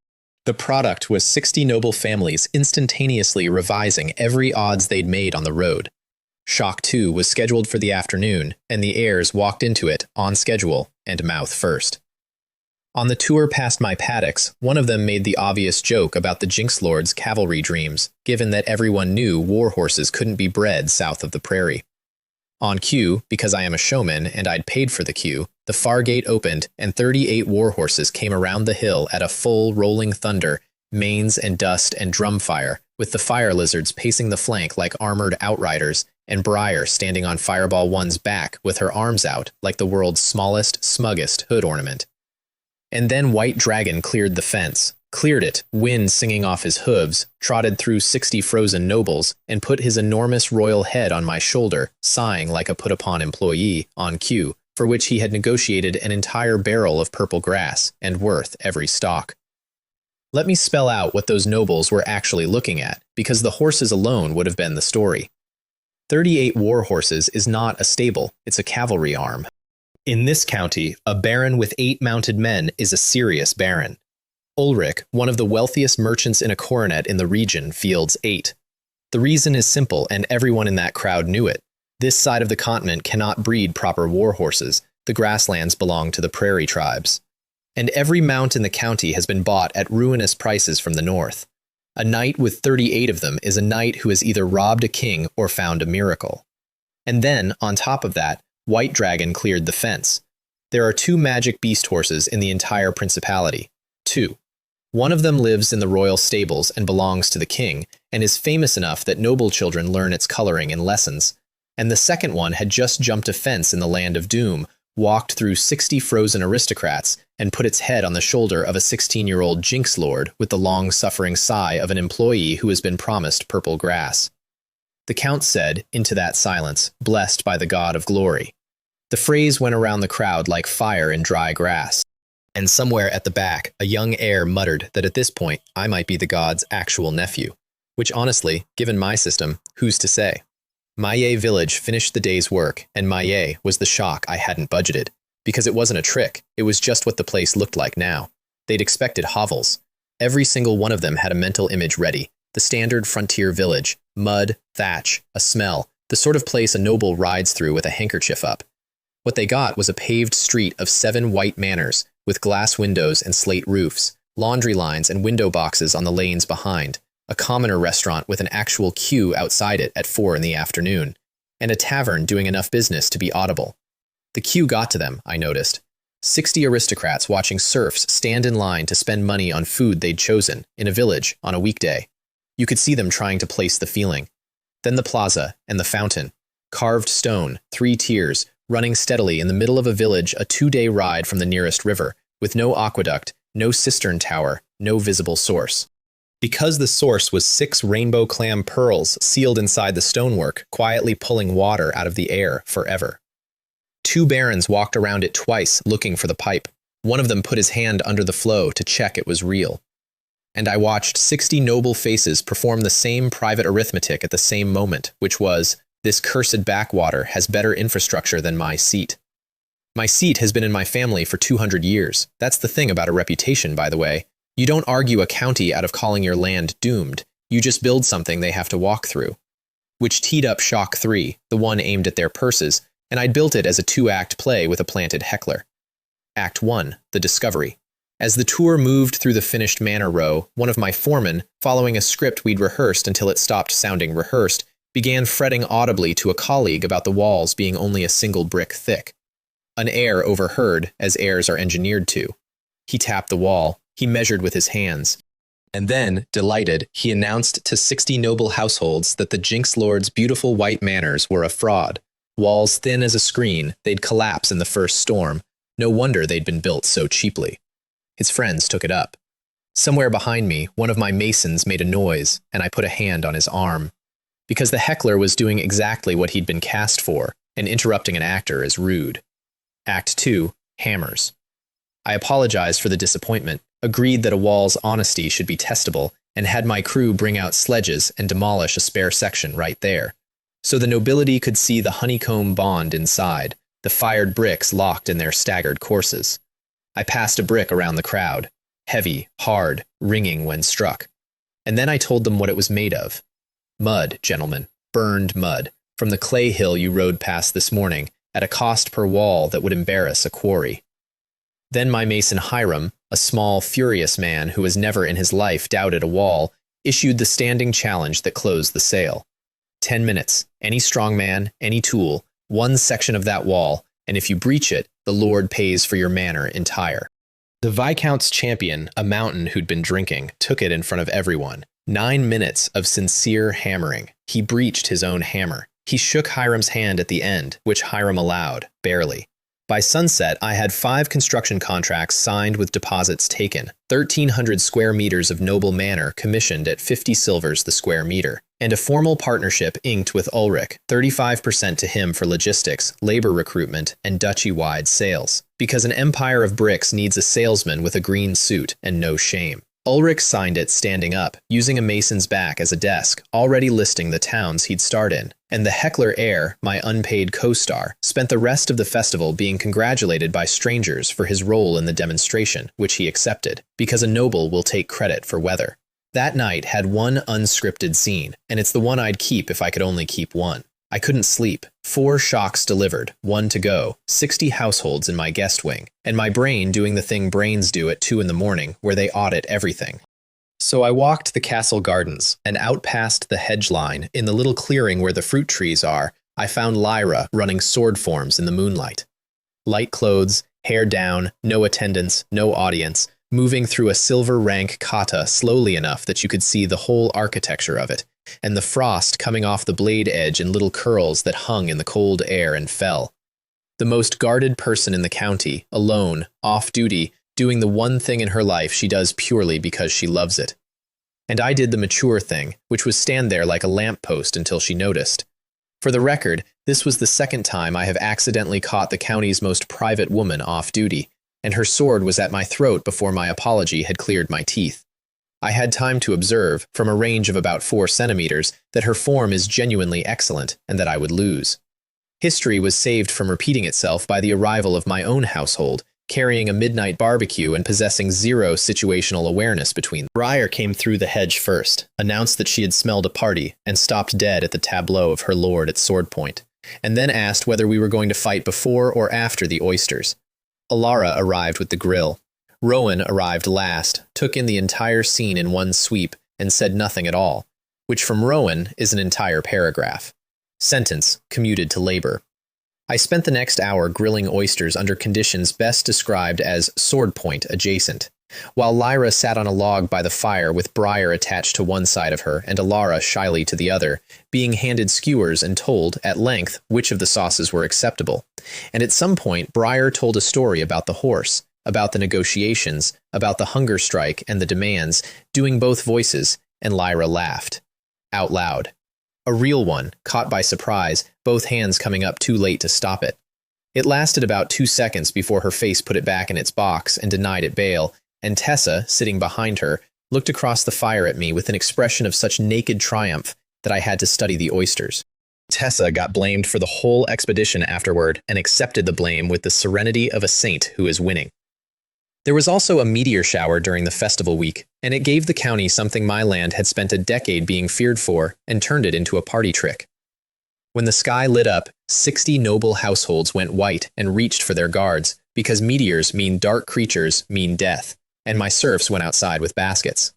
The product was 60 noble families instantaneously revising every odds they'd made on the road. Shock 2 was scheduled for the afternoon, and the heirs walked into it, on schedule, and mouth first. On the tour past my paddocks, one of them made the obvious joke about the Jinx Lord's cavalry dreams, given that everyone knew war horses couldn't be bred south of the prairie. On cue, because I am a showman and I'd paid for the cue, the far gate opened and 38 war horses came around the hill at a full rolling thunder, manes and dust and drumfire, with the fire lizards pacing the flank like armored outriders, and Briar standing on Fireball 1's back with her arms out like the world's smallest, smuggest hood ornament. And then White Dragon cleared the fence, cleared it, wind singing off his hooves, trotted through 60 frozen nobles, and put his enormous royal head on my shoulder, sighing like a put-upon employee, on cue, for which he had negotiated an entire barrel of purple grass, and worth every stalk. Let me spell out what those nobles were actually looking at, because the horses alone would have been the story. 38 war horses is not a stable, it's a cavalry arm. In this county, a baron with 8 mounted men is a serious baron. Ulrich, one of the wealthiest merchants in a coronet in the region, fields 8. The reason is simple, and everyone in that crowd knew it. This side of the continent cannot breed proper war horses. The grasslands belong to the prairie tribes. And every mount in the county has been bought at ruinous prices from the north. A knight with 38 of them is a knight who has either robbed a king or found a miracle. And then, on top of that, White Dragon cleared the fence. There are 2 magic beast horses in the entire principality. 2. One of them lives in the royal stables and belongs to the king, and is famous enough that noble children learn its coloring in lessons. And the second one had just jumped a fence in the land of doom, walked through 60 frozen aristocrats, and put its head on the shoulder of a 16-year-old Jinx Lord with the long-suffering sigh of an employee who has been promised purple grass. The Count said, into that silence, blessed by the god of glory. The phrase went around the crowd like fire in dry grass. And somewhere at the back, a young heir muttered that at this point, I might be the god's actual nephew. Which honestly, given my system, who's to say? Maillet village finished the day's work, and Maillet was the shock I hadn't budgeted. Because it wasn't a trick, it was just what the place looked like now. They'd expected hovels. Every single one of them had a mental image ready. The standard frontier village, mud, thatch, a smell, the sort of place a noble rides through with a handkerchief up. What they got was a paved street of 7 white manors, with glass windows and slate roofs, laundry lines and window boxes on the lanes behind, a commoner restaurant with an actual queue outside it at 4 in the afternoon, and a tavern doing enough business to be audible. The queue got to them, I noticed. 60 aristocrats watching serfs stand in line to spend money on food they'd chosen, in a village, on a weekday. You could see them trying to place the feeling. Then the plaza, and the fountain. Carved stone, 3 tiers, running steadily in the middle of a village a 2-day ride from the nearest river, with no aqueduct, no cistern tower, no visible source. Because the source was 6 rainbow clam pearls sealed inside the stonework, quietly pulling water out of the air forever. 2 barons walked around it twice looking for the pipe. One of them put his hand under the flow to check it was real. And I watched 60 noble faces perform the same private arithmetic at the same moment, which was, this cursed backwater has better infrastructure than my seat. My seat has been in my family for 200 years. That's the thing about a reputation, by the way. You don't argue a county out of calling your land doomed. You just build something they have to walk through. Which teed up Shock 3, the one aimed at their purses, and I'd built it as a 2-act play with a planted heckler. Act 1, the discovery. As the tour moved through the finished manor row, one of my foremen, following a script we'd rehearsed until it stopped sounding rehearsed, began fretting audibly to a colleague about the walls being only a single brick thick. An heir overheard, as heirs are engineered to. He tapped the wall. He measured with his hands. And then, delighted, he announced to 60 noble households that the Jinx Lord's beautiful white manors were a fraud. Walls thin as a screen, they'd collapse in the first storm. No wonder they'd been built so cheaply. His friends took it up. Somewhere behind me, one of my masons made a noise, and I put a hand on his arm. Because the heckler was doing exactly what he'd been cast for, and interrupting an actor is rude. Act 2, hammers. I apologized for the disappointment, agreed that a wall's honesty should be testable, and had my crew bring out sledges and demolish a spare section right there. So the nobility could see the honeycomb bond inside, the fired bricks locked in their staggered courses. I passed a brick around the crowd, heavy, hard, ringing when struck. And then I told them what it was made of. Mud, gentlemen, burned mud, from the clay hill you rode past this morning, at a cost per wall that would embarrass a quarry. Then my mason Hiram, a small, furious man who has never in his life doubted a wall, issued the standing challenge that closed the sale. 10 minutes, any strong man, any tool, one section of that wall, and if you breach it, the Lord pays for your manor entire. The Viscount's champion, a mountain who'd been drinking, took it in front of everyone. 9 minutes of sincere hammering. He breached his own hammer. He shook Hiram's hand at the end, which Hiram allowed, barely. By sunset, I had 5 construction contracts signed with deposits taken, 1,300 square meters of noble manor commissioned at 50 silvers the square meter, and a formal partnership inked with Ulrich, 35% to him for logistics, labor recruitment, and duchy-wide sales. Because an empire of bricks needs a salesman with a green suit and no shame. Ulrich signed it standing up, using a mason's back as a desk, already listing the towns he'd starred in. And the heckler heir, my unpaid co-star, spent the rest of the festival being congratulated by strangers for his role in the demonstration, which he accepted, because a noble will take credit for weather. That night had one unscripted scene, and it's the one I'd keep if I could only keep one. I couldn't sleep. 4 shocks delivered, 1 to go, 60 households in my guest wing, and my brain doing the thing brains do at 2 in the morning, where they audit everything. So I walked the castle gardens, and out past the hedge line, in the little clearing where the fruit trees are, I found Lyra running sword forms in the moonlight. Light clothes, hair down, no attendants, no audience, moving through a silver rank kata slowly enough that you could see the whole architecture of it, and the frost coming off the blade edge in little curls that hung in the cold air and fell. The most guarded person in the county, alone, off-duty, doing the one thing in her life she does purely because she loves it. And I did the mature thing, which was stand there like a lamppost until she noticed. For the record, this was the second time I have accidentally caught the county's most private woman off-duty, and her sword was at my throat before my apology had cleared my teeth. I had time to observe, from a range of about 4 centimeters, that her form is genuinely excellent, and that I would lose. History was saved from repeating itself by the arrival of my own household, carrying a midnight barbecue and possessing 0 situational awareness between them. Briar came through the hedge first, announced that she had smelled a party, and stopped dead at the tableau of her lord at sword point, and then asked whether we were going to fight before or after the oysters. Alara arrived with the grill. Rowan arrived last, took in the entire scene in one sweep, and said nothing at all, which from Rowan is an entire paragraph. Sentence, commuted to labor. I spent the next hour grilling oysters under conditions best described as sword point adjacent, while Lyra sat on a log by the fire with Briar attached to one side of her and Alara shyly to the other, being handed skewers and told, at length, which of the sauces were acceptable. And at some point, Briar told a story about the horse, about the negotiations, about the hunger strike and the demands, doing both voices, and Lyra laughed. Out loud. A real one, caught by surprise, both hands coming up too late to stop it. It lasted about 2 seconds before her face put it back in its box and denied it bail, and Tessa, sitting behind her, looked across the fire at me with an expression of such naked triumph that I had to study the oysters. Tessa got blamed for the whole expedition afterward and accepted the blame with the serenity of a saint who is winning. There was also a meteor shower during the festival week, and it gave the county something my land had spent a decade being feared for and turned it into a party trick. When the sky lit up, 60 noble households went white and reached for their guards, because meteors mean dark creatures mean death, and my serfs went outside with baskets.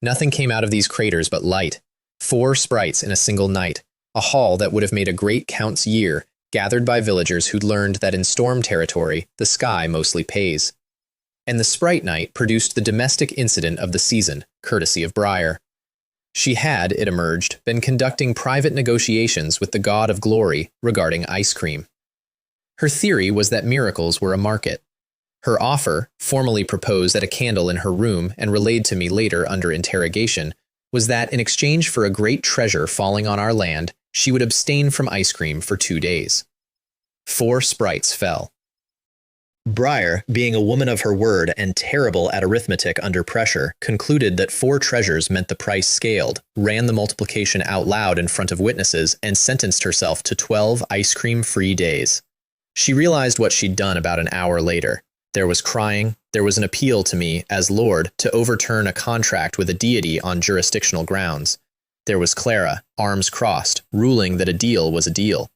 Nothing came out of these craters but light. 4 sprites in a single night, a haul that would have made a great count's year, gathered by villagers who'd learned that in storm territory, the sky mostly pays. And the sprite night produced the domestic incident of the season, courtesy of Briar. She had, it emerged, been conducting private negotiations with the god of glory regarding ice cream. Her theory was that miracles were a market. Her offer, formally proposed at a candle in her room and relayed to me later under interrogation, was that in exchange for a great treasure falling on our land, she would abstain from ice cream for 2 days. 4 sprites fell. Briar, being a woman of her word and terrible at arithmetic under pressure, concluded that 4 treasures meant the price scaled, ran the multiplication out loud in front of witnesses, and sentenced herself to 12 ice cream-free days. She realized what she'd done about an hour later. There was crying, there was an appeal to me, as Lord, to overturn a contract with a deity on jurisdictional grounds. There was Clara, arms crossed, ruling that a deal was a deal.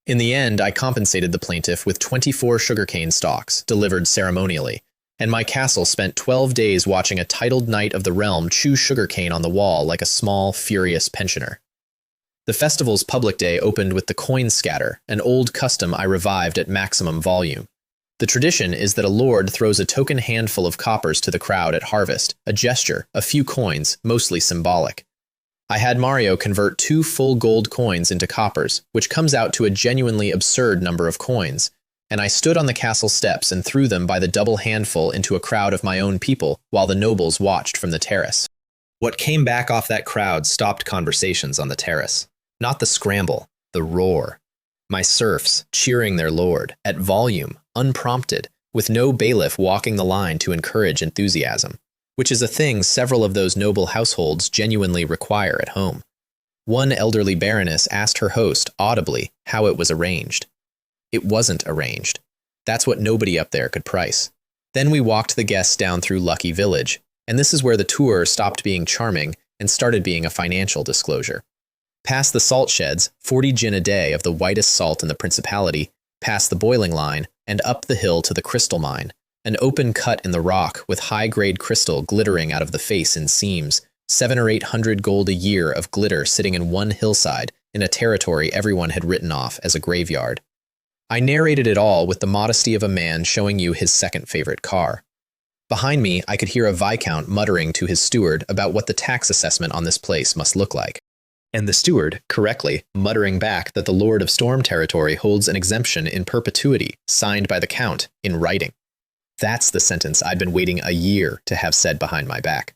In the end, I compensated the plaintiff with 24 sugarcane stalks, delivered ceremonially, and my castle spent 12 days watching a titled knight of the realm chew sugarcane on the wall like a small, furious pensioner. The festival's public day opened with the coin scatter, an old custom I revived at maximum volume. The tradition is that a lord throws a token handful of coppers to the crowd at harvest, a gesture, a few coins, mostly symbolic. I had Mario convert 2 full gold coins into coppers, which comes out to a genuinely absurd number of coins, and I stood on the castle steps and threw them by the double handful into a crowd of my own people while the nobles watched from the terrace. What came back off that crowd stopped conversations on the terrace. Not the scramble, the roar. My serfs cheering their lord, at volume, unprompted, with no bailiff walking the line to encourage enthusiasm, which is a thing several of those noble households genuinely require at home. One elderly baroness asked her host, audibly, how it was arranged. It wasn't arranged. That's what nobody up there could price. Then we walked the guests down through Lucky Village, and this is where the tour stopped being charming and started being a financial disclosure. Past the salt sheds, 40 gin a day of the whitest salt in the principality, past the boiling line, and up the hill to the crystal mine, an open cut in the rock with high-grade crystal glittering out of the face in seams, 700 or 800 gold a year of glitter sitting in one hillside in a territory everyone had written off as a graveyard. I narrated it all with the modesty of a man showing you his second favorite car. Behind me, I could hear a viscount muttering to his steward about what the tax assessment on this place must look like. And the steward, correctly, muttering back that the Lord of Storm Territory holds an exemption in perpetuity, signed by the Count, in writing. That's the sentence I'd been waiting a year to have said behind my back.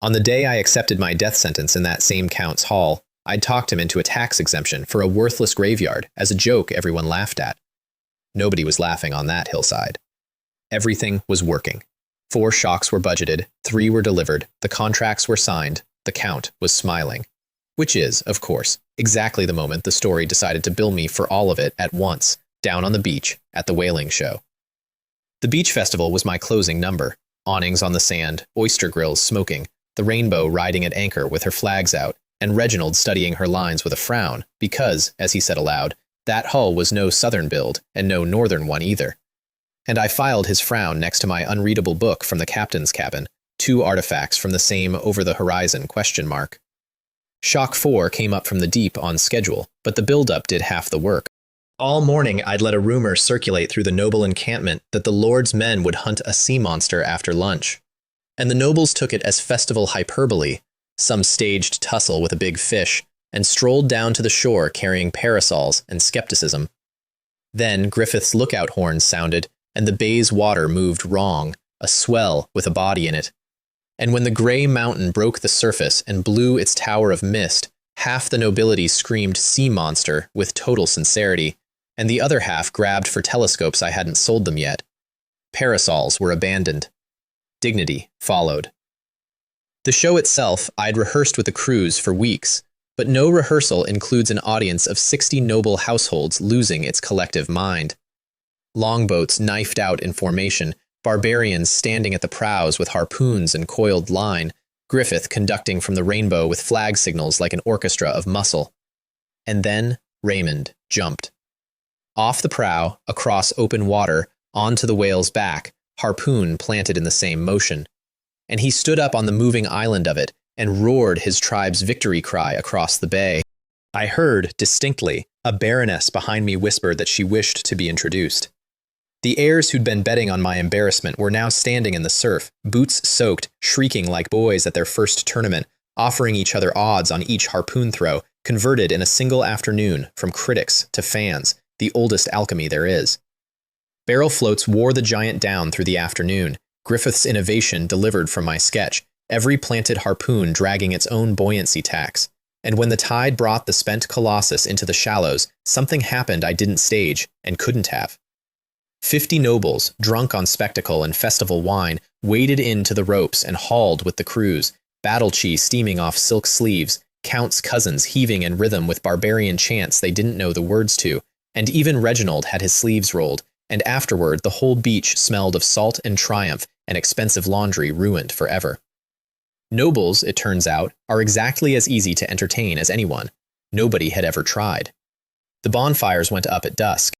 On the day I accepted my death sentence in that same Count's hall, I'd talked him into a tax exemption for a worthless graveyard as a joke everyone laughed at. Nobody was laughing on that hillside. Everything was working. 4 shocks were budgeted, 3 were delivered, the contracts were signed, the Count was smiling. Which is, of course, exactly the moment the story decided to bill me for all of it at once, down on the beach, at the whaling show. The beach festival was my closing number. Awnings on the sand, oyster grills smoking, the Rainbow riding at anchor with her flags out, and Reginald studying her lines with a frown, because, as he said aloud, that hull was no southern build, and no northern one either. And I filed his frown next to my unreadable book from the captain's cabin, 2 artifacts from the same over-the-horizon question mark. Shock 4 came up from the deep on schedule, but the build-up did half the work. All morning I'd let a rumor circulate through the noble encampment that the Lord's men would hunt a sea monster after lunch. And the nobles took it as festival hyperbole, some staged tussle with a big fish, and strolled down to the shore carrying parasols and skepticism. Then Griffith's lookout horns sounded, and the bay's water moved wrong, a swell with a body in it. And when the gray mountain broke the surface and blew its tower of mist, half the nobility screamed sea monster with total sincerity, and the other half grabbed for telescopes I hadn't sold them yet. Parasols were abandoned. Dignity followed. The show itself I'd rehearsed with the crews for weeks, but no rehearsal includes an audience of 60 noble households losing its collective mind. Longboats knifed out in formation, barbarians standing at the prows with harpoons and coiled line, Griffith conducting from the rainbow with flag signals like an orchestra of muscle. And then Raymond jumped. Off the prow, across open water, onto the whale's back, harpoon planted in the same motion. And he stood up on the moving island of it and roared his tribe's victory cry across the bay. I heard, distinctly, a baroness behind me whisper that she wished to be introduced. The heirs who'd been betting on my embarrassment were now standing in the surf, boots soaked, shrieking like boys at their first tournament, offering each other odds on each harpoon throw, converted in a single afternoon from critics to fans, the oldest alchemy there is. Barrel floats wore the giant down through the afternoon, Griffith's innovation delivered from my sketch, every planted harpoon dragging its own buoyancy tax. And when the tide brought the spent colossus into the shallows, something happened I didn't stage and couldn't have. 50 nobles, drunk on spectacle and festival wine, waded into the ropes and hauled with the crews, battle chi steaming off silk sleeves, Count's cousins heaving in rhythm with barbarian chants they didn't know the words to, and even Reginald had his sleeves rolled, and afterward the whole beach smelled of salt and triumph and expensive laundry ruined forever. Nobles, it turns out, are exactly as easy to entertain as anyone. Nobody had ever tried. The bonfires went up at dusk.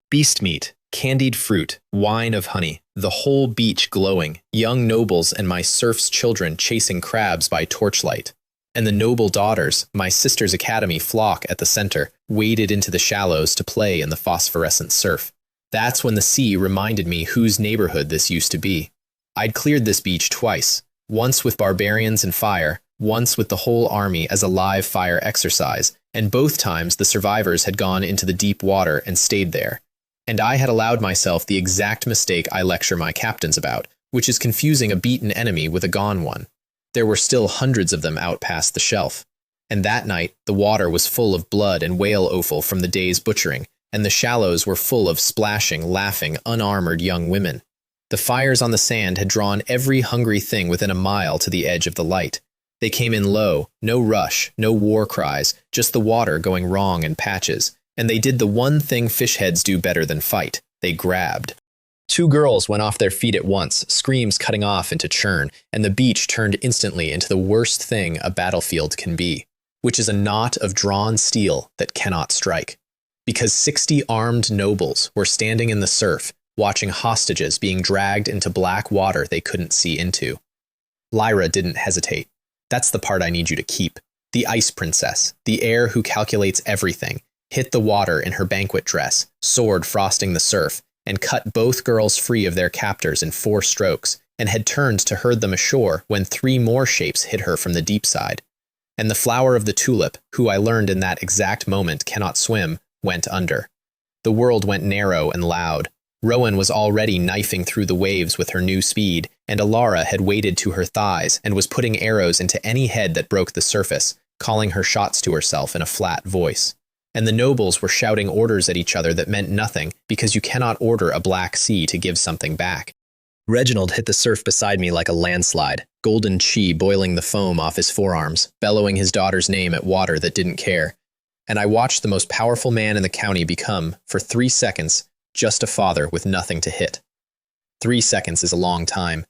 Beast meat, candied fruit, wine of honey, the whole beach glowing, young nobles and my serf's children chasing crabs by torchlight. And the noble daughters, my sister's academy flock at the center, waded into the shallows to play in the phosphorescent surf. That's when the sea reminded me whose neighborhood this used to be. I'd cleared this beach twice, once with barbarians and fire, once with the whole army as a live fire exercise, and both times the survivors had gone into the deep water and stayed there. And I had allowed myself the exact mistake I lecture my captains about, which is confusing a beaten enemy with a gone one. There were still hundreds of them out past the shelf. And that night, the water was full of blood and whale offal from the day's butchering, and the shallows were full of splashing, laughing, unarmored young women. The fires on the sand had drawn every hungry thing within a mile to the edge of the light. They came in low, no rush, no war cries, just the water going wrong in patches. And they did the one thing fish heads do better than fight. They grabbed. 2 girls went off their feet at once, screams cutting off into churn, and the beach turned instantly into the worst thing a battlefield can be, which is a knot of drawn steel that cannot strike. Because 60 armed nobles were standing in the surf, watching hostages being dragged into black water they couldn't see into. Lyra didn't hesitate. That's the part I need you to keep. The ice princess, the heir who calculates everything, hit the water in her banquet dress, sword frosting the surf, and cut both girls free of their captors in 4 strokes, and had turned to herd them ashore when 3 more shapes hit her from the deep side. And the flower of the tulip, who I learned in that exact moment cannot swim, went under. The world went narrow and loud. Rowan was already knifing through the waves with her new speed, and Alara had waded to her thighs and was putting arrows into any head that broke the surface, calling her shots to herself in a flat voice. And the nobles were shouting orders at each other that meant nothing because you cannot order a black sea to give something back. Reginald hit the surf beside me like a landslide, golden chi boiling the foam off his forearms, bellowing his daughter's name at water that didn't care. And I watched the most powerful man in the county become, for 3 seconds, just a father with nothing to hit. 3 seconds is a long time.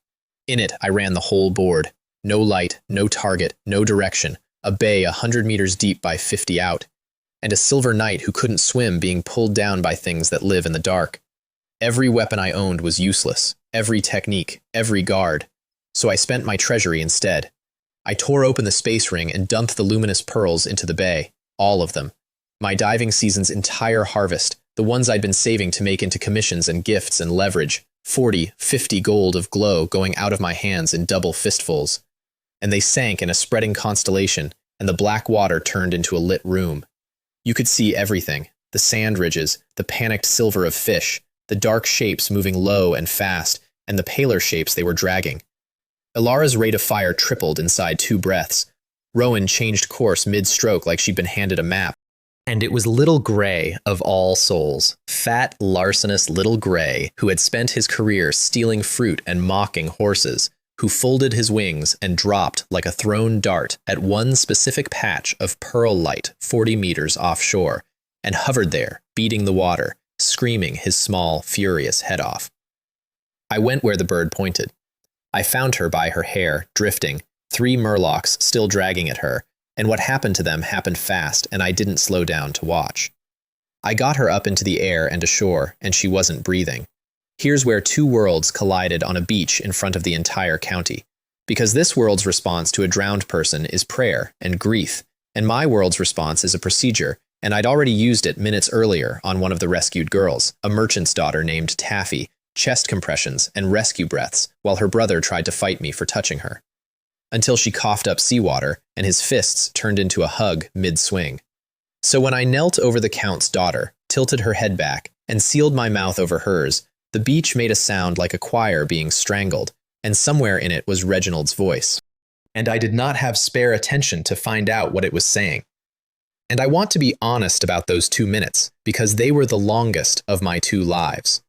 In it, I ran the whole board. No light, no target, no direction, a bay 100 meters deep by 50 out. And a silver knight who couldn't swim being pulled down by things that live in the dark. Every weapon I owned was useless, every technique, every guard. So I spent my treasury instead. I tore open the space ring and dumped the luminous pearls into the bay, all of them. My diving season's entire harvest, the ones I'd been saving to make into commissions and gifts and leverage, 40, 50 gold of glow going out of my hands in double fistfuls. And they sank in a spreading constellation, and the black water turned into a lit room. You could see everything, the sand ridges, the panicked silver of fish, the dark shapes moving low and fast, and the paler shapes they were dragging. Ilara's rate of fire tripled inside 2 breaths. Rowan changed course mid-stroke like she'd been handed a map. And it was Little Gray of all souls, fat, larcenous Little Gray, who had spent his career stealing fruit and mocking horses, who folded his wings and dropped like a thrown dart at one specific patch of pearl light 40 meters offshore, and hovered there, beating the water, screaming his small, furious head off. I went where the bird pointed. I found her by her hair, drifting, 3 murlocs still dragging at her, and what happened to them happened fast, and I didn't slow down to watch. I got her up into the air and ashore, and she wasn't breathing. Here's where 2 worlds collided on a beach in front of the entire county. Because this world's response to a drowned person is prayer and grief, and my world's response is a procedure, and I'd already used it minutes earlier on one of the rescued girls, a merchant's daughter named Taffy, chest compressions and rescue breaths, while her brother tried to fight me for touching her. Until she coughed up seawater, and his fists turned into a hug mid-swing. So when I knelt over the Count's daughter, tilted her head back, and sealed my mouth over hers, the beach made a sound like a choir being strangled, and somewhere in it was Reginald's voice. And I did not have spare attention to find out what it was saying. And I want to be honest about those 2 minutes, because they were the longest of my 2 lives.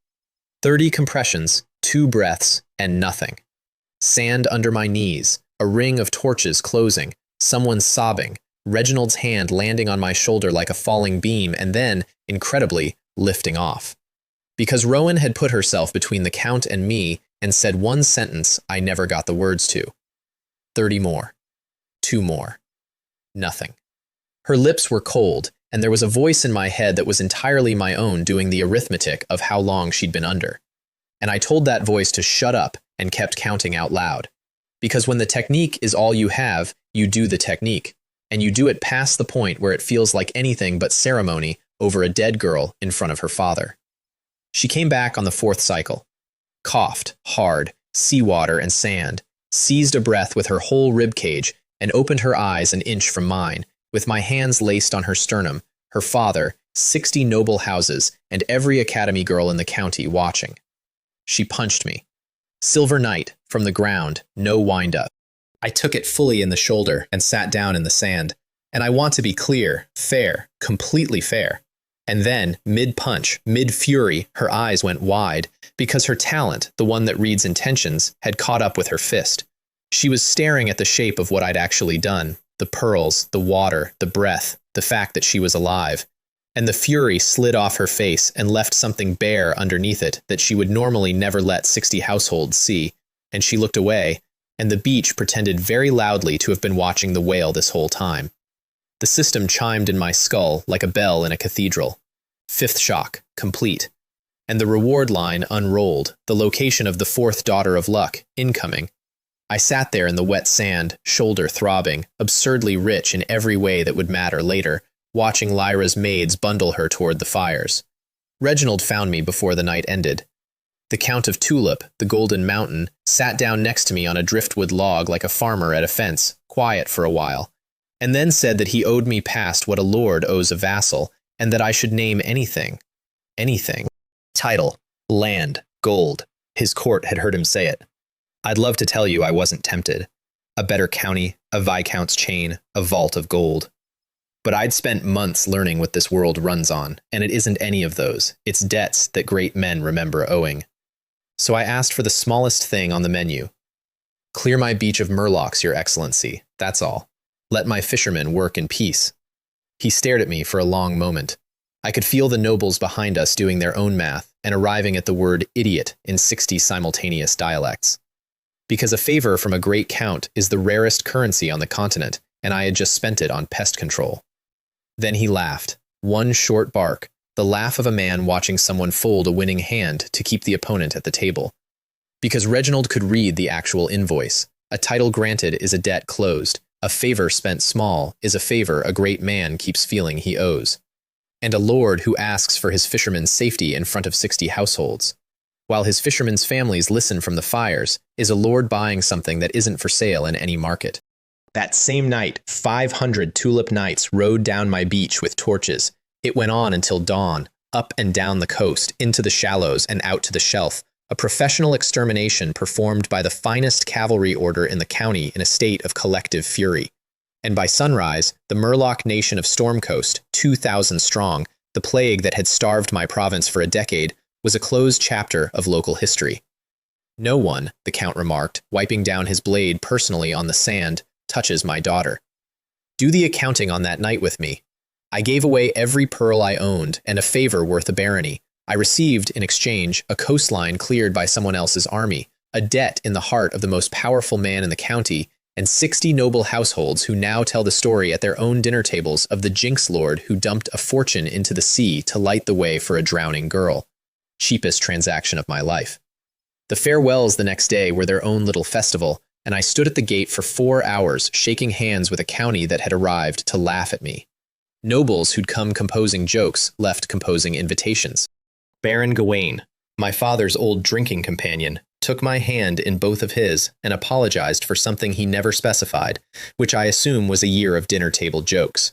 30 compressions, 2 breaths, and nothing. Sand under my knees, a ring of torches closing, someone sobbing, Reginald's hand landing on my shoulder like a falling beam, and then, incredibly, lifting off. Because Rowan had put herself between the Count and me and said one sentence I never got the words to. 30 more. 2 more. Nothing. Her lips were cold, and there was a voice in my head that was entirely my own doing the arithmetic of how long she'd been under. And I told that voice to shut up and kept counting out loud. Because when the technique is all you have, you do the technique, and you do it past the point where it feels like anything but ceremony over a dead girl in front of her father. She came back on the 4th cycle, coughed hard, seawater and sand, seized a breath with her whole ribcage, and opened her eyes an inch from mine, with my hands laced on her sternum, her father, 60 noble houses, and every academy girl in the county watching. She punched me. Silver Knight, from the ground, no wind-up. I took it fully in the shoulder and sat down in the sand. And I want to be clear, fair, completely fair. And then, mid-punch, mid-fury, her eyes went wide, because her talent, the one that reads intentions, had caught up with her fist. She was staring at the shape of what I'd actually done, the pearls, the water, the breath, the fact that she was alive. And the fury slid off her face and left something bare underneath it that she would normally never let 60 households see, and she looked away, and the beach pretended very loudly to have been watching the whale this whole time. The system chimed in my skull like a bell in a cathedral. 5th shock, complete. And the reward line unrolled, the location of the 4th daughter of luck, incoming. I sat there in the wet sand, shoulder throbbing, absurdly rich in every way that would matter later, watching Lyra's maids bundle her toward the fires. Reginald found me before the night ended. The Count of Tulip, the Golden Mountain, sat down next to me on a driftwood log like a farmer at a fence, quiet for a while, and then said that he owed me past what a lord owes a vassal, and that I should name anything. Anything. Title, land, gold. His court had heard him say it. I'd love to tell you I wasn't tempted. A better county, a viscount's chain, a vault of gold. But I'd spent months learning what this world runs on, and it isn't any of those. It's debts that great men remember owing. So I asked for the smallest thing on the menu. Clear my beach of murlocs, your excellency, that's all. Let my fishermen work in peace. He stared at me for a long moment. I could feel the nobles behind us doing their own math and arriving at the word idiot in 60 simultaneous dialects. Because a favor from a great count is the rarest currency on the continent, and I had just spent it on pest control. Then he laughed, one short bark, the laugh of a man watching someone fold a winning hand to keep the opponent at the table. Because Reginald could read the actual invoice. A title granted is a debt closed. A favor spent small is a favor a great man keeps feeling he owes. And a lord who asks for his fishermen's safety in front of 60 households, while his fishermen's families listen from the fires, is a lord buying something that isn't for sale in any market. That same night, 500 tulip knights rode down my beach with torches. It went on until dawn, up and down the coast, into the shallows, and out to the shelf, a professional extermination performed by the finest cavalry order in the county in a state of collective fury. And by sunrise, the Murloc nation of Stormcoast, 2,000 strong, the plague that had starved my province for a decade, was a closed chapter of local history. No one, the Count remarked, wiping down his blade personally on the sand, touches my daughter. Do the accounting on that night with me. I gave away every pearl I owned and a favor worth a barony. I received, in exchange, a coastline cleared by someone else's army, a debt in the heart of the most powerful man in the county, and 60 noble households who now tell the story at their own dinner tables of the Jinx Lord who dumped a fortune into the sea to light the way for a drowning girl. Cheapest transaction of my life. The farewells the next day were their own little festival, and I stood at the gate for 4 hours, shaking hands with a county that had arrived to laugh at me. Nobles who'd come composing jokes left composing invitations. Baron Gawain, my father's old drinking companion, took my hand in both of his and apologized for something he never specified, which I assume was a year of dinner table jokes.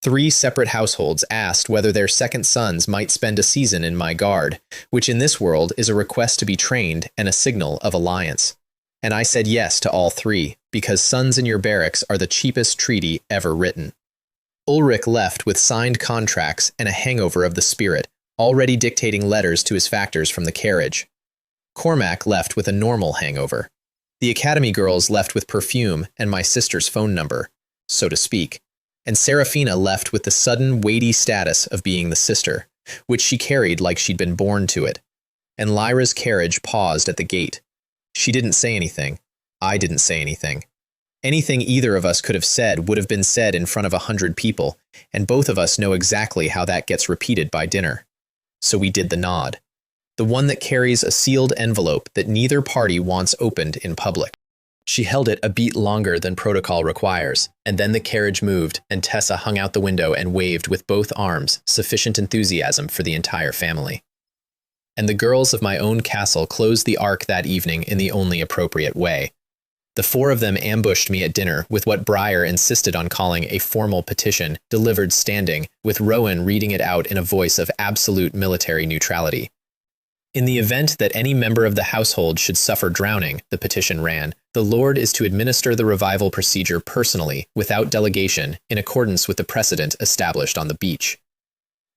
3 separate households asked whether their second sons might spend a season in my guard, which in this world is a request to be trained and a signal of alliance. And I said yes to all 3, because sons in your barracks are the cheapest treaty ever written. Ulrich left with signed contracts and a hangover of the spirit, already dictating letters to his factors from the carriage. Cormac left with a normal hangover. The academy girls left with perfume and my sister's phone number, so to speak. And Seraphina left with the sudden weighty status of being the sister, which she carried like she'd been born to it. And Lyra's carriage paused at the gate. She didn't say anything. I didn't say anything. Anything either of us could have said would have been said in front of 100 people, and both of us know exactly how that gets repeated by dinner. So we did the nod. The one that carries a sealed envelope that neither party wants opened in public. She held it a beat longer than protocol requires, and then the carriage moved, and Tessa hung out the window and waved with both arms, sufficient enthusiasm for the entire family. And the girls of my own castle closed the arc that evening in the only appropriate way. The 4 of them ambushed me at dinner with what Briar insisted on calling a formal petition, delivered standing, with Rowan reading it out in a voice of absolute military neutrality. In the event that any member of the household should suffer drowning, the petition ran, the Lord is to administer the revival procedure personally, without delegation, in accordance with the precedent established on the beach.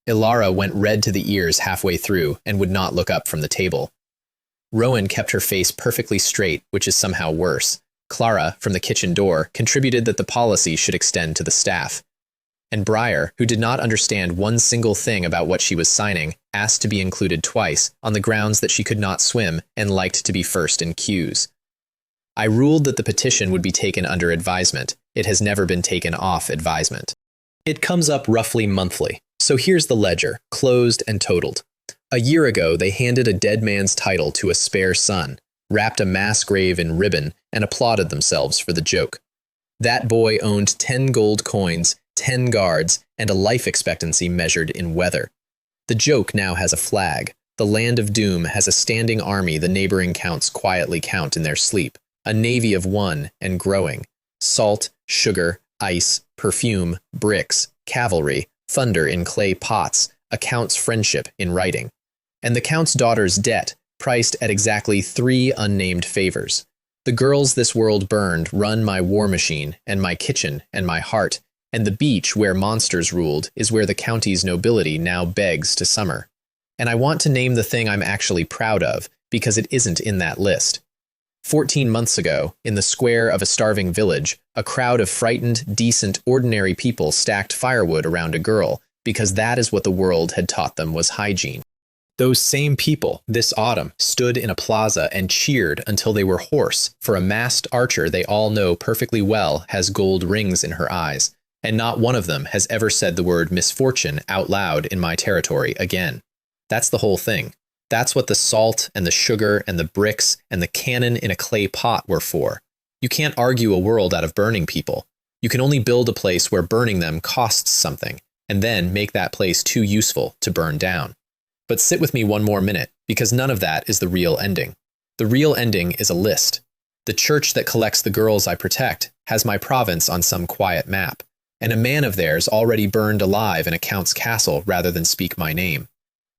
Ilara went red to the ears halfway through and would not look up from the table. Rowan kept her face perfectly straight, which is somehow worse. Clara, from the kitchen door, contributed that the policy should extend to the staff. And Briar, who did not understand one single thing about what she was signing, asked to be included twice, on the grounds that she could not swim and liked to be first in queues. I ruled that the petition would be taken under advisement. It has never been taken off advisement. It comes up roughly monthly, so here's the ledger, closed and totaled. A year ago, they handed a dead man's title to a spare son, wrapped a mass grave in ribbon, and applauded themselves for the joke. That boy owned 10 gold coins, 10 guards, and a life expectancy measured in weather. The joke now has a flag. The land of doom has a standing army the neighboring counts quietly count in their sleep, a navy of 1 and growing. Salt, sugar, ice, perfume, bricks, cavalry, thunder in clay pots, a count's friendship in writing. And the count's daughter's debt, priced at exactly 3 unnamed favors. The girls this world burned run my war machine, and my kitchen, and my heart, and the beach where monsters ruled is where the county's nobility now begs to summer. And I want to name the thing I'm actually proud of, because it isn't in that list. 14 months ago, in the square of a starving village, a crowd of frightened, decent, ordinary people stacked firewood around a girl, because that is what the world had taught them was hygiene. Those same people, this autumn, stood in a plaza and cheered until they were hoarse for a masked archer they all know perfectly well has gold rings in her eyes, and not one of them has ever said the word misfortune out loud in my territory again. That's the whole thing. That's what the salt and the sugar and the bricks and the cannon in a clay pot were for. You can't argue a world out of burning people. You can only build a place where burning them costs something, and then make that place too useful to burn down. But sit with me one more minute, because none of that is the real ending. The real ending is a list. The church that collects the girls I protect has my province on some quiet map, and a man of theirs already burned alive in a count's castle rather than speak my name.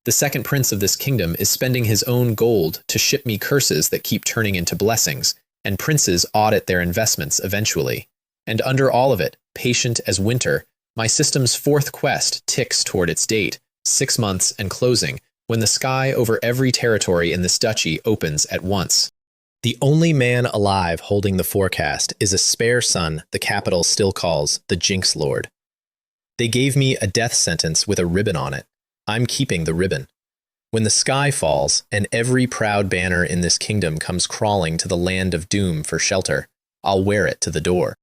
The second prince of this kingdom is spending his own gold to ship me curses that keep turning into blessings, and princes audit their investments eventually. And under all of it, patient as winter, my system's fourth quest ticks toward its date, 6 months and closing, when the sky over every territory in this duchy opens at once. The only man alive holding the forecast is a spare son the capital still calls the Jinx Lord. They gave me a death sentence with a ribbon on it. I'm keeping the ribbon. When the sky falls and every proud banner in this kingdom comes crawling to the land of doom for shelter, I'll wear it to the door.